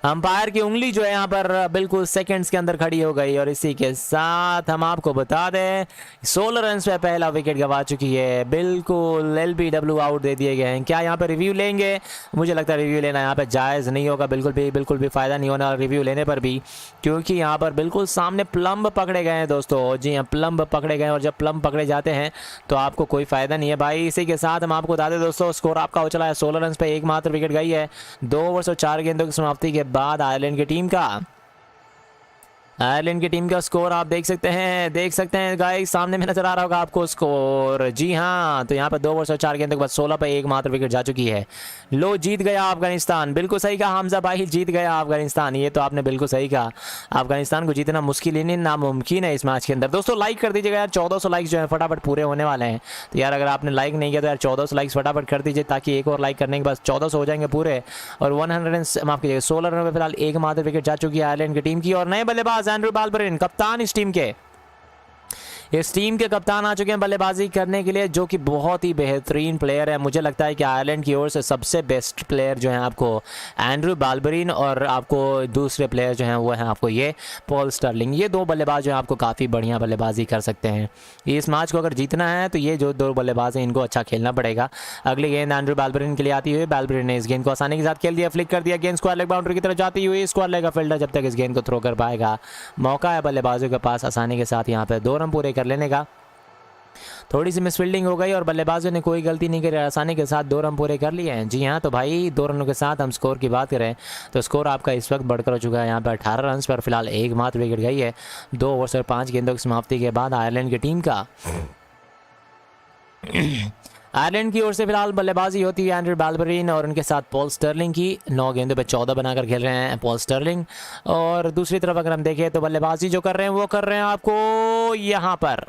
Speaker 13: अंपायर की उंगली जो है यहाँ पर बिल्कुल सेकंड्स के अंदर खड़ी हो गई, और इसी के साथ हम आपको बता दें 16 रन पे पहला विकेट गवा चुकी है। बिल्कुल LBW आउट दे दिए गए हैं। क्या यहाँ पे रिव्यू लेंगे? मुझे लगता है रिव्यू लेना यहाँ पे जायज़ नहीं होगा, बिल्कुल भी फ़ायदा नहीं होने वाला रिव्यू लेने पर भी, क्योंकि यहाँ पर बिल्कुल सामने प्लम्ब पकड़े गए हैं दोस्तों। जी हाँ, प्लम्ब पकड़े गए, और जब प्लम्ब पकड़े जाते हैं तो आपको कोई फ़ायदा नहीं है भाई। इसी के साथ हम आपको बता दें दोस्तों स्कोर आपका हो चला है 16 रन पे एकमात्र विकेट गई है 2 ओवर्स और 4 गेंदों की समाप्ति के बाद आयरलैंड की टीम का स्कोर आप देख सकते हैं गाइस, सामने में नजर आ रहा होगा आपको स्कोर। जी हाँ, तो यहाँ पर 2 ओवर्स और 4 गेंदों के बाद 16 पे एकमात्र विकेट जा चुकी है। लो, जीत गया अफगानिस्तान। बिल्कुल सही कहा हमजा भाई, जीत गया अफगानिस्तान। ये तो आपने बिल्कुल सही कहा, अफगानिस्तान को जीतना मुश्किल ही नहीं नामुमकिन है इस मैच के अंदर। दोस्तों लाइक कर दीजिएगा यार, 1400 लाइक्स जो है फटाफट पूरे होने वाले हैं। तो यार अगर आपने लाइक नहीं किया तो यार 1400 लाइक्स फटाफट कर दीजिए, ताकि एक और लाइक करने के बाद 1400 हो जाएंगे पूरे। और 16 रन में फिलहाल एकमात्र विकेट जा चुकी है आयरलैंड की टीम की, और नए बल्लेबाज एंड्रू बालबरिन कप्तान इस टीम के। इस टीम के कप्तान आ चुके हैं बल्लेबाजी करने के लिए, जो कि बहुत ही बेहतरीन प्लेयर है। मुझे लगता है कि आयरलैंड की ओर से सबसे बेस्ट प्लेयर जो हैं आपको एंड्रू बाल्बरिन, और आपको दूसरे प्लेयर जो हैं वो हैं आपको ये पॉल स्टर्लिंग। ये दो बल्लेबाज जो हैं आपको काफ़ी बढ़िया बल्लेबाजी कर सकते हैं। इस मैच को अगर जीतना है तो ये जो दो बल्लेबाज हैं इनको अच्छा खेलना पड़ेगा। अगली गेंद एंड्रू बाल्बरिन के लिए आती हुई, बाल्बरिन ने इस गेंद को आसानी के साथ खेल दिया, फ्लिक कर दिया, गेंद स्क्वायर लेग बाउंड्री की तरफ जाती हुई। स्क्वायर लेग का फील्डर जब तक इस गेंद को थ्रो कर पाएगा, मौका है बल्लेबाजों के पास आसानी के साथ यहाँ पर 2 रन पूरे कर लेने का। थोड़ी सी मिसफील्डिंग हो गई और बल्लेबाजों ने कोई गलती नहीं करी, आसानी के साथ 2 रन पूरे कर लिए हैं। जी हाँ, तो भाई 2 रनों के साथ हम स्कोर की बात करें तो स्कोर आपका इस वक्त बढ़कर हो चुका है यहाँ पर 18 रन पर। फिलहाल एकमात्र विकेट गई है 2 ओवर और 5 गेंदों की समाप्ति के बाद आयरलैंड की टीम का। आयरलैंड की ओर से फिलहाल बल्लेबाजी होती है एंड्रू बाल्बरिन और उनके साथ पॉल स्टर्लिंग की। 9 गेंदों पे 14 बनाकर खेल रहे हैं पॉल स्टर्लिंग। और दूसरी तरफ अगर हम देखें तो बल्लेबाजी जो कर रहे हैं वो कर रहे हैं आपको यहाँ पर।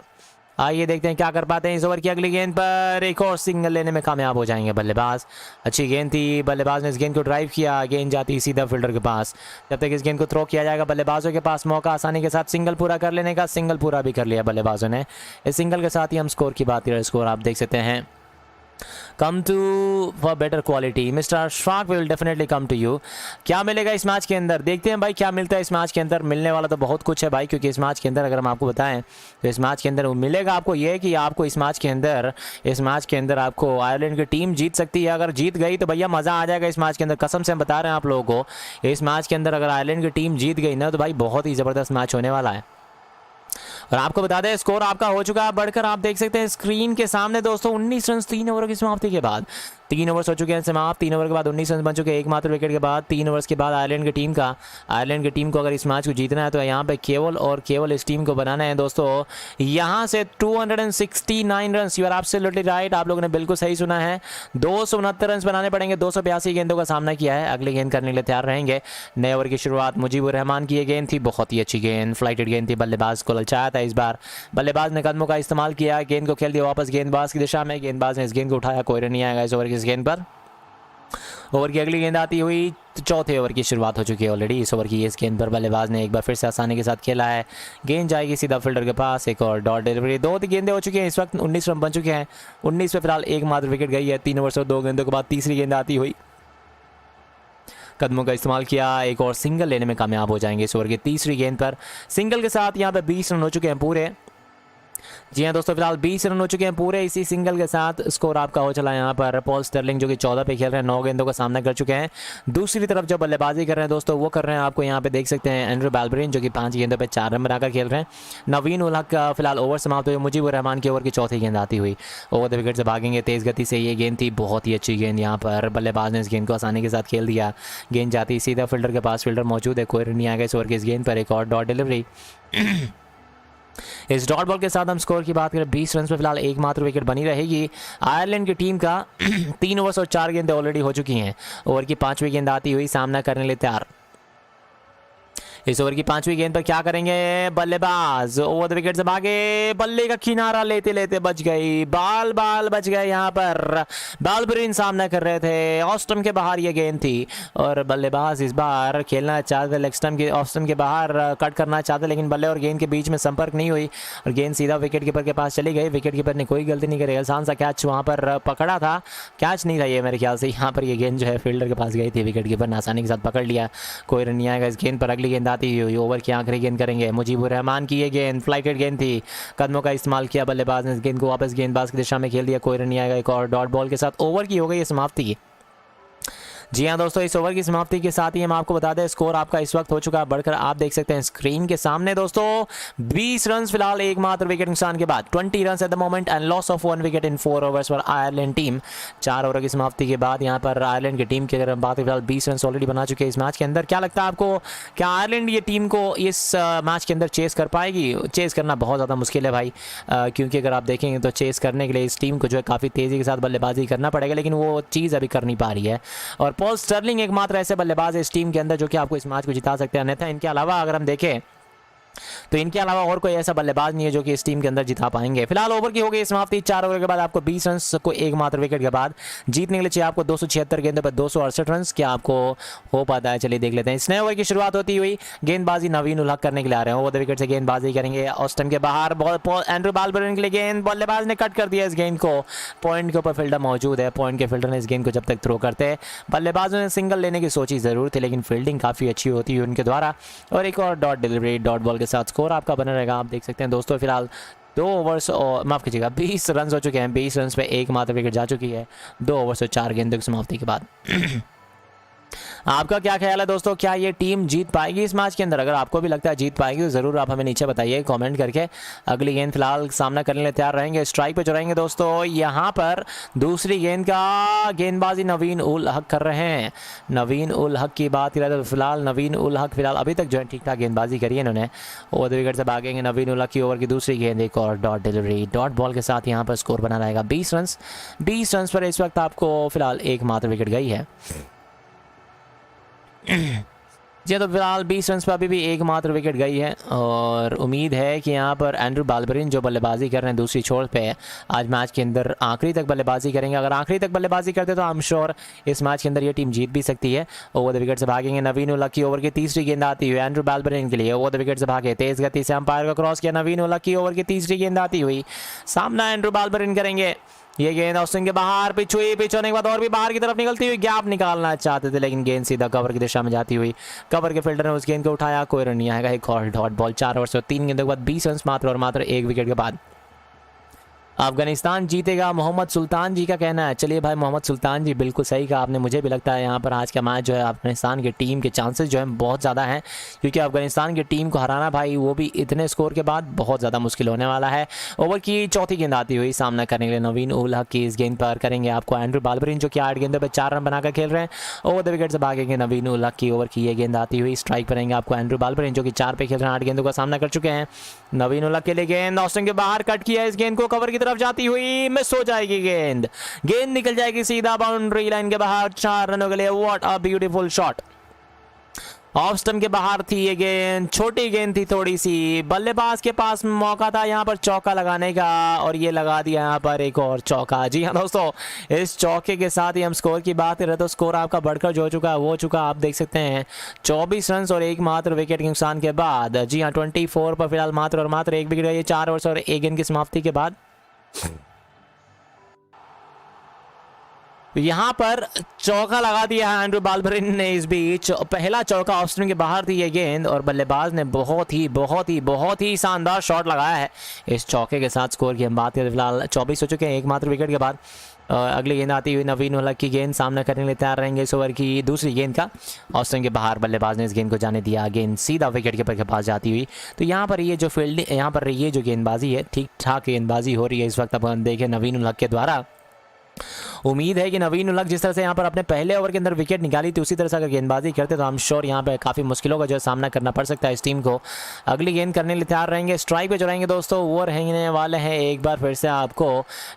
Speaker 13: आइए देखते हैं क्या कर पाते हैं इस ओवर की अगली गेंद पर। एक और सिंगल लेने में कामयाब हो जाएंगे बल्लेबाज। अच्छी गेंद थी, बल्लेबाज ने इस गेंद को ड्राइव किया, गेंद जाती सीधा फील्डर के पास। जब तक इस गेंद को थ्रो किया जाएगा बल्लेबाजों के पास मौका आसानी के साथ सिंगल पूरा कर लेने का। सिंगल पूरा भी कर लिया बल्लेबाजों ने। इस सिंगल के साथ ही हम स्कोर की बात करें, स्कोर आप देख सकते हैं come to for better quality. Mister Ashfaq will definitely come to you. क्या मिलेगा इस मैच के अंदर, देखते हैं भाई क्या मिलता है इस मैच के अंदर। मिलने वाला तो बहुत कुछ है भाई, क्योंकि इस मैच के अंदर अगर हम आपको बताएं तो इस मैच के अंदर मिलेगा आपको ये कि आपको इस मैच के अंदर आपको आयरलैंड की टीम जीत सकती है। अगर जीत गई तो भैया मज़ा आ जाएगा इस मैच के अंदर, कसम से हम बता रहे हैं आप लोगों को। इस मैच के अंदर अगर आयरलैंड की टीम जीत गई ना तो भाई बहुत ही ज़बरदस्त मैच होने वाला है। और आपको बता दें स्कोर आपका हो चुका है बढ़कर, आप देख सकते हैं स्क्रीन के सामने दोस्तों 19 रन 3 ओवर की समाप्ति के बाद। 3 ओवर्स हो चुके हैं समाप्त, 3 ओवर के बाद 19 रन बन चुके हैं एकमात्र विकेट के बाद। 3 ओवर्स के बाद आयरलैंड की टीम को अगर इस मैच को जीतना है तो यहाँ पे केवल और केवल इस टीम को बनाना है दोस्तों यहाँ से 269 run. You are absolutely right, आप लोगों ने बिल्कुल सही सुना है। 269 रन बनाने पड़ेंगे। 282 गेंदों का सामना किया है, अगली गेंद करने के लिए तैयार रहेंगे। नए ओवर की शुरुआत मुजीबुर रहमान की ये गेंद थी, बहुत ही अच्छी गेंद, फ्लाइटेड गेंद थी, बल्लेबाज को ललचाया था। इस बार बल्लेबाज ने कदमों का इस्तेमाल किया, गेंद को खेल दिया वापस गेंदबाज की दिशा में। गेंदबाज ने इस गेंद को उठाया, कोई रन नहीं आएगा इस ओवर की इस गेंद पर। ओवर की अगली गेंद आती हुई तो चौथे ओवर की शुरुआत हो चुकी है ऑलरेडी। इस ओवर की इस गेंद पर बल्लेबाज ने एक बार फिर से आसानी के साथ खेला है, गेंद जाएगी सीधा फील्डर के पास। एक और डॉट डिलीवरी, 2 गेंदें हो चुकी हैं इस वक्त, 19 रन बन चुके हैं। 19 पे फिलहाल एकमात्र विकेट गई है 3 ओवर और 2 गेंदों के बाद। तीसरी गेंद आती हुई, कदमों का इस्तेमाल किया, एक और सिंगल लेने में कामयाब हो जाएंगे इस ओवर की तीसरी गेंद पर। सिंगल के साथ यहाँ पे 20 रन हो चुके हैं पूरे। जी हाँ दोस्तों, फिलहाल 20 रन हो चुके हैं पूरे इसी सिंगल के साथ। स्कोर आपका हो चला है यहाँ पर पॉल स्टर्लिंग जो कि 14 पे खेल रहे हैं, 9 गेंदों का सामना कर चुके हैं। दूसरी तरफ जो बल्लेबाजी कर रहे हैं दोस्तों वो कर रहे हैं आपको यहाँ पे देख सकते हैं एंड्रू बाल्बरिन जो कि 5 गेंदों पे 4 रन बनाकर खेल रहे हैं। नवीन उल हक का फिलहाल ओवर समाप्त हुई, मुजीबुर रहमान की ओवर की चौथी गेंद आती हुई। ओवर द विकेट से भागेंगे तेज़ गति से, ये गेंद थी बहुत ही अच्छी गेंद। यहाँ पर बल्लेबाज ने इस गेंद को आसानी के साथ खेल दिया, गेंद जाती सीधा फील्डर के पास, फील्डर मौजूद है, कोई रन नहीं आएगा इस ओवर की इस गेंद पर। एक और डॉट डिलीवरी, इस डॉट बॉल के साथ हम स्कोर की बात करें 20 रन पे फिलहाल एकमात्र विकेट बनी रहेगी आयरलैंड की टीम का। 3 ओवर्स और 4 गेंदें ऑलरेडी हो चुकी हैं। ओवर की 5वीं गेंद आती हुई, सामना करने के लिए तैयार। इस ओवर की 5वीं गेंद पर क्या करेंगे बल्लेबाज, ओवर द विकेट से भागे, बल्ले का किनारा लेते लेते बच गई, बाल बच गए। यहाँ पर बाल्बरिन सामना कर रहे थे, ऑफ स्टंप के बाहर ये गेंद थी और बल्लेबाज इस बार खेलना चाहते, लेग स्टंप के ऑफ स्टंप के बाहर कट करना चाहते, लेकिन बल्ले और गेंद के बीच में संपर्क नहीं हुई और गेंद सीधा विकेट कीपर के पास चली गई। विकेट कीपर ने कोई गलती नहीं करी, आसान सा कैच वहाँ पर पकड़ा था, कैच नहीं था ये मेरे ख्याल से। यहाँ पर ये गेंद जो है फील्डर के पास गई थी, विकेट कीपर ने आसानी के साथ पकड़ लिया, कोई रन नहीं आएगा इस गेंद पर। अगली गेंद आती हुई, ओवर की आखिरी गेंद करेंगे मुजीबुर रहमान की ये गेंद, फ्लाइटेड गेंद थी, कदमों का इस्तेमाल किया बल्लेबाज ने, इस गेंद को वापस गेंदबाज की दिशा में खेल दिया, कोई रन नहीं आएगा। एक और डॉट बॉल के साथ ओवर की हो गई समाप्ति। जी हाँ दोस्तों, इस ओवर की समाप्ति के साथ ही हम आपको बता दें स्कोर आपका इस वक्त हो चुका है बढ़कर, आप देख सकते हैं स्क्रीन के सामने दोस्तों 20 रन फिलहाल एकमात्र विकेट नुकसान के बाद, 20 run at the moment and loss of 1 wicket in 4 overs for Ireland team. 4 over की समाप्ति के बाद यहाँ पर आयरलैंड की टीम की अगर हम बात करें फिलहाल 20 रन ऑलरेडी बना चुके हैं इस मैच के अंदर। क्या लगता है आपको, क्या आयरलैंड ये टीम को इस मैच के अंदर चेस कर पाएगी? चेस करना बहुत ज़्यादा मुश्किल है भाई, क्योंकि अगर आप देखेंगे तो चेस करने के लिए इस टीम को जो है काफ़ी तेज़ी के साथ बल्लेबाजी करना पड़ेगा, लेकिन वो चीज़ अभी कर नहीं पा रही है। और पॉल स्टर्लिंग एकमात्र ऐसे बल्लेबाज है इस टीम के अंदर जो कि आपको इस मैच को जिता सकते हैं। अन्यथा इनके अलावा अगर हम देखें तो इनके अलावा और कोई ऐसा बल्लेबाज नहीं है जो कि इस टीम के अंदर जिता पाएंगे। फिलहाल ओवर की हो गई समाप्ति। 4 ओवर के बाद आपको 20 रन को एकमात्र विकेट के बाद जीतने के लिए चाहिए आपको 276 गेंदों पर 268 रन। क्या आपको हो पाता है? चलिए देख लेते हैं। इस नए ओवर की शुरुआत होती हुई गेंदबाजी नवीन उल हक करने के लिए आ रहे हैं। ओवर द विकेट से गेंदबाजी करेंगे। ऑस्टन के बाहर बॉल एंड्रू बालबरिन के लिए गेंद, बल्लेबाज ने कट कर दिया इस गेंद को। पॉइंट के ऊपर फील्डर मौजूद है। पॉइंट के फील्डर ने इस गेंद को जब तक थ्रो करते हैं, बल्लेबाजों ने सिंगल लेने की सोची जरूर थी, लेकिन फील्डिंग काफ़ी अच्छी होती है उनके द्वारा। और एक और डॉट डिलीवरी, डॉट बॉल के साथ स्कोर आपका बना रहेगा। आप देख सकते हैं दोस्तों, फिलहाल 2 ओवर्स और माफ़ कीजिएगा 20 रन हो चुके हैं। 20 रन पे एकमात्र विकेट जा चुकी है 2 ओवर्स और 4 गेंदों की समाप्ति के बाद। आपका क्या ख्याल है दोस्तों, क्या ये टीम जीत पाएगी इस मैच के अंदर? अगर आपको भी लगता है जीत पाएगी तो ज़रूर आप हमें नीचे बताइए कमेंट करके। अगली गेंद फिलहाल सामना करने के लिए तैयार रहेंगे। स्ट्राइक पे जो रहेंगे दोस्तों, यहाँ पर दूसरी गेंद का गेंदबाजी नवीन उल हक कर रहे हैं। नवीन उल हक की बात करें तो फिलहाल नवीन उल हक फिलहाल अभी तक जो है ठीक ठाक गेंदबाजी करी है इन्होंने। ओवर द विकेट से भागेंगे नवीन उल हक की। ओवर की दूसरी गेंद, एक और डॉट डिलीवरी, डॉट बॉल के साथ यहाँ पर स्कोर बना रहेगा 20 रन। 20 रन पर इस वक्त आपको फिलहाल एकमात्र विकेट गई है। जी तो फिलहाल 20 रन पर अभी भी एकमात्र विकेट गई है और उम्मीद है कि यहाँ पर एंड्रू बालबरिन जो बल्लेबाजी कर रहे हैं दूसरी छोर पे आज मैच के अंदर आखिरी तक बल्लेबाजी करेंगे। अगर आखिरी तक बल्लेबाजी करते तो आई एम श्योर इस मैच के अंदर ये टीम जीत भी सकती है। ओवर द विकेट से भागेंगे नवीन उल हक की। ओवर की तीसरी गेंद आती हुई एंड्रू बालबरिन के लिए। ओवर द विकेट से भागे, तेज गति से अंपायर को क्रॉस किया नवीन उल हक की। ओवर की तीसरी गेंद आती हुई सामना एंड्रू बालबरिन करेंगे। ये गेंद ऑस्टिन के बाहर पिच होने के बाद और भी बाहर की तरफ निकलती हुई, गैप निकालना चाहते थे लेकिन गेंद सीधा कवर की दिशा में जाती हुई। कवर के फील्डर ने उस गेंद को उठाया, कोई रन नहीं आएगा। एक और डॉट बॉल। 4 ओवर से 3 गेंदों के बाद 20 रन मात्र और मात्र 1 विकेट के बाद अफगानिस्तान जीतेगा, मोहम्मद सुल्तान जी का कहना है। चलिए भाई मोहम्मद सुल्तान जी, बिल्कुल सही कहा आपने। मुझे भी लगता है यहाँ पर आज का मैच जो है अफगानिस्तान की टीम के चांसेस जो है बहुत ज़्यादा हैं, क्योंकि अफगानिस्तान की टीम को हराना भाई वो भी इतने स्कोर के बाद बहुत ज़्यादा मुश्किल होने वाला है। ओवर की चौथी गेंद आती हुई सामना करने के लिए नवीन उल हक की। इस गेंद पर करेंगे आपको एंड्रू बालबरिन जो कि 8 गेंदों पर 4 रन बनाकर खेल रहे हैं। ओवर द विकेट से भागेंगे नवीन उल हक की। ओवर की ये गेंद आती हुई स्ट्राइक करेंगे आपको एंड्रू बालबरिन जो कि 4 पे खेल रहे हैं। 8 गेंदों का सामना कर चुके हैं। नवीन उल हक के लिए गेंद ऑस्टिन के बाहर कट किया, इस गेंद को कवर की तरफ जाती हुई मिस हो जाएगी। गेंद निकल जाएगी सीधा बाउंड्री लाइन के बाहर 4 रनों के लिए। What a beautiful shot. Off stump के बाहर थी ये गेंद, छोटी गेंद थी थोड़ी सी। बल्लेबाज के पास मौका था यहाँ पर चौका लगाने का और ये लगा दिया यहाँ पर एक और चौका। जी हाँ दोस्तों, इस चौके के साथ ही हम स्कोर की बात करें तो स्कोर आपका बढ़कर जो चुका है वो चुका आप देख सकते हैं 24 रन और एकमात्र विकेट के नुकसान के बाद। जी हाँ 24 पर फिलहाल मात्र और मात्र 1 विकेट गई 4 ओवर और 1 गेंद की समाप्ति के बाद। यहाँ पर चौका लगा दिया है एंड्रू बालबरिन ने। इस बीच पहला चौका ऑस्टिन के बाहर थी ये गेंद और बल्लेबाज ने बहुत ही शानदार शॉट लगाया है इस चौके के साथ। स्कोर की हम बात करें फिलहाल 24 हो चुके हैं एकमात्र विकेट के बाद। अगली गेंद आती हुई नवीन उल हक की गेंद, सामना करने के लिए तैयार रहेंगे इस ओवर की दूसरी गेंद का। ऑस्टिन के बाहर बल्लेबाज ने इस गेंद को जाने दिया, गेंद सीधा विकेट कीपर के पास जाती हुई। तो यहाँ पर ये जो फील्डिंग, यहाँ पर ये जो गेंदबाजी है ठीक ठाक गेंदबाजी हो रही है इस वक्त। अपन देखें नवीन उल हक के द्वारा। उम्मीद है कि नवीन उल हक जिस तरह से यहाँ पर अपने पहले ओवर के अंदर विकेट निकाली थी उसी तरह से अगर गेंदबाजी करते तो आई एम श्योर यहाँ पे काफ़ी मुश्किलों का जो सामना करना पड़ सकता है इस टीम को। अगली गेंद करने के लिए तैयार रहेंगे। स्ट्राइक पे जो रहेंगे दोस्तों वो रहने वाले हैं एक बार फिर से आपको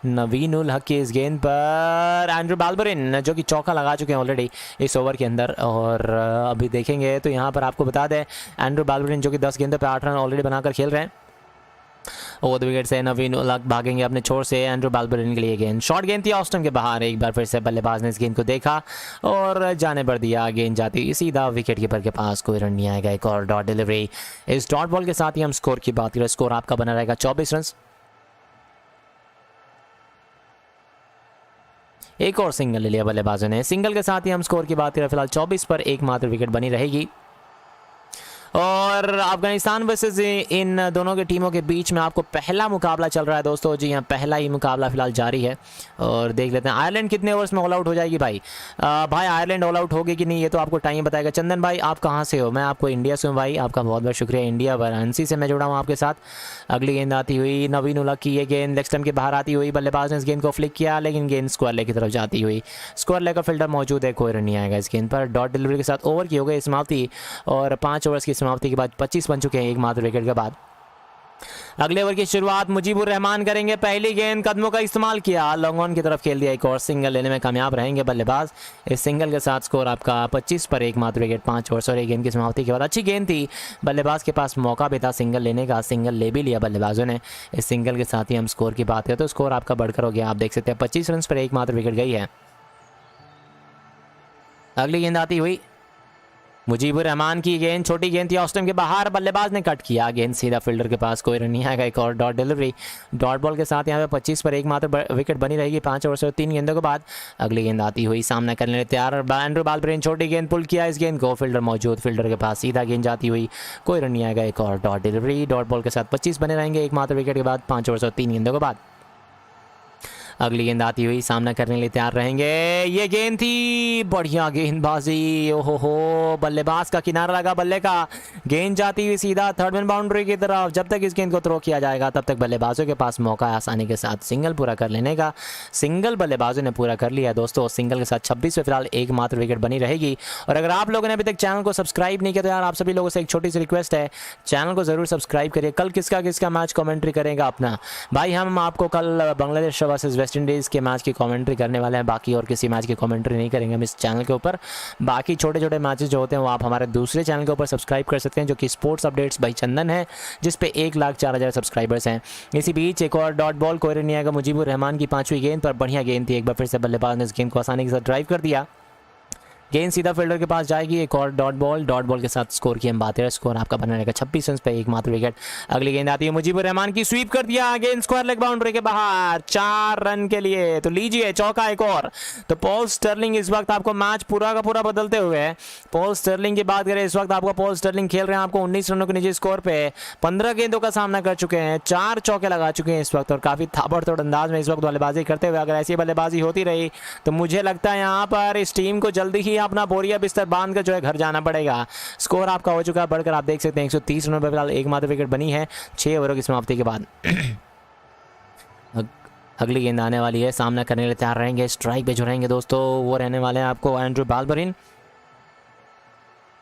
Speaker 13: नवीन उल हक की इस गेंद पर एंड्रू बालबरिन जो कि चौका लगा चुके हैं ऑलरेडी इस ओवर के अंदर। और अभी देखेंगे तो यहाँ पर आपको बता दें एंड्रू बालबरिन जो कि 10 गेंदों पर 8 रन ऑलरेडी बनाकर खेल रहे हैं। ओवर द विकेट से नवीन उल हक भागेंगे अपने छोर से एंड्रू बालबरिन के लिए गेंद। शॉर्ट गेंद थी ऑस्टिन के बाहर। एक बार फिर से बल्लेबाज ने इस गेंद को देखा और जाने पर दिया, गेंद जाती सीधा विकेट कीपर के पास, कोई रन नहीं आएगा। एक और डॉट डिलीवरी। इस डॉट बॉल के साथ ही हम स्कोर की बात करें, स्कोर आपका बना रहेगा 24 रन। एक और सिंगल ले लिया बल्लेबाजों ने। सिंगल के साथ ही हम स्कोर की बात करें फिलहाल 24 पर एकमात्र विकेट बनी रहेगी। और अफगानिस्तान वर्सेस इन दोनों की टीमों के बीच में आपको पहला मुकाबला चल रहा है दोस्तों। जी हाँ पहला ही मुकाबला फिलहाल जारी है और देख लेते हैं आयरलैंड कितने ओवर्स में ऑल आउट हो जाएगी। भाई आयरलैंड ऑल आउट होगी कि नहीं ये तो आपको टाइम बताएगा। चंदन भाई आप कहाँ से हो? मैं आपको इंडिया से हूँ भाई, आपका बहुत बहुत शुक्रिया। इंडिया वाराणसी से मैं जुड़ा हूँ आपके साथ। अगली गेंद आती हुई नवीन उल हक की। ये गेंद लेग स्टंप के बाहर आती हुई, बल्लेबाज ने इस गेंद को फ्लिक किया लेकिन गेंद स्क्वायर लेग की तरफ जाती हुई। स्क्वायर लेग का फील्डर मौजूद है, कोई रन नहीं आएगा इस गेंद पर। डॉट डिलीवरी के साथ ओवर की हो गई समाप्ति और 5 ओवर्स की समाप्ति के बाद 25 बन चुके हैं एकमात्र विकेट के बाद। अगले ओवर की शुरुआत मुजीबुर रहमान करेंगे। पहली गेंद, कदमों का इस्तेमाल किया, लॉन्ग ऑन की तरफ खेल दिया, एक और सिंगल लेने में कामयाब रहेंगे बल्लेबाज। इस सिंगल के साथ स्कोर आपका 25 पर 1 मात्र विकेट 5 ओवर और 1 गेंद की समाप्ति के बाद। अच्छी गेंद थी, बल्लेबाज के पास मौका भी था सिंगल लेने का, सिंगल ले भी लिया बल्लेबाजों ने। इस सिंगल के साथ ही हम स्कोर की बात करें तो स्कोर आपका बढ़कर हो गया, आप देख सकते हैं 25 रन पर 1 मात्र विकेट गई है। अगली गेंद आती हुई मुजीबुर रहमान की गेंद, छोटी गेंद थी, ऑफ स्टंप के बाहर, बल्लेबाज ने कट किया, गेंद सीधा फील्डर के पास, कोई रन नहीं आएगा। एक और डॉट डिलीवरी, डॉट बॉल के साथ यहाँ पे 25 पर 1 मात्र विकेट बनी रहेगी 5 ओवर से 3 गेंदों के बाद। अगली गेंद आती हुई, सामना करने तैयार एंड्रू बालब्रेन, छोटी गेंद, पुल किया इस गेंद को, फील्डर मौजूद, फील्डर के पास सीधा गेंद जाती हुई, कोई रन नहीं आएगा। एक और डॉट डिलीवरी, डॉट बॉल के साथ 25 बने रहेंगे 1 मात्र विकेट के बाद 5 ओवर से 3 गेंदों के बाद। अगली गेंद आती हुई, सामना करने के लिए तैयार रहेंगे, ये गेंद थी, बढ़िया गेंदबाजी, ओहो हो, बल्लेबाज का किनारा लगा बल्ले का, गेंद जाती हुई सीधा थर्ड मैन बाउंड्री की तरफ। जब तक इस गेंद को थ्रो किया जाएगा तब तक बल्लेबाजों के पास मौका है आसानी के साथ सिंगल पूरा कर लेने का। सिंगल बल्लेबाजों ने पूरा कर लिया दोस्तों, सिंगल के साथ 26 पे फिलहाल 1 मात्र विकेट बनी रहेगी। और अगर आप लोगों ने अभी तक चैनल को सब्सक्राइब नहीं किया तो यार आप सभी लोगों से एक छोटी सी रिक्वेस्ट है, चैनल को जरूर सब्सक्राइब करिए। कल किसका मैच कमेंट्री करेगा अपना भाई, हम आपको कल बांग्लादेश वर्सेस वेस्ट इंडीज़ के मैच की कमेंट्री करने वाले हैं, बाकी और किसी मैच की कमेंट्री नहीं करेंगे हम इस चैनल के ऊपर। बाकी छोटे छोटे मैचेस जो होते हैं वो आप हमारे दूसरे चैनल के ऊपर सब्सक्राइब कर सकते हैं जो कि स्पोर्ट्स अपडेट्स बाई चंदन है, जिस पे 1,04,000 सब्सक्राइबर्स हैं। इसी बीच एक और डॉट बॉल, कोई रन नहीं आएगा मुजीबुर रहमान की 5वीं गेंद पर, बढ़िया गेंद थी, एक बार फिर से बल्लेबाज ने इस गेंद को आसानी के साथ ड्राइव कर दिया, गेंद सीधा फील्डर के पास जाएगी। एक और डॉट बॉल के साथ स्कोर की हम बात करें, स्कोर आपका बना रहेगा 26 रन पे 1 मात्र विकेट। अगली गेंद आती है मुजीबुर रहमान की, स्वीप कर दिया, गेंद स्क्वायर लेग बाउंड्री के बाहर 4 रन के लिए। तो लीजिए चौका एक और। तो पॉल स्टर्लिंग इस वक्त आपको मैच पूरा का पूरा बदलते हुए, पॉल स्टर्लिंग की बात करें इस वक्त आपको पॉल स्टर्लिंग खेल रहे हैं आपको 19 रनों के नीचे स्कोर पे, 15 गेंदों का सामना कर चुके हैं, 4 चौके लगा चुके हैं इस वक्त और काफी ताबड़तोड़ अंदाज में इस वक्त बल्लेबाजी करते हुए। अगर ऐसी बल्लेबाजी होती रही तो मुझे लगता है यहाँ पर इस टीम को जल्दी ही अपना बोरिया बांध कर जो है घर जाना पड़ेगा। स्कोर आपका हो चुका है बढ़कर, आप देख सकते हैं 130 रनों पर फिलहाल 1 मात्र विकेट बनी है 6 ओवरों की समाप्ति के बाद। अगली गेंद आने वाली है, सामना करने के लिए तैयार रहेंगे, स्ट्राइक पे जो रहेंगे दोस्तों वो रहने वाले हैं आपको एंड्रू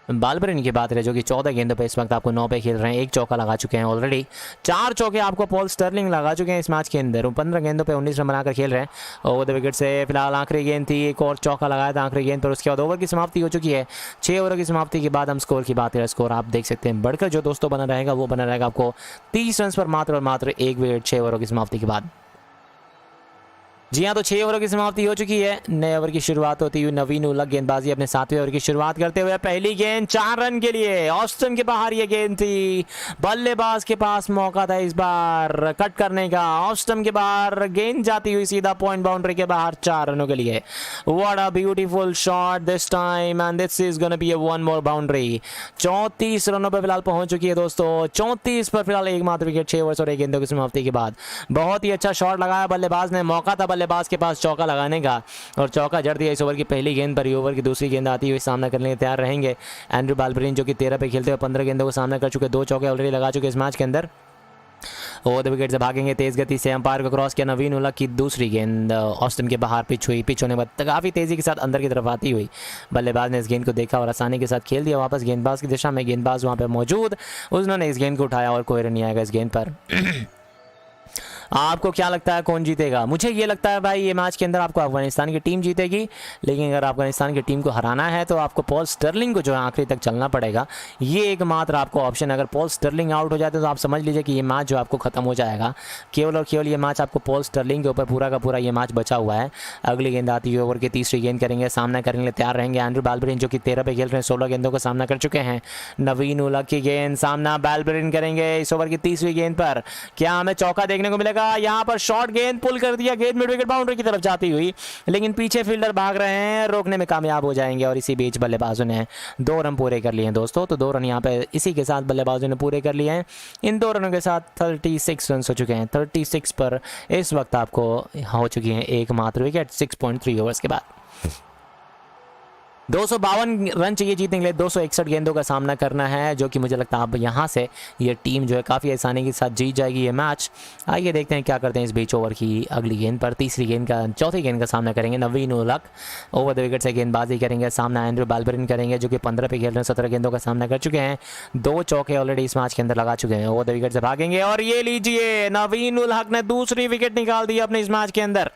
Speaker 13: बालबरिन की बात करें जो कि 14 गेंदों पे इस वक्त आपको 9 पे खेल रहे हैं, 1 चौका लगा चुके हैं ऑलरेडी, 4 चौके आपको पॉल स्टर्लिंग लगा चुके हैं इस मैच के अंदर। 15 गेंदों पे 19 रन बनाकर खेल रहे हैं। ओवर द विकेट से फिलहाल आखिरी गेंद थी, एक और चौका लगाया था आखिरी गेंद पर, उसके बाद ओवर की समाप्ति हो चुकी है। 6 ओवर की समाप्ति के बाद हम स्कोर की बात करें, स्कोर आप देख सकते हैं बढ़कर जो दोस्तों बना रहेगा वो बना रहेगा आपको 30 रन पर मात्र और मात्र 1 विकेट 6 ओवरों की समाप्ति के बाद। जी हाँ, तो 6 ओवर की समाप्ति हो चुकी है, नए ओवर की शुरुआत होती हुई नवीन उलग गेंदबाजी अपने 7वें ओवर की शुरुआत करते हुए। पहली गेंद 4 रन के लिए, ऑस्टन के बाहर ये गेंद थी, बल्लेबाज के पास मौका था इस बार कट करने का, ऑस्टन के बाहर गेंद जाती हुई सीधा पॉइंट बाउंड्री के बाहर 4 रनों के लिए। What a beautiful shot this time and this is gonna be a one more boundary. 34 रनों पर फिलहाल पहुंच चुकी है दोस्तों, 34 पर फिलहाल 1 मात्र विकेट 6 ओवर और 1 गेंदों की समाप्ति के बाद। बहुत ही अच्छा शॉट लगाया बल्लेबाज ने, मौका था बल्लेबाज के पास चौका लगाने का और चौका जड़ दिया इस ओवर की पहली गेंद पर। ओवर की दूसरी गेंद आती हुई सामना करने के तैयार रहेंगे एंड्रू बालबरिन जो कि 13 पे खेलते हुए 15 गेंदों को सामना कर चुके, 2 चौके ऑलरेडी लगा चुके इस मैच के अंदर। ओवर द विकेट से भागेंगे तेज गति से, अंपायर को क्रॉस किया, नवीन उलग की दूसरी गेंद ऑस्टन के बाहर पिच हुई, पिच होने के बाद काफ़ी तेज़ी के साथ अंदर की तरफ आती हुई, बल्लेबाज ने इस गेंद को देखा और आसानी के साथ खेल दिया वापस गेंदबाज की दिशा में। गेंदबाज वहाँ पे मौजूद, उन्होंने इस गेंद को उठाया और कोई रन नहीं आएगा इस गेंद पर। आपको क्या लगता है कौन जीतेगा? मुझे ये लगता है भाई ये मैच के अंदर आपको अफगानिस्तान की टीम जीतेगी, लेकिन अगर अफगानिस्तान की टीम को हराना है तो आपको पॉल स्टर्लिंग को जो है आखिरी तक चलना पड़ेगा। ये एकमात्र आपको ऑप्शन, अगर पॉल स्टर्लिंग आउट हो जाते तो आप समझ लीजिए कि ये मैच जो आपको खत्म हो जाएगा। केवल और केवल ये मैच आपको पॉल स्टर्लिंग के ऊपर पूरा का पूरा ये मैच बचा हुआ है। अगली गेंद आती है ओवर की तीसरी गेंद करेंगे, सामना करने के लिए तैयार रहेंगे एंड्रू बालबरिन जो कि 13 पे खेल रहे हैं, 16 गेंदों का सामना कर चुके हैं। नवीन उलग की गेंद, सामना बालबरिन करेंगे इस ओवर की तीसरी गेंद पर, क्या हमें चौका देखने को मिलेगा? यहाँ पर शॉट गेंद पुल कर दिया, गेंद मिड विकेट बाउंड्री की तरफ जाती हुई, लेकिन पीछे फील्डर भाग रहे हैं, रोकने में कामयाब हो जाएंगे और इसी बीच बल्लेबाजों ने 2 रन पूरे कर लिए हैं दोस्तों। तो 2 रन यहाँ पे इसी के साथ बल्लेबाजों ने पूरे कर लिए हैं। इन 2 रनों के साथ 36 रन हो चुके हैं। 36 पर इस वक्त आपको हो चुकी हैं 1 मात्र विकेट 6.3 ओवर्स के बाद। 252 रन चाहिए जीतने के लिए, 261 गेंदों का सामना करना है, जो कि मुझे लगता है अब यहाँ से ये टीम जो है काफ़ी आसानी के साथ जीत जाएगी ये मैच। आइए देखते हैं क्या करते हैं इस बीच ओवर की अगली गेंद पर। तीसरी गेंद का चौथी गेंद का सामना करेंगे नवीन ul Haq, over the wicket से गेंदबाजी करेंगे। सामना एंड्रू बालबरिन करेंगे, जो कि 15 पे खेल रहे हैं, 17 गेंदों का सामना कर चुके हैं, 2 चौके ऑलरेडी इस मैच के अंदर लगा चुके हैं। ओवर द विकेट से भागेंगे और ये लीजिए नवीन उल हक ने दूसरी विकेट निकाल दी अपने इस मैच के अंदर।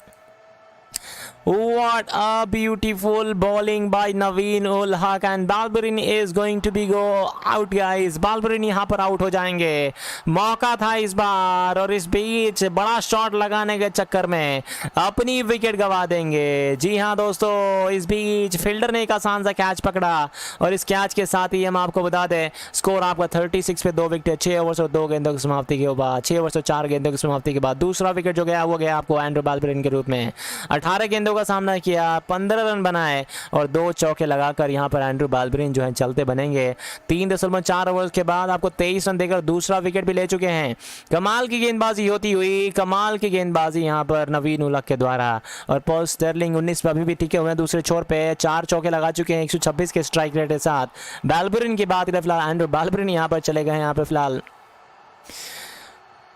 Speaker 13: What a beautiful bowling by Naveen ul Haq and Balberin is going to be go out guys। Balberin यहाँ पर आउट हो जाएंगे। मौका था इस बार और इस बीच बड़ा शॉट लगाने के चक्कर में अपनी विकेट गवा देंगे। जी हाँ दोस्तों, इस बीच फील्डर ने एक आसान सा कैच पकड़ा और इस कैच के साथ ही हम आपको बता दें स्कोर आपका 36 पे 2 विकेट, 6 ओवर और 2 गेंदों की समाप्ति के बाद, 6 ओवर और 4 गेंदों की समाप्ति के बाद दूसरा विकेट जो गया वो गया आपको एंड्रू बालबरिन के रूप में। 18 गेंदों का सामना किया, 15 रन बनाए और 2 चौके लगाकर यहां पर एंड्रू बालबरिन जो है चलते बनेंगे। 3.4 ओवर के बाद आपको 23 रन देकर दूसरा विकेट भी ले चुके हैं। कमाल की गेंदबाजी होती हुई, कमाल की गेंदबाजी यहां पर नवीन उल हक के द्वारा। और पॉल स्टर्लिंग 19 पे अभी भी टिके हुए हैं दूसरे छोर पे, 4 चौके लगा चुके हैं 126 के स्ट्राइक रेट के साथ। बालबरिन की बात करें फिलहाल एंड्रू बालबरिन यहां पर चले गए हैं यहाँ पे फिलहाल।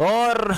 Speaker 13: और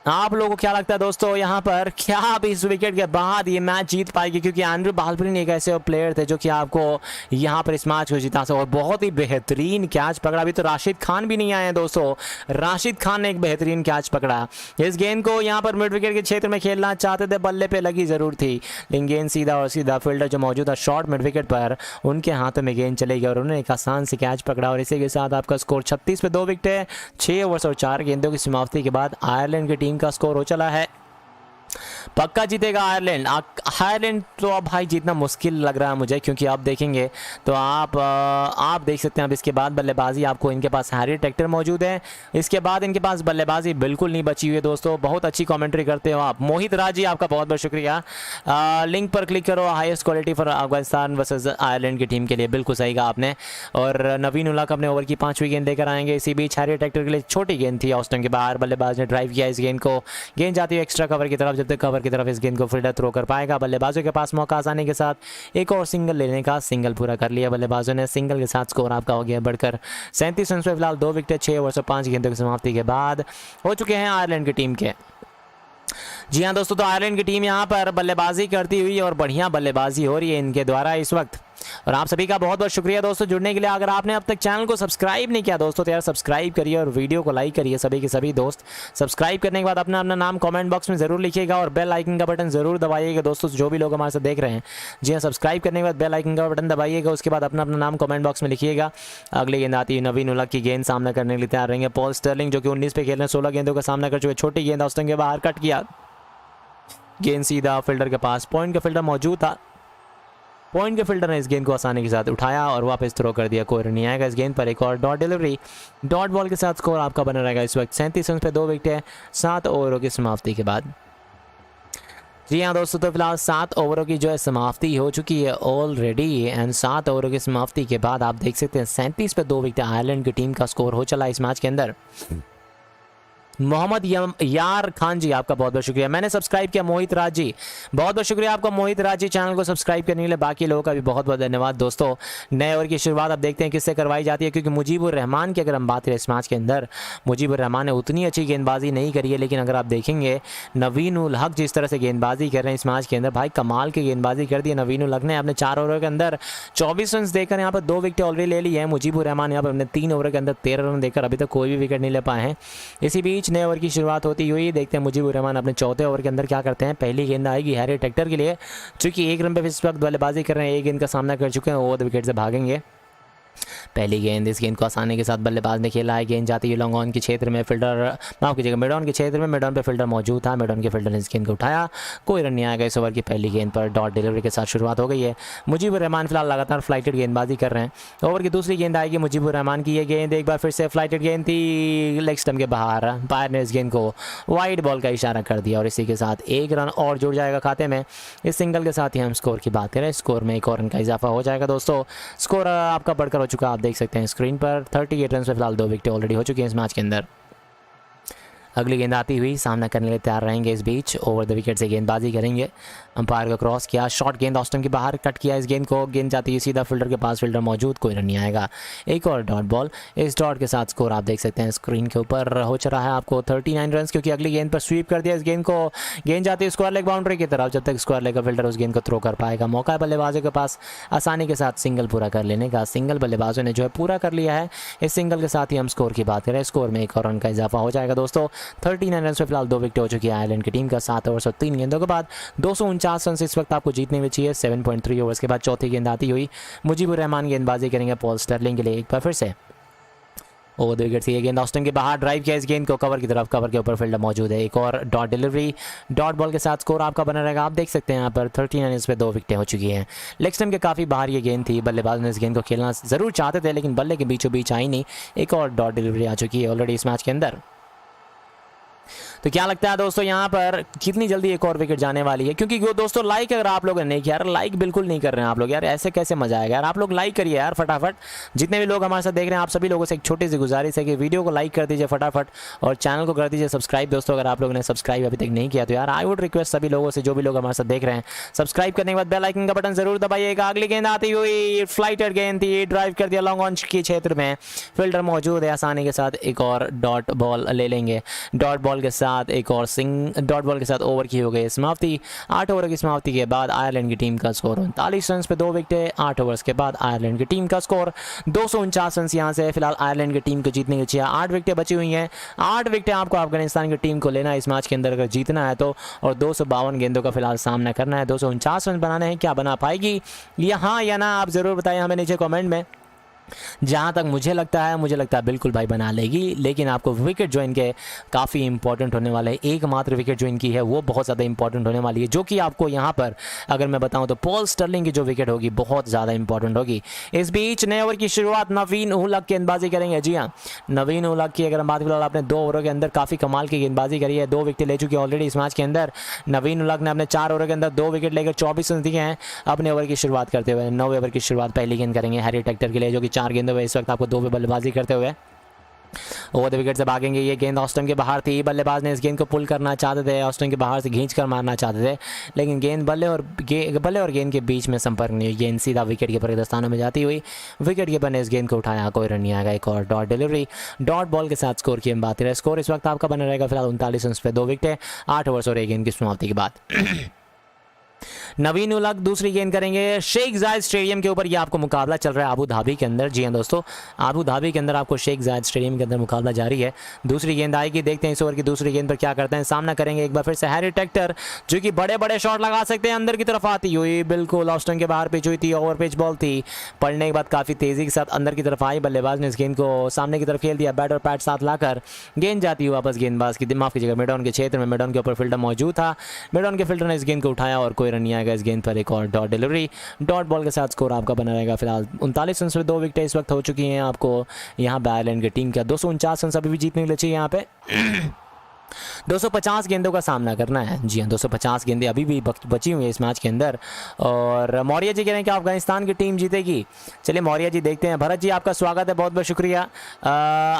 Speaker 13: आप लोगों को क्या लगता है दोस्तों यहाँ पर क्या आप इस विकेट के बाद ये मैच जीत पाएगी? क्योंकि एंड्रू बालबरिन एक ऐसे प्लेयर थे जो कि आपको यहाँ पर इस मैच को जिता सके और बहुत ही बेहतरीन कैच पकड़ा। अभी तो राशिद खान भी नहीं आए हैं दोस्तों, राशिद खान ने एक बेहतरीन कैच पकड़ा। इस गेंद को यहाँ पर मिड विकेट के क्षेत्र में खेलना चाहते थे, बल्ले पे लगी जरूर थी, लेकिन गेंद सीधा और सीधा फील्डर जो मौजूद था शॉर्ट मिड विकेट पर उनके हाथों में गेंद चली गई और उन्होंने एक आसान से कैच पकड़ा। और इसी के साथ आपका स्कोर 36 पे 2 विकेट, 6 ओवर और 4 गेंदों की समाप्ति के बाद आयरलैंड की टीम का स्कोर हो चला है। पक्का जीतेगा आयरलैंड। आयरलैंड तो अब भाई जीतना मुश्किल लग रहा है मुझे, क्योंकि आप देखेंगे तो आप देख सकते हैं अब इसके बाद बल्लेबाजी आपको इनके पास हैरी टेक्टर मौजूद है, इसके बाद इनके पास बल्लेबाजी बिल्कुल नहीं बची हुई है दोस्तों। बहुत अच्छी कमेंट्री करते हो आप मोहित राज जी, आपका बहुत बहुत शुक्रिया। लिंक पर क्लिक करो, highest quality for Afghanistan versus Ireland की टीम के लिए, बिल्कुल सही कहा आपने। और नवीन उल हक अपने ओवर की 5वीं गेंद लेकर आएंगे। इसी बीच हैरी टेक्टर के लिए छोटी गेंद थी, ऑस्टन के बाहर बल्लेबाज ने ड्राइव किया इस गेंद को, गेंद जाती है एक्स्ट्रा कवर की तरफ, जब तक कवर की तरफ इस गेंद को फील्डर थ्रो कर पाएगा। बल्लेबाजों के पास मौका आसानी के साथ एक और सिंगल लेने का, सिंगल पूरा कर लिया बल्लेबाजों ने। सिंगल के साथ स्कोर आपका हो गया बढ़कर 37 रन पे फिलहाल 2 विकेट, 6 ओवर और 5 गेंदों की समाप्ति के बाद हो चुके हैं आयरलैंड की टीम के। जी हाँ दोस्तों, तो आयरलैंड की टीम यहाँ पर बल्लेबाजी करती हुई और बढ़िया बल्लेबाजी हो रही है इनके द्वारा इस वक्त। और आप सभी का बहुत बहुत शुक्रिया दोस्तों जुड़ने के लिए। अगर आपने अब तक चैनल को सब्सक्राइब नहीं किया दोस्तों तो यार सब्सक्राइब करिए और वीडियो को लाइक करिए सभी के सभी दोस्त। सब्सक्राइब करने के बाद अपना नाम कमेंट बॉक्स में जरूर लिखिएगा और बेल आइकन का बटन जरूर दबाइएगा दोस्तों, जो भी लोग हमारे साथ देख रहे हैं। जी हाँ, सब्सक्राइब करने के बाद बेल आइकन का बटन दबाइएगा, उसके बाद अपना नाम कमेंट बॉक्स में लिखिएगा। अगली गेंद आती है नवीन उल हक की, गेंद सामना करने के लिए तैयार रहेंगे पॉल स्टर्लिंग, जो कि 19 पे खेल रहे हैं, 16 गेंदों का सामना कर चुके। छोटी गेंद ऑस्टन के बाहर कट किया, गेंद सीधा फील्डर के पास, पॉइंट का फील्डर मौजूद था, पॉइंट के फील्डर ने इस गेंद को आसानी के साथ उठाया और वापस थ्रो कर दिया। कोई रन नहीं आएगा इस गेंद पर। एक और डॉट डिलीवरी, डॉट बॉल के साथ स्कोर आपका बना रहेगा इस वक्त 37 रन पे 2 विकेट है 7 ओवरों की समाप्ति के बाद। जी हाँ दोस्तों, तो फिलहाल 7 ओवरों की जो है समाप्ति हो चुकी है ऑलरेडी एंड 7 ओवरों की समाप्ति के बाद आप देख सकते हैं 37 पे 2 विकेट आयरलैंड की टीम का स्कोर हो चला इस मैच के अंदर। मोहम्मद यार खान जी, आपका बहुत बहुत शुक्रिया। मैंने सब्सक्राइब किया मोहित राज जी, बहुत बहुत शुक्रिया आपका मोहित राज जी चैनल को सब्सक्राइब करने के लिए। बाकी लोगों का भी बहुत बहुत धन्यवाद दोस्तों। नए ओवर की शुरुआत अब देखते हैं किससे करवाई जाती है, क्योंकि मुजीबुर रहमान की अगर हम बात करें इस मैच के अंदर, मुजीबुर रहमान ने उतनी अच्छी गेंदबाजी नहीं करी है, लेकिन अगर आप देखेंगे नवीन उल हक जिस तरह से गेंदबाजी कर रहे हैं इस मैच के अंदर, भाई कमाल की गेंदबाजी कर दी है नवीन उल हक ने। अपने 4 ओवर के अंदर 24 रन देकर यहाँ पर 2 विकेट ऑलरेडी ले ली है। मुजीबुर रहमान यहाँ पर अपने 3 ओवर के अंदर 13 रन देकर अभी तक कोई भी विकेट नहीं ले पाए हैं। इसी बीच नए ओवर की शुरुआत होती हुई देखते हैं मुजीबुर रहमान अपने 4थे ओवर के अंदर क्या करते हैं। पहली गेंद आएगी हैरी टेक्टर के लिए, चूंकि 1 रन पे इस वक्त बल्लेबाजी कर रहे हैं, 1 गेंद का सामना कर चुके हैं, ओवर द विकेट से भागेंगे। पहली गेंद, इस गेंद को आसानी के साथ बल्लेबाज ने खेला है, गेंद जाती है लॉन्ग ऑन के क्षेत्र में, फील्डर माफ कीजिएगा मिड ऑन के क्षेत्र में, मिड ऑन पे फील्डर मौजूद था, मिड ऑन के फील्डर ने इस गेंद को उठाया, कोई रन नहीं आएगा इस ओवर की पहली गेंद पर। डॉट डिलीवरी के साथ शुरुआत हो गई है। मुजीबुर रहमान फिलहाल लगातार फ्लाइटेड गेंदबाजी कर रहे हैं। ओवर की दूसरी गेंद आएगी मुजीबुर रहमान की, ये गेंद एक बार फिर से फ्लाइटेड गेंद थी, लेग स्टंप के बाहर, अंपायर ने इस गेंद को वाइड बॉल का इशारा कर दिया और इसी के साथ 1 रन और जुड़ जाएगा खाते में। इस सिंगल के साथ ही हम स्कोर की बात करें, स्कोर में 1 और रन का इजाफा हो जाएगा दोस्तों। स्कोर आपका बढ़कर हो चुका, आप देख सकते हैं स्क्रीन पर 38 रन पे फिलहाल 2 विकेट ऑलरेडी हो चुकी हैं इस मैच के अंदर। अगली गेंद आती हुई सामना करने के लिए तैयार रहेंगे। इस बीच ओवर द विकेट से गेंदबाजी करेंगे अंपायर को क्रॉस किया, शॉट गेंद ऑस्टन के बाहर कट किया इस गेंद को, गेंद जाती है सीधा फील्डर के पास, फील्डर मौजूद, कोई रन नहीं आएगा। एक और डॉट बॉल, इस डॉट के साथ स्कोर आप देख सकते हैं स्क्रीन के ऊपर हो चला है आपको 39 रन, क्योंकि अगली गेंद पर स्वीप कर दिया इस गेंद को, गेंद जाती है स्क्वायर लेग बाउंड्री की तरफ, जब तक स्क्वायर लेग का फील्डर उस गेंद को थ्रो कर पाएगा। मौका है बल्लेबाजों के पास आसानी के साथ सिंगल पूरा कर लेने का, सिंगल बल्लेबाजों ने जो है पूरा कर लिया है। इस सिंगल के साथ ही हम स्कोर की बात करें, स्कोर में एक और रन का इजाफा हो जाएगा दोस्तों। 39 रन पे फिलहाल 2 विकेट हो चुकी है आयरलैंड की टीम का 7 ओवर और 3 गेंदों के बाद 249 रन इस वक्त आपको जीतने में चाहिए। 7.3 ओवर्स के बाद चौथी गेंद आती हुई मुजीबुर रहमान गेंदबाजी करेंगे पॉल स्टर्लिंग के लिए एक बार फिर से। ओवर 2 विकेट से ये गेंद ऑस्टन के बाहर, ड्राइव किया इस गेंद को कवर की तरफ, कवर के ऊपर फील्डर मौजूद है। एक और डॉट डिलीवरी, डॉट बॉल के साथ स्कोर आपका बना रहेगा। आप देख सकते हैं यहाँ पर 39 रन पे 2 विकेटें हो चुकी हैं। लेग स्टंप के काफ़ी बाहर ये गेंद थी, बल्लेबाज ने इस गेंद को खेलना ज़रूर चाहते थे लेकिन बल्ले के बीचों बीच आई नहीं। एक और डॉट डिलीवरी आ चुकी है ऑलरेडी इस मैच के अंदर। तो क्या लगता है दोस्तों यहाँ पर कितनी जल्दी एक और विकेट जाने वाली है? क्योंकि दोस्तों लाइक अगर आप लोगों ने नहीं किया यार, लाइक बिल्कुल नहीं कर रहे हैं आप लोग यार, ऐसे कैसे मजा आएगा यार। आप लोग लाइक करिए यार फटाफट, जितने भी लोग हमारे साथ देख रहे हैं आप सभी लोगों से एक छोटी सी गुजारिश है कि वीडियो को लाइक कर दीजिए फटाफट और चैनल को कर दीजिए सब्सक्राइब। दोस्तों अगर आप लोगों ने सब्सक्राइब अभी तक नहीं किया तो यार आई वुड रिक्वेस्ट सभी लोगों से, जो भी लोग हमारे साथ देख रहे हैं, सब्सक्राइब करने के बाद बेल आइकन का बटन जरूर दबाइएगा। अगली गेंद आती हुई फ्लाइटर गेंद थी, ड्राइव कर दिया लॉन्ग ऑन के क्षेत्र में, फील्डर मौजूद है, आसानी के साथ एक और डॉट बॉल ले लेंगे। डॉट बॉल के साथ एक और डॉट बॉल के साथ ओवर की हो गई समाप्ति। 8 ओवर की समाप्ति के बाद आयरलैंड की टीम का स्कोर 39 रन पे 2 विकेटें। 8 ओवर्स के बाद आयरलैंड की टीम का स्कोर 249 रन यहाँ से फिलहाल आयरलैंड की टीम को जीतने की चाहिए। 8 विकेटें बची हुई हैं, 8 विकेटें आपको अफगानिस्तान की टीम को लेना है इस मैच के अंदर अगर जीतना है तो, और 252 गेंदों का फिलहाल सामना करना है। 249 रन बनाने हैं, क्या बना पाएगी यहाँ या ना, आप जरूर बताएं हमें नीचे कमेंट में। जहाँ तक मुझे लगता है बिल्कुल भाई बना लेगी, लेकिन आपको विकेट जो इनके काफ़ी इंपॉर्टेंट होने वाले हैं। एकमात्र विकेट जो इनकी है वो बहुत ज़्यादा इंपॉर्टेंट होने वाली है, जो कि आपको यहाँ पर अगर मैं बताऊँ तो पॉल स्टर्लिंग की जो विकेट होगी बहुत ज़्यादा इंपॉर्टेंट होगी। इस बीच नए ओवर की शुरुआत नवीन उल-हक गेंदबाजी करेंगे। जी हाँ, नवीन उल-हक की अगर हम बात फिलहाल आपने 2 ओवरों के अंदर काफ़ी कमाल की गेंदबाजी करी है, 2 विकेट ले चुकी है ऑलरेडी इस मैच के अंदर। नवीन उल-हक ने अपने 4 ओवर के अंदर 2 विकेट लेकर 24 रन दिए हैं। अपने ओवर की शुरुआत करते हुए 9वें ओवर की शुरुआत पहली गेंद करेंगे हैरी टेक्टर के लिए, जो कि 4 गेंदों में इस वक्त आपको 2 पे बल्लेबाजी करते हुए ओवर द विकेट से भागेंगे। ये गेंद ऑस्टन के बाहर थी, बल्लेबाज ने इस गेंद को पुल करना चाहते थे, ऑस्टन के बाहर से खींचकर मारना चाहते थे, लेकिन गेंद बल्ले और गेंद के बीच में संपर्क नहीं हुई। गेंद सीधा विकेट कीपर के दस्तानों में जाती हुई, विकेट कीपर ने इस गेंद को उठाया, कोई रन नहीं आएगा। एक और डॉट डिलीवरी, डॉट बॉल के साथ स्कोर की हम बात करें, स्कोर इस वक्त आपका बना रहेगा फिलहाल 39 रन पे 2 विकेट, 8 ओवर और 1 गेंद की समाप्ति के बाद। नवीन उल-हक दूसरी गेंद करेंगे शेख जायद स्टेडियम के ऊपर। ये आपको मुकाबला चल रहा है अबू धाबी के अंदर। जी हाँ दोस्तों, अबू धाबी के अंदर आपको शेख जायद स्टेडियम के अंदर मुकाबला जारी है। दूसरी गेंद आएगी, देखते हैं इस ओवर की दूसरी गेंद पर क्या करते हैं। सामना करेंगे एक बार फिर से हैरी टेक्टर, जो कि बड़े बड़े शॉट लगा सकते हैं, अंदर की तरफ आती हुई बिल्कुल ऑस्टन के बाहर पिच हुई थी, ओवर पिच बॉल थी, पड़ने के बाद काफ़ी तेज़ी के साथ अंदर की तरफ आई, बल्लेबाज ने इस गेंद को सामने की तरफ खेल दिया, बैट और पैड साथ लाकर गेंद जाती हुई वापस गेंदबाज की माफ कीजिएगा मिडॉन के क्षेत्र में। मिडॉन के ऊपर फील्डर मौजूद था, मिडॉन के फील्डर ने इस गेंद को उठाया और कोई रन नहीं आएगा इस गेंद पर। एक और डॉट डिलीवरी, डॉट बॉल के साथ स्कोर आपका बना रहेगा फिलहाल 39 रन पे 2 विकेट इस वक्त हो चुकी हैं आपको यहाँ पे आयरलैंड की टीम का। 249 रन अभी भी जीतने के लिए चाहिए यहाँ पे। 250 गेंदों का सामना करना है। जी हाँ, 250 गेंदें अभी भी बची हुई है इस मैच के अंदर। और मौर्य जी कह रहे हैं कि अफगानिस्तान की टीम जीतेगी। चलिए मौर्य जी देखते हैं। भरत जी आपका स्वागत है, बहुत बहुत शुक्रिया।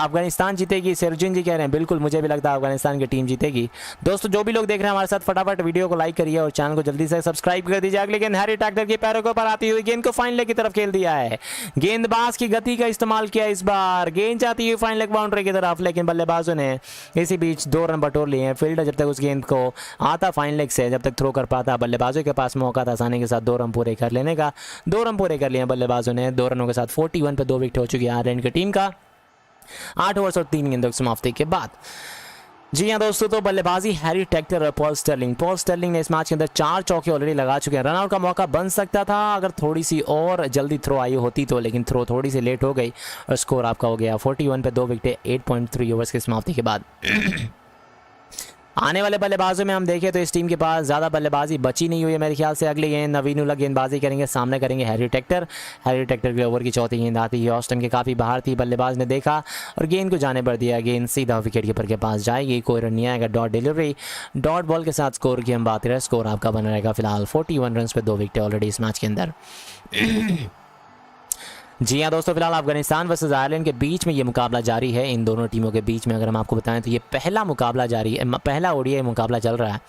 Speaker 13: अफगानिस्तान जीतेगी। सिरजुन जी कह रहे हैं बिल्कुल मुझे भी लगता है अफगानिस्तान की टीम जीतेगी। दोस्तों जो भी लोग देख रहे हैं हमारे साथ फटाफट वीडियो को लाइक करिए और चैनल को जल्दी से सब्सक्राइब कर दीजिए। लेकिन हैरी टेक्टर के पैरों के ऊपर आती हुई गेंद को फाइन लेग की तरफ खेल दिया है, गेंदबाज की गति का इस्तेमाल किया इस बार, गेंद जाती हुई फाइन लेग बाउंड्री की तरफ, लेकिन बल्लेबाजों ने इसी बीच 2 रन बटोर लिए हैं। फील्डर जब तक उस गेंद को आता फाइन लेग से, जब तक थ्रो कर पाता, बल्लेबाजों के पास मौका था आसानी के साथ 2 रन पूरे कर लेने का। 2 रन पूरे कर लिए बल्लेबाजों ने। 2 रनों के साथ 41 पे 2 विकेट हो चुकी है आयरलैंड की टीम का 8 ओवर और 3 गेंदों की समाप्ति के बाद। जी हाँ दोस्तों, तो बल्लेबाजी हैरी टेक्टर और पॉल स्टर्लिंग ने इस मैच के अंदर 4 चौके ऑलरेडी लगा चुके हैं। रनआउट का मौका बन सकता था अगर थोड़ी सी और जल्दी थ्रो आई होती तो, लेकिन थ्रो थोड़ी सी लेट हो गई और स्कोर आपका हो गया 41 पे 2 विकेट 8.3 ओवर्स की समाप्ति के बाद। आने वाले बल्लेबाजों में हम देखें तो इस टीम के पास ज़्यादा बल्लेबाजी बची नहीं हुई है मेरे ख्याल से। अगली गेंद नवीन उल-हक गेंदबाजी करेंगे, सामने करेंगे हैरी टेक्टर। हैरी टेक्टर के ओवर की चौथी गेंद आती है, ऑस्टन के काफ़ी बाहर थी, बल्लेबाज ने देखा और गेंद को जाने पर दिया, गेंद सीधा विकेट कीपर के पास जाएगी, कोई रन नहीं आएगा। डॉट डिलीवरी, डॉट बॉल के साथ स्कोर की हम बात करें, स्कोर आपका बना रहेगा फिलहाल 41 रन पे 2 विकेट ऑलरेडी इस मैच के अंदर। जी हाँ दोस्तों, फिलहाल अफगानिस्तान वर्सेस आयरलैंड के बीच में ये मुकाबला जारी है। इन दोनों टीमों के बीच में अगर हम आपको बताएं तो ये पहला मुकाबला जारी है, पहला ODI मुकाबला चल रहा है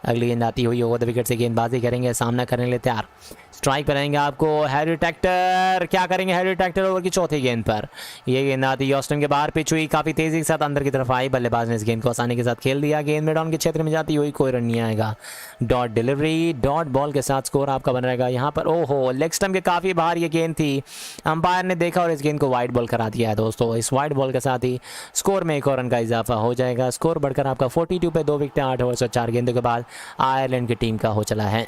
Speaker 13: अगली गेंद आती हुई ओवर द विकेट से गेंदबाजी करेंगे, सामना करने के लिए तैयार, स्ट्राइक पर रहेंगे आपको हैरी ट्रैक्टर, क्या करेंगे हैरी ट्रैक्टर ओवर की चौथी गेंद पर। ये गेंद आती है ऑस्टन के बाहर, पिच हुई काफ़ी तेज़ी के साथ अंदर की तरफ आई, बल्लेबाज ने इस गेंद को आसानी के साथ खेल दिया, गेंद में डाउन के क्षेत्र में जाती हुई, कोई रन नहीं आएगा। डॉट डिलीवरी, डॉट बॉल के साथ स्कोर आपका बन रहेगा यहाँ पर। ओहो, लेग स्टंप के काफ़ी बाहर ये गेंद थी, अंपायर ने देखा और इस गेंद को वाइड बॉल करा दिया है दोस्तों। इस वाइड बॉल के साथ ही स्कोर में एक और रन का इजाफा हो जाएगा, स्कोर बढ़कर आपका 42 पे 2 विकेट 8 ओवर 4 गेंदों के बाद आयरलैंड की टीम का हो चला है।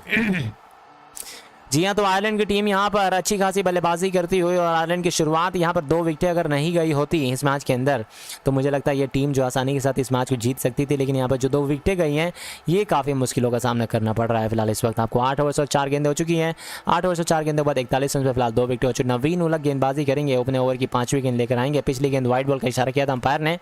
Speaker 13: जी हाँ, तो आयरलैंड की टीम यहाँ पर अच्छी खासी बल्लेबाजी करती हुई और आयरलैंड की शुरुआत यहाँ पर 2 विकेटें अगर नहीं गई होती इस मैच के अंदर तो मुझे लगता है ये टीम जो आसानी के साथ इस मैच को जीत सकती थी, लेकिन यहाँ पर जो 2 विकेटें गई हैं ये काफ़ी मुश्किलों का सामना करना पड़ रहा है। फिलहाल इस वक्त आपको 8 ओवर और 4 गेंदें हो चुकी हैं, 8 ओवर 4 गेंदों के बाद 41 रन पर फिलहाल 2 विकेट हो चुकी। नवीन उलग गेंदबाजी करेंगे, अपने ओवर की 5वीं गेंद लेकर आएंगे। पिछली गेंद वाइड बॉल का इशारा किया था अंपायर ने।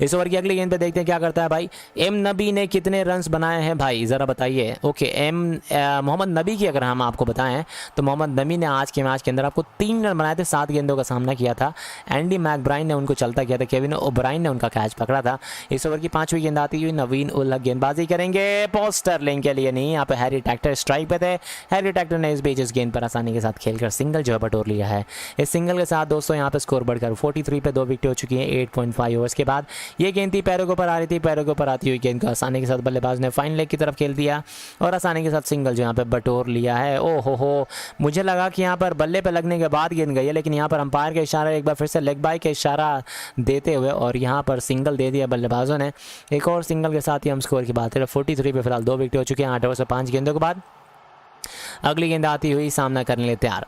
Speaker 13: इस ओवर की अगली गेंद पे देखते हैं क्या करता है भाई। एम नबी ने कितने रन्स बनाए हैं भाई ज़रा बताइए। ओके, मोहम्मद नबी की अगर हम आपको बताएं तो मोहम्मद नबी ने आज के मैच के अंदर आपको 3 रन बनाए थे, 7 गेंदों का सामना किया था। एंडी मैकब्राइन ने उनको चलता किया था, केविन ओब्राइन ने उनका कैच पकड़ा था। इस ओवर की 5वीं गेंद आती हुई नवीन उलग गेंदबाजी करेंगे, पॉल स्टर्लिंग के लिए नहीं, यहाँ पे हैरी ट्रैक्टर स्ट्राइक पे थे। हैरी ट्रैक्टर ने इस बीच इस गेंद पर आसानी के साथ खेलकर सिंगल जो है बटोर लिया है। इस सिंगल के साथ दोस्तों यहाँ पे स्कोर बढ़कर 43 पे 2 विकेट हो चुकी हैं 8.5 ओवर्स के बाद। ये गेंद थी पैरों के ऊपर आ रही थी, पैरों के ऊपर आती हुई गेंद को आसानी के साथ बल्लेबाज ने फाइन लेग की तरफ खेल दिया और आसानी के साथ सिंगल जो यहाँ पे बटोर लिया है। ओ हो, मुझे लगा कि यहाँ पर बल्ले पे लगने के बाद गेंद गई है, लेकिन यहाँ पर अंपायर का इशारा एक बार फिर से लेग बाय का इशारा देते हुए और यहाँ पर सिंगल दे दिया बल्लेबाजों ने। एक और सिंगल के साथ ही हम स्कोर की बात करें 43 पे फिलहाल 2 विकेट हो चुके हैं 8 ओवर से 5 गेंदों के बाद। अगली गेंद आती हुई सामना करने लिए तैयार।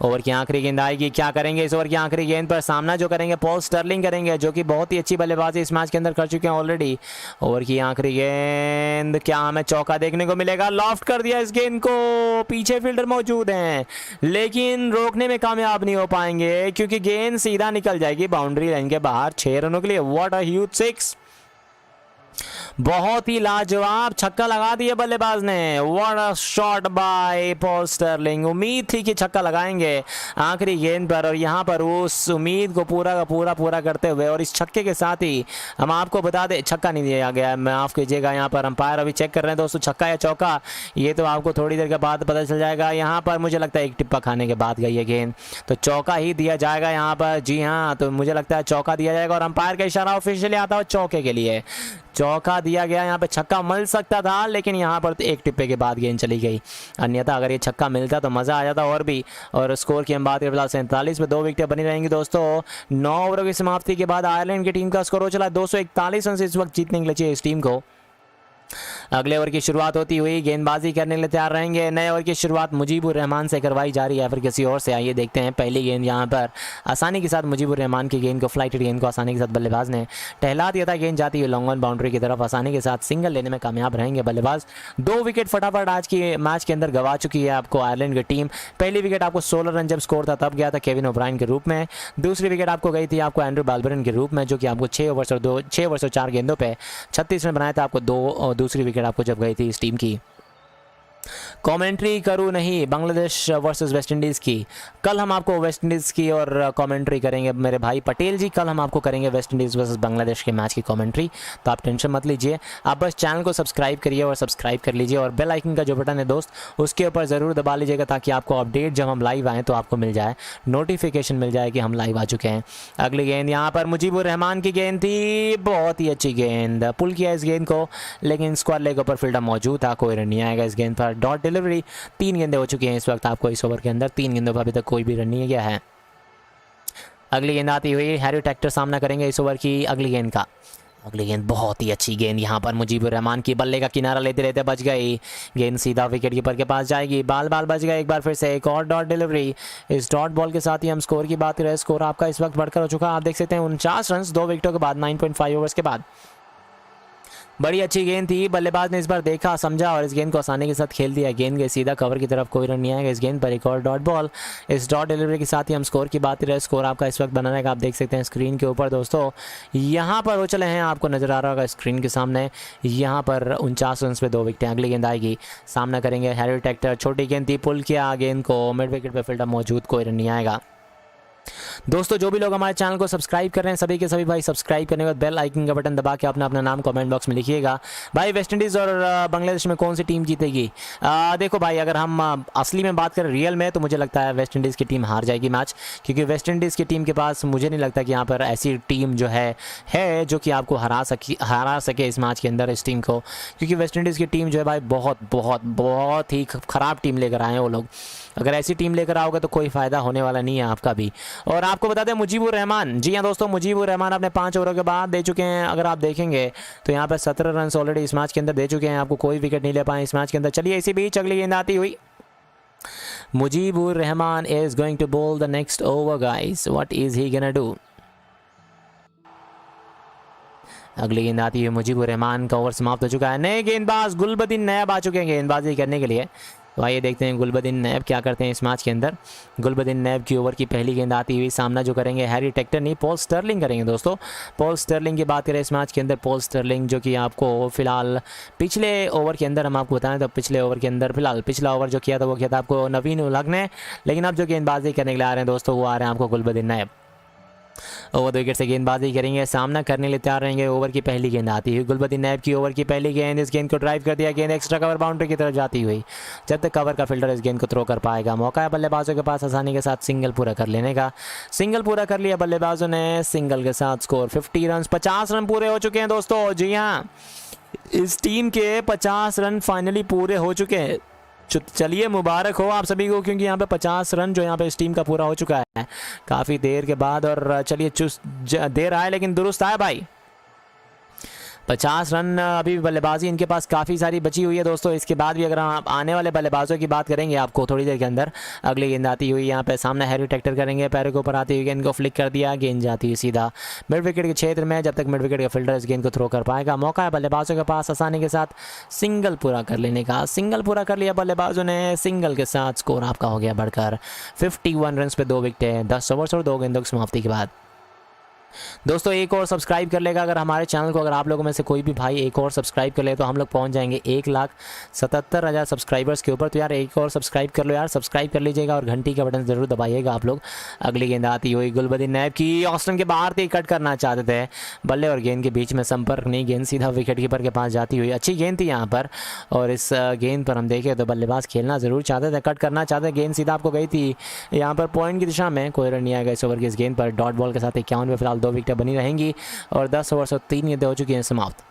Speaker 13: ओवर की आखिरी गेंद आएगी, क्या करेंगे इस ओवर की आखिरी गेंद पर? सामना जो करेंगे पॉल स्टर्लिंग करेंगे, जो कि बहुत ही अच्छी बल्लेबाजी इस मैच के अंदर कर चुके हैं ऑलरेडी। ओवर की आखिरी गेंद, क्या हमें चौका देखने को मिलेगा? लॉफ्ट कर दिया इस गेंद को, पीछे फील्डर मौजूद हैं लेकिन रोकने में कामयाब नहीं हो पाएंगे क्योंकि गेंद सीधा निकल जाएगी बाउंड्री लाइन के बाहर 6 रनों के लिए। व्हाट अ ह्यूज 6, बहुत ही लाजवाब छक्का लगा दिया बल्लेबाज ने। What a shot by Paul Stirling, उम्मीद थी कि छक्का लगाएंगे आखिरी गेंद पर और यहाँ पर उस उम्मीद को पूरा करते हुए और इस छक्के के साथ ही हम आपको बता दें छक्का नहीं दिया गया, माफ़ कीजिएगा। यहाँ पर अंपायर अभी चेक कर रहे हैं दोस्तों छक्का या चौका, ये तो आपको थोड़ी देर के बाद पता चल जाएगा। यहाँ पर मुझे लगता है एक टिप्पा खाने के बाद गई है गेंद, तो चौका ही दिया जाएगा यहाँ पर। जी हाँ, तो मुझे लगता है चौका दिया जाएगा और अंपायर का इशारा ऑफिशियली आता है चौके के लिए। चौका दिया गया, यहाँ पे छक्का मिल सकता था लेकिन यहाँ पर तो एक टिप्पे के बाद गेंद चली गई, अन्यथा अगर ये छक्का मिलता तो मज़ा आ जाता और भी। और स्कोर की हम बात करें फिलहाल 47 पे 2 विकेटें बनी रहेंगी दोस्तों। 9 ओवरों की समाप्ति के बाद आयरलैंड की टीम का स्कोर हो चला 241 रन से इस वक्त जीतने के लिए चाहिए इस टीम को। अगले ओवर की शुरुआत होती हुई गेंदबाजी करने के लिए तैयार रहेंगे। नए ओवर की शुरुआत मुजीबुर रहमान से करवाई जा रही है फिर किसी और से, आइए देखते हैं। पहली गेंद यहाँ पर आसानी के साथ मुजीबुर रहमान की गेंद को, फ्लाइटेड गेंद को आसानी के साथ बल्लेबाज ने टहला दिया था। गेंद जाती हुई लॉन्ग ऑन बाउंड्री की तरफ, आसानी के साथ सिंगल लेने में कामयाब रहेंगे बल्लेबाज। 2 विकेट फटाफट आज की मैच के अंदर गवा चुकी है आपको आयरलैंड की टीम। पहली विकेट आपको 16 रन जब स्कोर था तब गया था केविन ओब्राइन के रूप में। दूसरी विकेट आपको गई थी आपको एंड्रू बाल्बरन के रूप में, जो कि आपको 6 ओवर और 4 गेंदों पे 36 रन बनाए थे आपको। दूसरी विकेट आपको जब गई थी इस टीम की। कमेंट्री करूँ नहीं बांग्लादेश वर्सेस वेस्ट इंडीज़ की, कल हम आपको वेस्ट इंडीज़ की और कमेंट्री करेंगे मेरे भाई पटेल जी, कल हम आपको करेंगे वेस्ट इंडीज़ वर्सेस बांग्लादेश के मैच की कमेंट्री, तो आप टेंशन मत लीजिए। आप बस चैनल को सब्सक्राइब करिए और सब्सक्राइब कर लीजिए और बेल आइकन का जो बटन है दोस्त उसके ऊपर ज़रूर दबा लीजिएगा ताकि आपको अपडेट जब हम लाइव आएँ तो आपको मिल जाए, नोटिफिकेशन मिल जाए कि हम लाइव आ चुके हैं। अगली गेंद यहाँ पर मुजीबुर रहमान की गेंद थी, बहुत ही अच्छी गेंद, पुल किया इस गेंद को लेकिन स्क्वायर लेग ऊपर फील्डर मौजूद था, कोई रन नहीं आएगा इस गेंद पर। डॉट डिलीवरी, 3 गेंदें हो चुकी हैं इस वक्त आपको इस ओवर के अंदर, 3 गेंदों पर अभी तक कोई भी रन नहीं गया है। अगली गेंद आती हुई हैरी ट्रैक्टर सामना करेंगे इस ओवर की अगली गेंद का। अगली गेंद बहुत ही अच्छी गेंद यहाँ पर मुजीबुर रहमान की, बल्ले का किनारा लेते लेते बच गई गेंद, सीधा विकेट कीपर के पास जाएगी, बाल बच गए एक बार फिर से। एक और डॉट डिलीवरी, इस डॉट बॉल के साथ ही हम स्कोर की बात करें, स्कोर आपका इस वक्त बढ़कर हो चुका है, आप देख सकते हैं 49 रन 2 विकेटों के बाद 9.5 ओवर्स के बाद। बड़ी अच्छी गेंद थी, बल्लेबाज ने इस बार देखा समझा और इस गेंद को आसानी के साथ खेल दिया, गेंद के सीधा कवर की तरफ, कोई रन नहीं आएगा इस गेंद पर। एक और डॉट बॉल, इस डॉट डिलीवरी के साथ ही हम स्कोर की बात करें, स्कोर आपका इस वक्त बना रहेगा, आप देख सकते हैं स्क्रीन के ऊपर दोस्तों, यहाँ पर वो चले हैं आपको नजर आ रहा होगा स्क्रीन के सामने, यहाँ पर 49 रन पे 2 विकेटें। अगली गेंद आएगी, सामना करेंगे हैरी ट्रैक्टर, छोटी गेंद थी, पुल किया गेंद को, मिड विकेट पे फील्डर मौजूद, कोई रन नहीं आएगा। दोस्तों जो भी लोग हमारे चैनल को सब्सक्राइब कर रहे हैं सभी के सभी भाई सब्सक्राइब करने के बाद बेल आइकन का बटन दबा के अपना अपना नाम कमेंट बॉक्स में लिखिएगा। भाई वेस्ट इंडीज़ और बांग्लादेश में कौन सी टीम जीतेगी? देखो भाई, अगर हम असली में बात करें रियल में, तो मुझे लगता है वेस्ट इंडीज़ की टीम हार जाएगी मैच, क्योंकि वेस्ट इंडीज़ की टीम के पास मुझे नहीं लगता कि यहाँ पर ऐसी टीम जो है जो कि आपको हरा सके इस मैच के अंदर इस टीम को, क्योंकि वेस्ट इंडीज़ की टीम जो है भाई बहुत ही ख़राब टीम लेकर आए हैं वो लोग। अगर ऐसी टीम लेकर आओगे तो कोई फ़ायदा होने वाला नहीं है आपका भी। और आपको बता दें मुजीबुर रहमान, जी हाँ दोस्तों, मुजीबुर रहमान अपने 5 ओवरों के बाद दे चुके हैं। अगर आप देखेंगे तो यहाँ पर 17 रन ऑलरेडी इस मैच के अंदर दे चुके हैं, आपको कोई विकेट नहीं ले पाए इस मैच के अंदर। चलिए इसी बीच अगली गेंद आती हुई Mujibur Rahman is going to bowl the next over guys, what is he gonna do? अगली गेंद आती है मुजीबुर रहमान का ओवर समाप्त हो चुका है। नए गेंदबाज गुलबदीन नैब आ चुके हैं गेंदबाजी करने के लिए। तो आइए देखते हैं गुलबदीन नैब क्या करते हैं इस मैच के अंदर। गुलबदीन नैब की ओवर की पहली गेंद आती हुई, सामना जो करेंगे हैरी टेक्टर नहीं पॉल स्टर्लिंग करेंगे दोस्तों। पॉल स्टर्लिंग की बात करें इस मैच के अंदर, पॉल स्टर्लिंग जो कि आपको फिलहाल पिछले ओवर के अंदर हम आपको बताएं तो पिछले ओवर के अंदर फिलहाल पिछला ओवर जो किया था वो किया था आपको नवीन उलग ने, लेकिन अब जो गेंदबाजी करने के लिए आ रहे हैं दोस्तों वो आ रहे हैं आपको गुलबदीन नैब। ओवर 2 विकेट से गेंदबाजी करेंगे, सामना करने के लिए तैयार रहेंगे। ओवर की पहली गेंद आती हुई गुलबदीन नैब की ओवर की पहली गेंद, इस गेंद को ड्राइव कर दिया, गेंद एक्स्ट्रा कवर बाउंड्री की तरफ जाती हुई। जब तक कवर का फील्डर इस गेंद को थ्रो कर पाएगा, मौका है बल्लेबाजों के पास आसानी के साथ सिंगल पूरा कर लेने का। सिंगल पूरा कर लिया बल्लेबाजों ने, सिंगल के साथ स्कोर 50 रन, 50 रन पूरे हो चुके हैं दोस्तों। जी हाँ, इस टीम के 50 रन फाइनली पूरे हो चुके हैं। चलिए मुबारक हो आप सभी को, क्योंकि यहाँ पे 50 रन जो यहाँ पे इस टीम का पूरा हो चुका है काफ़ी देर के बाद। और चलिए देर आए लेकिन दुरुस्त आए भाई। 50 रन अभी बल्लेबाजी इनके पास काफ़ी सारी बची हुई है दोस्तों। इसके बाद भी अगर हम आने वाले बल्लेबाजों की बात करेंगे आपको थोड़ी देर के अंदर। अगली गेंद आती हुई यहाँ पे सामने हैरी टेक्टर करेंगे, पैरों के ऊपर आती हुई गेंद को फ्लिक कर दिया, गेंद जाती हुई सीधा मिड विकेट के क्षेत्र में। जब तक मिड विकेट का फील्डर इस गेंद को थ्रो कर पाएगा, मौका है बल्लेबाजों के पास आसानी के साथ सिंगल पूरा कर लेने का। सिंगल पूरा कर लिया बल्लेबाजों ने, सिंगल के साथ स्कोर आपका हो गया बढ़कर 51 रन पे 2 विकेटें, 10 ओवर्स और 2 गेंदों की समाप्ति के बाद। दोस्तों एक और सब्सक्राइब कर लेगा अगर हमारे चैनल को, अगर आप लोगों में से कोई भी भाई एक और सब्सक्राइब कर ले तो हम लोग पहुंच जाएंगे 1,77,000 सब्सक्राइबर्स के ऊपर। तो यार एक और सब्सक्राइब कर लो यार, सब्सक्राइब कर लीजिएगा और घंटी का बटन ज़रूर दबाइएगा आप लोग। अगली गेंद आती हुई गुलबदीन नैब की, ऑस्टन के बाहर थी, कट करना चाहते थे, बल्ले और गेंद के बीच में संपर्क नहीं, गेंद सीधा विकेट कीपर के पास जाती हुई। अच्छी गेंद थी यहाँ पर, और इस गेंद पर हम देखें तो बल्लेबाज खेलना ज़रूर चाहते थे, कट करना चाहते थे, गेंद सीधा आपको गई थी यहाँ पर पॉइंट की दिशा में। कोई रन नहीं आएगा इस ओवर की इस गेंद पर। डॉट बॉल के साथ 51 में फिलहाल 2 विकेट बनी रहेंगी और 10 ओवर और 3 गेंदें हो चुकी हैं समाप्त।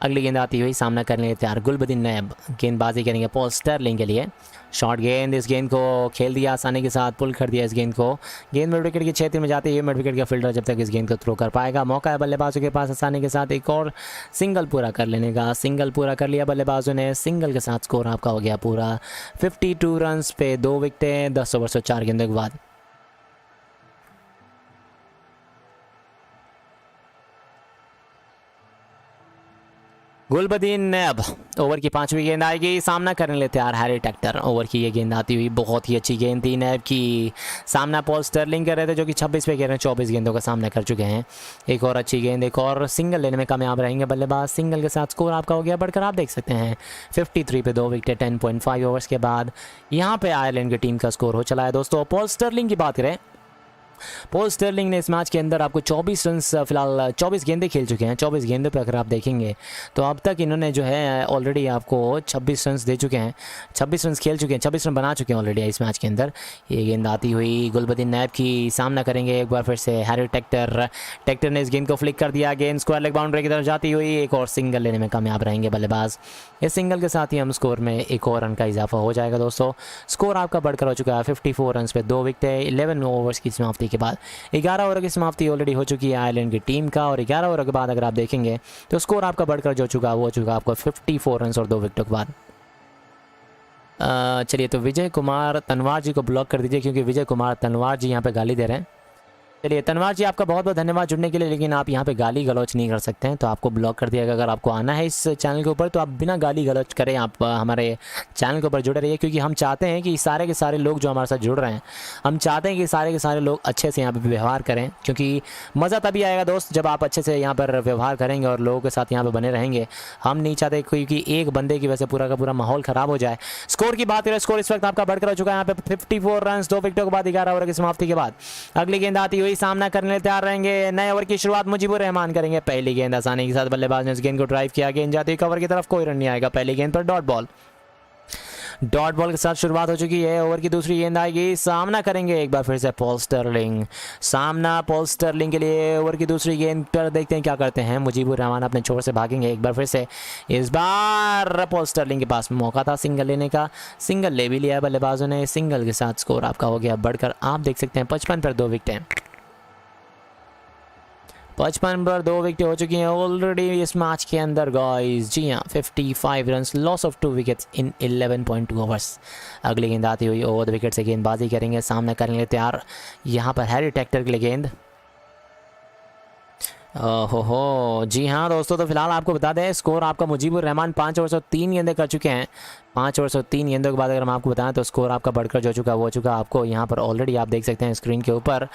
Speaker 13: अगली गेंद आती हुई, सामना करने के तैयार गुलबदीन नैब, गेंदबाजी करेंगे पॉल स्टर्लिंग के लिए। शॉर्ट गेंद, इस गेंद को खेल दिया आसानी के साथ, पुल कर दिया इस गेंद को। गेंद मिड विकेट के क्षेत्र में जाती है, मिड विकेट का फील्डर जब तक इस गेंद को थ्रो कर पाएगा, मौका है बल्लेबाजों के पास आसानी के साथ एक और सिंगल पूरा कर लेने का। सिंगल पूरा कर लिया बल्लेबाजों ने, सिंगल के साथ स्कोर आपका हो गया पूरा 52 रन पे 2 विकेटें, 10 ओवर और 4 गेंदों के बाद। गुलबदीन नैब, ओवर की 5वीं गेंद आएगी, सामना करने लिए तैयार हैरी टेक्टर। ओवर की ये गेंद आती हुई, बहुत ही अच्छी गेंद थी नैब की, सामना पॉल स्टर्लिंग कर रहे थे जो कि 26 पे कह रहे हैं, 24 गेंदों का सामना कर चुके हैं। एक और अच्छी गेंद, एक और सिंगल लेने में कामयाब रहेंगे बल्लेबाज, सिंगल के साथ स्कोर आपका हो गया बढ़कर आप देख सकते हैं 53 पे 2 विकेट 10.5 ओवर्स के बाद। यहाँ पे आयरलैंड की टीम का स्कोर हो चला है दोस्तों। पॉल स्टर्लिंग की बात करें, पॉल स्टर्लिंग ने इस मैच के अंदर आपको 24 रन फिलहाल 24 गेंदें खेल चुके हैं। 24 गेंदों पे अगर आप देखेंगे तो अब तक इन्होंने जो है ऑलरेडी आपको 26 रन दे चुके हैं, 26 रन खेल चुके हैं, 26 रन बना चुके हैं ऑलरेडी इस मैच के अंदर। ये गेंद आती हुई गुलबदीन नैब की, सामना करेंगे एक बार फिर से हैरी टेक्टर। टेक्टर ने इस गेंद को फ्लिक कर दिया, गेंद स्क्वायर लेग बाउंड्री की तरफ जाती हुई, एक और सिंगल लेने में कामयाब रहेंगे बल्लेबाज। इस सिंगल के साथ ही हम स्कोर में एक और रन का इजाफा हो जाएगा दोस्तों। स्कोर आपका बढ़कर हो चुका है 54 रन पे 2 विकेटें 11 ओवर्स की समाप्ति के बाद। 11 ओवर की समाप्ति ऑलरेडी हो चुकी है आयरलैंड की टीम का, और 11 ओवर के बाद अगर आप देखेंगे तो स्कोर आपका बढ़कर जो चुका वो चुका आपको 54 रन और 2 विकेटों के बाद। चलिए तो विजय कुमार तनवार जी को ब्लॉक कर दीजिए, क्योंकि विजय कुमार तनवार जी यहाँ पे गाली दे रहे हैं। चलिए तनवार जी आपका बहुत बहुत धन्यवाद जुड़ने के लिए, लेकिन आप यहाँ पे गाली गलौच नहीं कर सकते हैं, तो आपको ब्लॉक कर दिया गया। अगर आपको आना है इस चैनल के ऊपर तो आप बिना गाली गलौच करें आप हमारे चैनल के ऊपर जुड़े रहिए, क्योंकि हम चाहते हैं कि सारे के सारे लोग जो हमारे साथ जुड़ रहे हैं, हम चाहते हैं कि सारे के सारे लोग अच्छे से यहाँ पर व्यवहार करें, क्योंकि मज़ा तभी आएगा दोस्त जब आप अच्छे से यहाँ पर व्यवहार करेंगे और लोगों के साथ यहाँ पर बने रहेंगे। हम नहीं चाहते क्योंकि एक बंदे की वजह से पूरा का पूरा माहौल ख़राब हो जाए। स्कोर की बात करें, स्कोर इस वक्त आपका बढ़कर हो चुका है यहाँ पे 54 रन 2 विकेटों के बाद 11 ओवर की समाप्ति के बाद। अगली गेंद आती हुई सामना करने तैयार रहेंगे, नए ओवर की शुरुआत मुजीबुर रहमान करेंगे। पहली गेंद आसानी के साथ बल्लेबाज ने इस गेंद को ड्राइव किया, गेंद जाती हुई कवर की तरफ, कोई रन नहीं आएगा। पहली गेंद पर डॉट बॉल के साथ शुरुआत हो चुकी है। ओवर की दूसरी गेंद आएगी, सामना करेंगे एक बार फिर से पॉल स्टर्लिंग। सामना पॉल स्टर्लिंग के लिए ओवर की दूसरी गेंद पर देखते हैं क्या करते हैं। मुजीबुर रहमान अपने छोर से भागेंगे एक बार फिर से। इस बार पॉल स्टर्लिंग के पास मौका था सिंगल लेने का, सिंगल ले भी लिया बल्लेबाजों ने। सिंगल के साथ स्कोर आपका हो गया बढ़कर, आप देख सकते हैं 55 पर 2 विकेटें। 55 पर 2 विकेट हो चुकी हैं ऑलरेडी इस मैच के अंदर गाइस। जी हाँ, 55 runs, loss of 2 wickets in 11.2 overs. अगली गेंद आती हुई ओवर द विकेट से गेंदबाजी करेंगे, सामना करेंगे तैयार यहाँ पर हैरी टेक्टर के लिए गेंद। हो जी हाँ दोस्तों, तो फिलहाल आपको बता दें स्कोर आपका मुजीबुर रहमान 5 ओवर से 3 गेंदें कर चुके हैं। 5 ओवर से 3 गेंदों के बाद अगर हम आपको बताएं तो स्कोर आपका बढ़कर जो चुका वो हो चुका आपको यहाँ पर ऑलरेडी आप देख सकते हैं स्क्रीन के ऊपर।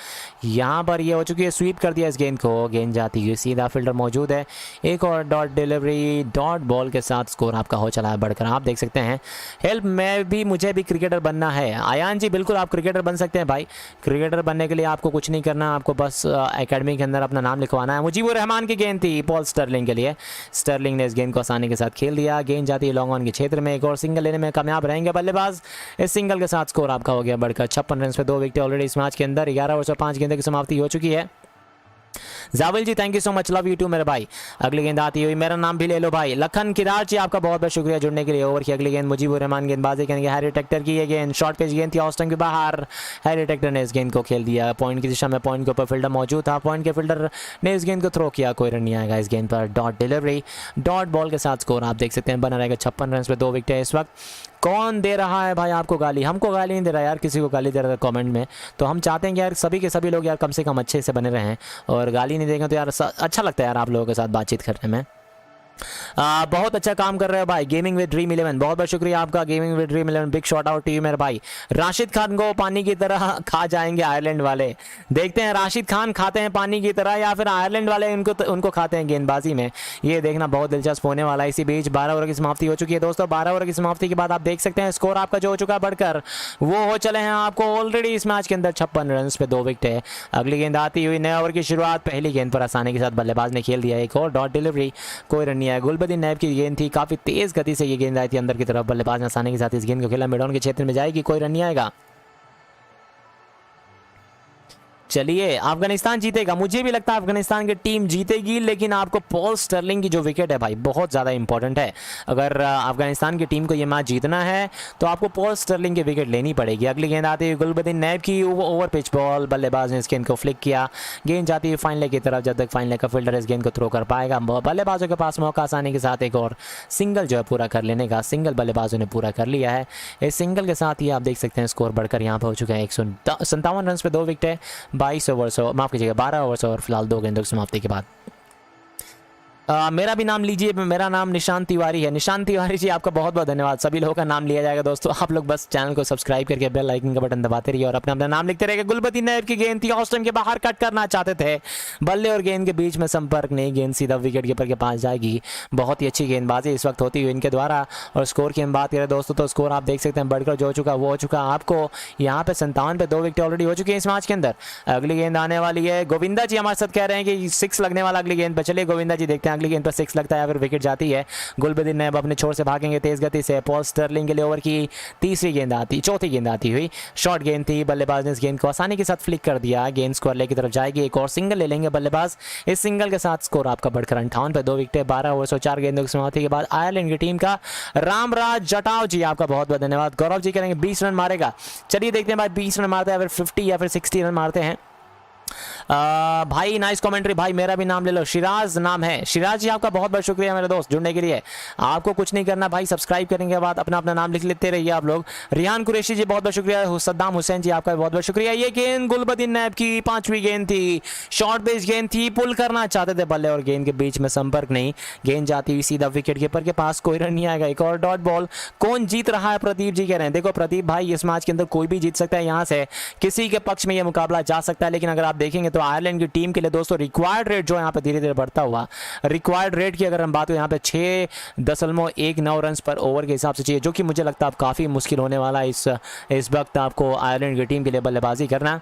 Speaker 13: यहाँ पर ये हो चुकी है, स्वीप कर दिया इस गेंद को, गेंद जाती है सीधा फील्डर मौजूद है। एक और डॉट डिलीवरी, डॉट बॉल के साथ स्कोर आपका हो चला है बढ़कर, आप देख सकते हैं। हेल्प मुझे भी क्रिकेटर बनना है। आयान जी बिल्कुल आप क्रिकेटर बन सकते हैं भाई। क्रिकेटर बनने के लिए आपको कुछ नहीं करना, आपको बस एकेडमी के अंदर अपना नाम लिखवाना है। मुजीबुर रहमान की गेंद थी पॉल स्टर्लिंग के लिए, स्टर्लिंग ने इस गेंद को आसानी के साथ खेल दिया। गेंद जाती है लॉन्ग ऑन के क्षेत्र में, एक और सिंगल लेने में कामयाब रहेंगे बल्लेबाज। इस सिंगल के साथ स्कोर आपका हो गया बढ़कर 56 रन पे 2 विकेट ऑलरेडी इस मैच के अंदर। 11 ओवर से 5 गेंदों की समाप्ति हो चुकी है। Javil ji thank you so much, love you too मेरे भाई। अगली गेंद आती हुई, मेरा नाम भी ले लो भाई। लखन किरार जी आपका बहुत बहुत शुक्रिया जुड़ने के लिए। ओवर की अगली गेंद मुजीबुर रहमान गेंदबाजी करेंगे, हैरी टेक्टर की ये गेंद शॉर्ट पिच गेंद थी ऑफ स्टंप के बाहर। हैरी टेक्टर ने इस गेंद को खेल दिया पॉइंट की दिशा में, पॉइंट के ऊपर फील्डर मौजूद था, पॉइंट के फील्डर ने इस गेंद को थ्रो किया, कोई रन नहीं आएगा इस गेंद पर। डॉट डिलीवरी, डॉट बॉल के साथ स्कोर आप देख सकते हैं बना रहेगा 56 रन पे 2 विकेट है इस वक्त। कौन दे रहा है भाई आपको गाली? हमको गाली नहीं दे रहा यार, किसी को गाली दे रहा था कमेंट में। तो हम चाहते हैं कि यार सभी के सभी लोग यार कम से कम अच्छे से बने रहें, और गाली नहीं देंगे तो यार अच्छा लगता है यार आप लोगों के साथ बातचीत करने में। बहुत अच्छा काम कर रहे हो भाई। गेमिंग विद ड्रीम 11 बहुत बहुत शुक्रिया आपका। Gaming with dream 11 big shout out to you मेरे भाई। राशिद खान को पानी की तरह खा जाएंगे आयरलैंड वाले। देखते हैं राशिद खान खाते हैं पानी की तरह या फिर आयरलैंड वाले उनको खाते हैं गेंदबाजी में, ये देखना बहुत दिलचस्प होने वाला है। इसी बीच 12 ओवर की समाप्ति हो चुकी है दोस्तों। 12 ओवर की समाप्ति के बाद आप देख सकते हैं स्कोर आपका जो हो चुका है बढ़कर, वो हो चले हैं आपको ऑलरेडी इस मैच के अंदर 56 रन पे 2 विकेट है। अगली गेंद आती हुई, नए ओवर की शुरुआत, पहली गेंद पर आसानी के साथ बल्लेबाज ने खेल दिया, एक और डॉट डिलीवरी, कोई रन नहीं आया। गुलबदीन नैब की गेंद थी, काफी तेज गति से ये गेंद आई थी अंदर की तरफ, बल्लेबाज ने आसानी के साथ इस गेंद को खेला, मिड ऑन के क्षेत्र में जाएगी, कोई रन नहीं आएगा। चलिए अफगानिस्तान जीतेगा, मुझे भी लगता है अफगानिस्तान की टीम जीतेगी, लेकिन आपको पॉल स्टर्लिंग की जो विकेट है भाई बहुत ज़्यादा इंपॉर्टेंट है। अगर अफगानिस्तान की टीम को ये मैच जीतना है तो आपको पॉल स्टर्लिंग की विकेट लेनी पड़ेगी। अगली गेंद आती है गुलबदीन नैब की, ओवर पिच बॉल, बल्लेबाज ने इस गेंद को फ्लिक किया, गेंद जाती है फाइन लेग की तरफ, जब तक फाइन लेग का फील्डर इस गेंद को थ्रो कर पाएगा। बल्लेबाजों के पास मौका आसानी के साथ एक और सिंगल जो है पूरा कर लेने का, सिंगल बल्लेबाजों ने पूरा कर लिया है। इस सिंगल के साथ ही आप देख सकते हैं स्कोर बढ़कर यहाँ पर हो चुका है 157 रन पे 2 विकेट है। 22 ओवर से माफ कीजिएगा 12 ओवर से और फिलहाल 2 गेंदों की समाप्ति के बाद। मेरा भी नाम लीजिए, मेरा नाम निशांत तिवारी है। निशांत तिवारी जी आपका बहुत बहुत धन्यवाद। सभी लोगों का नाम लिया जाएगा दोस्तों, आप लोग बस चैनल को सब्सक्राइब करके बेल आइकन का बटन दबाते रहिए और अपना अपना नाम लिखते रहिए। गुलबदीन नैब की गेंद थी, ऑस्टन के बाहर कट करना चाहते थे, बल्ले और गेंद के बीच में संपर्क नहीं, गेंद सीधा विकेट कीपर के पास जाएगी। बहुत ही अच्छी गेंदबाजी इस वक्त होती हुई इनके द्वारा। और स्कोर की हम बात करें दोस्तों तो स्कोर आप देख सकते हैं बढ़कर जो हो चुका वो हो चुका आपको यहाँ पे 57 पे 2 विकेट ऑलरेडी हो चुकी है इस मैच के अंदर। अगली गेंद आने वाली है, गोविंदा जी हमारे साथ कह रहे हैं कि 6 लगने वाला अगली गेंद पर। चलिए गोविंदा जी देखते हैं अगली गेंद पर 6 लगता है या फिर विकेट जाती है। गुलबदीन नैब अपने छोर से भागेंगे तेज गति से। पॉल स्टर्लिंग के लिए ओवर की चौथी गेंद आती हुई, शॉर्ट गेंद थी, बल्लेबाज ने इस गेंद को आसानी के साथ फ्लिक कर दिया, गेंद स्क्वायर लेग की तरफ जाएगी, एक और सिंगल ले लेंगे बल्लेबाज। इस सिंगल के साथ स्कोर आपका बढ़कर 58 पे 2 विकेट। 12 ओवर से 4 गेंदों की समाप्ति के बाद आयरलैंड की टीम का रामराज जटाव जी आपका बहुत बहुत धन्यवाद। गौरव जी करेंगे 20 रन मारेगा। चलिए देखते हैं भाई 20 रन मारते हैं या फिर 50 या फिर 60 रन मारते हैं। भाई नाइस कमेंट्री भाई, मेरा भी नाम ले लो, शिराज नाम है। शिराज जी आपका बहुत बहुत शुक्रिया मेरे दोस्त जुड़ने के लिए। आपको कुछ नहीं करना भाई, सब्सक्राइब करने के बाद अपना अपना नाम लिख लेते रहिए आप लोग। रिहान कुरैशी जी बहुत बहुत शुक्रिया। सद्दाम हुसैन जी आपका बहुत बहुत शुक्रिया। ये गेंद गुलबदीन नैब की 5वीं गेंद थी, शॉर्ट बेस गेंद थी, पुल करना चाहते थे बल्ले और गेंद के बीच में संपर्क नहीं, गेंद जाती हुई सीधा विकेट कीपर के पास, कोई रन नहीं आएगा। एक और डॉट बॉल। कौन जीत रहा है? प्रदीप जी कह रहे हैं। देखो प्रदीप भाई, इस मैच के अंदर कोई भी जीत सकता है, यहाँ से किसी के पक्ष में यह मुकाबला जा सकता है, लेकिन अगर आप देखेंगे तो आयरलैंड की टीम के लिए दोस्तों रिक्वायर्ड रेट जो है यहाँ पे धीरे धीरे बढ़ता हुआ, रिक्वायर्ड रेट की अगर हम बात करें यहाँ पे 6.19 रन पर ओवर के हिसाब से चाहिए, जो कि मुझे लगता है काफ़ी मुश्किल होने वाला है इस वक्त आपको आयरलैंड की टीम के लिए बल्लेबाजी करना।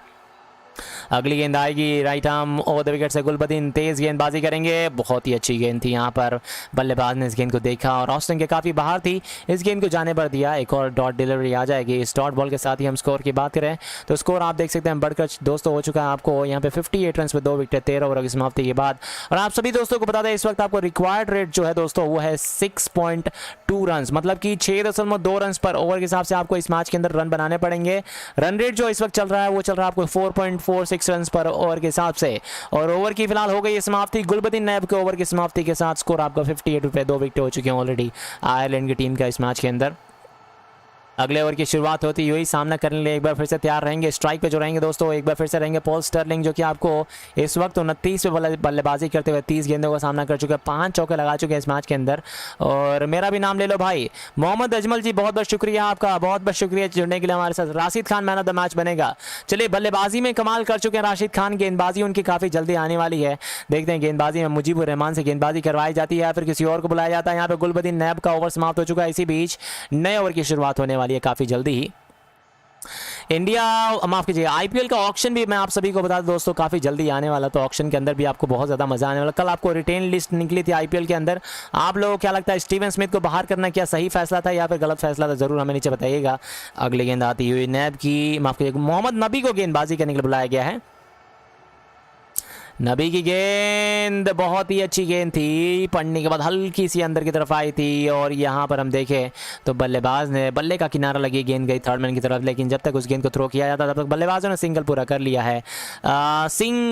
Speaker 13: अगली गेंद आएगी right arm over the wicket से, गुलबदीन तेज गेंदबाजी करेंगे, बहुत ही अच्छी गेंद थी यहाँ पर, बल्लेबाज ने इस गेंद को देखा और ऑस्टिन के काफ़ी बाहर थी, इस गेंद को जाने पर दिया। एक और डॉट डिलीवरी आ जाएगी। इस डॉट बॉल के साथ ही हम स्कोर की बात करें तो स्कोर आप देख सकते हैं बढ़कर दोस्तों हो चुका है आपको यहाँ पे 58 रन पे 2 विकेट 13 ओवर की समाप्ति के बाद। और आप सभी दोस्तों को बता दें इस वक्त आपको रिक्वायर्ड रेट जो है दोस्तों वो है 6.2 रन, मतलब कि 6.2 रन पर ओवर के हिसाब से आपको इस मैच के अंदर रन बनाने पड़ेंगे। रन रेट जो इस वक्त चल रहा है वो चल रहा है आपको 4.46 रन पर ओवर के हिसाब से, और ओवर की फिलहाल हो गई है समाप्ति। गुलबदीन नैब के ओवर की समाप्ति के साथ स्कोर आपका 58 पे 2 विकेट हो चुके हैं ऑलरेडी आयरलैंड की टीम का इस मैच के अंदर। अगले ओवर की शुरुआत होती हुई सामना करने के लिए एक बार फिर से तैयार रहेंगे। स्ट्राइक पे जो रहेंगे दोस्तों एक बार फिर से रहेंगे पॉल स्टर्लिंग, जो कि आपको इस वक्त 29 पे बल्लेबाजी करते हुए 30 गेंदों का सामना कर चुके हैं, 5 चौके लगा चुके हैं इस मैच के अंदर। और मेरा भी नाम ले लो भाई, मोहम्मद अजमल जी बहुत बहुत शुक्रिया आपका, बहुत बहुत शुक्रिया जुड़ने के लिए हमारे साथ। Rashid Khan man of the match बनेगा। चलिए बल्लेबाजी में कमाल कर चुके हैं राशिद खान, गेंदबाजी उनकी काफ़ी जल्दी आने वाली है। देखते हैं गेंदबाजी में मुजीबुर रहमान से गेंदबाजी करवाई जाती है या फिर किसी और को बुलाया जाता है। यहाँ पे गुलबदीन नैब का ओवर समाप्त हो चुका है, इसी बीच नए ओवर की शुरुआत होने वाली है काफ़ी जल्दी ही। इंडिया माफ कीजिए आईपीएल का ऑक्शन भी मैं आप सभी को बता दूं दोस्तों काफ़ी जल्दी आने वाला, तो ऑक्शन के अंदर भी आपको बहुत ज़्यादा मजा आने वाला। कल आपको रिटेन लिस्ट निकली थी आईपीएल के अंदर, आप लोगों को क्या लगता है स्टीवन स्मिथ को बाहर करना क्या सही फैसला था या फिर गलत फैसला था, जरूर हमें नीचे बताइएगा। अगली गेंद आती हुई नैब की, माफ कीजिए मोहम्मद नबी को गेंदबाजी करने के लिए बुलाया गया है। नबी की गेंद बहुत ही अच्छी गेंद थी, पड़ने के बाद हल्की सी अंदर की तरफ आई थी और यहाँ पर हम देखें तो बल्लेबाज ने बल्ले का किनारा लगी, गेंद गई थर्ड मैन की तरफ, लेकिन जब तक उस गेंद को थ्रो किया जाता तब तक बल्लेबाजों ने सिंगल पूरा कर लिया है।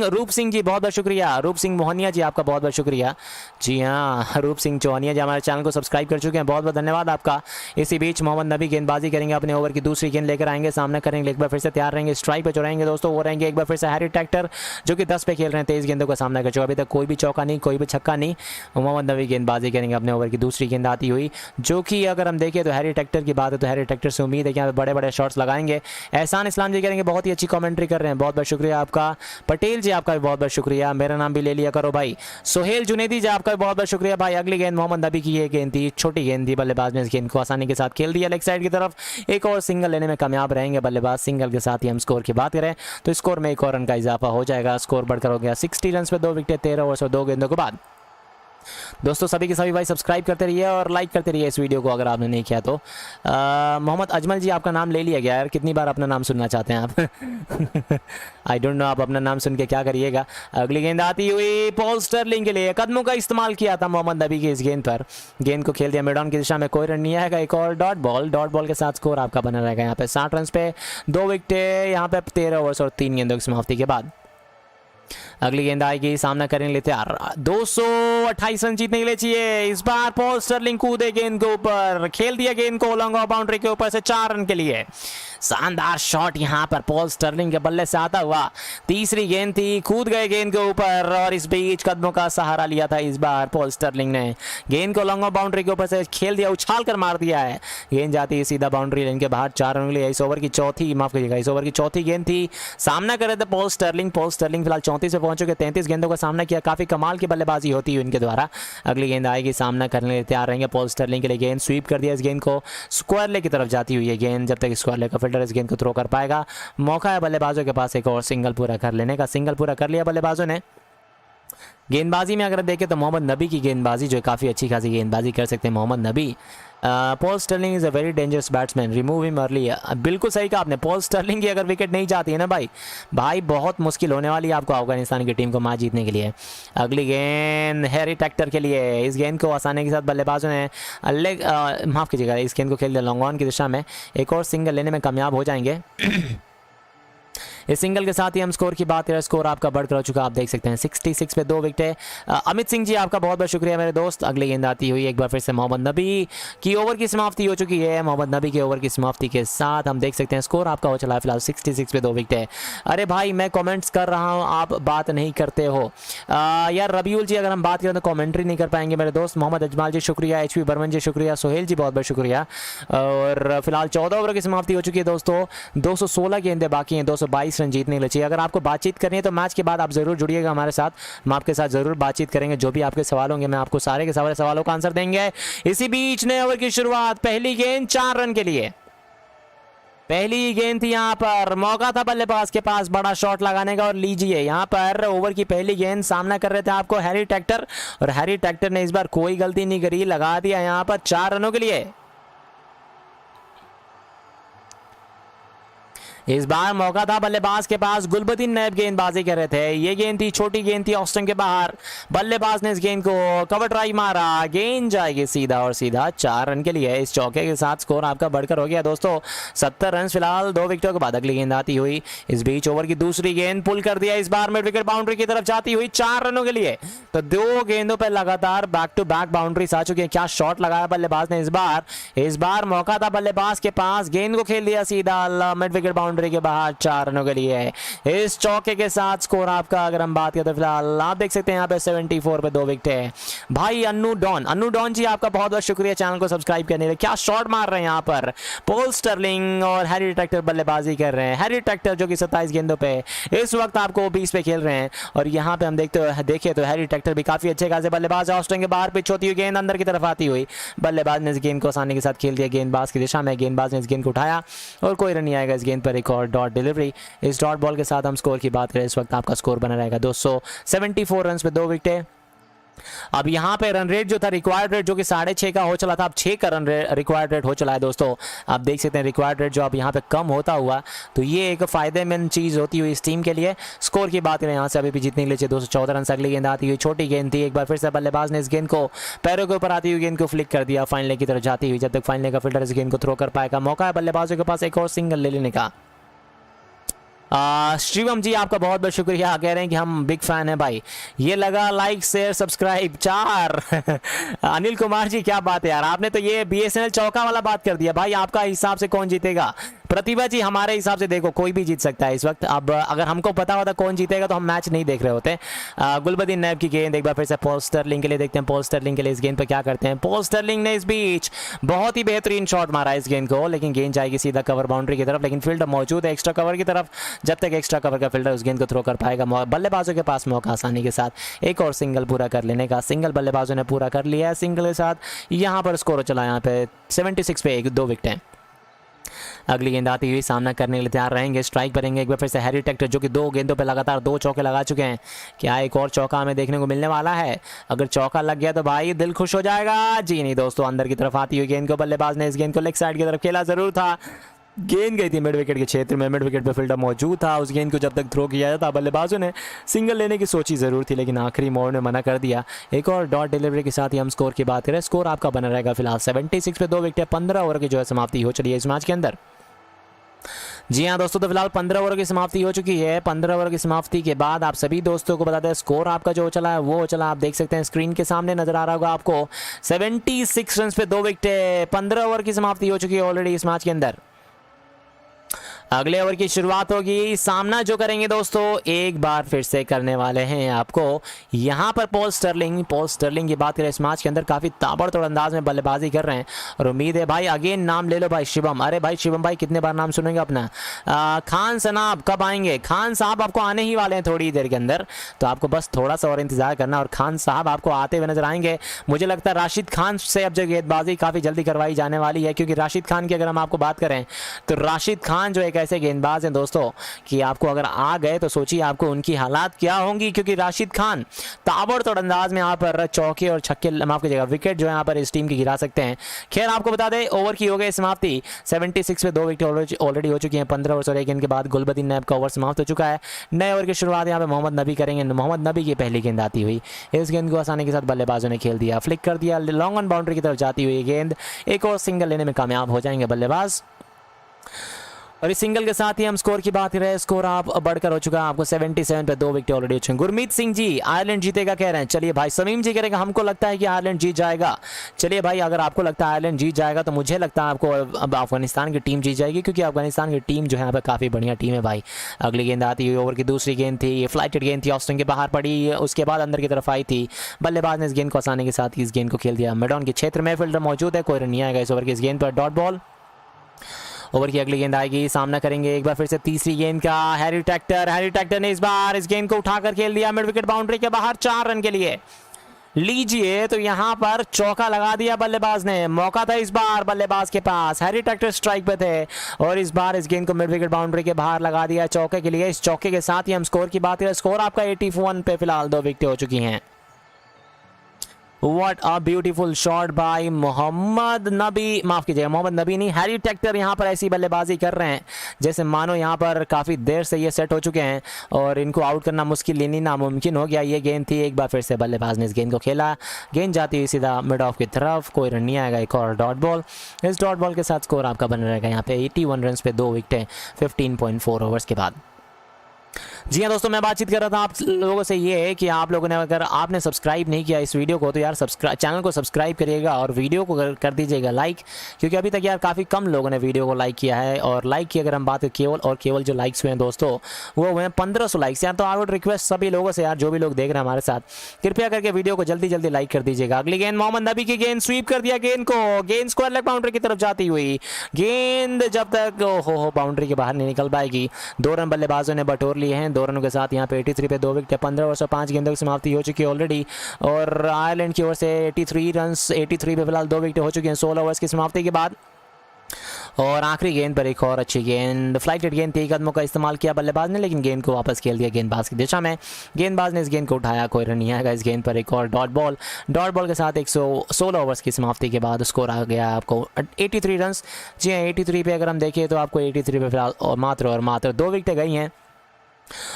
Speaker 13: रूप सिंह जी बहुत बहुत शुक्रिया, रूप सिंह मोहनिया जी आपका बहुत बहुत शुक्रिया। जी हाँ रूप सिंह चौहानिया जी हमारे चैनल को सब्सक्राइब कर चुके हैं, बहुत बहुत धन्यवाद आपका। इसी बीच मोहम्मद नबी गेंदबाजी करेंगे, अपने ओवर की दूसरी गेंद लेकर आएंगे, सामना करेंगे, एक बार फिर से तैयार रहेंगे। स्ट्राइक पर जो रहेंगे दोस्तों वो रहेंगे एक बार फिर से हैरी ट्रैक्टर, जो कि 10 पे खेल रहे हैं, 23 गेंदों का सामना कर चुका, अभी तक कोई भी चौका नहीं कोई भी छक्का नहीं। मोहम्मद नबी गेंदबाजी करेंगे, अपने ओवर की दूसरी गेंद आती हुई, जो कि अगर हम देखें तो हैरी ट्रैक्टर की बात है तो हैरी ट्रैक्टर से उम्मीद है कि यहाँ पे बड़े बड़े शॉट्स लगाएंगे। एहसान इस्लाम जी करेंगे, बहुत ही अच्छी कमेंट्री कर रहे हैं, बहुत बहुत शुक्रिया आपका। पटेल जी आपका भी बहुत बहुत शुक्रिया, मेरा नाम भी ले लिया करो भाई। सोहेल जुनेदी जी आपका भी बहुत बहुत शुक्रिया भाई। अगली गेंद मोहम्मद नबी की ये गेंद थी, छोटी गेंद थी, बल्लेबाज ने इस गेंद को आसानी के साथ खेल दिया लेग साइड की तरफ, एक और सिंगल लेने में कामयाब रहेंगे बल्लेबाज। सिंगल के साथ ही हम स्कोर की बात करें तो स्कोर में एक और रन का इजाफा हो जाएगा, स्कोर बढ़कर हो गया 60 रन पे 2 विकेट 13 ओवर और 2 गेंदों के बाद। दोस्तों सभी के सभी भाई सब्सक्राइब करते रहिए और लाइक करते रहिए इस वीडियो को अगर आपने नहीं किया तो। मोहम्मद अजमल जी आपका नाम ले लिया गया यार, कितनी बार अपना नाम सुनना चाहते हैं आप? आई डोंट नो आप अपना नाम सुन के क्या करिएगा। अगली गेंद आती हुई पॉल स्टर्लिंग के लिए, कदमों का इस्तेमाल किया था मोहम्मद नबी की इस गेंद पर, गेंद को खेल दिया मिड-ऑन की दिशा में, कोई रन नहीं आएगा। एक और डॉट बॉल के साथ स्कोर आपका बना रहेगा यहाँ पे 60 रन पे 2 विकेट यहाँ पे 13 ओवर और 3 गेंदों की समाप्ति के बाद। अगली गेंद आएगी, सामना करने के लिए तैयार, 228 रन जीतने के लिए चाहिए। इस बार पॉल स्टर्लिंग कूदे गेंद के ऊपर, खेल दिया गेंद को लॉन्ग ऑफ बाउंड्री के ऊपर से 4 रन के लिए। शानदार शॉट यहां पर पॉल स्टर्लिंग के बल्ले से आता हुआ, तीसरी गेंद थी, कूद गए गेंद के ऊपर और इस बीच कदमों का सहारा लिया था इस बार पॉल स्टर्लिंग ने, गेंद को लॉन्ग ऑफ बाउंड्री के ऊपर से खेल दिया, उछाल कर मार दिया है, गेंद जाती है सीधा बाउंड्री लाइन के बाहर, 4 रन के लिए। इस ओवर की चौथी गेंद थी, सामना कर रहे थे पॉल स्टर्लिंग फिलहाल 34 पे पहुंच चुके, 33 गेंदों का सामना किया, काफी कमाल की बल्लेबाजी होती है इनके द्वारा। अगली गेंद आएगी, सामना करने के लिए तैयार रहेंगे पॉल स्टर्लिंग के लिए, गेंद स्वीप कर दिया, इस गेंद को स्क्वायर लेग की तरफ जाती हुई है गेंद, जब तक स्क्वायर लेग का फील्डर इस गेंद को थ्रो कर पाएगा, मौका है बल्लेबाजों के पास एक और सिंगल पूरा कर लेने का। सिंगल पूरा कर लिया बल्लेबाजों ने। गेंदबाजी में अगर देखें तो मोहम्मद नबी की गेंदबाजी जो काफ़ी अच्छी खासी गेंदबाजी कर सकते हैं Mohammad Nabi. Paul Stirling is a very dangerous batsman, remove him early. बिल्कुल सही कहा आपने, पॉल स्टर्लिंग की अगर विकेट नहीं जाती है ना भाई बहुत मुश्किल होने वाली है आपको अफगानिस्तान की टीम को मैच जीतने के लिए। अगली गेंद हैरी ट्रैक्टर के लिए, इस गेंद को आसानी के साथ बल्लेबाजों ने माफ़ कीजिएगा इस गेंद को खेल दिया लॉन्ग ऑन की दिशा में, एक और सिंगल लेने में कामयाब हो जाएंगे। इस सिंगल के साथ ही हम स्कोर की बात करें, स्कोर आपका बढ़कर हो चुका, आप देख सकते हैं 66 पे 2 विकेटें। अमित सिंह जी आपका बहुत बहुत शुक्रिया मेरे दोस्त। अगली गेंद आती हुई एक बार फिर से मोहम्मद नबी की ओवर की समाप्ति हो चुकी है। मोहम्मद नबी के ओवर की समाप्ति के साथ हम देख सकते हैं स्कोर आपका हो चला है फिलहाल 66 पे 2 विकेटें। अरे भाई मैं कमेंट्स कर रहा हूं, आप बात नहीं करते हो यार। रबीउल जी अगर हम बात करें तो कमेंट्री नहीं कर पाएंगे मेरे दोस्त। मोहम्मद अजमाल जी शुक्रिया, HP बर्मन जी शुक्रिया, सोहेल जी बहुत बहुत शुक्रिया। और फिलहाल 14 ओवर की समाप्ति हो चुकी है दोस्तों। 216 गेंदें बाकी हैं, 222 रन जीतने के लिए चाहिए। अगर आपको बातचीत करनी है तो मैच के बाद आप जरूर जुड़िएगा हमारे साथ, हम आपके साथ जरूर बातचीत करेंगे। जो भी आपके सवाल होंगे मैं आपको सारे के सारे सवालों का आंसर देंगे। इसी बीच नए ओवर की शुरुआत, पहली गेंद 4 रन के लिए। पहली गेंद थी, यहां पर मौका था बल्लेबाज के पास बड़ा शॉट लगाने का। और लीजिए यहां पर ओवर की पहली गेंद, सामना कर रहे थे आपको हैरी ट्रैक्टर, और हैरी ट्रैक्टर ने इस बार कोई गलती नहीं करी, लगा दिया यहां पर 4 रनों के लिए। इस बार मौका था बल्लेबाज के पास, गुलबदीन नैब गेंदबाजी कर रहे थे। ये गेंद थी, छोटी गेंद थी ऑफ स्टंप के बाहर। बल्लेबाज ने इस गेंद को कवर ड्राइव मारा, गेंद जाएगी सीधा और सीधा 4 रन के लिए। इस चौके के साथ स्कोर आपका बढ़कर हो गया दोस्तों 70 रन फिलहाल 2 विकेटों के बाद। अगली गेंद आती हुई इस बीच ओवर की दूसरी गेंद पुल कर दिया, इस बार मिड विकेट बाउंड्री की तरफ जाती हुई 4 रनों के लिए। तो 2 गेंदों पर लगातार बैक टू बैक बाउंड्रीज आ चुकी है। क्या शॉट लगाया बल्लेबाज ने इस बार मौका था बल्लेबाज के पास, गेंद को खेल दिया सीधा मिड विकेट बाउंड्री के बाहर 4 रनों के लिए। इस चौके के साथ स्कोर आपका अगर हम बात करें तो फिलहाल आप देख सकते हैं यहाँ पे 74 पे 2 विकेट है। भाई अन्नू डॉन जी आपका बहुत बहुत शुक्रिया चैनल को सब्सक्राइब करने के लिए। क्या शॉट मार रहे हैं यहाँ पर पॉल स्टर्लिंग और हैरी ट्रैक्टर बल्लेबाजी कर रहे हैं। हैरी ट्रैक्टर जो कि 27 गेंदों पे इस वक्त आपको 20 पे खेल रहे हैं। और यहाँ पे हम देखिए तो हैरी ट्रैक्टर भी काफी अच्छे खासे बल्लेबाज है। ऑस्ट्रेलिया के बाहर पिच होती हुई गेंद अंदर की तरफ आती हुई, बल्लेबाज ने इस गेंद को आसानी के साथ खेल दिया गेंदबाज की दिशा में। गेंदबाज ने इस गेंद को उठाया और कोई रन नहीं आएगा इस गेंद पर। एक और डॉट डिलीवरी, इस डॉट बॉल के साथ हम स्कोर की बात करें इस वक्त आपका स्कोर बना रहेगा 274 रन पे 2 विकेटें। अब यहाँ पे रन रेट जो था रिक्वायर्ड रेट जो कि 6.5 का हो चला था, अब 6 का रन रिक्वायर्ड रेट हो चला है दोस्तों। आप देख सकते हैं रिक्वायर्ड रेट जो अब यहाँ पे कम होता हुआ, तो ये एक फायदेमंद चीज होती हुई इस टीम के लिए। स्कोर की बात करें यहाँ से अभी भी जीतने के लिए 214 रन। अगली गेंद आती हुई छोटी गेंद थी, एक बार फिर से बल्लेबाज ने इस गेंद को पैरों के ऊपर आती हुई गेंद को फ्लिक कर दिया फाइनल की तरफ जाती हुई। जब तक फाइनल का फील्डर इस गेंद को थ्रो कर पाएगा, मौका है बल्लेबाजों के पास एक और सिंगल ले लेने का। शिवम जी आपका बहुत बहुत शुक्रिया, कह रहे हैं कि हम बिग फैन हैं भाई। ये लगा like share subscribe 4 Anil Kumar ji क्या बात है यार, आपने तो ये BSNL चौका वाला बात कर दिया भाई। आपका हिसाब से कौन जीतेगा? प्रतिभा जी हमारे हिसाब से देखो कोई भी जीत सकता है इस वक्त। अब अगर हमको पता होता कौन जीतेगा तो हम मैच नहीं देख रहे होते। गुलबदीन नैब की गेंद एक बार फिर से पॉल स्टर्लिंग के लिए, देखते हैं पॉल स्टर्लिंग के लिए इस गेंद पर क्या करते हैं। पॉल स्टर्लिंग ने इस बीच बहुत ही बेहतरीन शॉट मारा इस गेंद को, लेकिन गेंद जाएगी सीधा कवर बाउंड्री की तरफ। लेकिन फील्डर मौजूद है एक्स्ट्रा कवर की तरफ, जब तक एक्स्ट्रा कवर का फील्डर उस गेंद को थ्रो कर पाएगा बल्लेबाजों के पास मौका आसानी के साथ एक और सिंगल पूरा कर लेने का। सिंगल बल्लेबाजों ने पूरा कर लिया है सिंगल के साथ। यहाँ पर स्कोर चला यहाँ पे 76 पे 2 विकेटें। अगली गेंद आती हुई सामना करने के लिए तैयार रहेंगे, स्ट्राइक करेंगे एक बार फिर से हैरी ट्रैक्टर जो कि 2 गेंदों पे लगातार 2 चौके लगा चुके हैं। क्या एक और चौका हमें देखने को मिलने वाला है? अगर चौका लग गया तो भाई दिल खुश हो जाएगा। जी नहीं दोस्तों, अंदर की तरफ आती हुई गेंद को बल्लेबाज ने इस गेंद को लेग साइड की तरफ खेला जरूर था, गेंद गई थी मिड विकेट के क्षेत्र में। मिड विकेट पे फील्डर मौजूद था, उस गेंद को जब तक थ्रो किया जाता बल्लेबाजों ने सिंगल लेने की सोची जरूर थी, लेकिन आखिरी मोड़ में मना कर दिया। एक और डॉट डिलीवरी के साथ ही हम स्कोर की बात करें, स्कोर आपका बना रहेगा फिलहाल 76 पे 2 विकेट। 15 ओवर की जो है समाप्ति हो चली है इस मैच के अंदर। जी हाँ दोस्तों, तो फिलहाल 15 ओवर की समाप्ति हो चुकी है। 15 ओवर की समाप्ति के बाद आप सभी दोस्तों को बता दें स्कोर आपका जो चला है वो चला, आप देख सकते हैं स्क्रीन के सामने नजर आ रहा होगा आपको 76 रन पे 2 विकेट। 15 ओवर की समाप्ति हो चुकी है ऑलरेडी इस मैच के अंदर। अगले ओवर की शुरुआत होगी, सामना जो करेंगे दोस्तों एक बार फिर से करने वाले हैं आपको यहाँ पर पॉल स्टर्लिंग की बात करें इस मैच के अंदर काफ़ी ताबड़तोड़ अंदाज में बल्लेबाजी कर रहे हैं और उम्मीद है भाई अगेन नाम ले लो भाई शिवम। अरे भाई शिवम भाई कितने बार नाम सुनेंगे अपना। खान सनाब कब आएंगे? खान साहब आपको आने ही वाले हैं थोड़ी देर के अंदर, तो आपको बस थोड़ा सा और इंतजार करना और खान साहब आपको आते हुए नजर आएंगे। मुझे लगता है राशिद खान से अब जो गेंदबाजी काफ़ी जल्दी करवाई जाने वाली है, क्योंकि राशिद खान की अगर हम आपको बात करें तो राशिद खान जो एक ऐसे गेंदबाज हैं दोस्तों कि आपको अगर आ गए तो सोचिए आपको उनकी हालात क्या होंगी, क्योंकि राशिद खान ताबड़तोड़ अंदाज में यहाँ पर चौके और छक्के माफ कीजिएगा विकेट जो है यहाँ पर इस टीम की गिरा सकते हैं। खैर आपको बता दें ओवर की हो गई समाप्ति 76 पे 2 विकेट ऑलरेडी हो चुकी हैं। 15 ओवर और 1 गेंद के बाद गुलबदीन नैब का ओवर समाप्त हो चुका है। नए ओवर की शुरुआत यहाँ पे मोहम्मद नबी करेंगे। मोहम्मद नबी की पहली गेंद आती हुई इस गेंद को आसानी के साथ बल्लेबाजों ने खेल दिया, फ्लिक कर दिया लॉन्ग ऑन बाउंड्री की तरफ जाती हुई गेंद, एक और सिंगल लेने में कामयाब हो जाएंगे बल्लेबाज। और इस सिंगल के साथ ही हम स्कोर की बात कर रहे हैं। स्कोर आप बढ़कर हो चुका है आपको 77 पे 2 विकेट ऑलरेडी हो चुके हैं। गुरमीत सिंह जी आयरलैंड जीतेगा कह रहे हैं। चलिए भाई समीम जी कह रहे हैं हमको लगता है कि आयरलैंड जीत जाएगा। चलिए भाई अगर आपको लगता है आयरलैंड जीत जाएगा तो मुझे लगता है आपको अब अफगानिस्तान की टीम जीत जाएगी, क्योंकि अफगानिस्तान की टीम जो है यहाँ पर काफ़ी बढ़िया टीम है भाई। अगली गेंद आती हुई ओवर की दूसरी गेंद थी, ये फ्लाइटेड गेंद थी, ऑस्टिन के बाहर पड़ी, उसके बाद अंदर की तरफ आई थी। बल्लेबाज ने इस गेंद को आसानी के साथ इस गेंद को खेल दिया। मिड ऑन के क्षेत्र में फील्डर मौजूद है, कोई रन नहीं आएगा इस ओवर की इस गेंद पर। Dot ball. ओवर की अगली गेंद आएगी, सामना करेंगे एक बार फिर से तीसरी गेंद का हैरी टैक्टर ने इस बार इस गेंद को उठाकर खेल दिया मिड विकेट बाउंड्री के बाहर 4 रन के लिए। लीजिए तो यहां पर चौका लगा दिया बल्लेबाज ने, मौका था इस बार बल्लेबाज के पास, हैरी टैक्टर स्ट्राइक पे थे और इस बार इस गेंद को मिड विकेट बाउंड्री के बाहर लगा दिया चौके के लिए। इस चौके के साथ ही हम स्कोर की बात करें, स्कोर आपका 81 पे फिलहाल 2 विकेटें हो चुकी हैं। What a beautiful shot by Mohammad नबी, माफ कीजिएगा मोहम्मद नबी नहीं, हैरी टैक्टर यहाँ पर ऐसी बल्लेबाजी कर रहे हैं जैसे मानो यहाँ पर काफ़ी देर से ये सेट हो चुके हैं और इनको आउट करना मुश्किल नहीं नामुमकिन हो गया। ये गेंद थी, एक बार फिर से बल्लेबाज ने इस गेंद को खेला, गेंद जाती हुई सीधा मिड ऑफ की तरफ, कोई रन नहीं आएगा। एक और डॉट बॉल, इस डॉट बॉल के साथ स्कोर आपका बना रहेगा यहाँ पे 81 रन पे 2 विकेटें 15.4 ओवर्स के बाद। जी हाँ दोस्तों, मैं बातचीत कर रहा था आप लोगों से, ये है कि आप लोगों ने अगर आपने सब्सक्राइब नहीं किया इस वीडियो को तो यार चैनल को सब्सक्राइब करिएगा और वीडियो को कर दीजिएगा लाइक, क्योंकि अभी तक यार काफ़ी कम लोगों ने वीडियो को लाइक किया है। और लाइक की अगर हम बात केवल जो लाइक्स हुए हैं दोस्तों वो हुए हैं 1500 लाइक्स यार। तो आई वुड रिक्वेस्ट सभी लोगों से यार, जो भी लोग देख रहे हैं हमारे साथ, कृपया करके वीडियो को जल्दी जल्दी लाइक कर दीजिएगा। अगली गेंद मोहम्मद नबी की गेंद, स्वीप कर दिया गेंद स्क्वायर लेग बाउंड्री की तरफ जाती हुई, गेंद जब तक हो बाउंड्री के बाहर नहीं निकल पाएगी। 2 रन बल्लेबाजों ने बटोर लिए हैं, 2 रनों के साथ यहाँ पे 83 पे 2 विकेट, 15 ओवर से 5 गेंदों की समाप्ति हो चुकी है ऑलरेडी। और आयरलैंड की ओर से 83 पे फिलहाल 2 विकेट हो चुकी हैं 16 ओवर्स की समाप्ति के बाद। और आखिरी गेंद पर एक और अच्छी गेंद, फ्लाइटेड गेंद थी, कदमों का इस्तेमाल किया बल्लेबाज ने, लेकिन गेंद को वापस खेल दिया गेंदबाज की दिशा में। गेंदबाज ने इस गेंद को उठाया, कोई रन नहीं आएगा इस गेंद पर। एक और डॉट बॉल के साथ 116 ओवर्स की समाप्ति के बाद स्कोर आ गया आपको 83 रन। जी हाँ, 83 पे अगर हम देखें तो आपको 83 पे फिलहाल और मात्र 2 विकेटें गई हैं।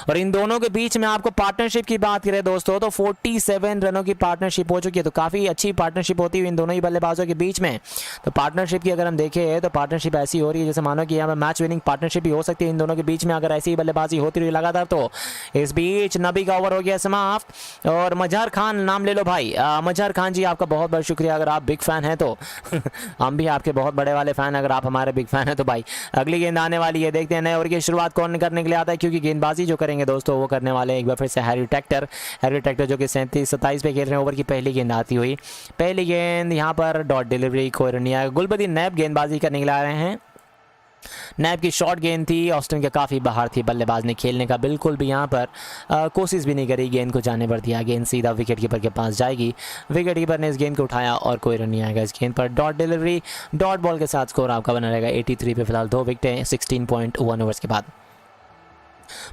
Speaker 13: और इन दोनों के बीच में आपको पार्टनरशिप की बात करें दोस्तों तो 47 रनों की पार्टनरशिप हो चुकी है। तो काफ़ी अच्छी पार्टनरशिप होती हुई इन दोनों ही बल्लेबाजों के बीच में। तो पार्टनरशिप की अगर हम देखें तो पार्टनरशिप ऐसी हो रही है जैसे मानो कि यहाँ पर मैच विनिंग पार्टनरशिप भी हो सकती है इन दोनों के बीच में अगर ऐसी ही बल्लेबाजी होती रही लगातार। तो इस बीच नबी का ओवर हो गया समाप्त और मजहर खान, नाम ले लो भाई, मजहर खान जी आपका बहुत बहुत शुक्रिया अगर आप बिग फैन हैं तो हम भी आपके बहुत बड़े वाले फैन, अगर आप हमारे बिग फैन हैं तो भाई। अगली गेंद आने वाली है, देखते हैं नए ओवर की शुरुआत कौन करने के लिए आता है, क्योंकि गेंदबाजी जो करेंगे दोस्तों वो करने वाले एक बार फिर से हैरी टैक्टर जो कि 37-27 पे खेल रहे हैं। ओवर की पहली गेंद आती हुई, पहली गेंद यहाँ पर डॉट डिलीवरी, कोई रन नहीं आएगा। गुलबदीन नैब गेंदबाजी करने के लिए आ रहे हैं। नैब की शॉर्ट गेंद थी, ऑस्टिन के काफ़ी बाहर थी, बल्लेबाज ने खेलने का बिल्कुल भी यहाँ पर कोशिश भी नहीं करी, गेंद को जाने पर दिया, गेंद सीधा विकेट कीपर के पास जाएगी। विकेट कीपर ने इस गेंद को उठाया और कोई रन नहीं आएगा इस गेंद पर। डॉट डिलीवरी, डॉट बॉल के साथ स्कोर आपका बना रहेगा 83 पे फिलहाल 2 विकेटें 16.1 ओवर्स के बाद।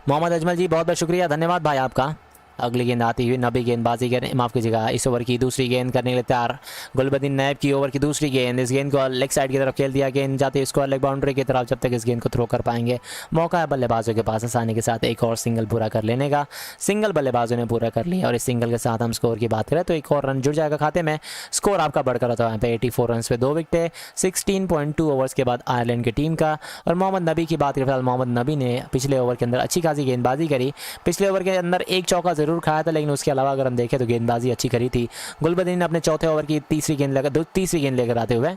Speaker 13: मोहम्मद अजमल जी बहुत बहुत शुक्रिया, धन्यवाद भाई आपका। अगली गेंद आती हुई नबी गेंदबाजी करने, माफ़ कीजिएगा, इस ओवर की दूसरी गेंद करने के लिए तैयार गुलबदीन नैब की ओवर की दूसरी गेंद, इस गेंद को लेग साइड की तरफ खेल दिया, गेंद जाती है स्क्वायर लेग बाउंड्री की तरफ, जब तक इस गेंद को थ्रो कर पाएंगे। मौका है बल्लेबाजों के पास आसानी के साथ एक और सिंगल पूरा कर लेने का। सिंगल बल्लेबाजों ने पूरा कर लिया और इस सिंगल के साथ हम स्कोर की बात करें तो एक और रन जुड़ जाएगा खाते में। स्कोर आपका बढ़कर होता है यहाँ पे 84 रन पे 2 विकेटें 16.2 ओवर्स के बाद आयरलैंड की टीम का। और मोहम्मद नबी की बात करें, फिलहाल मोहम्मद नबी ने पिछले ओवर के अंदर अच्छी खासी गेंदबाजी करी, पिछले ओवर के अंदर एक चौका ज़रूर खाया था, लेकिन के अलावा अगर हम देखें तो गेंदबाजी अच्छी करी थी। गुलबदीन ने अपने चौथे ओवर की तीसरी गेंद लेकर आते हुए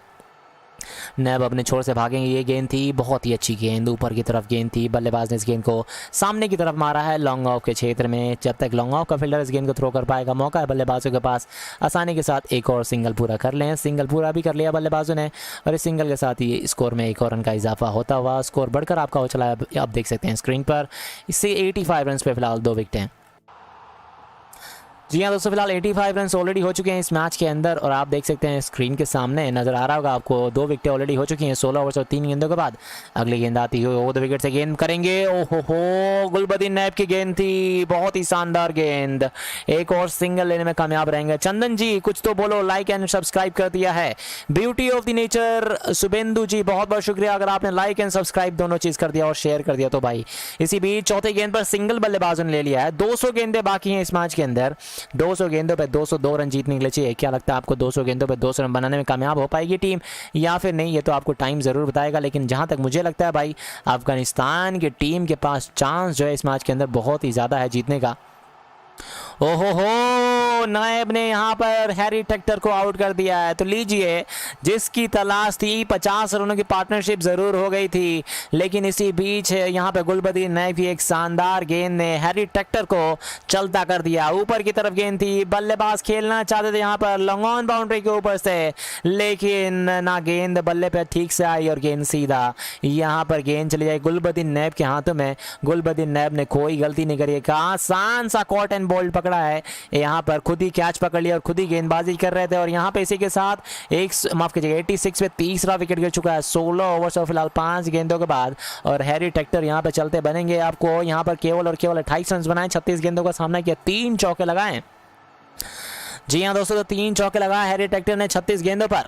Speaker 13: नैब अपने छोर से भागेंगे। ये गेंद थी बहुत ही अच्छी गेंद, ऊपर की तरफ गेंद थी, बल्लेबाज ने इस गेंद को सामने की तरफ मारा है लॉन्ग ऑफ के क्षेत्र में। जब तक लॉन्ग ऑफ का फील्डर इस गेंद को थ्रो कर पाएगा, मौका है बल्लेबाजों के पास आसानी के साथ एक और सिंगल पूरा कर लें। सिंगल पूरा भी कर लिया बल्लेबाजों ने और इस सिंगल के साथ ही स्कोर में एक और रन का इजाफा होता हुआ स्कोर बढ़कर आपका हो चला है, आप देख सकते हैं स्क्रीन पर। इससे 85 रन पे फिलहाल 2 विकेटें। जी हाँ दोस्तों, फिलहाल 85 रन ऑलरेडी हो चुके हैं इस मैच के अंदर और आप देख सकते हैं स्क्रीन के सामने नज़र आ रहा होगा आपको 2 विकेटें ऑलरेडी हो चुकी हैं 16 ओवर और 3 गेंदों के बाद। अगली गेंद आती हुई 2 विकेट से गेंद करेंगे, ओहो गुलबदीन नैब की गेंद थी, बहुत ही शानदार गेंद, एक और सिंगल लेने में कामयाब रहेंगे। चंदन जी कुछ तो बोलो, लाइक एंड सब्सक्राइब कर दिया है। Beauty of the nature Shubhendu ji बहुत बहुत शुक्रिया अगर आपने लाइक एंड सब्सक्राइब दोनों चीज़ कर दिया और शेयर कर दिया तो भाई। इसी बीच चौथे गेंद पर सिंगल बल्लेबाजों ने ले लिया है, 200 गेंदें बाकी हैं इस मैच के अंदर 200 गेंदों पे 202 रन जीतने के लिए चाहिए। क्या लगता है आपको 200 गेंदों पे 200 रन बनाने में कामयाब हो पाएगी टीम या फिर नहीं, ये तो आपको टाइम ज़रूर बताएगा। लेकिन जहाँ तक मुझे लगता है भाई, अफगानिस्तान की टीम के पास चांस जो है इस मैच के अंदर बहुत ही ज़्यादा है जीतने का। ओहो, नायब ने यहाँ पर हैरी टेक्टर को आउट कर दिया है। तो लीजिए, जिसकी तलाश थी 50 रनों की पार्टनरशिप ज़रूर हो गई थी, लेकिन इसी बीच यहाँ पे गुलबदीन नायब की एक शानदार गेंद ने हैरी टेक्टर को चलता कर दिया। ऊपर की तरफ गेंद थी, बल्लेबाज खेलना चाहते थे यहाँ पर लॉन्ग ऑन बाउंड्री के ऊपर से, लेकिन ना गेंद बल्ले पे ठीक से आई और गेंद सीधा यहाँ पर गेंद चली जाए गुलबदीन नायब के हाथों में। गुलबदीन नायब ने कोई गलती नहीं करी है, आसान सा कॉट एंड बोल्ड पकड़ा है यहाँ पर, खुद ही कैच पकड़ लिया और खुद ही गेंदबाजी कर रहे थे। और यहाँ पे इसी के साथ एक माफ कीजिएगा 86 पे तीसरा विकेट गिर चुका है 16 ओवर्स और फिलहाल 5 गेंदों के बाद। और हैरी टेक्टर यहाँ पे चलते बनेंगे। आपको यहाँ पर केवल और केवल 28 रन बनाए, 36 गेंदों का सामना किया, 3 चौके लगाए। जी हाँ दोस्तों, तो 3 चौके लगाए हैरी टेक्टर ने 36 गेंदों पर।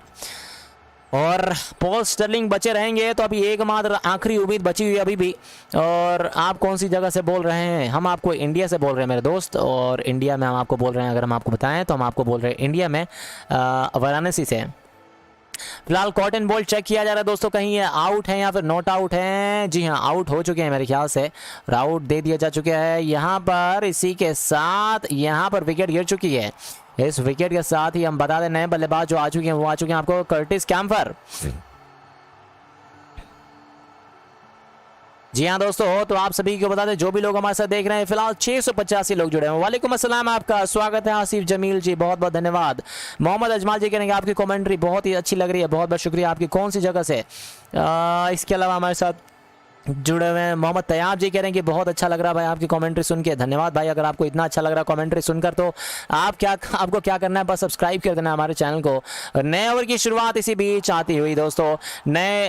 Speaker 13: और पॉल स्टर्लिंग बचे रहेंगे, तो अभी एकमात्र आखिरी उम्मीद बची हुई है अभी भी। और आप कौन सी जगह से बोल रहे हैं? हम आपको इंडिया से बोल रहे हैं मेरे दोस्त, और इंडिया में हम आपको बोल रहे हैं, अगर हम आपको बताएं तो हम आपको बोल रहे हैं इंडिया में वाराणसी से। फिलहाल कॉट एंड बॉल चेक किया जा रहा है दोस्तों, कहीं ये आउट है या फिर नॉट आउट है। जी हाँ, आउट हो चुके हैं मेरे ख्याल से, और आउट दे दिया जा चुका है यहाँ पर। इसी के साथ यहाँ पर विकेट गिर चुकी है। इस विकेट के साथ ही हम बता दें नए बल्लेबाज जो आ चुके हैं वो आ चुके हैं आपको कर्टिस कैम्फर। जी हाँ दोस्तों, तो आप सभी को बता दें जो भी लोग हमारे साथ देख रहे हैं, फिलहाल 685 लोग जुड़े हैं। वालेकुम अस्सलाम, आपका स्वागत है। आसिफ जमील जी बहुत बहुत धन्यवाद। मोहम्मद अजमाल जी कहेंगे आपकी कमेंट्री बहुत ही अच्छी लग रही है, बहुत बहुत शुक्रिया आपकी। कौन सी जगह से? इसके अलावा हमारे साथ जुड़े हुए हैं मोहम्मद तैयाब जी, कह रहे हैं कि बहुत अच्छा लग रहा है भाई आपकी कमेंट्री सुन के। धन्यवाद भाई, अगर आपको इतना अच्छा लग रहा है कमेंट्री सुनकर तो आपको क्या करना है, बस सब्सक्राइब कर देना है हमारे चैनल को। नए ओवर की शुरुआत इसी बीच आती हुई दोस्तों,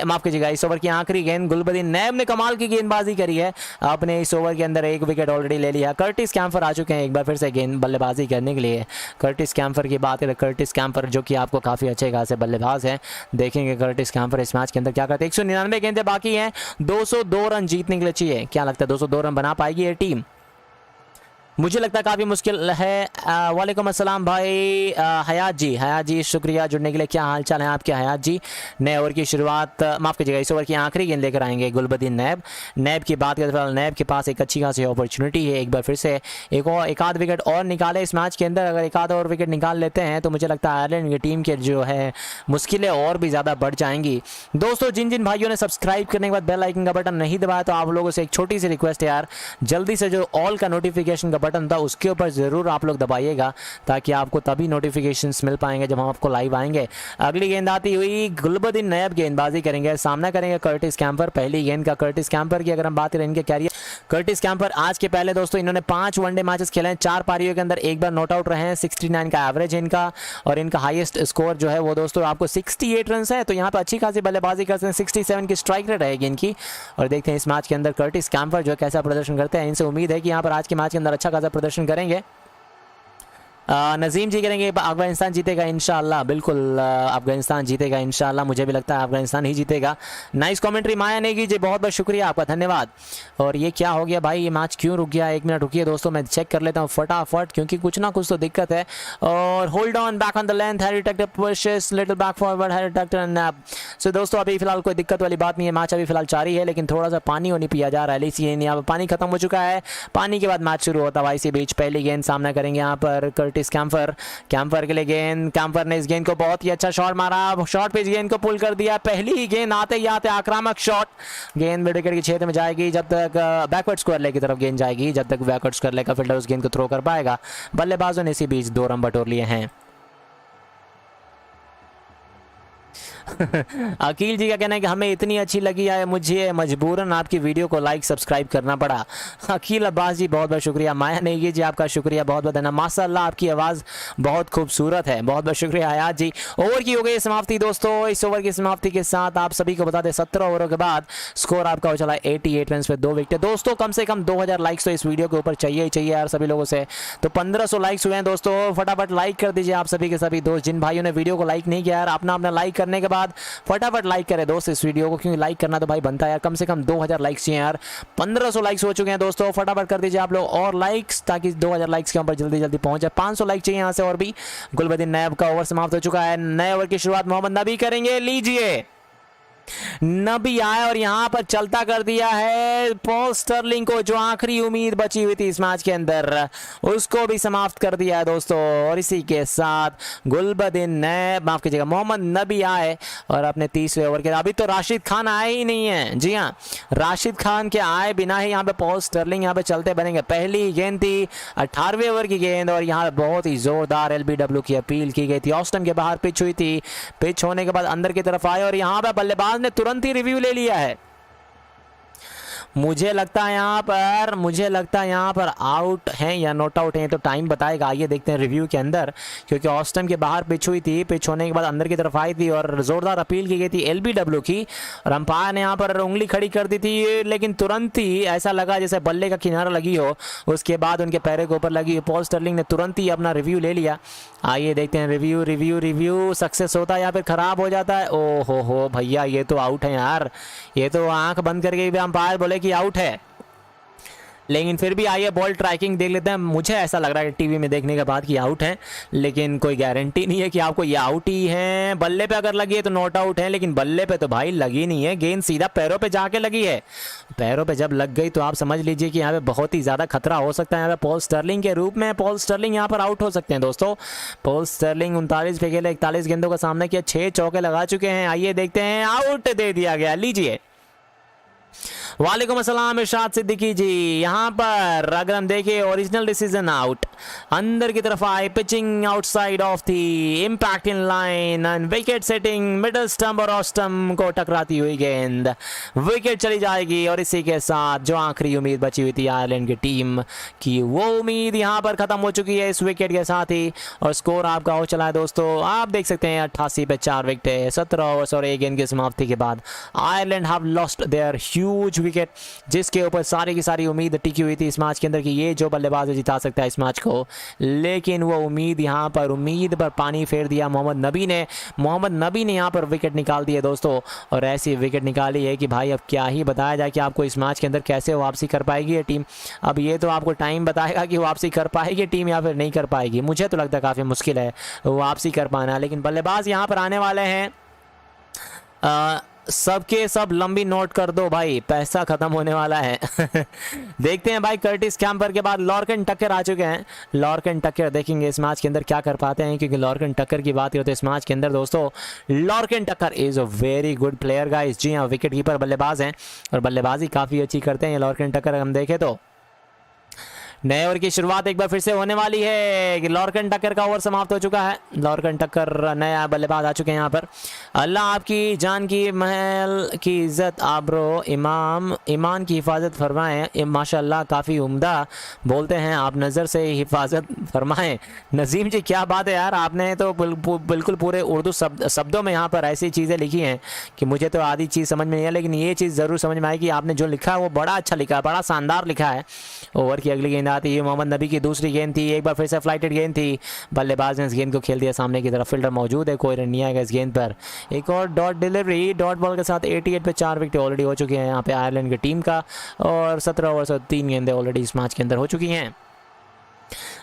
Speaker 13: माफ कीजिएगा इस ओवर की आखिरी गेंद गुलबदीन नायब ने कमाल की गेंदबाजी करी है, आपने इस ओवर के अंदर 1 विकेट ऑलरेडी ले लिया। कर्टिस कैम्फर आ चुके हैं एक बार फिर से गेंद बल्लेबाजी करने के लिए। कर्टिस कैम्फर की बात करें, कर्टिस कैम्फर जो कि आपको काफ़ी अच्छे खासे बल्लेबाज हैं, देखेंगे कर्टिस कैम्फर इस मैच के अंदर क्या करते हैं। 199 गेंदें बाकी हैं, 202 रन जीतने के लिए चाहिए। क्या लगता है 202 रन बना पाएगी ये टीम? मुझे लगता है काफ़ी मुश्किल है। वालेकुम अस्सलाम भाई हयात जी शुक्रिया जुड़ने के लिए। क्या हाल चाल है आपके हयात जी? नए ओवर की शुरुआत, माफ़ कीजिएगा इस ओवर की आखिरी गेंद लेकर आएंगे गुलबदीन नायब की बात करें तो नायब के पास एक अच्छी खासी अपॉर्चुनिटी है, एक बार फिर से एक आध विकेट और निकाले इस मैच के अंदर। अगर एक आध और विकेट निकाल लेते हैं तो मुझे लगता है आयरलैंड की टीम के जो है मुश्किलें और भी ज़्यादा बढ़ जाएंगी। दोस्तों जिन भाइयों ने सब्सक्राइब करने के बाद बेल आइकन का बटन नहीं दबाया, तो आप लोगों से एक छोटी सी रिक्वेस्ट है यार, जल्दी से जो ऑल का नोटिफिकेशन का बटन था उसके ऊपर ज़रूर आप लोग दबाइएगा, ताकि आपको तभी नोटिफिकेशंस मिल पाएंगे जब हम आपको लाइव आएंगे। अगली गेंद आती हुई गुलबदीन नायब गेंदबाजी करेंगे, सामना करेंगे कर्टिस कैम्फर। पहली गेंद का कर्टिस कैम्फर की अगर हम बात करें इनके कैरियर, कर्टिस कैम्फर आज के पहले दोस्तों इन्होंने 5 वनडे मैचेस खेले हैं, 4 पारियों के अंदर एक बार नॉट आउट रहे हैं। 69 का एवरेज है इनका, और इनका हाईएस्ट स्कोर जो है वो दोस्तों आपको 68 रन है। तो यहाँ पर अच्छी खासी बल्लेबाजी करते हैं, 67 की स्ट्राइक रेट रहेगी इनकी। और देखते हैं इस मैच के अंदर कर्टिस कैम्फर जो है कैसा प्रदर्शन करते हैं। इनसे उम्मीद है कि यहाँ पर आज के मैच के अंदर अच्छा खासा प्रदर्शन करेंगे। नजीम जी करेंगे अफगानिस्तान जीतेगा इंशाल्लाह, बिल्कुल अफगानिस्तान जीतेगा इंशाल्लाह, मुझे भी लगता है अफगानिस्तान ही जीतेगा। नाइस कमेंट्री माया नेगी जी, बहुत बहुत शुक्रिया आपका, धन्यवाद। और ये क्या हो गया भाई, ये मैच क्यों रुक गया? 1 मिनट रुकिए दोस्तों, मैं चेक कर लेता हूँ फटाफट, क्योंकि कुछ ना कुछ तो दिक्कत है। और hold on, back on the length, Harry Tector pushes little back forward, Harry Tector नैप। सो दोस्तों अभी फिलहाल कोई दिक्कत वाली बात नहीं है, मैच अभी फिलहाल जारी है, लेकिन थोड़ा सा पानी नहीं पिया जा रहा है, इसलिए यहाँ पर पानी खत्म हो चुका है। पानी के बाद मैच शुरू होता है। इसी बीच पहली गेंद सामना करेंगे यहाँ पर कर्टिस कैम्फर के लिए गेंद। कैम्फर ने इस गेंद को बहुत ही अच्छा शॉट मारा, शॉट पे इस गेंद को पुल कर दिया। पहली ही गेंद आते ही आते आक्रामक शॉट, गेंद मिड विकेट के क्षेत्र में जाएगी, जब तक बैकवर्ड स्क्वायर लेग की तरफ गेंद जाएगी, जब तक बैकवर्ड स्क्वायर लेग का फील्डर उस गेंद को थ्रो कर पाएगा। बल्लेबाजों ने इसी बीच 2 रन बटोर लिए हैं। अकील जी का कहना है कि हमें इतनी अच्छी लगी है, मुझे मजबूरन आपकी वीडियो को लाइक सब्सक्राइब करना पड़ा। अकील अब्बास जी बहुत बहुत शुक्रिया। माया नेगी जी आपका शुक्रिया, बहुत बहुत धन्यवाद। माशाल्लाह आपकी आवाज़ बहुत खूबसूरत है, बहुत बहुत शुक्रिया आयात जी। ओवर की हो गई समाप्ति दोस्तों। इस ओवर की समाप्ति के साथ आप सभी को बता दें 17 ओवरों के बाद स्कोर आपका हो चला 88 रन पे 2 विकेट। दोस्तों कम से कम 2000 लाइक्स तो इस वीडियो के ऊपर चाहिए ही चाहिए यार सभी लोगों से। तो 1500 लाइक्स हुए हैं दोस्तों, फटाफट लाइक कर दीजिए आप सभी के सभी दोस्त। जिन भाइयों ने वीडियो को लाइक नहीं किया यार, अपना लाइक करने के बाद फटाफट लाइक करें दोस्त इस वीडियो को, क्योंकि लाइक करना तो भाई बनता है यार, कम से कम 2000 लाइक्स चाहिए यार। 1500 लाइक्स हो चुके हैं दोस्तों, फटाफट कर दीजिए आप लोग और लाइक्स, ताकि 2000 लाइक्स के ऊपर जल्दी जल्दी पहुंचे। 500 लाइक चाहिए यहाँ से और भी। गुलबदीन नैब का ओवर समाप्त हो चुका है, नए ओवर की शुरुआत मोहम्मद नबी करेंगे। लीजिए नबी आए और यहां पर चलता कर दिया है पॉल स्टर्लिंग को, जो आखिरी उम्मीद बची हुई थी इस मैच के अंदर, उसको भी समाप्त कर दिया है दोस्तों। और इसी के साथ गुलबदीन नैब, माफ कीजिएगा, मोहम्मद नबी आए और अपने 30वें ओवर के, अभी तो राशिद खान आए ही नहीं है। जी हाँ, राशिद खान के आए बिना ही यहाँ पे पॉल स्टर्लिंग यहाँ पे चलते बनेंगे। पहली गेंद थी 18वें ओवर की गेंद और यहाँ बहुत ही जोरदार एलबीडब्ल्यू की अपील की गई थी। ऑस्टन के बाहर पिच हुई थी, पिच होने के बाद अंदर की तरफ आए और यहाँ पे बल्लेबाज ने तुरंत ही रिव्यू ले लिया है। मुझे लगता है यहाँ पर आउट हैं या नॉट आउट हैं, तो टाइम बताएगा। आइए देखते हैं रिव्यू के अंदर, क्योंकि ऑस्टन के बाहर पिच हुई थी, पिच होने के बाद अंदर की तरफ आई थी और जोरदार अपील की गई थी एलबीडब्ल्यू की, और अंपायर ने यहाँ पर उंगली खड़ी कर दी थी, लेकिन तुरंत ही ऐसा लगा जैसे बल्ले का किनारा लगी हो, उसके बाद उनके पैरों के ऊपर लगी। पॉल स्टर्लिंग ने तुरंत ही अपना रिव्यू ले लिया। आइए देखते हैं रिव्यू सक्सेस होता है या फिर खराब हो जाता है। ओ हो भैया, ये तो आउट है यार, ये तो आंख बंद करके भी अंपायर बोले कि आउट है, लेकिन फिर भी आइए बॉल ट्रैकिंग देख लेते हैं। मुझे ऐसा लग रहा है टीवी में देखने के बाद कि आउट है, लेकिन कोई गारंटी नहीं है कि आपको ये आउट ही है। बल्ले पे अगर लगी है तो नॉट आउट है, लेकिन बल्ले पे तो भाई लगी नहीं है, गेंद सीधा पैरों पे जाके लगी है। पैरों पे जब लग गई तो आप समझ लीजिए कि यहाँ पे बहुत ही ज़्यादा खतरा हो सकता है यहाँ पे पॉल स्टर्लिंग के रूप में। पॉल स्टर्लिंग यहाँ पर आउट हो सकते हैं दोस्तों। पॉल स्टर्लिंग 39 पे खेले, 41 गेंदों का सामना किया, 6 चौके लगा चुके हैं। आइए देखते हैं, आउट दे दिया गया। लीजिए, वालेकुम अस्सलाम इरशाद सिद्दीकी जी। यहाँ पर अगर हम देखें ओरिजिनल डिसीजन आउट, अंदर की तरफ आए, पिचिंग आउटसाइड ऑफ थी, impact in line and wicket setting, middle stump और ऑफ स्टंप को टकराती हुई गेंद, विकेट चली जाएगी। और इसी के साथ जो आखिरी उम्मीद बची हुई थी आयरलैंड की टीम की, वो उम्मीद यहाँ पर खत्म हो चुकी है इस विकेट के साथ ही। और स्कोर आपका हो चला है दोस्तों, आप देख सकते हैं 88 पे 4 विकेट, 17 ओवर्स और 1 गेंद की समाप्ति के बाद Ireland have lost their huge wicket, जिसके ऊपर सारी की सारी उम्मीद टिकी हुई थी इस मैच के अंदर कि ये जो बल्लेबाज जिता सकता है इस मैच को, लेकिन वो उम्मीद यहाँ पर उम्मीद पर पानी फेर दिया मोहम्मद नबी ने यहाँ पर विकेट निकाल दिए दोस्तों। और ऐसी विकेट निकाली है कि भाई अब क्या ही बताया जाए कि आपको इस मैच के अंदर कैसे वापसी कर पाएगी ये टीम। अब ये तो आपको टाइम बताएगा कि वापसी कर पाएगी टीम या फिर नहीं कर पाएगी। मुझे तो लगता है काफ़ी मुश्किल है वापसी कर पाना, लेकिन बल्लेबाज यहाँ पर आने वाले हैं। सबके सब लंबी नोट कर दो भाई, पैसा खत्म होने वाला है। देखते हैं भाई, कर्टिस कैम्पर के बाद लॉर्कन टक्कर आ चुके हैं। लॉर्कन टक्कर देखेंगे इस मैच के अंदर क्या कर पाते हैं, क्योंकि लॉर्कन टक्कर की बात करें तो इस मैच के अंदर दोस्तों Lorcan Tucker is a very good player guys. जी हाँ, विकेट कीपर बल्लेबाज हैं और बल्लेबाजी काफ़ी अच्छी करते हैं लॉर्कन टक्कर। हम देखें तो नए ओवर की शुरुआत एक बार फिर से होने वाली है। लॉर्कन टक्कर का ओवर समाप्त हो चुका है। लॉर्कन टक्कर नया बल्लेबाज आ चुके हैं यहाँ पर। अल्लाह आपकी जान की महल की इज्जत आबरो ईमान की हिफाजत फरमाएं। माशाल्लाह काफ़ी उम्दा बोलते हैं आप, नज़र से हिफाजत फरमाएं। नजीम जी क्या बात है यार, आपने तो बिल्कुल पूरे उर्दू शब्दों में यहाँ पर ऐसी चीज़ें लिखी हैं कि मुझे तो आधी चीज़ समझ में नहीं है, लेकिन ये चीज़ ज़रूर समझ में आई कि आपने जो लिखा है वो बड़ा अच्छा लिखा है, बड़ा शानदार लिखा है। ओवर की अगली गेंद आती है, मोहम्मद नबी की दूसरी गेंद थी, एक बार फिर से फ्लाइटेड गेंद थी, बल्लेबाज ने इस गेंद को खेल दिया सामने की तरफ। फील्डर मौजूद है, कोई रन नहीं आएगा इस गेंद पर। एक और डॉट डिलीवरी, डॉट बॉल के साथ 88 पे 4 विकेट ऑलरेडी हो चुके हैं यहाँ पे आयरलैंड की टीम का, और 17 ओवर से 3 गेंदें ऑलरेडी इस मैच के अंदर हो चुकी हैं।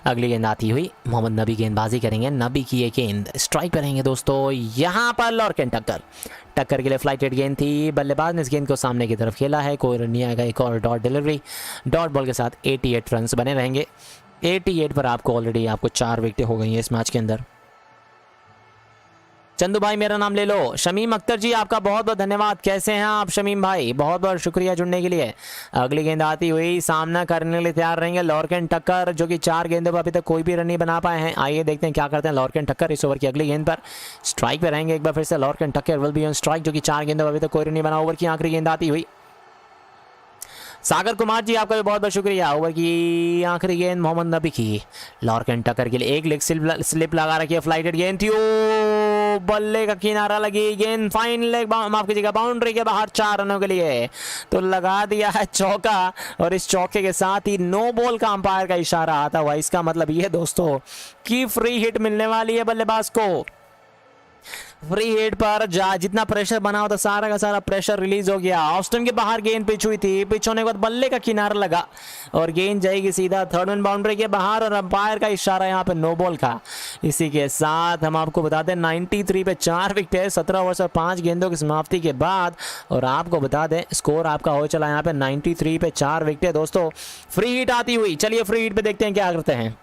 Speaker 13: अगली गेंद आती हुई मोहम्मद नबी गेंदबाजी करेंगे। नबी की ये गेंद स्ट्राइक पर रहेंगे दोस्तों। यहाँ पर लॉर्कन टक्कर के लिए फ्लाइटेड गेंद थी, बल्लेबाज ने इस गेंद को सामने की तरफ खेला है, कोई रन नहीं आएगा। एक और डॉट डिलीवरी, डॉट बॉल के साथ 88 रन बने रहेंगे। 88 पर आपको ऑलरेडी 4 विकेटें हो गई हैं इस मैच के अंदर। चंदू भाई मेरा नाम ले लो। शमीम अख्तर जी आपका बहुत बहुत धन्यवाद। कैसे हैं आप शमीम भाई, बहुत बहुत शुक्रिया जुड़ने के लिए। अगली गेंद आती हुई, सामना करने के लिए तैयार रहेंगे लॉर्कन टक्कर, जो कि 4 गेंदों पर अभी तक कोई भी रन नहीं बना पाए हैं। आइए देखते हैं क्या करते हैं लॉर्कन टक्कर। इस ओवर की अगली गेंद पर स्ट्राइक पे रहेंगे एक बार फिर से लॉर्कन टक्कर विल बी ऑन स्ट्राइक, जो कि 4 गेंदों पर अभी तक कोई रन नहीं बना। ओवर की आखिरी गेंद आती हुई, सागर कुमार जी आपका भी बहुत बहुत शुक्रिया। ओवर की आखिरी गेंद मोहम्मद नबी की, लॉर्कन टक्कर के लिए एक लेग स्लिप लगा रखी है, फ्लाइटेड गेंद थी, ओ बल्ले का किनारा लगी गेंद, फाइन लेग, माफ कीजिएगा बाउंड्री के बाहर 4 रनों के लिए तो लगा दिया है चौका। और इस चौके के साथ ही नो बॉल का अंपायर का इशारा आता हुआ, इसका मतलब ये दोस्तों कि फ्री हिट मिलने वाली है बल्लेबाज को। फ्री हिट पर जितना प्रेशर बना होता सारा का सारा प्रेशर रिलीज हो गया। ऑस्टन के बाहर गेंद पिच हुई थी, पिच होने के बाद बल्ले का किनारा लगा और गेंद जाएगी सीधा थर्ड मैन बाउंड्री के बाहर और अंपायर का इशारा यहाँ पे नो बॉल का। इसी के साथ हम आपको बता दें 93 पे 4 विकेट है 17 ओवर और 5 गेंदों की समाप्ति के बाद। और आपको बता दें स्कोर आपका हो चला यहाँ पे 93 पे 4 विकेट दोस्तों। फ्री हिट आती हुई, चलिए फ्री हिट पे देखते हैं क्या करते हैं।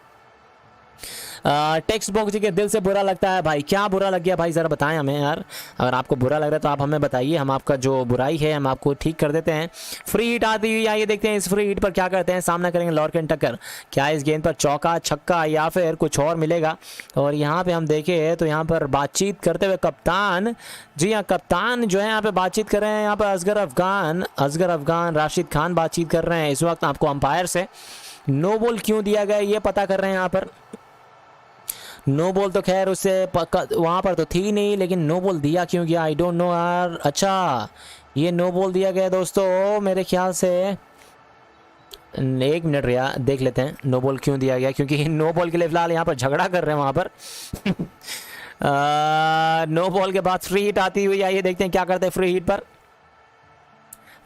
Speaker 13: टेक्स्ट बॉक्स जी के दिल से बुरा लगता है भाई, क्या बुरा लग गया भाई जरा बताएं हमें यार। अगर आपको बुरा लग रहा है तो आप हमें बताइए, हम आपका जो बुराई है हम आपको ठीक कर देते हैं। फ्री हिट आती हुई, आइए देखते हैं इस फ्री हिट पर क्या करते हैं। सामना करेंगे लॉर्कन टक्कर, क्या इस गेंद पर चौका छक्का या फिर कुछ और मिलेगा। और यहाँ पे हम देखें तो यहाँ पर बातचीत करते हुए कप्तान, जी हाँ कप्तान जो है यहाँ पे बातचीत कर रहे हैं। यहाँ पर असगर अफगान राशिद खान बातचीत कर रहे हैं इस वक्त आपको अंपायर से। नो बॉल क्यों दिया गया ये पता कर रहे हैं यहाँ पर। नो बॉल तो खैर उससे वहाँ पर तो थी नहीं, लेकिन नो बॉल दिया क्यों गया आई डोंट नो यार। अच्छा ये नो बॉल दिया गया दोस्तों मेरे ख्याल से, एक मिनट रिया देख लेते हैं नो बॉल क्यों दिया गया, क्योंकि नो बॉल के लिए फिलहाल यहाँ पर झगड़ा कर रहे हैं वहाँ पर। नो बॉल के बाद फ्री हिट आती हुई, आइए देखते हैं क्या करते हैं फ्री हिट पर।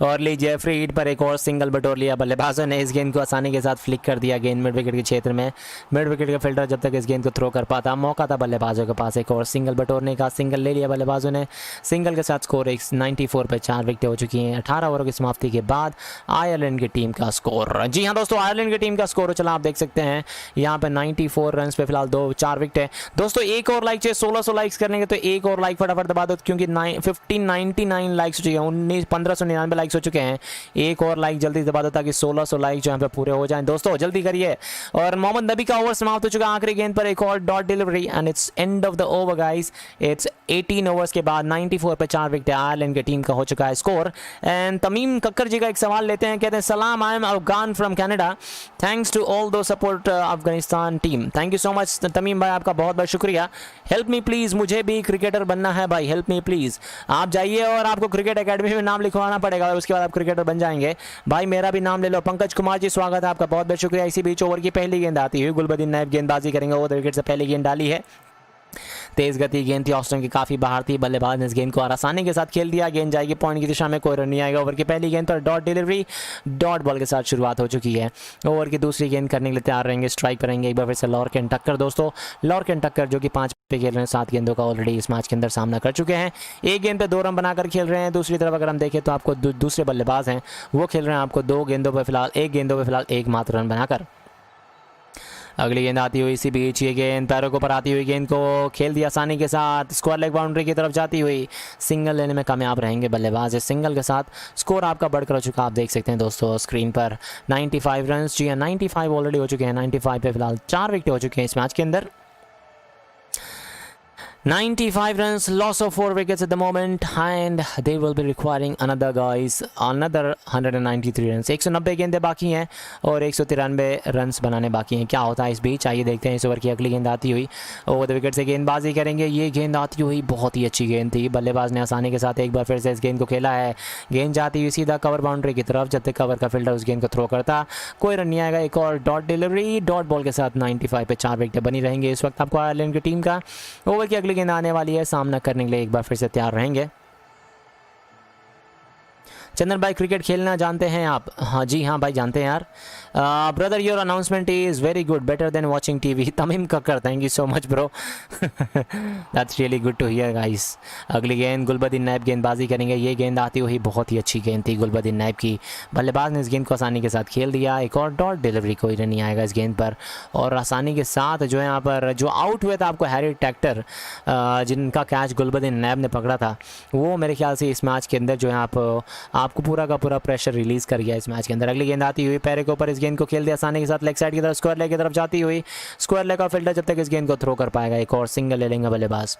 Speaker 13: और लीजिए फ्री हिट पर एक और सिंगल बटोर लिया बल्लेबाजों ने। इस गेंद को आसानी के साथ फ्लिक कर दिया गेंद मिड विकेट के क्षेत्र में। मिड विकेट का फील्डर जब तक इस गेंद को थ्रो कर पाता, मौका था बल्लेबाजों के पास एक और सिंगल बटोरने का। सिंगल ले लिया बल्लेबाजों ने, सिंगल के साथ स्कोर 94 पर 4 विकेट हो चुकी हैं। 18 ओवरों की समाप्ति के बाद आयरलैंड की टीम का स्कोर, जी हाँ दोस्तों आयरलैंड की टीम का स्कोर चला आप देख सकते हैं यहाँ पे 94 रन पे फिलहाल 4 विकेट है दोस्तों। एक और लाइक चाहिए, 1600 लाइक्स करने के तो एक और लाइक फटाफट दबा दो, क्योंकि 1599 लाइक्स हो चुके हैं, 1599 लाइक्स हो चुके हैं। एक और लाइक जल्दी दबा दो ताकि 1600 लाइक जो यहाँ पे पूरे हो जाएं दोस्तों, जल्दी करिए। और मोहम्मद नबी का ओवर समाप्त हो चुका, आखिरी गेंद पर एक और dot delivery and it's end of the over guys. It's 18 overs के बाद 94 पे 4 विकेट आयरलैंड की टीम का हो चुका है स्कोर। एंड तमीम कक्कर जी का एक सवाल लेते हैं, कहते हैं सलाम, I am Afghan from Canada, thanks to all to support Afghanistan team. Thank you so much Tamim भाई, आपका बहुत बहुत शुक्रिया। हेल्प मी प्लीज, मुझे भी क्रिकेटर बनना है भाई, हेल्प मी प्लीज। आप जाइए और आपको क्रिकेट एकेडमी में नाम लिखवाना पड़ेगा, उसके बाद आप क्रिकेटर बन जाएंगे भाई। मेरा भी नाम ले लो। पंकज कुमार जी स्वागत है आपका, बहुत बहुत शुक्रिया। इसी बीच ओवर की पहली गेंद आती हुई, गुलबदीन नायब गेंदबाजी करेंगे। ओवर विकेट से पहली गेंद डाली है, तेज गति गेंद थी, ऑस्टन की काफी बाहर थी, बल्लेबाज ने इस गेंद को आसानी के साथ खेल दिया। गेंद जाएगी पॉइंट की दिशा में, कोई रन नहीं आएगा। ओवर की पहली गेंद पर डॉट डिलीवरी, डॉट बॉल के साथ शुरुआत हो चुकी है। ओवर की दूसरी गेंद करने के लिए तैयार रहेंगे, स्ट्राइक पर रहेंगे एक बार फिर से लॉर्कन टक्कर दोस्तों। लॉर्कन टक्कर जो कि 5 पे खेल रहे हैं, 7 गेंदों का ऑलरेडी इस मैच के अंदर सामना कर चुके हैं। एक गेंद पे 2 रन बनाकर खेल रहे हैं। दूसरी तरफ अगर हम देखें तो आपको दूसरे बल्लेबाज हैं वो खेल रहे हैं आपको 2 गेंदों पर फिलहाल 1 गेंदों पर फिलहाल 1 मात्र रन बनाकर। अगली गेंद आती हुई, इसी बीच ये गेंद पैरों के ऊपर आती हुई गेंद को खेल दिया आसानी के साथ, स्क्वायर लेग बाउंड्री की तरफ जाती हुई, सिंगल लेने में कामयाब रहेंगे बल्लेबाज। इस सिंगल के साथ स्कोर आपका बढ़कर हो चुका, आप देख सकते हैं दोस्तों स्क्रीन पर 95 रन। जी हाँ 95 ऑलरेडी हो चुके हैं। 95 पे फिलहाल 4 विकेट हो चुके हैं इस मैच के अंदर। 95 runs, loss of 4 wickets at the moment, and they will be requiring another 193 runs। 190 गेंदें बाकी हैं और 193 रन्स बनाने बाकी हैं। क्या होता है इस बीच, आइए देखते हैं। इस ओवर की अगली गेंद आती हुई, ओवर द विकेट से गेंदबाजी करेंगे। ये गेंद आती हुई बहुत ही अच्छी गेंद थी, बल्लेबाज ने आसानी के साथ एक बार फिर से इस गेंद को खेला है। गेंद जाती हुई सीधा कवर बाउंड्री की तरफ, जब तक कवर का फील्डर उस गेंद को थ्रो करता, कोई रन नहीं आएगा। एक और डॉट डिलीवरी, डॉट बॉल के साथ 95 पे 4 विकेट बनी रहेंगे इस वक्त आपको आयरलैंड की टीम का। ओवर की अगली गेंद आने वाली है, सामना करने के लिए एक बार फिर से तैयार रहेंगे। चंदन भाई क्रिकेट खेलना जानते हैं आप? हाँ जी हाँ भाई जानते हैं यार। Brother your announcement is very good, better than watching TV. Tamim Kakkar, thank you so much bro, that's really good to hear guys. अगली गेंद गुलबदीन नायब गेंदबाजी करेंगे। ये गेंद आती हुई बहुत ही अच्छी गेंद थी गुलबदीन नायब की, बल्लेबाज ने इस गेंद को आसानी के साथ खेल दिया। एक और डॉट डिलीवरी, कोई रन नहीं आएगा इस गेंद पर। और आसानी के साथ जो है यहाँ पर जो आउट हुए थे आपको हैरी टैक्टर, जिनका कैच गुलबदीन नायब ने पकड़ा था, वो मेरे ख्याल से इस मैच के अंदर जो है आपको पूरा का पूरा प्रेशर रिलीज कर गया इस मैच के अंदर। अगली गेंद आती हुई, पैर के ऊपर इस गेंद को खेल दिया आसानी के साथ, लेग साइड की तरफ स्क्वायर लेग की तरफ जाती हुई, स्क्वायर लेग का फील्डर जब तक इस गेंद को थ्रो कर पाएगा, एक और सिंगल ले लेंगे बल्लेबाज।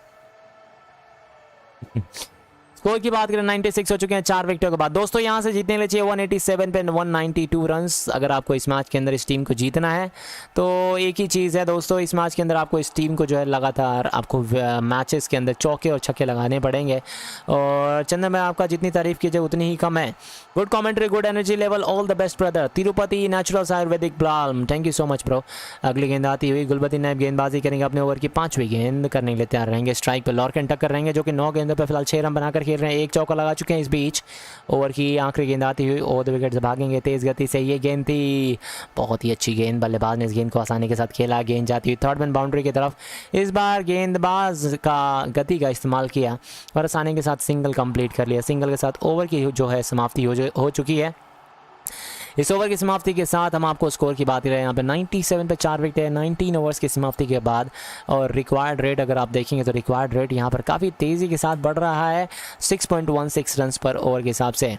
Speaker 13: स्कोर की बात करें 96 हो चुके हैं 4 विकेटों के बाद। दोस्तों यहाँ से जीतने के लिए चाहिए 187 पे 192 रन्स। अगर आपको इस मैच के अंदर इस टीम को जीतना है तो एक ही चीज़ है दोस्तों, इस मैच के अंदर आपको इस टीम को जो है लगातार आपको मैचेस के अंदर चौके और छक्के लगाने पड़ेंगे। और चंदन मैं आपका जितनी तारीफ कीजिए उतनी ही कम है। Good commentary, good energy level, all the best brother. Tirupati naturals ayurvedic balm, thank you so much bro. अगली गेंद आती हुई गुलबती नायब गेंदबाजी करेंगे अपने ओवर की 5वीं गेंद करने के लिए तैयार रहेंगे। स्ट्राइक पर लॉर्कन टक्कर रहेंगे जो कि 9 गेंदों पर फिलहाल 6 रन बनाकर खेल रहे हैं, 1 चौका लगा चुके हैं। इस बीच ओवर की आखिरी गेंद आती हुई ओवर द विकेट से भागेंगे तेज गति से। ये गेंद थी, बहुत ही अच्छी गेंद, बल्लेबाज ने इस गेंद को आसानी के साथ खेला। गेंद जाती हुई थर्ड मैन बाउंड्री की तरफ। इस बार गेंदबाज का गति का इस्तेमाल किया और आसानी के साथ सिंगल कंप्लीट कर लिया। सिंगल के साथ ओवर की जो है समाप्ति हो चुकी है। इस ओवर की समाप्ति के साथ हम आपको स्कोर की बात करें, यहाँ पे 97 पे 4 विकेट है 19 ओवर्स की समाप्ति के बाद। और रिक्वायर्ड रेट अगर आप देखेंगे तो रिक्वायर्ड रेट यहाँ पर काफ़ी तेज़ी के साथ बढ़ रहा है 6.16 रन पर ओवर के हिसाब से।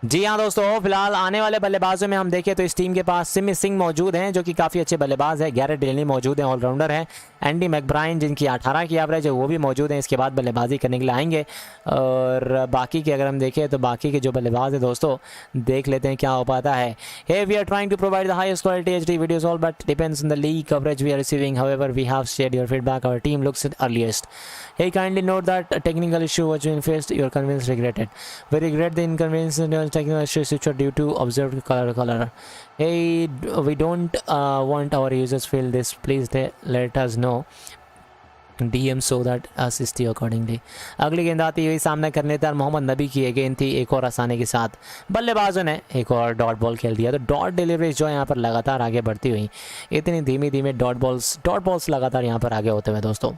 Speaker 13: जी हाँ दोस्तों, फिलहाल आने वाले बल्लेबाजों में हम देखें तो इस टीम के पास सिमी सिंह मौजूद हैं जो कि काफ़ी अच्छे बल्लेबाज है। गैरेट डेलनी मौजूद हैं, ऑलराउंडर है। एंडी मैकब्राइन जिनकी 18 की एवरेज है वो भी मौजूद हैं, इसके बाद बल्लेबाजी करने के लिए आएंगे। और बाकी के अगर हम देखें तो बाकी के जो बल्लेबाज है दोस्तों, देख लेते हैं क्या हो पाता है। Hey we are trying to provide the highest quality HD videos all but depends on the league coverage we are receiving, however we have shared your feedback, our team looks at earliest. Hey, kindly note that a technical issue was being faced. Your convenience regretted. We regret the inconvenience and technical issues which are due to observed color. Hey, we don't want our users feel this. Please let us know. DM so that assist you accordingly. अगली गेंद आती हुई सामना करने तैयार मोहम्मद नबी की गेंद थी, एक और आसानी के साथ बल्लेबाजों ने एक और डॉट बॉल खेल दिया। तो डॉट डिलीवरीज जो है यहाँ पर लगातार आगे बढ़ती हुई, इतनी धीमी धीमे डॉट बॉल्स लगातार यहाँ पर आगे होते हुए दोस्तों।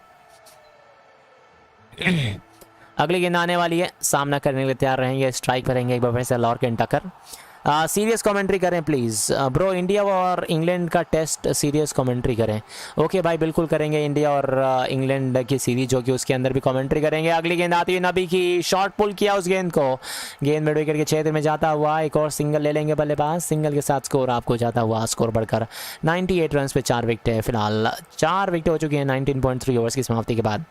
Speaker 13: अगली गेंद आने वाली है, सामना करने के लिए तैयार रहेंगे। स्ट्राइक करेंगे एक बार फिर से लॉर्कन टक्कर। सीरियस कमेंट्री करें प्लीज़ ब्रो, इंडिया और इंग्लैंड का टेस्ट सीरियस कमेंट्री करें। ओके भाई बिल्कुल करेंगे, इंडिया और इंग्लैंड की सीरीज जो कि उसके अंदर भी कमेंट्री करेंगे। अगली गेंद आती हुई नबी की, शॉर्ट पुल किया उस गेंद को, गेंद मिड विकेट के क्षेत्र में जाता हुआ एक और सिंगल ले लेंगे बल्लेबाज। सिंगल के साथ स्कोर आपको जाता हुआ स्कोर बढ़कर 98 रन पे 4 विकेट है। फिलहाल 4 विकेट हो चुकी हैं 19.3 ओवर्स की समाप्ति के बाद।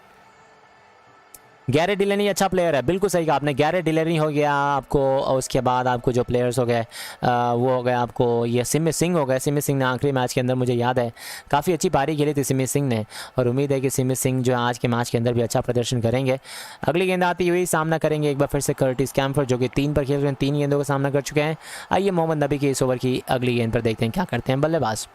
Speaker 13: गैरेट डिलेनी अच्छा प्लेयर है, बिल्कुल सही कहा आपने। गैरेट डिलेनी हो गया आपको, और उसके बाद आपको जो प्लेयर्स हो गए वो हो गए आपको ये सिमी सिंह हो गए। सिमी सिंह ने आखिरी मैच के अंदर मुझे याद है काफ़ी अच्छी पारी खेली थी सिमी सिंह ने, और उम्मीद है कि सिमी सिंह जो है आज के मैच के अंदर भी अच्छा प्रदर्शन करेंगे। अगली गेंद आती हुई सामना करेंगे एक बार फिर से कर्टिस कैम्फर जो कि 3 पर खेल रहे हैं, 3 गेंदों का सामना कर चुके हैं। आइए मोहम्मद नबी के इस ओवर की अगली गेंद पर देखते हैं क्या करते हैं बल्लेबाज।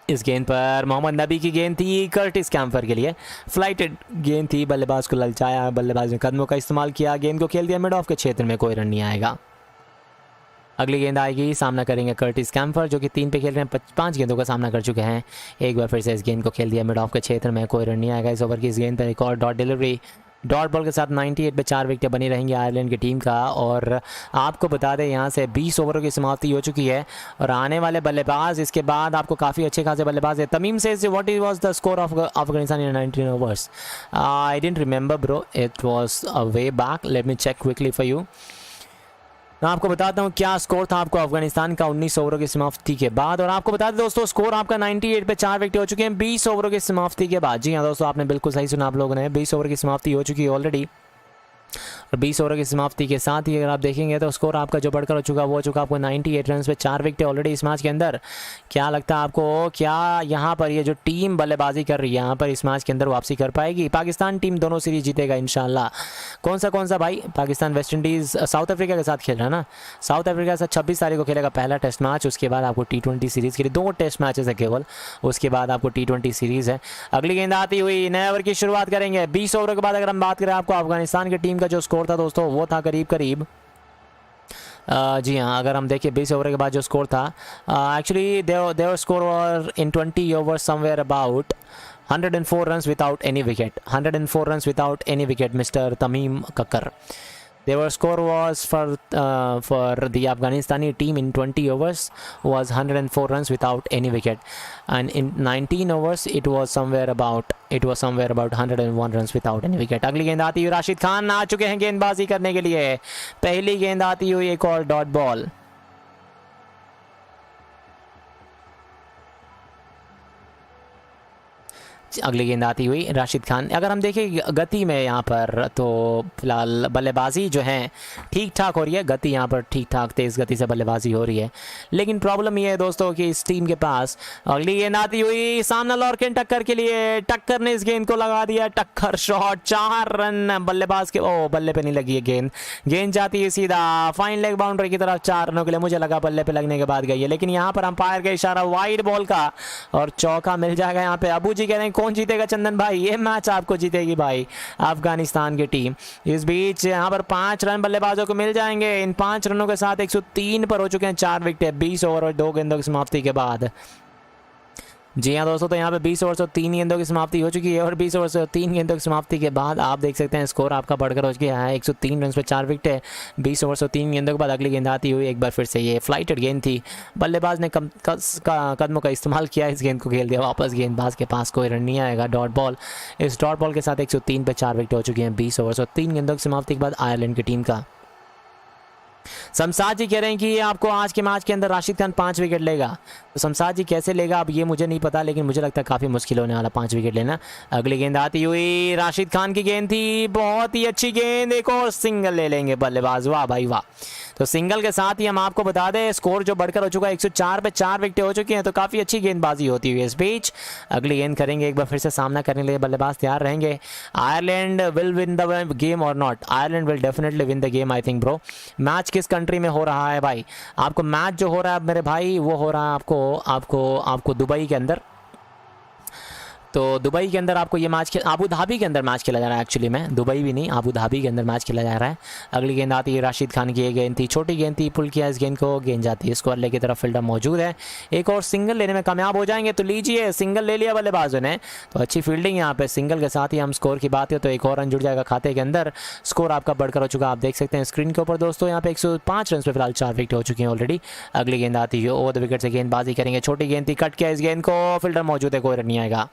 Speaker 13: इस गेंद पर मोहम्मद नबी की गेंद थी कर्टिस कैम्फर के लिए, फ्लाइटेड गेंद थी, बल्लेबाज को ललचाया, बल्लेबाज ने कदमों का इस्तेमाल किया, गेंद को खेल दिया मिड ऑफ के क्षेत्र में, कोई रन नहीं आएगा। अगली गेंद आएगी, सामना करेंगे कर्टिस कैम्फर जो कि 3 पे खेल रहे हैं, 5 गेंदों का सामना कर चुके हैं। एक बार फिर से इस गेंद को खेल दिया मिड ऑफ के क्षेत्र में, कोई रन नहीं आएगा इस ओवर की। इस गेंद पर एक और डॉट डिलीवरी, डॉट बॉल के साथ 98 पे 4 विकेटें बनी रहेंगी आयरलैंड की टीम का। और आपको बता दें यहाँ से 20 ओवरों की समाप्ति हो चुकी है और आने वाले बल्लेबाज इसके बाद आपको काफ़ी अच्छे खासे बल्लेबाज है। Tamim says what was the score of Afghanistan in 19 overs? I didn't remember bro, it was a way back, let me check quickly for you. मैं आपको बताता हूँ क्या स्कोर था आपको अफगानिस्तान का 19 ओवरों की समाप्ति के बाद। और आपको बता दें दोस्तों स्कोर आपका 98 पे 4 विकेट हो चुके हैं 20 ओवरों की समाप्ति के बाद। जी हाँ दोस्तों, आपने बिल्कुल सही सुना, आप लोगों ने 20 ओवर की समाप्ति हो चुकी है ऑलरेडी। और 20 ओवर की समाप्ति के साथ ही अगर आप देखेंगे तो स्कोर आपका जो बढ़कर हो चुका वो हो चुका आपको 98 रन पे 4 विकेट ऑलरेडी इस मैच के अंदर। क्या लगता है आपको, क्या यहाँ पर ये जो टीम बल्लेबाजी कर रही है यहाँ पर इस मैच के अंदर वापसी कर पाएगी? पाकिस्तान टीम दोनों सीरीज जीतेगा इंशाल्लाह। कौन सा भाई? Pakistan West Indies south Africa के साथ खेल रहा है ना, साउथ अफ्रीका के साथ 26 तारीख को खेलेगा पहला टेस्ट मैच, उसके बाद आपको T20 सीरीज़ के लिए 2 टेस्ट मैचेस है केवल, उसके बाद आपको T20 सीरीज़ है। अगली गेंद आती हुई नए ओवर की शुरुआत करेंगे 20 ओवर के बाद। अगर हम बात करें आपको अफगानिस्तान की टीम का जो स्कोर था दोस्तों वो था करीब जी हाँ, अगर हम देखें 20 ओवर के बाद जो स्कोर था actually their score were in 20 overs somewhere about 104 runs without any wicket, 104 runs without any wicket, Mr. Tamim Kakkar. Their score was for the Afghanistani team in 20 overs was 104 runs without any wicket, and in 19 overs it was somewhere about 101 runs without any wicket. अगली गेंद आती हुई राशिद खान आ चुके हैं गेंदबाजी करने के लिए। पहली गेंद आती हुई एक और डॉट बॉल। अगली गेंद आती हुई राशिद खान। अगर हम देखें गति में यहाँ पर तो फिलहाल बल्लेबाजी जो है ठीक ठाक हो रही है, गति यहाँ पर ठीक ठाक तेज़ गति से बल्लेबाजी हो रही है। लेकिन प्रॉब्लम ये है दोस्तों कि इस टीम के पास अगली गेंद आती हुई सामने लॉर्किन टक्कर के लिए, टक्कर ने इस गेंद को लगा दिया, टक्कर शॉट, 4 रन बल्लेबाज के, ओ बल्ले पे नहीं लगी है गेंद, गेंद जाती है सीधा फाइन लेग बाउंड्री की तरफ 4 रनों के लिए। मुझे लगा बल्ले पे लगने के बाद गई है, लेकिन यहाँ पर अंपायर का इशारा वाइड बॉल का और चौका मिल जाएगा यहाँ पे। अबू जी कह रहे हैं कौन जीतेगा चंदन भाई, ये मैच आपको जीतेगी भाई अफगानिस्तान की टीम। इस बीच यहाँ पर 5 रन बल्लेबाजों को मिल जाएंगे। इन 5 रनों के साथ 103 पर हो चुके हैं 4 विकेट 20 ओवर और 2 गेंदों की समाप्ति के बाद। जी हाँ दोस्तों, तो यहाँ पे 20 ओवर से 3 गेंदों की समाप्ति हो चुकी है और 20 ओवर से 3 गेंदों की समाप्ति के बाद आप देख सकते हैं स्कोर आपका बढ़कर हो गया है 103 रन पे 4 विकेट है। 20 ओवर से 3 गेंदों के बाद अगली गेंद आती हुई एक बार फिर से ये फ्लाइटेड गेंद थी, बल्लेबाज ने कदमों का इस्तेमाल किया, इस गेंद को खेल दिया वापस, गेंदबाज के पास कोई रन नहीं आएगा। डॉट बॉल, इस डॉट बॉल के साथ 103 पे 4 विकेट हो चुकी हैं 20 ओवर से 3 गेंदों की समाप्ति के बाद आयरलैंड की टीम का। शमशाद जी कह रहे हैं कि आपको आज के मैच के अंदर राशिद खान 5 विकेट लेगा, तो शमशाद जी कैसे लेगा अब ये मुझे नहीं पता, लेकिन मुझे लगता है काफ़ी मुश्किल होने वाला 5 विकेट लेना। अगली गेंद आती हुई राशिद खान की गेंद थी, बहुत ही अच्छी गेंद, एक और सिंगल ले लेंगे बल्लेबाज, वाह भाई वाह। तो सिंगल के साथ ही हम आपको बता दें स्कोर जो बढ़कर हो चुका है 104 पे 4 विकेटें हो चुकी हैं, तो काफ़ी अच्छी गेंदबाजी होती हुई इस बीच। अगली गेंद करेंगे एक बार फिर से सामना करने के लिए बल्लेबाज तैयार रहेंगे। Ireland will win the game or not, Ireland will definitely win the game I think bro. Match किस कंट्री में हो रहा है भाई, आपको मैच जो हो रहा है मेरे भाई वो हो रहा है आपको दुबई के अंदर, तो दुबई के अंदर आपको ये मैच अबू धाबी के अंदर मैच खेला जा रहा है, एक्चुअली में दुबई भी नहीं अबू धाबी के अंदर मैच खेला जा रहा है। अगली गेंद आती है राशिद खान की, ये गेंद थी छोटी गेंद थी, पुल किया इस गेंद को, गेंद जाती है स्क्वायर लेग की तरफ, फील्डर मौजूद है, एक और सिंगल लेने में कामयाब हो जाएंगे, तो लीजिए सिंगल ले लिया बल्लेबाजों ने, तो अच्छी फील्डिंग यहाँ पे। सिंगल के साथ ही हम स्कोर की बात है तो एक और रन जुड़ जाएगा खाते के अंदर, स्कोर आपका बढ़कर हो चुका आप देख सकते हैं स्क्रीन के ऊपर दोस्तों। यहाँ पे 105 रन पे फिलहाल 4 विकेट हो चुकी हैं ऑलरेडी। अगली गेंद आती है ओवर द विकेट से गेंदबाजी करेंगे, छोटी गेंद थी, कट किया इस गेंद को, फील्डर मौजूद है, कोई रन नहीं आएगा।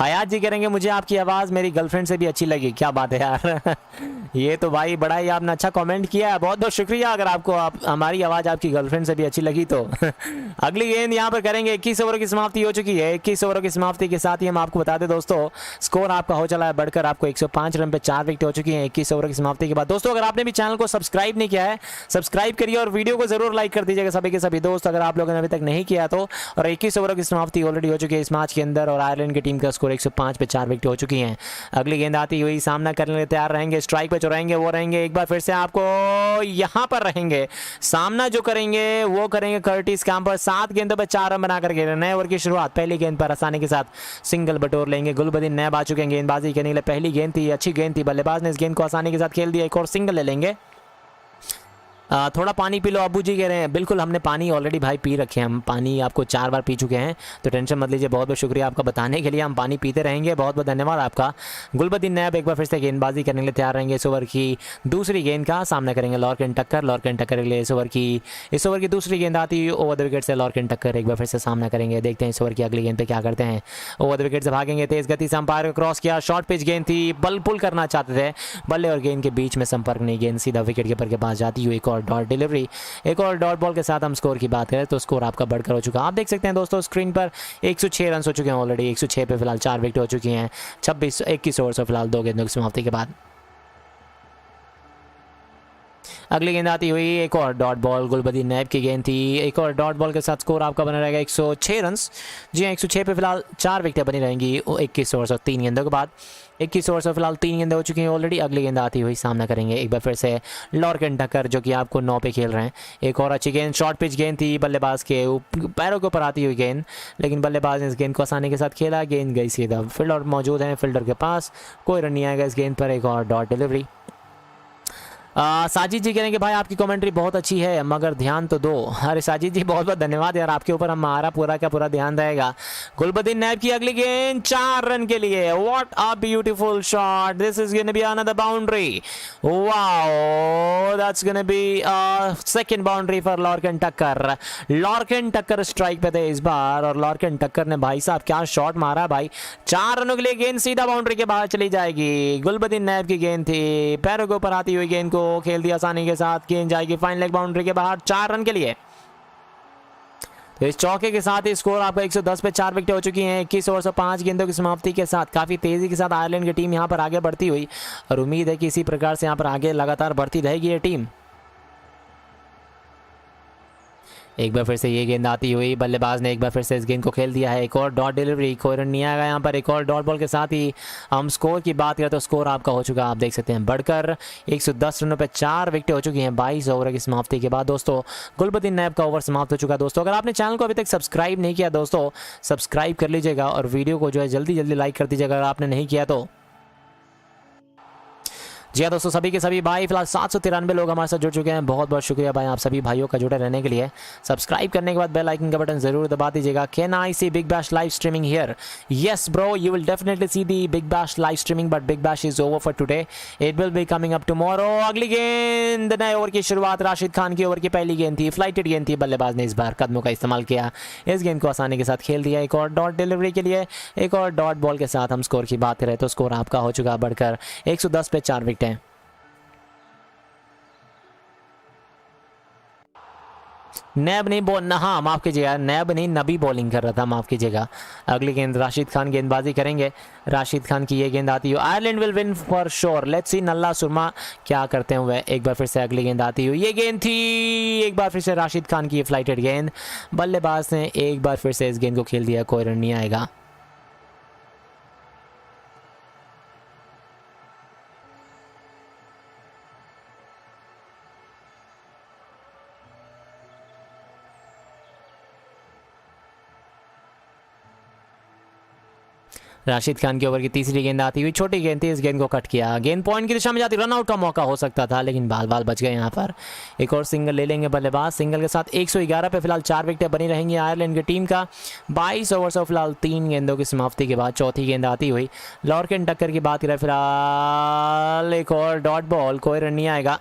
Speaker 13: हयात जी करेंगे मुझे आपकी आवाज़ मेरी गर्लफ्रेंड से भी अच्छी लगी, क्या बात है यार ये तो भाई बड़ा ही आपने अच्छा कमेंट किया है, बहुत बहुत शुक्रिया। अगर आपको हमारी आवाज़ आपकी गर्लफ्रेंड से भी अच्छी लगी तो अगली गेंद यहाँ पर करेंगे। 21 ओवर की समाप्ति हो चुकी है, 21 ओवर की समाप्ति के साथ ही हम आपको बता दें दोस्तों स्कोर आपका हो चला है बढ़कर आपको 105 रन पे 4 विकेट हो चुकी हैं 21 ओवर की समाप्ति के बाद। दोस्तों अगर आपने भी चैनल को सब्सक्राइब नहीं किया है सब्सक्राइब करिए और वीडियो को जरूर लाइक कर दीजिएगा सभी के सभी दोस्त, अगर आप लोगों ने अभी तक नहीं किया तो। और 21 ओवर की समाप्ति ऑलरेडी हो चुकी है इस मैच के अंदर और आयरलैंड की टीम का स्कोर 105 पे 4 विकेट हो चुकी हैं। अगली गेंद आती हुई सामना करने के तैयार रहेंगे, स्ट्राइक पे जो रहेंगे वो रहेंगे, एक बार फिर से आपको यहां पर रहेंगे, सामना जो करेंगे वो करेंगे कर्टिस कैंपर, 7 गेंदों पे 4 रन बना करके नए ओवर की शुरुआत, पहली गेंद पर आसानी के साथ सिंगल बटोर लेंगे। गुलबदीन नैब आ चुके हैं गेंदबाजी करने के लिए, पहली गेंद थी अच्छी गेंद थी, बल्लेबाज ने इस गेंद को आसानी के साथ खेल दिया, एक और सिंगल ले लेंगे। थोड़ा पानी पी लो अबू जी कह रहे हैं, बिल्कुल हमने पानी ऑलरेडी भाई पी रखे हैं, हम पानी आपको 4 बार पी चुके हैं तो टेंशन मत लीजिए, बहुत बहुत शुक्रिया आपका बताने के लिए, हम पानी पीते रहेंगे, बहुत बहुत धन्यवाद आपका। गुलबदीन नैब एक बार फिर से गेंदबाजी करने के लिए तैयार रहेंगे, इस ओवर की दूसरी गेंद का सामना करेंगे लॉर्किन टक्कर के लिए, इस ओवर की दूसरी गेंद आती ओवर द विकेट से लॉर्किन टक्कर एक बार फिर से सामना करेंगे, देखते हैं इस ओवर की अगली गेंद पे क्या करते हैं। ओवर द विकेट से भागेंगे, तेज गति से अंपायर को क्रॉस किया, शॉर्ट पिच गेंद थी, बल पुल करना चाहते थे, बल्ले और गेंद के बीच में संपर्क नहीं, गेंद सीधा विकेट कीपर के पास जाती हुई, एक और डॉट डिलीवरी, एक और डॉट बॉल के साथ हम स्कोर की बात करें तो स्कोर आपका बढ़कर हो चुका आप देख सकते हैं दोस्तों स्क्रीन पर 106 रन हो चुके हैं ऑलरेडी, 106 पे फिलहाल 4 विकेट हो चुकी हैं 21 ओवर से फिलहाल 2 गेंदों की समाप्ति के बाद। अगली गेंद आती हुई एक और डॉट बॉल, गुलबदीन नैब की गेंद थी, एक और डॉट बॉल के साथ स्कोर आपका बना रहेगा 106 रन। जी हाँ 106 पे फिलहाल 4 विकेटें बनी रहेंगी 21 ओवर और 3 गेंदों के बाद। 21 ओवर से फिलहाल 3 गेंदें हो चुकी हैं ऑलरेडी। अगली गेंद आती हुई सामना करेंगे एक बार फिर से लॉर्किन टक्कर जो कि आपको 9 पे खेल रहे हैं, एक और अच्छी गेंद, शॉर्ट पिच गेंद थी, बल्लेबाज के पैरों के ऊपर आती हुई गेंद, लेकिन बल्लेबाज ने इस गेंद को आसानी के साथ खेला, गेंद गई सीधा, फील्डर मौजूद हैं, फील्डर के पास कोई रन नहीं आएगा इस गेंद पर, एक और डॉट डिलीवरी। साजिद जी कहेंगे भाई आपकी कमेंट्री बहुत अच्छी है मगर ध्यान तो दो। अरे साजिद जी बहुत बहुत धन्यवाद यार, आपके ऊपर हमारा पूरा का पूरा ध्यान रहेगा। गुलबदीन नैब की अगली गेंद 4 रन के लिए, what a beautiful shot, this is gonna be another boundary, wow that's gonna be second boundary for Lorcan Tucker. Lorcan टक्कर स्ट्राइक पे थे इस बार और लॉर्किन टक्कर ने भाई साहब क्या शॉट मारा भाई, 4 रनों के लिए गेंद सीधा बाउंड्री के बाहर चली जाएगी। गुलबदीन नैब की गेंद थी, पैरों के ऊपर आती हुई गेंद को खेल दिया आसानी के साथ, गेंद जाएगी फाइन लेग बाउंड्री के बाहर 4 रन के लिए। तो इस चौके के साथ ही स्कोर आपका 110 पे 4 विकेट हो चुकी हैं। 21 ओवर 5 गेंदों की समाप्ति के साथ काफ़ी तेज़ी के साथ आयरलैंड की टीम यहाँ पर आगे बढ़ती हुई, और उम्मीद है कि इसी प्रकार से यहाँ पर आगे लगातार बढ़ती रहेगी ये टीम। एक बार फिर से ये गेंद आती हुई, बल्लेबाज ने एक बार फिर से इस गेंद को खेल दिया है। एक और डॉट डिलीवरी, कोई रन नहीं आएगा यहाँ पर। एक और डॉट बॉल के साथ ही हम स्कोर की बात करें तो स्कोर आपका हो चुका है, आप देख सकते हैं, बढ़कर 110 रनों पे 4 विकेट हो चुकी हैं 22 ओवर की समाप्ति के बाद। दोस्तों गुलबदीन नैब का ओवर समाप्त हो चुका है। दोस्तों अगर आपने चैनल को अभी तक सब्सक्राइब नहीं किया दोस्तों, सब्सक्राइब कर लीजिएगा और वीडियो को जो है जल्दी जल्दी लाइक कर दीजिएगा अगर आपने नहीं किया तो। जी हाँ दोस्तों, सभी के सभी भाई फिलहाल 793 लोग हमारे साथ जुड़ चुके हैं। बहुत बहुत शुक्रिया भाई आप सभी भाइयों का जुड़े रहने के लिए। सब्सक्राइब करने के बाद बेल आइकन का बटन जरूर दबा दीजिएगा। Can I see Big Bash live streaming here? Yes bro, you will definitely see the Big Bash live streaming, but Big Bash is over for today, it will be coming up tomorrow. अगली गेंद, नए over की शुरुआत, राशिद खान की over की पहली गेंद थी, फ्लाइटेड गेंद थी, बल्लेबाज ने इस बार कदमों का इस्तेमाल किया, इस गेंद को आसानी के साथ खेल दिया। एक और डॉट डिलीवरी के लिए, एक और डॉट बॉल के साथ हम स्कोर की बात करें तो स्कोर आपका हो चुका बढ़कर 110 पे 4 विकेटें। नैब नहीं बोल, हाँ माफ़ कीजिएगा, नैब नहीं नबी बॉलिंग कर रहा था, माफ़ कीजिएगा। अगली गेंद राशिद खान गेंदबाजी करेंगे। राशिद खान की ये गेंद आती है, Ireland will win for sure, let's see नल्ला सुरमा क्या करते हुए। एक बार फिर से अगली गेंद आती हुई, ये गेंद थी, एक बार फिर से राशिद खान की फ्लाइटेड गेंद, बल्लेबाज ने एक बार फिर से इस गेंद को खेल दिया, कोई रन नहीं आएगा। राशिद खान के ओवर की तीसरी गेंद आती हुई, छोटी गेंद थी, इस गेंद को कट किया, गेंद पॉइंट की दिशा में जाती, रन आउट का मौका हो सकता था लेकिन बाल बाल बच गए यहाँ पर। एक और सिंगल ले लेंगे बल्लेबाज, सिंगल के साथ 111 पे फिलहाल 4 विकेटें बनी रहेंगी आयरलैंड की टीम का। 22 ओवर से फिलहाल 3 गेंदों की समाप्ति के बाद चौथी गेंद आती हुई, लॉर्किन टक्कर की बात करें फिलहाल, एक और डॉट बॉल, कोई रन नहीं आएगा।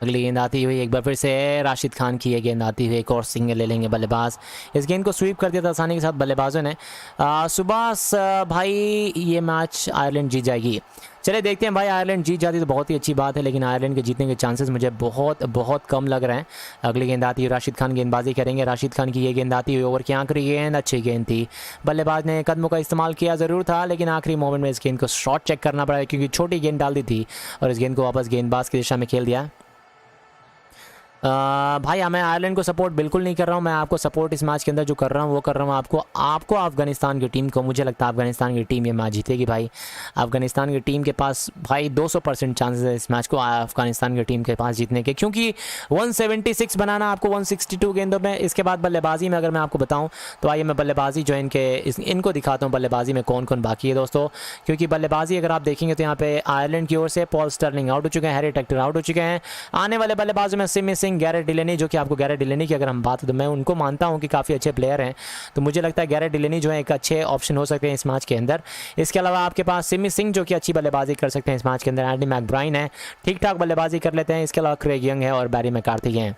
Speaker 13: अगली गेंद आती हुई, एक बार फिर से राशिद खान की ये गेंद आती हुई, एक और सिंगल ले लेंगे बल्लेबाज। इस गेंद को स्वीप कर दिया था आसानी के साथ बल्लेबाजों ने। सुबह भाई ये मैच आयरलैंड जीत जाएगी। चले देखते हैं भाई, आयरलैंड जीत जाती तो बहुत ही अच्छी बात है, लेकिन आयरलैंड के जीतने के चांसेस मुझे बहुत बहुत कम लग रहे हैं। अगली गेंद आती है, राशिद खान गेंदबाजी करेंगे। राशिद खान की ये गेंद आती हुई, ओवर की आखिरी गेंद, अच्छी गेंद थी, बल्लेबाज ने कदमों का इस्तेमाल किया ज़रूर था लेकिन आखिरी मोमेंट में इस गेंद को शॉट चेक करना पड़ा क्योंकि छोटी गेंद डाल दी थी और इस गेंद को वापस गेंदबाज की दिशा में खेल दिया। भाई मैं आयरलैंड को सपोर्ट बिल्कुल नहीं कर रहा हूँ, मैं आपको सपोर्ट इस मैच के अंदर जो कर रहा हूँ वो कर रहा हूँ आपको अफगानिस्तान की टीम को। मुझे लगता है अफगानिस्तान की टीम ये मैच जीतेगी भाई। अफगानिस्तान की टीम के पास भाई 200% चांसेस है इस मैच को अफगानिस्तान की टीम के पास जीतने के, क्योंकि 176 बनाना आपको 162 गेंदों में। इसके बाद बल्लेबाजी में अगर मैं आपको बताऊँ तो आइए मैं बल्लेबाजी जो इनको दिखाता हूँ बल्लेबाजी में कौन कौन बाकी है दोस्तों। क्योंकि बल्लेबाजी अगर आप देखेंगे तो यहाँ पे आयरलैंड की ओर से पॉल स्टर्लिंग आउट हो चुके हैं, हैरी टेक्टर आउट हो चुके हैं। आने वाले बल्लेबाजों में सिमी सिंह, गैरेट डिलेनी, जो कि आपको गैरेट डिलेनी की अगर हम बात तो मैं उनको मानता हूं कि काफ़ी अच्छे प्लेयर हैं, तो मुझे लगता है गैरेट डिलेनी जो है एक अच्छे ऑप्शन हो सकते हैं इस मैच के अंदर। इसके अलावा आपके पास सिमी सिंह जो कि अच्छी बल्लेबाजी कर सकते हैं इस मैच के अंदर, एंडी मैकब्राइन है, ठीक ठाक बल्लेबाजी कर लेते हैं। इसके अलावा क्रेग यंग है और बैरी मैकार्थी हैं।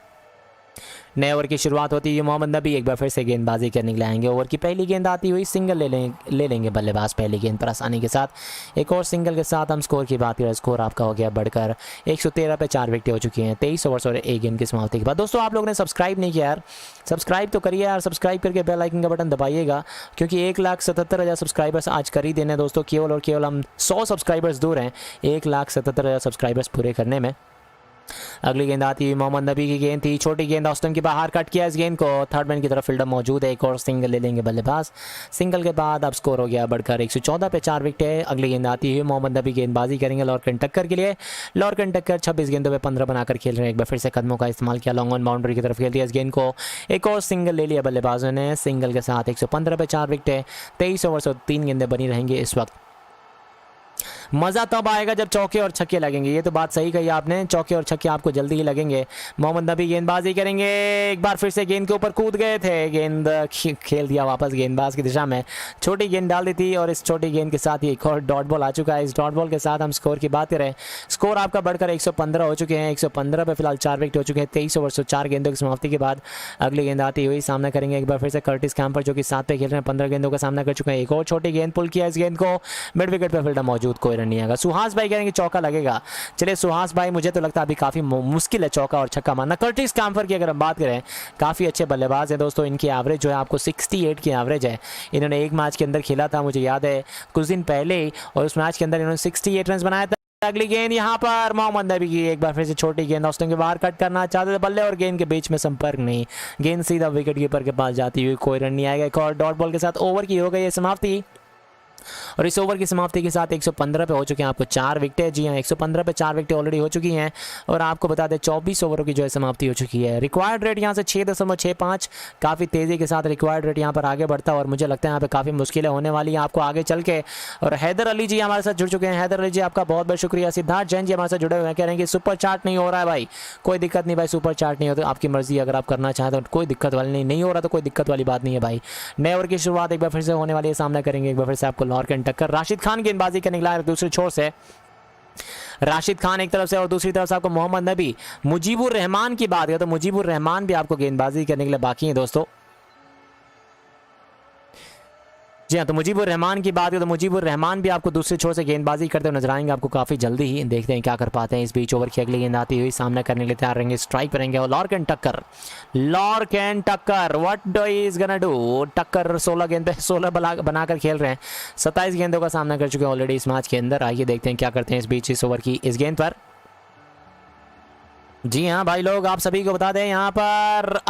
Speaker 13: नए ओवर की शुरुआत होती है, मोहम्मद नबी एक बार फिर से गेंदबाजी करने के लिए आएंगे। ओवर की पहली गेंद आती हुई, सिंगल ले लेंगे बल्लेबाज पहली गेंद पर आसानी के साथ। एक और सिंगल के साथ हम स्कोर की बात करें, स्कोर आपका हो गया बढ़कर 113 पे 4 विकेटें हो चुकी हैं 23 ओवर और 1 गेंद की समाप्ति के बाद। दोस्तों आप लोगों ने सब्सक्राइब नहीं किया यार, सब्सक्राइब तो करिए यार, सब्सक्राइब करके बेल आइकन का बटन दबाइएगा क्योंकि 1,77,000 सब्सक्राइबर्स आज कर ही देने दोस्तों। केवल और केवल हम 100 सब्सक्राइबर्स दूर हैं 1,77,000 सब्सक्राइबर्स पूरे करने में। अगली गेंद आती हुई, मोहम्मद नबी की गेंद थी, छोटी गेंद ऑस्टन के बाहर कट किया इस गेंद को, थर्ड मैन की तरफ फील्डर मौजूद है। एक और सिंगल ले लेंगे बल्लेबाज। सिंगल के बाद अब स्कोर हो गया बढ़कर 114 पे 4 विकेट। अगली गेंद आती हुई, मोहम्मद नबी गेंदबाजी करेंगे लॉर्किन टक्कर के लिए। लॉर्किन टक्कर 26 गेंदों पे 15 बनाकर खेल रहे हैं। एक बार फिर से कदमों का इस्तेमाल किया, लॉन्ग ऑन बाउंड्री की तरफ खेल दिया इस गेंद को। एक और सिंगल ले लिया बल्लेबाजों ने, सिंगल के साथ 115 पे 4 विकेट। 23 ओवर और 3 गेंदें बनी रहेंगी इस वक्त। मज़ा तब आएगा जब चौके और छक्के लगेंगे। ये तो बात सही कही आपने, चौके और छक्के आपको जल्दी ही लगेंगे। मोहम्मद नबी गेंदबाजी करेंगे, एक बार फिर से गेंद के ऊपर कूद गए थे, गेंद खेल दिया वापस गेंदबाज की दिशा में, छोटी गेंद डाल दी थी और इस छोटी गेंद के साथ ही एक और डॉट बॉल आ चुका है। इस डॉट बॉल के साथ हम स्कोर की बात करें, स्कोर आपका बढ़कर 115 हो चुके हैं। 115 पे फिलहाल 4 विकेट हो चुके हैं 23 ओवर 4 गेंदों की समाप्ति के बाद। अगली गेंद आती हुई सामना करेंगे एक बार फिर से कर्टिस कैंपर, जो कि 7 पे खेल रहे हैं, 15 गेंदों का सामना कर चुके हैं। एक और छोटी गेंद पुल किया, इस गेंद को मिड विकेट पे फील्डर मौजूद, कोई रन नहीं आएगा। सुहास भाई कहेंगे चौका लगेगा। चलिए सुहास भाई, मुझे तो लगता है अभी काफ़ी मुश्किल है चौका और छक्का मारना। कर्टिस कैंपर की अगर हम बात करें, काफ़ी अच्छे बल्लेबाज हैं दोस्तों, इनकी एवरेज जो है आपको 68 की एवरेज है। इन्होंने एक मैच के अंदर खेला था, मुझे याद है कुछ दिन पहले, और उस मैच के अंदर इन्होंने 68 रन बनाया था। अगली गेंद यहाँ पर मोहम्मद नबी की, एक बार फिर से छोटी गेंद ऑस्टिन के बाहर कट करना चाहते थे बल्ले, और गेंद के बीच में संपर्क नहीं, गेंद सीधा विकेट कीपर के पास जाती हुई, कोई रन नहीं आएगा। एक और डॉट बॉल के साथ ओवर की हो गई है समाप्ति, और इस ओवर की समाप्ति के साथ 115 पे हो चुके हैं आपको 4 विकेटें। जी हाँ, 115 पे 4 विकेटें ऑलरेडी हो चुकी हैं, और आपको बता दें 24 ओवरों की जो है समाप्ति हो चुकी है। रिक्वायर्ड रेट यहाँ से 6.65, काफ़ी तेज़ी के साथ रिक्वायर्ड रेट यहाँ पर आगे बढ़ता है, और मुझे लगता है यहाँ पे काफ़ी मुश्किलें होने वाली हैं आपको आगे चल के। और हैदर अली जी हमारे साथ जुड़ चुके हैं। हैदर अली जी आपका बहुत बहुत शुक्रिया। सिद्धार्थ जैन जी हमारे साथ जुड़े हुए हैं, कह रहे हैं कि सुपर चार्ट नहीं हो रहा है भाई, कोई दिक्कत नहीं भाई, सुपर चार्ट नहीं होता, आपकी मर्जी, अगर आप करना चाहें तो कोई दिक्कत वाली नहीं हो रहा तो कोई दिक्कत वाली बात नहीं है भाई। नए ओवर की शुरुआत एक बार फिर से होने वाली है, सामना करेंगे एक बार फिर से आपको लॉर्क एंड टक्कर। राशिद खान गेंदबाजी करने के लिए दूसरे छोर से, राशिद खान एक तरफ से और दूसरी तरफ से आपको मोहम्मद नबी। मुजीबुर रहमान की बात है तो मुजीबुर रहमान भी आपको गेंदबाजी करने के लिए बाकी है दोस्तों। जी हाँ, तो मुजीबुर रहमान की बात है तो मुजीबुर रहमान भी आपको दूसरे छोर से गेंदबाजी करते हुए नजर आएंगे आपको काफ़ी जल्दी ही। देखते हैं क्या कर पाते हैं। इस बीच ओवर की अगली गेंद आती हुई सामना करने के लिए तैयार रहेंगे, स्ट्राइक पर रहेंगे और लॉर्क एंड टक्कर, लॉर्क एंड टक्कर, what do is gonna do. टक्कर 16 गेंद पे 16 बनाकर खेल रहे हैं, 27 गेंदों का सामना कर चुके हैं ऑलरेडी इस मैच के अंदर। आइए देखते हैं क्या करते हैं इस बीच इस ओवर की इस गेंद पर। जी हाँ भाई लोग, आप सभी को बता दें यहाँ पर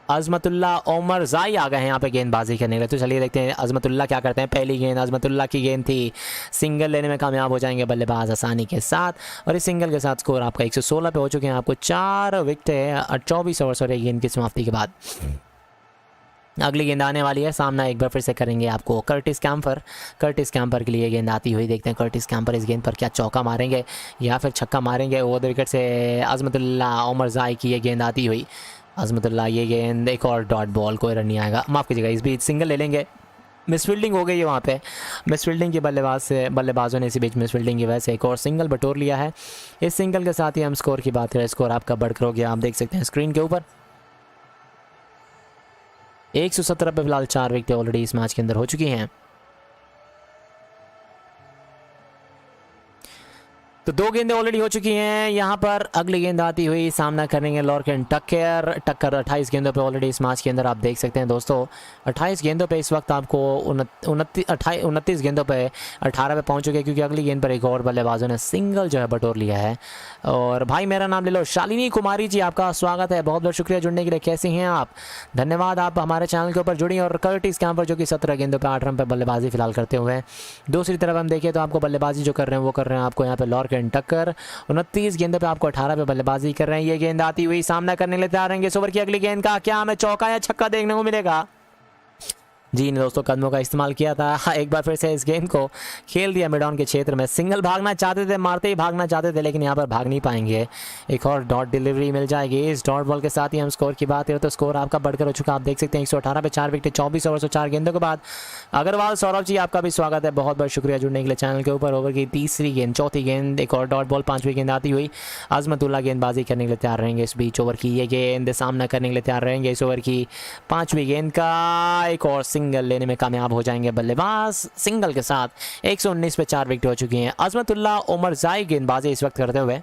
Speaker 13: अजमतुल्ला ओमर जाई आ गए हैं यहाँ पे गेंदबाजी करने के लिए। तो चलिए देखते हैं अजमतुल्ला क्या करते हैं। पहली गेंद अजमतुल्ला की गेंद थी, सिंगल लेने में कामयाब हो जाएंगे बल्लेबाज आसानी के साथ, और इस सिंगल के साथ स्कोर आपका 116 पे हो चुके हैं। आपको 4 विकेट 24 ओवर और 1 गेंद की समाप्ति के बाद। अगली गेंद आने वाली है, सामना एक बार फिर से करेंगे आपको कर्टिस कैंपर। कर्टिस कैंपर के लिए गेंद आती हुई, देखते हैं कर्टिस कैंपर इस गेंद पर क्या चौका मारेंगे या फिर छक्का मारेंगे। ओवर द विकेट से अजमतुल्ला ओमर जाई की ये गेंद आती हुई, अजमतुल्ला ये गेंद, एक और डॉट बॉल, कोई रन नहीं आएगा, माफ़ कीजिएगा इस बीच सिंगल ले लेंगे। मिस फील्डिंग हो गई है वहाँ पे, मिस फील्डिंग के बल्लेबाजों ने इसी बीच मिस फील्डिंग की वजह से एक और सिंगल बटोर लिया है। इस सिंगल के साथ ही हम स्कोर की बात करें, स्कोर आपका बढ़कर हो गया, आप देख सकते हैं स्क्रीन के ऊपर 117 पे फिलहाल 4 विकेट ऑलरेडी इस मैच के अंदर हो चुकी हैं। तो 2 गेंदें ऑलरेडी हो चुकी हैं यहाँ पर। अगली गेंद आती हुई सामना करेंगे लॉर्क एंड टक्कर। 28 गेंदों पे ऑलरेडी इस मैच के अंदर आप देख सकते हैं दोस्तों, 28 गेंदों पे इस वक्त आपको 29 गेंदों पे 18 पे पहुंच चुके हैं, क्योंकि अगली गेंद पर एक और बल्लेबाजों ने सिंगल जो है बटोर लिया है। और भाई मेरा नाम ले लो, शालिनी कुमारी जी आपका स्वागत है, बहुत बहुत शुक्रिया जुड़ने के लिए। कैसे हैं आप, धन्यवाद आप हमारे चैनल के ऊपर जुड़ी। और कर्टिस कैंपर जो कि 17 गेंदों पे 8 रन पे बल्लेबाजी फिलहाल करते हुए हैं। दूसरी तरफ हम देखें तो आपको बल्लेबाजी जो कर रहे हैं वो कर रहे हैं आपको यहाँ पे लॉर्क एंड टक्कर, 29 गेंदों पे आपको 18 पे बल्लेबाजी कर रहे हैं। ये गेंद आती हुई सामना करने के लिए तैयार रहेंगे। इस ओवर की अगली गेंद का क्या हमें चौका या छक्का देखने को मिलेगा। जी दोस्तों, कदमों का इस्तेमाल किया था, एक बार फिर से इस गेंद को खेल दिया मिड ऑन के क्षेत्र में। सिंगल भागना चाहते थे, मारते ही भागना चाहते थे, लेकिन यहाँ पर भाग नहीं पाएंगे। एक और डॉट डिलीवरी मिल जाएगी। इस डॉट बॉल के साथ ही हम स्कोर की बात करें तो स्कोर आपका बढ़कर हो चुका, आप देख सकते हैं 118 पे 4 विकेट 24 ओवर 4 गेंदों के बाद। अग्रवाल सौरभ जी आपका भी स्वागत है, बहुत बहुत शुक्रिया जुड़ने के लिए चैनल के ऊपर। ओवर की तीसरी गेंद, चौथी गेंद, एक और डॉट बॉल, 5वीं गेंद आती हुई अजमतुल्ला गेंदबाजी करने के लिए तैयार रहेंगे। इस बीच ओवर की ये गेंद सामना करने के लिए तैयार रहेंगे। इस ओवर की 5वीं गेंद का एक और सिंगल लेने में कामयाब हो जाएंगे बल्लेबाज। सिंगल के साथ 119 पे 4 विकेट हो चुकी हैं। अजमतुल्ला ओमर जाई गेंदबाजी इस वक्त करते हुए।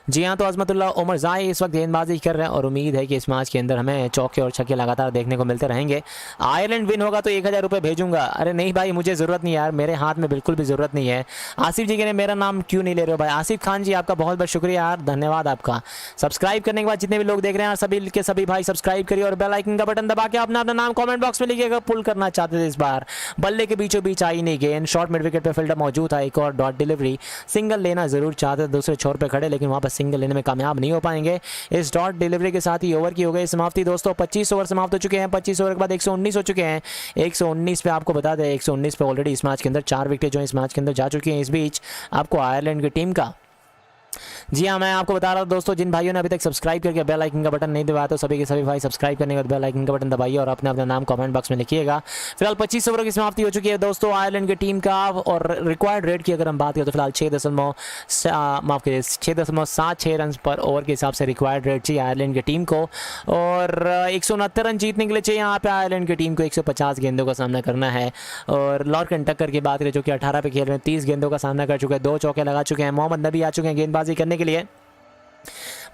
Speaker 13: जी हाँ, तो अजमतुल्ला ओमर जाई इस वक्त गेंदबाजी कर रहे हैं और उम्मीद है कि इस मैच के अंदर हमें चौके और छक्के लगातार देखने को मिलते रहेंगे। आयरलैंड विन होगा तो 1000 रुपये भेजूंगा। अरे नहीं भाई, मुझे ज़रूरत नहीं यार, मेरे हाथ में बिल्कुल भी ज़रूरत नहीं है। आसिफ जी के ने मेरा नाम क्यों नहीं ले रहे हो भाई। आसिफ खान जी आपका बहुत बहुत शुक्रिया यार, धन्यवाद आपका। सब्सक्राइब करने के बाद जितने भी लोग देख रहे हैं सभी के सभी भाई सब्सक्राइब करिए और बेल आइकन का बटन दबा के अपना नाम कॉमेंट बॉक्स में लिखिएगा। पुल करना चाहते थे इस बार, बल्ले के बीचों बीच आई नहीं गेंद, शॉर्ट मिड विकेट पर फील्डर मौजूद था, एक और डॉट डिलीवरी, सिंगल लेना जरूर चाहते थे दूसरे छोर पर खड़े, लेकिन वहाँ पर सिंगल लेने में कामयाब नहीं हो पाएंगे। इस डॉट डिलीवरी के साथ ही ओवर की हो गई समाप्ति दोस्तों। 25 ओवर समाप्त हो चुके हैं। 25 ओवर के बाद 119 हो चुके हैं। 119 पे आपको बता दें 119 पे ऑलरेडी इस मैच के अंदर 4 विकेटें जो इस मैच के अंदर जा चुकी हैं। इस बीच आपको आयरलैंड की टीम का, जी हाँ, मैं आपको बता रहा हूँ दोस्तों, जिन भाइयों ने अभी तक सब्सक्राइब करके बेल आइकन का बटन नहीं दबाया तो सभी के सभी भाई सब्सक्राइब करने के बाद बेल आइकन का बटन दबाइए और अपना नाम कमेंट बॉक्स में लिखिएगा। फिलहाल 25 ओवरों की समाप्ति हो चुकी है दोस्तों आयरलैंड की टीम का। और रिक्वायर्ड रेट की अगर हम बात करें तो फिलहाल 6.76 रन पर ओवर के हिसाब से रिक्वायर्ड रेट चाहिए आयरलैंड की टीम को। और 169 रन जीतने के लिए चाहिए यहाँ पे आयरलैंड की टीम को 150 गेंदों का सामना करना है। और लॉर्कन टक्कर की बात करें जो कि 18 पे खेल रहे हैं, 30 गेंदों का सामना कर चुके हैं, 2 चौके लगा चुके हैं। मोहम्मद नबी आ चुके हैं गेंदबाजी करने के लिए।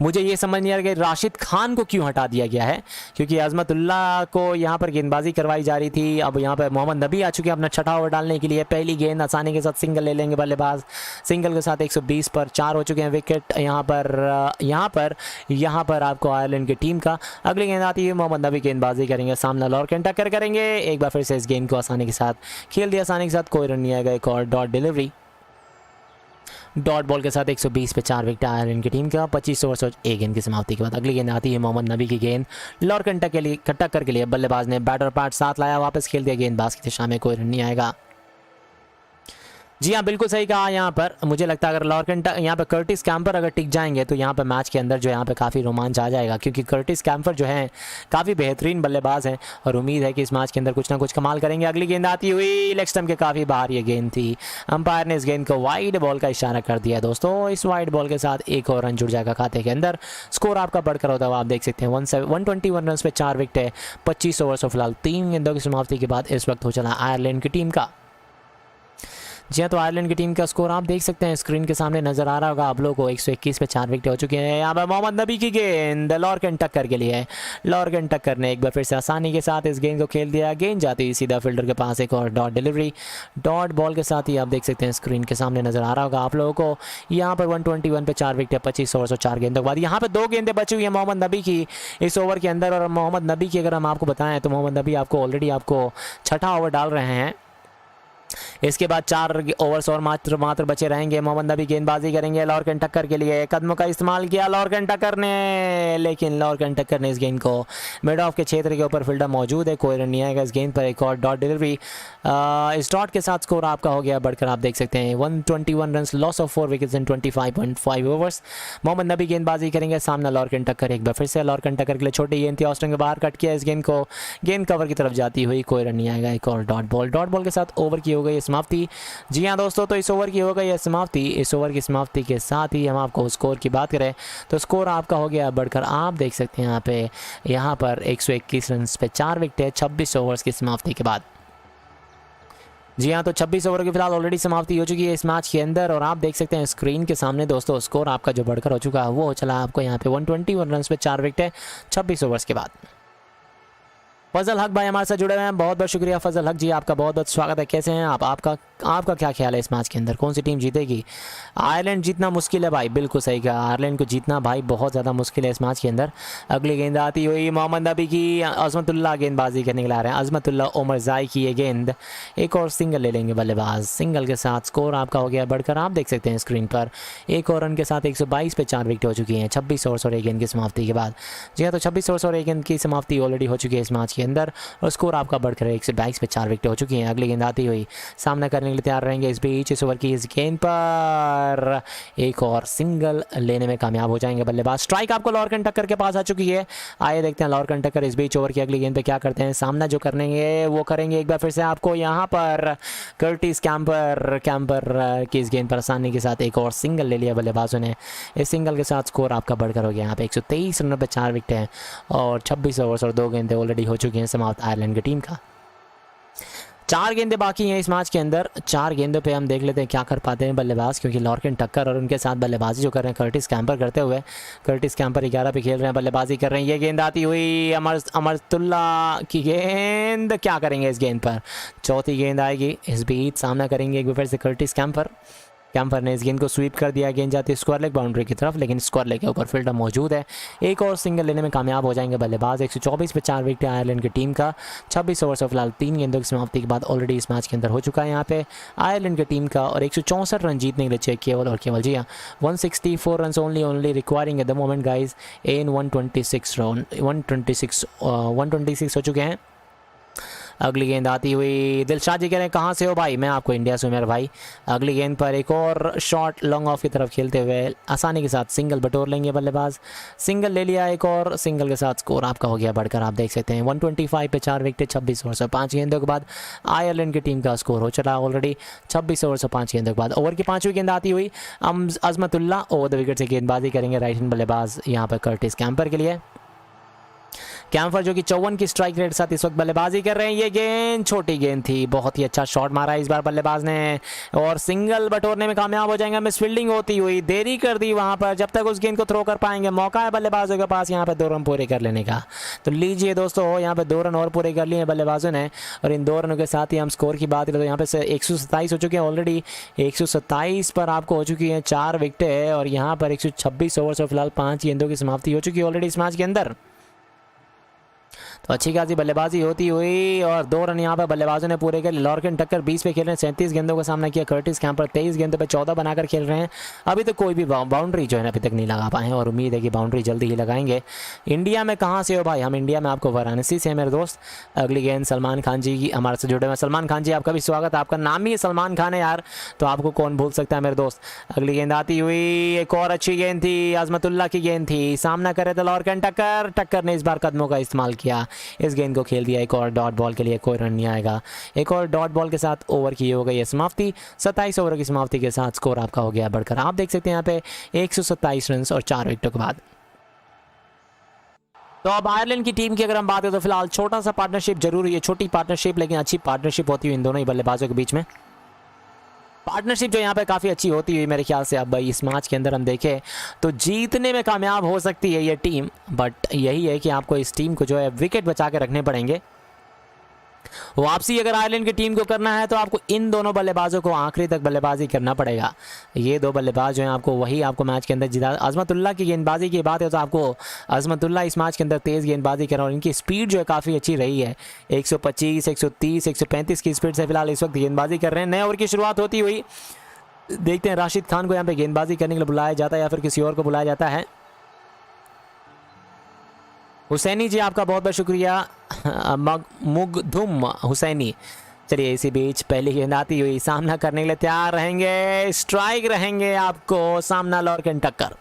Speaker 13: मुझे ये समझ नहीं आ रहा कि राशिद खान को क्यों हटा दिया गया है, क्योंकि अजमतुल्ला को यहाँ पर गेंदबाजी करवाई जा रही थी। अब यहाँ पर मोहम्मद नबी आ चुके हैं अपना छठा ओवर डालने के लिए। पहली गेंद आसानी के साथ सिंगल ले लेंगे बल्लेबाज। सिंगल के साथ 120 पर 4 हो चुके हैं विकेट यहाँ पर आपको आयरलैंड की टीम का। अगली गेंद आती है, मोहम्मद नबी गेंदबाजी करेंगे, सामना लॉर्कन टक्कर करेंगे। एक बार फिर से इस गेंद को आसानी के साथ खेल दिया, आसानी के साथ कोई रन नहीं आएगा। एक और डॉट डिलीवरी, डॉट बॉल के साथ 120 पे 4 विकेट आयरलैंड की टीम का। 25 ओवर और 1 गेंद की समाप्ति के बाद अगली गेंद आती है मोहम्मद नबी की गेंद लॉर्कन टक्कर के लिए। बल्लेबाज ने बैटर पार्ट साथ लाया, वापस खेल दिया, गेंदबाज की दिशा में कोई रन नहीं आएगा। जी हाँ, बिल्कुल सही कहा। यहाँ पर मुझे लगता है अगर लॉर्कन यहाँ पर कर्टिस कैम्पर अगर टिक जाएंगे तो यहाँ पर मैच के अंदर जो यहाँ पे काफ़ी रोमांच आ जाएगा, क्योंकि कर्टिस कैम्पर जो है काफ़ी बेहतरीन बल्लेबाज हैं और उम्मीद है कि इस मैच के अंदर कुछ ना कुछ कमाल करेंगे। अगली गेंद आती हुई लेग स्टंप के काफ़ी बाहर ये गेंद थी। अंपायर ने इस गेंद को वाइड बॉल का इशारा कर दिया दोस्तों। इस वाइड बॉल के साथ एक और रन जुड़ जाएगा खाते के अंदर। स्कोर आपका बढ़कर होता हुआ आप देख सकते हैं 121 रन पे 4 विकेट है। 25 ओवर से फिलहाल 3 गेंदों की समाप्ति के बाद इस वक्त हो चला आयरलैंड की टीम का। जी हाँ, तो आयरलैंड की टीम का स्कोर आप देख सकते हैं, स्क्रीन के सामने नजर आ रहा होगा आप लोगों को। 121 पे 4 विकेट हो चुके हैं। यहाँ पर मोहम्मद नबी की गेंद लॉर्कन टक्कर के लिए। लॉर्कन टक्कर ने एक बार फिर से आसानी के साथ इस गेंद को खेल दिया। गेंद जाती है सीधा फील्डर के पास। एक और डॉट डिलीवरी, डॉट बॉल के साथ ही आप देख सकते हैं, स्क्रीन के सामने नजर आ रहा होगा आप लोगों को। यहाँ पर 121 पे 4 विकेट है। 25 ओवर और 4 गेंदों के बाद यहाँ पर 2 गेंदें बची हुई है मोहम्मद नबी की इस ओवर के अंदर। और मोहम्मद नबी की अगर हम आपको बताएं तो मोहम्मद नबी ऑलरेडी आपको छठा ओवर डाल रहे हैं। इसके बाद 4 ओवर्स और मात्र बचे रहेंगे। मोहम्मद नबी गेंदबाजी करेंगे लॉर्कन टक्कर के लिए। कदमों का इस्तेमाल किया लॉर्कन टक्कर ने, लेकिन लॉर्कन टक्कर ने इस गेंद को मिड ऑफ के क्षेत्र के ऊपर फील्डर मौजूद है, कोई रन नहीं आएगा इस गेंद पर। एक और डॉट डिलीवरी, इस डॉट के साथ स्कोर आपका हो गया बढ़कर आप देख सकते हैं 121 run, loss of 4 wickets in 25.5 overs. Mohammad Nabi गेंदबाजी करेंगे, सामना लॉर्कन टक्कर। एक बार फिर से लॉर्कन टक्कर के लिए छोटी गेंद थी, ऑस्टिन के बाहर कट किया इस गेंद को। गेंद कवर की तरफ जाती हुई, कोई रन नहीं आएगा। एक और डॉट बॉल के साथ ओवर की हो गई समाप्ति। जी हाँ दोस्तों, तो इस ओवर की हो गई है समाप्ति। इस ओवर की समाप्ति के साथ ही हम आपको स्कोर की बात करें तो स्कोर आपका हो गया बढ़कर आप देख सकते हैं यहाँ पर 121 रन पे 4 विकेट है 26 ओवर्स की समाप्ति के बाद। जी हाँ, तो 26 ओवर की फिलहाल ऑलरेडी समाप्ति हो चुकी है इस मैच के अंदर। और आप देख सकते हैं स्क्रीन के सामने दोस्तों, स्कोर आपका जो बढ़कर हो चुका है वो चला आपको यहाँ पे 121 रन पे 4 विकेट है 26 ओवर्स के बाद। फजल हक भाई हमारे साथ जुड़े हुए हैं, बहुत बहुत शुक्रिया फजल हक जी, आपका बहुत बहुत स्वागत है। कैसे हैं आप? आपका क्या ख्याल है इस मैच के अंदर, कौन सी टीम जीतेगी? आयरलैंड जीतना मुश्किल है भाई, बिल्कुल सही कहा, आयरलैंड को जीतना भाई बहुत ज़्यादा मुश्किल है इस मैच के अंदर। अगली गेंद आती हुई मोहम्मद नबी की, अजमतुल्ला गेंदबाजी करने के लिए आ रहे हैं। अजमतुल्ला उमर जाई की ये गेंद, एक और सिंगल ले लेंगे बल्लेबाज। सिंगल के साथ स्कोर आपका हो गया बढ़कर आप देख सकते हैं स्क्रीन पर, एक और रन के साथ 122 पे 4 विकेट हो चुकी हैं 26 ओवर और 1 गेंद की समाप्ति के बाद। जी हाँ, तो 26 ओवर और 1 गेंद की समाप्ति ऑलरेडी हो चुकी है इस मैच के अंदर और स्कोर आपका बढ़कर 122 पे 4 विकेट हो चुकी हैं। अगली गेंद आती हुई सामना करने के लिए तैयार रहेंगे इस बीच। इस ओवर की इस गेंद पर एक और सिंगल लेने में कामयाब हो जाएंगे बल्लेबाज। स्ट्राइक आपको लॉर्कन टक्कर के पास आ चुकी है। आइए देखते हैं लॉर्कन टक्कर इस बीच ओवर की अगली गेंद पे क्या करते हैं। सामना जो करेंगे वो करेंगे एक बार फिर से आपको यहाँ पर कर्टिस कैम्पर की इस गेंद पर आसानी के साथ एक और सिंगल ले लिया बल्लेबाजों ने। इस सिंगल के साथ स्कोर आपका बढ़कर हो गया यहाँ पे 123 रन पे 4 विकेट है और 26 ओवर्स और 2 गेंदें ऑलरेडी हो चुकी हैं समाप्त आयरलैंड की टीम का। 4 गेंदें बाकी हैं इस मैच के अंदर। 4 गेंदों पे हम देख लेते हैं क्या कर पाते हैं बल्लेबाज, क्योंकि लॉर्कन टक्कर और उनके साथ बल्लेबाजी जो कर रहे हैं कर्टिस कैम्पर करते हुए। कर्टिस कैम्पर 11 पे खेल रहे हैं, बल्लेबाजी कर रहे हैं। ये गेंद आती हुई अमरतुल्ला की गेंद, क्या करेंगे इस गेंद पर? चौथी गेंद आएगी इस बीच, सामना करेंगे एक बार फिर से कर्टिस कैम्पर। कैंपर ने इस गेंद को स्वीप कर दिया, गेंद जाती है स्क्वायर लेग बाउंड्री की तरफ, लेकिन स्क्वायर लेग के ऊपर फील्डर मौजूद है। एक और सिंगल लेने में कामयाब हो जाएंगे बल्लेबाज। 124 पे 4 विकेट आयरलैंड की टीम का। 26 ओवर से फिलहाल 3 गेंदों की समाप्ति के बाद ऑलरेडी इस मैच के अंदर हो चुका है यहाँ पे आयरलैंड की टीम का, और 164 रन जीतने के लिए चाहिए केवल और केवल, जी हाँ 164 run only requiring at the moment guys in 126 हो चुके हैं। अगली गेंद आती हुई, दिलशाद जी कह रहे हैं कहाँ से हो भाई? मैं आपको इंडिया से हूँ मेरे भाई। अगली गेंद पर एक और शॉट लॉन्ग ऑफ की तरफ खेलते हुए आसानी के साथ सिंगल बटोर लेंगे बल्लेबाज। सिंगल ले लिया एक और, सिंगल के साथ स्कोर आपका हो गया बढ़कर, आप देख सकते हैं 125 पे 4 विकेट 26 ओवर से 5 गेंदों के बाद आयरलैंड की टीम का स्कोर हो चला ऑलरेडी 26 ओवर से 5 गेंदों के बाद। ओवर की 5वीं गेंद आती हुई अजमतुल्ला ओवर द विकेट से गेंदबाजी करेंगे राइट हैंड बल्लेबाज यहाँ पर कर्टिस कैंपर के लिए। कैंपर जो कि 54 की स्ट्राइक रेट साथ इस वक्त बल्लेबाजी कर रहे हैं। ये गेंद छोटी गेंद थी, बहुत ही अच्छा शॉट मारा इस बार बल्लेबाज ने और सिंगल बटोरने में कामयाब हो जाएंगे। मिस फील्डिंग होती हुई, देरी कर दी वहां पर, जब तक उस गेंद को थ्रो कर पाएंगे। मौका है बल्लेबाजों के पास यहाँ पे 2 रन पूरे कर लेने का, तो लीजिए दोस्तों यहाँ पे 2 रन और पूरे कर लिए बल्लेबाजों ने, और इन 2 रनों के साथ ही हम स्कोर की बात करें तो यहाँ पे 127 हो चुके हैं ऑलरेडी। 127 पर आपको हो चुकी है 4 विकेटें, और यहाँ पर 126 ओवर से फिलहाल 5 गेंदों की समाप्ति हो चुकी है ऑलरेडी इस मैच के अंदर। तो अच्छी खासी बल्लेबाजी होती हुई और 2 रन यहाँ पर बल्लेबाजों ने पूरे कर। लॉर्कन टक्कर 20 पे खेल रहे हैं, 37 गेंदों का सामना किया। कर्टिस कैंपर 23 गेंदों पे 14 बनाकर खेल रहे हैं। अभी तो कोई भी बाउंड्री जो है ना अभी तक नहीं लगा पाए हैं, और उम्मीद है कि बाउंड्री जल्दी ही लगाएंगे। इंडिया में कहाँ से हो भाई? हम इंडिया में आपको वाराणसी से हैं मेरे दोस्त। अगली गेंद सलमान खान जी की हमारे से जुड़े हुए। सलमान खान जी आपका भी स्वागत, आपका नाम ही सलमान खान है यार, तो आपको कौन भूल सकता है मेरे दोस्त। अगली गेंद आती हुई, एक और अच्छी गेंद थी, अजमतुल्ला की गेंद थी, सामना करे तो लॉर्कन टक्कर ने इस बार कदमों का इस्तेमाल किया, इस गेंद को खेल दिया एक और डॉट बॉल के लिए, कोई रन नहीं आएगा। एक और डॉट बॉल के साथ ओवर की हो गई है समाप्ति। 27 ओवर की समाप्ति के साथ स्कोर आपका हो गया बढ़कर, आप देख सकते हैं यहाँ पे 127 रन और 4 विकेटों के बाद। तो अब आयरलैंड की टीम की अगर हम बात करें तो फिलहाल छोटा सा पार्टनरशिप जरूर है, छोटी पार्टनरशिप लेकिन अच्छी पार्टनरशिप होती हुई इन दोनों ही बल्लेबाजों के बीच में। पार्टनरशिप जो यहाँ पे काफ़ी अच्छी होती हुई मेरे ख्याल से अब भाई इस मैच के अंदर हम देखें तो जीतने में कामयाब हो सकती है ये टीम, बट यही है कि आपको इस टीम को जो है विकेट बचा के रखने पड़ेंगे। वापसी अगर आयरलैंड की टीम को करना है तो आपको इन दोनों बल्लेबाजों को आखिरी तक बल्लेबाजी करना पड़ेगा। ये 2 बल्लेबाज जो हैं आपको वही आपको मैच के अंदर जिता। अजमतुल्ला की गेंदबाजी की बात है तो आपको अजमतुल्ला इस मैच के अंदर तेज़ गेंदबाजी कर रहे हैं और इनकी स्पीड जो है काफ़ी अच्छी रही है। 125, 130, 135 की स्पीड से फिलहाल इस वक्त गेंदबाजी कर रहे हैं। नए ओवर की शुरुआत होती हुई देखते हैं राशिद खान को यहाँ पे गेंदबाजी करने के लिए बुलाया जाता है या फिर किसी और को बुलाया जाता है। हुसैनी जी आपका बहुत बहुत शुक्रिया, मुगधुम हुसैनी। चलिए इसी बीच पहली गेंद आती हुई, सामना करने के लिए तैयार रहेंगे, स्ट्राइक रहेंगे आपको, सामना लॉर्कन टक्कर।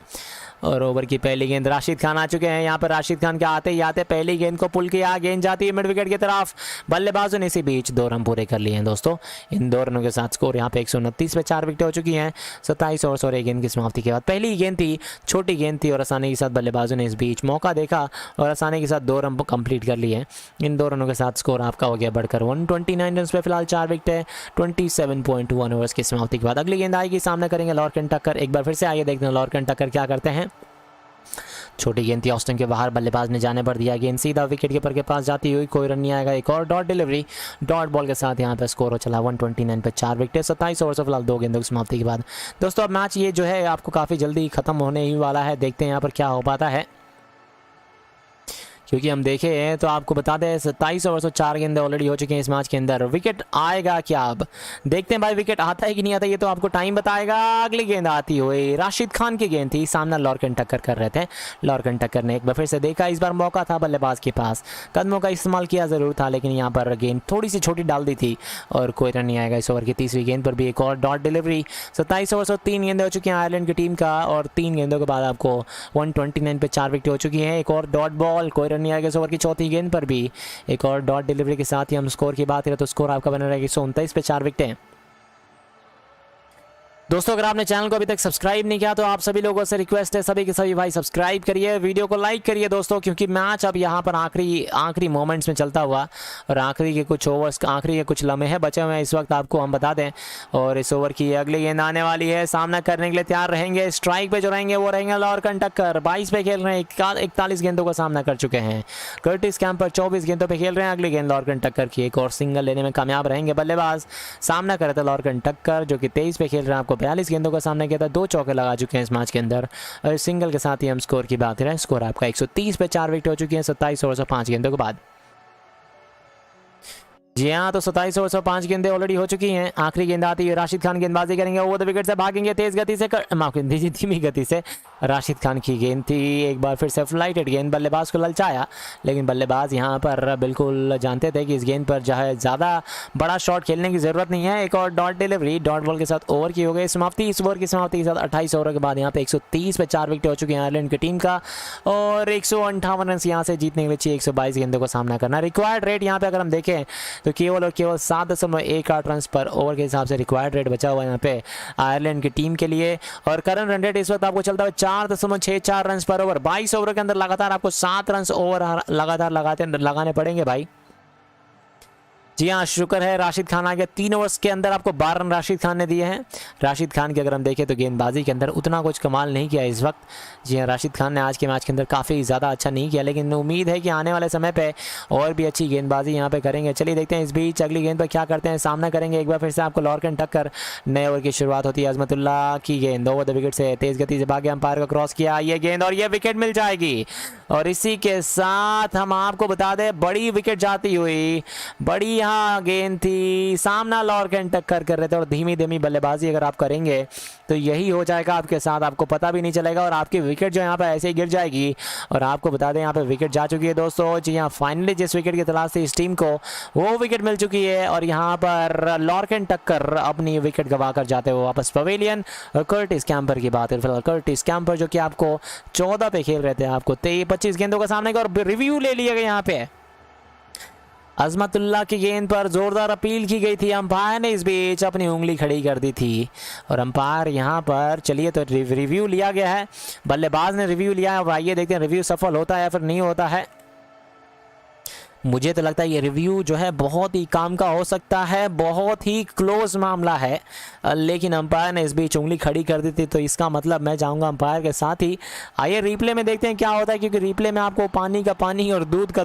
Speaker 13: और ओवर की पहली गेंद राशिद खान आ चुके हैं यहाँ पर। राशिद खान के आते ही आते पहली गेंद को पुल किया, गेंद जाती है मिड विकेट की तरफ। बल्लेबाजों ने इसी बीच 2 रन पूरे कर लिए हैं दोस्तों। इन 2 रनों के साथ स्कोर यहाँ पे 129 पे 4 विकेट हो चुकी हैं 27 ओवर और 1 गेंद की समाप्ति के बाद। पहली गेंद थी, छोटी गेंद थी और आसानी के साथ बल्लेबाजों ने इस बीच मौका देखा और आसानी के साथ 2 रन कंप्लीट कर लिए। इन 2 रनों के साथ स्कोर आपका हो गया बढ़कर 129 रन पे फिलहाल 4 विकेट है 27.1 ओवर्स की समाप्ति के बाद। अगली गेंद आएगी, सामना करेंगे लॉर्कन टक्कर। एक बार फिर से आइए देखते हैं लॉर्कन टक्कर क्या करते हैं। छोटी गेंद थी ऑस्टन के बाहर, बल्लेबाज ने जाने पर दिया, गेंद सीधा विकेट कीपर के पास जाती हुई, कोई रन नहीं आएगा। एक और डॉट डिलीवरी, डॉट बॉल के साथ यहाँ पे स्कोर हो चला 129 पे 4 विकेट 27 ओवर से फिलहाल 2 गेंदों की समाप्ति के बाद। दोस्तों अब मैच ये जो है आपको काफ़ी जल्दी खत्म होने ही वाला है, देखते हैं यहाँ पर क्या हो पाता है। क्योंकि हम देखें तो आपको बता दें 27 ओवर से 4 गेंदें ऑलरेडी हो चुके हैं इस मैच के अंदर। विकेट आएगा क्या? अब देखते हैं भाई विकेट आता है कि नहीं आता, ये तो आपको टाइम बताएगा। अगली गेंद आती हुई राशिद खान की गेंद थी, सामना लॉर्कन टक्कर कर रहे थे। लॉर्कन टक्कर ने एक बार फिर से देखा, इस बार मौका था बल्लेबाज के पास, कदमों का इस्तेमाल किया ज़रूर था लेकिन यहाँ पर गेंद थोड़ी सी छोटी डाल दी थी और कोई रन नहीं आएगा। इस ओवर की 3वीं गेंद पर भी एक और डॉट डिलीवरी। 27 ओवर से 3 गेंदें हो चुकी हैं आयरलैंड की टीम का और 3 गेंदों के बाद आपको 129 पे 4 विकेट हो चुकी हैं। एक और डॉट बॉल, कोई रन नहीं आएगा। इस ओवर की 4थी गेंद पर भी एक और डॉट डिलीवरी के साथ ही हम स्कोर की बात करें तो स्कोर आपका बना रहेगा 129 पे 4 विकेटें। दोस्तों अगर आपने चैनल को अभी तक सब्सक्राइब नहीं किया तो आप सभी लोगों से रिक्वेस्ट है, सभी के सभी भाई सब्सक्राइब करिए, वीडियो को लाइक करिए दोस्तों, क्योंकि मैच अब यहाँ पर आखिरी मोमेंट्स में चलता हुआ और आखिरी के कुछ ओवर्स, आखिरी के कुछ लम्हे बचे हुए हैं इस वक्त आपको हम बता दें। और इस ओवर की अगली गेंद आने वाली है, सामना करने के लिए तैयार रहेंगे। स्ट्राइक पे जो रहेंगे वो रहेंगे लॉर्कन टक्कर, 22 पे खेल रहे हैं, 41 गेंदों का सामना कर चुके हैं। कर्टिस कैंपर 24 गेंदों पे खेल रहे हैं। अगली गेंद लॉर्कन टक्कर की, एक और सिंगल लेने में कामयाब रहेंगे बल्लेबाज। सामना करे तो लॉर्कन टक्कर जो कि 23 पे खेल रहे हैं, आपको 42 गेंदों का सामना किया था, 2 चौके लगा चुके हैं इस मैच के अंदर। और सिंगल के साथ ही हम स्कोर की बात करें, स्कोर आपका 130 पे 4 विकेट हो चुकी हैं 27 ओवर और 5 गेंदों के बाद। जी हाँ, तो 27 ओवर 5 गेंदें ऑलरेडी हो चुकी हैं। आखिरी गेंद आती है, राशिद खान गेंदबाजी करेंगे, ओवर द विकेट से भागेंगे तेज गति से, माफ कीजिए धीमी गति से। राशिद खान की गेंद थी, एक बार फिर से फ्लाइटेड गेंद, बल्लेबाज को ललचाया, लेकिन बल्लेबाज यहाँ पर बिल्कुल जानते थे कि इस गेंद पर जो है ज़्यादा बड़ा शॉट खेलने की ज़रूरत नहीं है। एक और डॉट डिलीवरी, डॉट बॉल के साथ ओवर की हो गई समाप्ति। इस ओवर की समाप्ति के साथ 28 ओवर के बाद यहाँ पे 130 पे 4 विकेट हो चुके हैं आयरलैंड की टीम का, और 158 रन यहाँ से जीतने के लिए चाहिए 122 गेंदों का सामना करना। रिक्वायर्ड रेट यहाँ पे अगर हम देखें तो केवल और केवल 7.18 रन पर ओवर के हिसाब से रिक्वायर्ड रेट बचा हुआ है यहाँ पे आयरलैंड की टीम के लिए। और करंट रन रेट इस वक्त आपको चलता है 4.64 रन पर ओवर। 22 ओवर के अंदर लगातार आपको 7 रन ओवर लगातार लगाने पड़ेंगे भाई। जी हाँ, शुक्र है राशिद खान आ गया। 3 ओवर्स के अंदर आपको 12 रन राशिद खान ने दिए हैं। राशिद खान की अगर हम देखें तो गेंदबाजी के अंदर उतना कुछ कमाल नहीं किया इस वक्त। जी हाँ, राशिद खान ने आज के मैच के अंदर काफ़ी ज़्यादा अच्छा नहीं किया, लेकिन उम्मीद है कि आने वाले समय पे और भी अच्छी गेंदबाजी यहाँ पे करेंगे। चलिए देखते हैं इस बीच अगली गेंद पर क्या करते हैं, सामना करेंगे एक बार फिर से आपको लॉर्कन टक्कर। नए ओवर की शुरुआत होती है, अजमतुल्लाह की गेंद ओवर द विकेट से तेज़ गति से भागे, अंपायर को क्रॉस किया, ये गेंद और ये विकेट मिल जाएगी। और इसी के साथ हम आपको बता दें बड़ी विकेट जाती हुई, बड़ी यहाँ गेंद थी, सामना लॉर्कन टक्कर कर रहे थे, और धीमी धीमी बल्लेबाजी अगर आप करेंगे तो यही हो जाएगा आपके साथ, आपको पता भी नहीं चलेगा और आपकी विकेट जो यहाँ पे ऐसे ही गिर जाएगी। और आपको बता दें यहाँ पे विकेट जा चुकी है दोस्तों। जी हाँ, फाइनली जिस विकेट की तलाश थी इस टीम को वो विकेट मिल चुकी है, और यहाँ पर लॉर्कन टक्कर अपनी विकेट गवा कर जाते हुए वापस पवेलियन। कर्टिस कैंपर की बात है फिलहाल, कर्टिस कैंपर जो कि आपको 14 पे खेल रहे थे, आपको 25 गेंदों का सामने और रिव्यू ले लिया गया यहाँ पे। अजमतुल्लाह की गेंद पर जोरदार अपील की गई थी, अंपायर ने इस बीच अपनी उंगली खड़ी कर दी थी, और अंपायर यहाँ पर चलिए तो रिव्यू लिया गया है, बल्लेबाज ने रिव्यू लिया है। अब आइए देखते हैं रिव्यू सफल होता है या फिर नहीं होता है। मुझे तो लगता है ये रिव्यू जो है बहुत ही काम का हो सकता है, बहुत ही क्लोज मामला है, लेकिन अंपायर ने इस बीच उंगली खड़ी कर दी थी, तो इसका मतलब मैं जाऊंगा अंपायर के साथ ही। आइए रिप्ले में देखते हैं क्या होता है, क्योंकि रिप्ले में आपको पानी का पानी और दूध का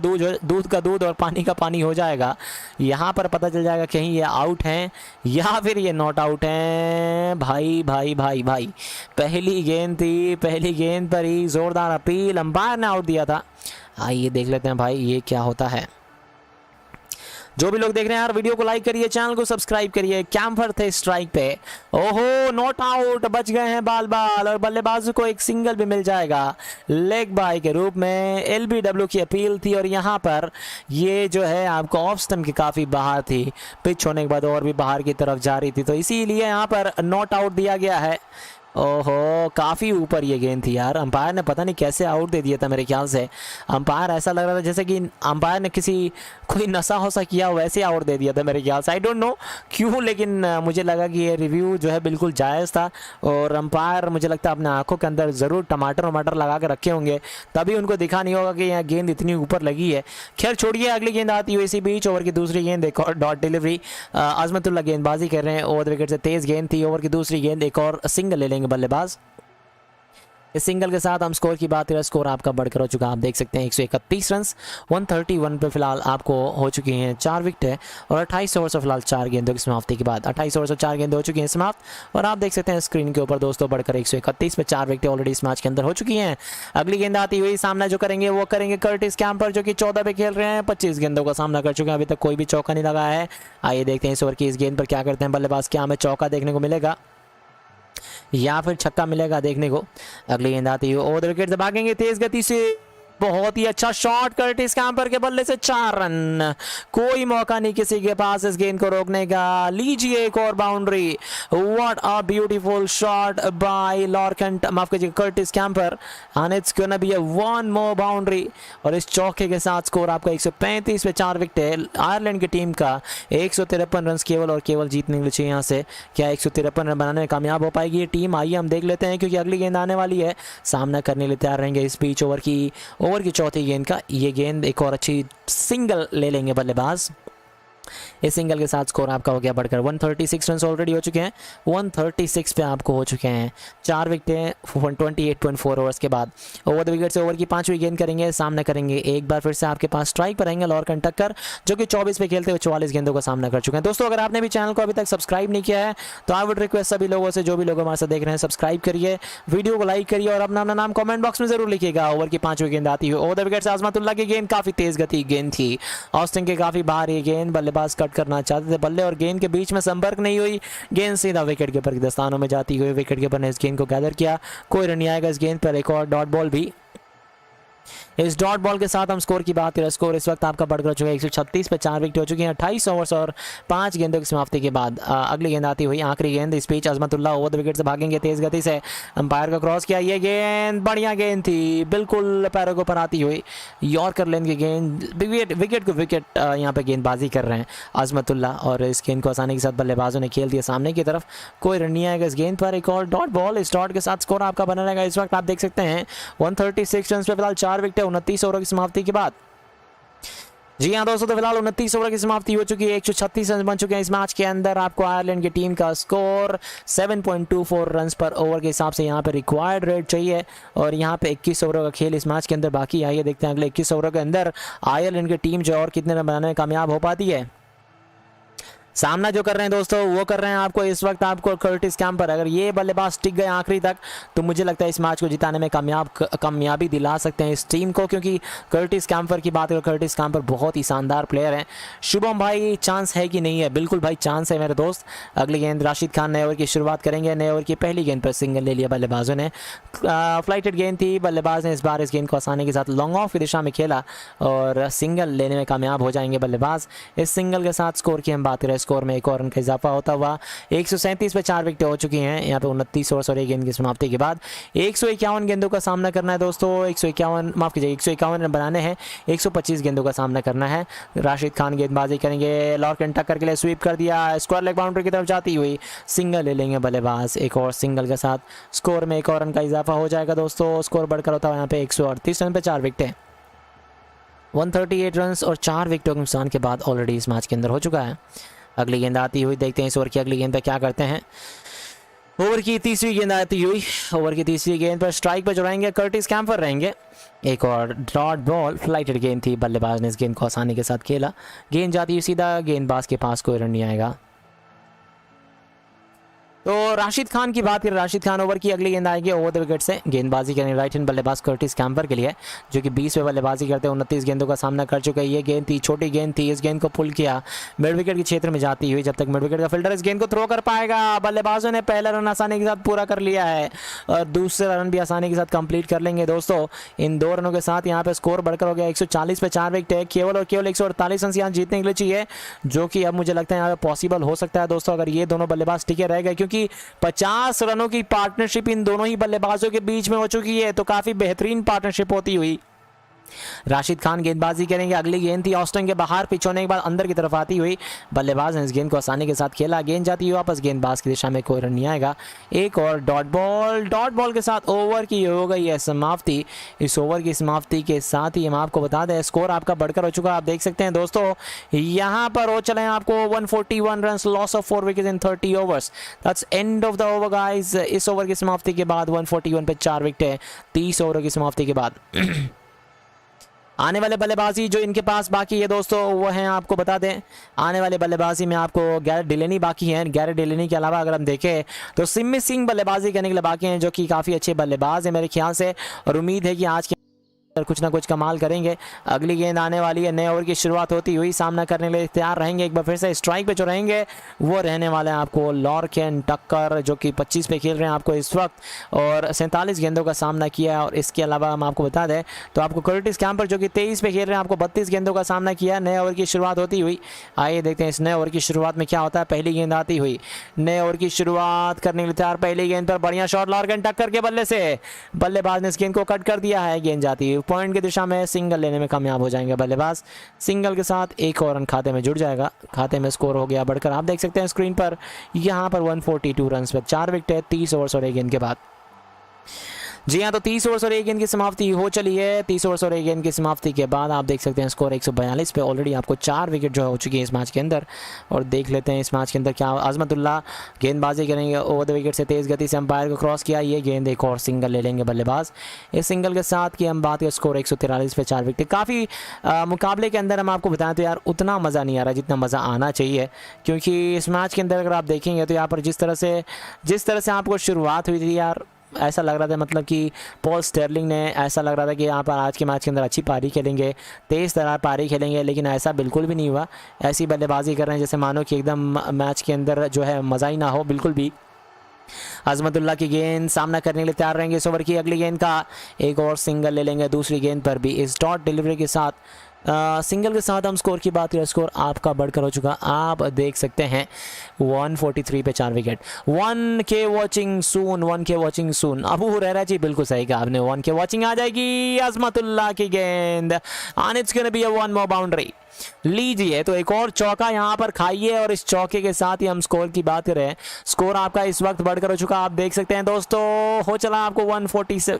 Speaker 13: दूध और पानी का पानी हो जाएगा। यहाँ पर पता चल जाएगा कहीं ये आउट हैं या फिर ये नॉट आउट हैं। भाई भाई भाई भाई, पहली गेंद थी, पहली गेंद पर ही जोरदार अपील, अंपायर ने आउट दिया था। आइए देख लेते हैं भाई ये क्या होता है। जो भी लोग देख रहे हैं यार, वीडियो को लाइक करिए, चैनल को सब्सक्राइब करिए। कैंपर थे स्ट्राइक पे, ओहो नॉट आउट, बच गए हैं बाल बाल, और बल्लेबाजों को एक सिंगल भी मिल जाएगा लेग बाय के रूप में। एलबीडब्ल्यू की अपील थी, और यहाँ पर ये जो है आपको ऑफ स्टंप के काफ़ी बाहर थी, पिच होने के बाद और भी बाहर की तरफ जा रही थी, तो इसीलिए यहाँ पर नॉट आउट दिया गया है। ओहो, काफ़ी ऊपर ये गेंद थी यार, अंपायर ने पता नहीं कैसे आउट दे दिया था। मेरे ख्याल से अंपायर ऐसा लग रहा था जैसे कि अंपायर ने कोई नशा होसा किया वैसे आउट दे दिया था मेरे ख्याल से। आई डोंट नो क्यों, लेकिन मुझे लगा कि ये रिव्यू जो है बिल्कुल जायज़ था, और अंपायर मुझे लगता है अपने आंखों के अंदर ज़रूर टमाटर लगा के रखे होंगे, तभी उनको दिखा नहीं होगा कि यहाँ गेंद इतनी ऊपर लगी है। खैर छोड़िए, अगली गेंद आती हुई इसी बीच, ओवर की दूसरी गेंद, एक और डॉट डिलीवरी। अजमतुल्लाह गेंदबाजी कर रहे हैं, ओवर द विकेट से तेज़ गेंद थी, ओवर की दूसरी गेंद, एक और सिंगल ले लेंगे बल्लेबाज। इस सिंगल के साथ हम स्कोर की बात करें, स्कोर आपका बढ़कर हो चुका, आप देख सकते हैं 131 रन 131 पे फिलहाल आपको हो चुकी हैं 4 विकेट, और 28 ओवर से फिलहाल 4 गेंदों की समाप्ति के बाद 28 ओवर से 4 गेंदें हो चुकी हैं समाप्त। और आप देख सकते हैं स्क्रीन के ऊपर दोस्तों बढ़कर 131 पे 4 विकेट ऑलरेडी इस मैच के अंदर हो चुकी हैं। अगली गेंद आती हुई, सामना जो करेंगे वो करेंगे कर्टिस कैंपर, जो कि 14 पे खेल रहे हैं, 25 गेंदों का सामना कर चुके हैं, अभी तक कोई भी चौका नहीं लगाया है। आइए देखते हैं इस ओवर की इस गेंद पर क्या करते हैं बल्लेबाज, क्या हमें चौका देखने को मिलेगा या फिर छक्का मिलेगा देखने को। अगली गेंद आती है, ओवर द विकेट से भागेंगे तेज गति से, बहुत ही अच्छा शॉट कर्टिस कैंपर के बल्ले से 4 रन, कोई मौका नहीं किसी के पास इस गेंद को रोकने का। लीजिए एक और boundary, what a beautiful shot bye Lorcan, माफ कीजिए Curtis Campher, and it's gonna be a one more boundary. और इस चौके के साथ स्कोर आपका 135 पे 4 विकेट आयरलैंड की टीम का, 153 रन केवल और केवल जीतने के लिए चाहिए यहाँ से। क्या 153 रन बनाने में कामयाब हो पाएगी ये टीम? आइए हम देख लेते हैं, क्योंकि अगली गेंद आने वाली है, सामना करने के लिए तैयार रहेंगे इस बीच। ओवर की चौथी गेंद का ये गेंद, एक और अच्छी सिंगल ले लेंगे बल्लेबाज। इस सिंगल के साथ स्कोर आपका हो गया बढ़कर 136 रन ऑलरेडी हो चुके हैं। 136 पे आपको हो चुके हैं 4 विकेटें 28.4 ओवर्स के बाद। ओवर द विकेट से ओवर की 5वीं गेंद करेंगे, सामना करेंगे एक बार फिर से आपके पास स्ट्राइक पर आएंगे लॉर्कन टक्कर, जो कि 24 पे खेलते हुए 44 गेंदों का सामना कर चुके हैं। दोस्तों अगर आपने भी चैनल को अभी तक सब्सक्राइब नहीं किया है तो आई वुड रिक्वेस्ट सभी लोगों से, जो भी लोग हमारे साथ देख रहे हैं, सब्सक्राइब करिए, वीडियो को लाइक करिए और अपना नाम कमेंट बॉक्स में जरूर लिखिएगा। ओवर की 5वीं गेंद आती है। ओवर द विकेट से आजमतुल्लाह की गेंद काफी तेज गति गेंद थी, ऑस्टिन के काफी बाहर ये गेंद, बल्लेबाज कट करना चाहते थे, बल्ले और गेंद के बीच में संपर्क नहीं हुई, गेंद सीधा विकेट कीपर के दस्तानों में जाती हुई विकेट कीपर ने इस गेंद को गैदर किया। कोई रन नहीं आएगा इस गेंद पर। एक और डॉट बॉल भी। इस डॉट बॉल के साथ हम स्कोर की बात करें, स्कोर इस वक्त आपका बढ़कर चुका है 136 पे 4 विकेट हो चुकी हैं 28 ओवर्स और 5 गेंदों की समाप्ति के बाद। अगली गेंद आती हुई आखिरी गेंद, इस बीच अजमतुल्लाह ओवर द विकेट से भागेंगे तेज गति से, अंपायर को क्रॉस किया, ये गेंद बढ़िया गेंद थी, बिल्कुल पैरों के ऊपर आती हुई यॉर्कर लेंथ की गेंद, विकेट को विकेट यहाँ पे गेंदबाजी कर रहे हैं अजमतुल्लाह और इस गेंद को आसानी के साथ बल्लेबाजों ने खेल दिया सामने की तरफ। कोई रन नहीं आएगा इस गेंद पर। एक और डॉट बॉल, इस डॉट के साथ स्कोर आपका बना रहेगा इस वक्त आप देख सकते हैं 136 रन पे फिलहाल 4 विकेट 29 ओवर की समाप्ति के बाद। जी हाँ दोस्तों, तो फिलहाल 29 ओवर की समाप्ति हो चुकी है, 136 रन बन चुके हैं इस मैच के अंदर। आपको आयरलैंड की टीम का स्कोर 7.24 रन पर ओवर के हिसाब से यहाँ पे रिक्वायर्ड रेट चाहिए और यहाँ पे 21 ओवरों का खेल इस मैच के अंदर बाकी। आइए देखते हैं अगले 21 ओवरों के अंदर आयरलैंड की टीम जो और कितने रन बनाने में कामयाब हो पाती है। सामना जो कर रहे हैं दोस्तों वो कर रहे हैं आपको इस वक्त आपको कर्टिस कैम्पर। अगर ये बल्लेबाज टिक गए आखिरी तक तो मुझे लगता है इस मैच को जिताने में कामयाबी दिला सकते हैं इस टीम को, क्योंकि कर्टिस कैम्पर की बात करें, कर्टिस कैम्पर बहुत ही शानदार प्लेयर हैं। शुभम भाई चांस है कि नहीं है? बिल्कुल भाई चांस है मेरे दोस्त। अगली गेंद राशिद खान नए ओवर की शुरुआत करेंगे। नए ओवर की पहली गेंद पर सिंगल ले लिया बल्लेबाजों ने, फ्लाइटेड गेंद थी, बल्लेबाज ने इस बार इस गेंद को आसानी के साथ लॉन्ग ऑफ की दिशा में खेला और सिंगल लेने में कामयाब हो जाएंगे बल्लेबाज। इस सिंगल के साथ स्कोर की हम बात करें, स्कोर में एक और रन का इजाफा होता हुआ 137 पे 4 विकेट हो चुकी हैं यहाँ पे 29 ओवर और 1 गेंद की समाप्ति के बाद। 151 गेंदों का सामना करना है दोस्तों, 151 रन बनाने हैं, 125 गेंदों का सामना करना है। राशिद खान गेंदबाजी करेंगे, लॉर्कन टक्कर के लिए स्वीप कर दिया, स्क्वायर लेग बाउंड्री की तरफ जाती हुई सिंगल ले लेंगे बल्लेबाज। एक और सिंगल के साथ स्कोर में एक और रन का इजाफा हो जाएगा दोस्तों। स्कोर बढ़कर होता है यहाँ पे 138 रन पे 4 विकेट, 138 रन और 4 विकेटों के नुकसान के बाद ऑलरेडी इस मैच के अंदर हो चुका है। अगली गेंद आती हुई, देखते हैं इस ओवर की अगली गेंद पे क्या करते हैं। ओवर की तीसरी गेंद आती हुई, ओवर की तीसरी गेंद पर स्ट्राइक पर जो रहेंगे कर्टिस कैम्पर रहेंगे। एक और डॉट बॉल, फ्लाइटेड गेंद थी, बल्लेबाज ने इस गेंद को आसानी के साथ खेला, गेंद जाती हुई सीधा गेंदबाज के पास, कोई रन नहीं आएगा। तो राशिद खान की बात करें, राशिद खान ओवर की अगली गेंद आएगी ओवर द विकेट से, गेंदबाजी करेंगे राइट हैंड बल्लेबाज कर्टिस कैम्पर के लिए, जो कि 20 पे बल्लेबाजी करते हैं, 29 गेंदों का सामना कर चुका है। ये गेंद थी, छोटी गेंद थी, इस गेंद को पुल किया मिड विकेट के क्षेत्र में जाती हुई, जब तक मिड विकेट का फील्डर इस गेंद को थ्रो कर पाएगा। बल्लेबाजों ने पहला रन आसानी के साथ पूरा कर लिया है और दूसरा रन भी आसानी के साथ कंप्लीट कर लेंगे दोस्तों। इन 2 रनों के साथ यहाँ पे स्कोर बढ़कर हो गया 140 पे 4 विकेट है। केवल और केवल 148 रन यहाँ जीतने के लिए चाहिए, जो कि अब मुझे लगता है यहाँ पे पॉसिबल हो सकता है दोस्तों, अगर ये दोनों बल्लेबाज टिके रह गए, क्योंकि 50 रनों की पार्टनरशिप इन दोनों ही बल्लेबाजों के बीच में हो चुकी है, तो काफी बेहतरीन पार्टनरशिप होती हुई। राशिद खान गेंदबाजी करेंगे, अगली गेंद थी ऑस्टिन के बाहर पिच होने के बाद अंदर की तरफ आती हुई, बल्लेबाज ने इस गेंद को आसानी के साथ खेला, गेंद जाती हुई वापस गेंदबाज की दिशा में, कोई रन नहीं आएगा। एक और डॉट बॉल के साथ ओवर की हो गई है समाप्ति। इस ओवर की समाप्ति के साथ ही हम आपको बता दें स्कोर आपका बढ़कर हो चुका है, आप देख सकते हैं दोस्तों यहाँ पर हो चले आपको 141 run, loss of 4 wickets in 30 overs, that's end of the over guys. इस ओवर की समाप्ति के बाद 141 पे 4 विकेट है 30 ओवरों की समाप्ति के बाद। आने वाले बल्लेबाजी जो इनके पास बाकी है दोस्तों वो हैं, आपको बता दें आने वाले बल्लेबाजी में आपको गैरेट डिलेनी बाकी हैं। गैरेट डिलेनी के अलावा अगर हम देखें तो सिमी सिंह बल्लेबाजी करने के लिए बाकी हैं, जो कि काफ़ी अच्छे बल्लेबाज हैं मेरे ख्याल से, और उम्मीद है कि आज के कुछ ना कुछ कमाल करेंगे। अगली गेंद आने वाली है, नए ओवर की शुरुआत होती हुई, सामना करने के लिए तैयार रहेंगे एक बार फिर से। स्ट्राइक पे जो रहेंगे वो रहने वाले हैं आपको लॉर्कन टक्कर, जो कि 25 पे खेल रहे हैं आपको इस वक्त, और 47 गेंदों का सामना किया है। और इसके अलावा हम आपको बता दें तो आपको कर्टिस कैम्पर जो कि 23 पे खेल रहे हैं, आपको 32 गेंदों का सामना किया नए ओवर की शुरुआत होती हुई। आइए देखते हैं इस नए ओवर की शुरुआत में क्या होता है। पहली गेंद आती हुई, नए ओवर की शुरुआत करने के लिए तैयार, पहली गेंद पर बढ़िया शॉट लॉर्कन टक्कर के बल्ले से, बल्लेबाज ने इस गेंद को कट कर दिया है, गेंद जाती हुई पॉइंट की दिशा में, सिंगल लेने में कामयाब हो जाएंगे बल्लेबाज। सिंगल के साथ एक और रन खाते में जुड़ जाएगा, खाते में स्कोर हो गया बढ़कर, आप देख सकते हैं स्क्रीन पर यहाँ पर 142 रन पर 4 विकेट 30 ओवर्स और 1 गेंद के बाद। जी हाँ, तो 30 ओवर्स और 1 गेंद की समाप्ति हो चली है। 30 ओवर्स और 1 गेंद की समाप्ति के बाद आप देख सकते हैं स्कोर 142 पे। ऑलरेडी आपको 4 विकेट जो हो चुकी है इस मैच के अंदर। और देख लेते हैं इस मैच के अंदर क्या अजमतुल्लाह गेंदबाजी करेंगे ओवर द विकेट से, तेज़ गति से अंपायर को क्रॉस किया, ये गेंद एक और सिंगल ले लेंगे बल्लेबाज। इस सिंगल के साथ की हम बात करें स्कोर 143 पे 4 विकेट। काफ़ी मुकाबले के अंदर हम आपको बताएं तो यार उतना मज़ा नहीं आ रहा जितना मज़ा आना चाहिए, क्योंकि इस मैच के अंदर अगर आप देखेंगे तो यहाँ पर जिस तरह से आपको शुरुआत हुई थी यार, ऐसा लग रहा था मतलब कि पॉल स्टर्लिंग ने ऐसा लग रहा था कि यहाँ पर आज के मैच के अंदर अच्छी पारी खेलेंगे, तेज़ तरह पारी खेलेंगे, लेकिन ऐसा बिल्कुल भी नहीं हुआ। ऐसी बल्लेबाजी कर रहे हैं जैसे मानो कि एकदम मैच के अंदर जो है मज़ा ही ना हो बिल्कुल भी। अजमतुल्लाह की गेंद सामना करने के लिए तैयार रहेंगे इस ओवर की। अगली गेंद का एक और सिंगल ले लेंगे दूसरी गेंद पर भी। इस डॉट डिलीवरी के साथ सिंगल के साथ हम स्कोर की बात करें, स्कोर आपका बढ़कर हो चुका, आप देख सकते हैं 143 पे 4 विकेट। 1K वॉचिंग सून, 1K वॉचिंग सून। अबू हुरैरा जी बिल्कुल सही कहा आपने, 1K वॉचिंग आ जाएगी। अजमतुल्लाह की गेंद and it's gonna be a 1 more boundary. लीजिए तो एक और चौका यहाँ पर खाइए और इस चौके के साथ ही हम स्कोर की बात करें, स्कोर आपका इस वक्त बढ़कर हो चुका, आप देख सकते हैं दोस्तों, हो चला आपको 147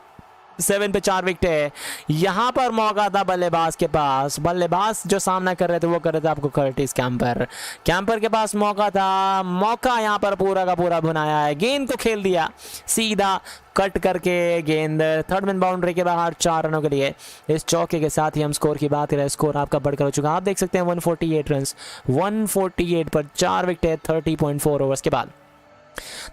Speaker 13: पे 4 विकेट है। यहाँ पर मौका था बल्लेबाज के पास, बल्लेबाज जो सामना कर रहे थे वो कर रहे थे आपको कर्टिस कैंपर के पास मौका था, मौका यहाँ पर पूरा का पूरा भुनाया है, गेंद को खेल दिया सीधा कट करके, गेंद थर्ड मैन बाउंड्री के बाहर 4 रनों के लिए। इस चौके के साथ ही हम स्कोर की बात करें, स्कोर आपका बढ़कर हो चुका, आप देख सकते हैं 148 रन, 148 पर 4 विकेट 30.4 ओवर्स के बाद।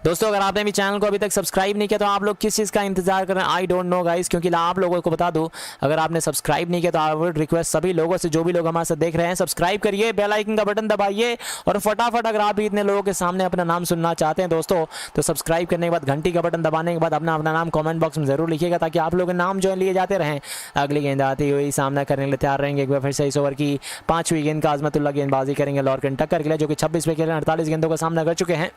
Speaker 13: दोस्तों अगर आपने भी चैनल को अभी तक सब्सक्राइब नहीं किया तो आप लोग किस चीज़ का इंतजार कर रहे हैं, आई डोंट नो गाइस, क्योंकि आप लोगों को बता दूं अगर आपने सब्सक्राइब नहीं किया तो आई वुड रिक्वेस्ट सभी लोगों से, जो भी लोग हमारे साथ देख रहे हैं, सब्सक्राइब करिए, बेल आइकन का बटन दबाइए और फटाफट अगर आप भी इतने लोगों के सामने अपना नाम सुनना चाहते हैं दोस्तों तो सब्सक्राइब करने के बाद घंटी का बटन दबाने के बाद अपना नाम कॉमेंट बॉक्स में जरूर लिखिएगा ताकि आप लोग नाम जो है लिए जाते रहें। अगली गेंद आती हुई सामना करने के लिए तैयार रहेंगे एक बार फिर से इस ओवर की 5वीं गेंद का अजमतुल्लाह गेंदबाजी करेंगे लॉर्कन टक्कर के लिए, जो कि 26 पे खेले 48 गेंदों का सामना कर चुके हैं।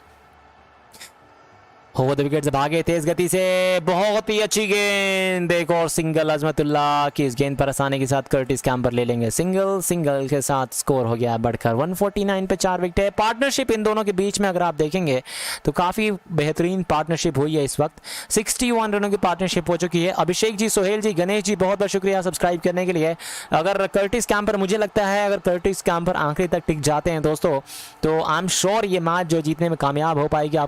Speaker 13: ओवर द विकेट से भागे तेज गति से, बहुत ही अच्छी गेंद, एक और सिंगल अजमतुल्लाह की इस गेंद पर आसानी के साथ कर्टिस कैंपर ले लेंगे सिंगल के साथ स्कोर हो गया बढ़कर 149 पे 4 विकेट है। पार्टनरशिप इन दोनों के बीच में अगर आप देखेंगे तो काफ़ी बेहतरीन पार्टनरशिप हुई है इस वक्त, 61 रनों की पार्टनरशिप हो चुकी है। अभिषेक जी, सोहेल जी, गणेश जी बहुत बहुत शुक्रिया सब्सक्राइब करने के लिए। अगर कर्टिस कैंपर, मुझे लगता है अगर कर्टिस कैंपर आखिरी तक टिक जाते हैं दोस्तों तो आई एम श्योर ये मैच जो जीतने में कामयाब हो पाएगी।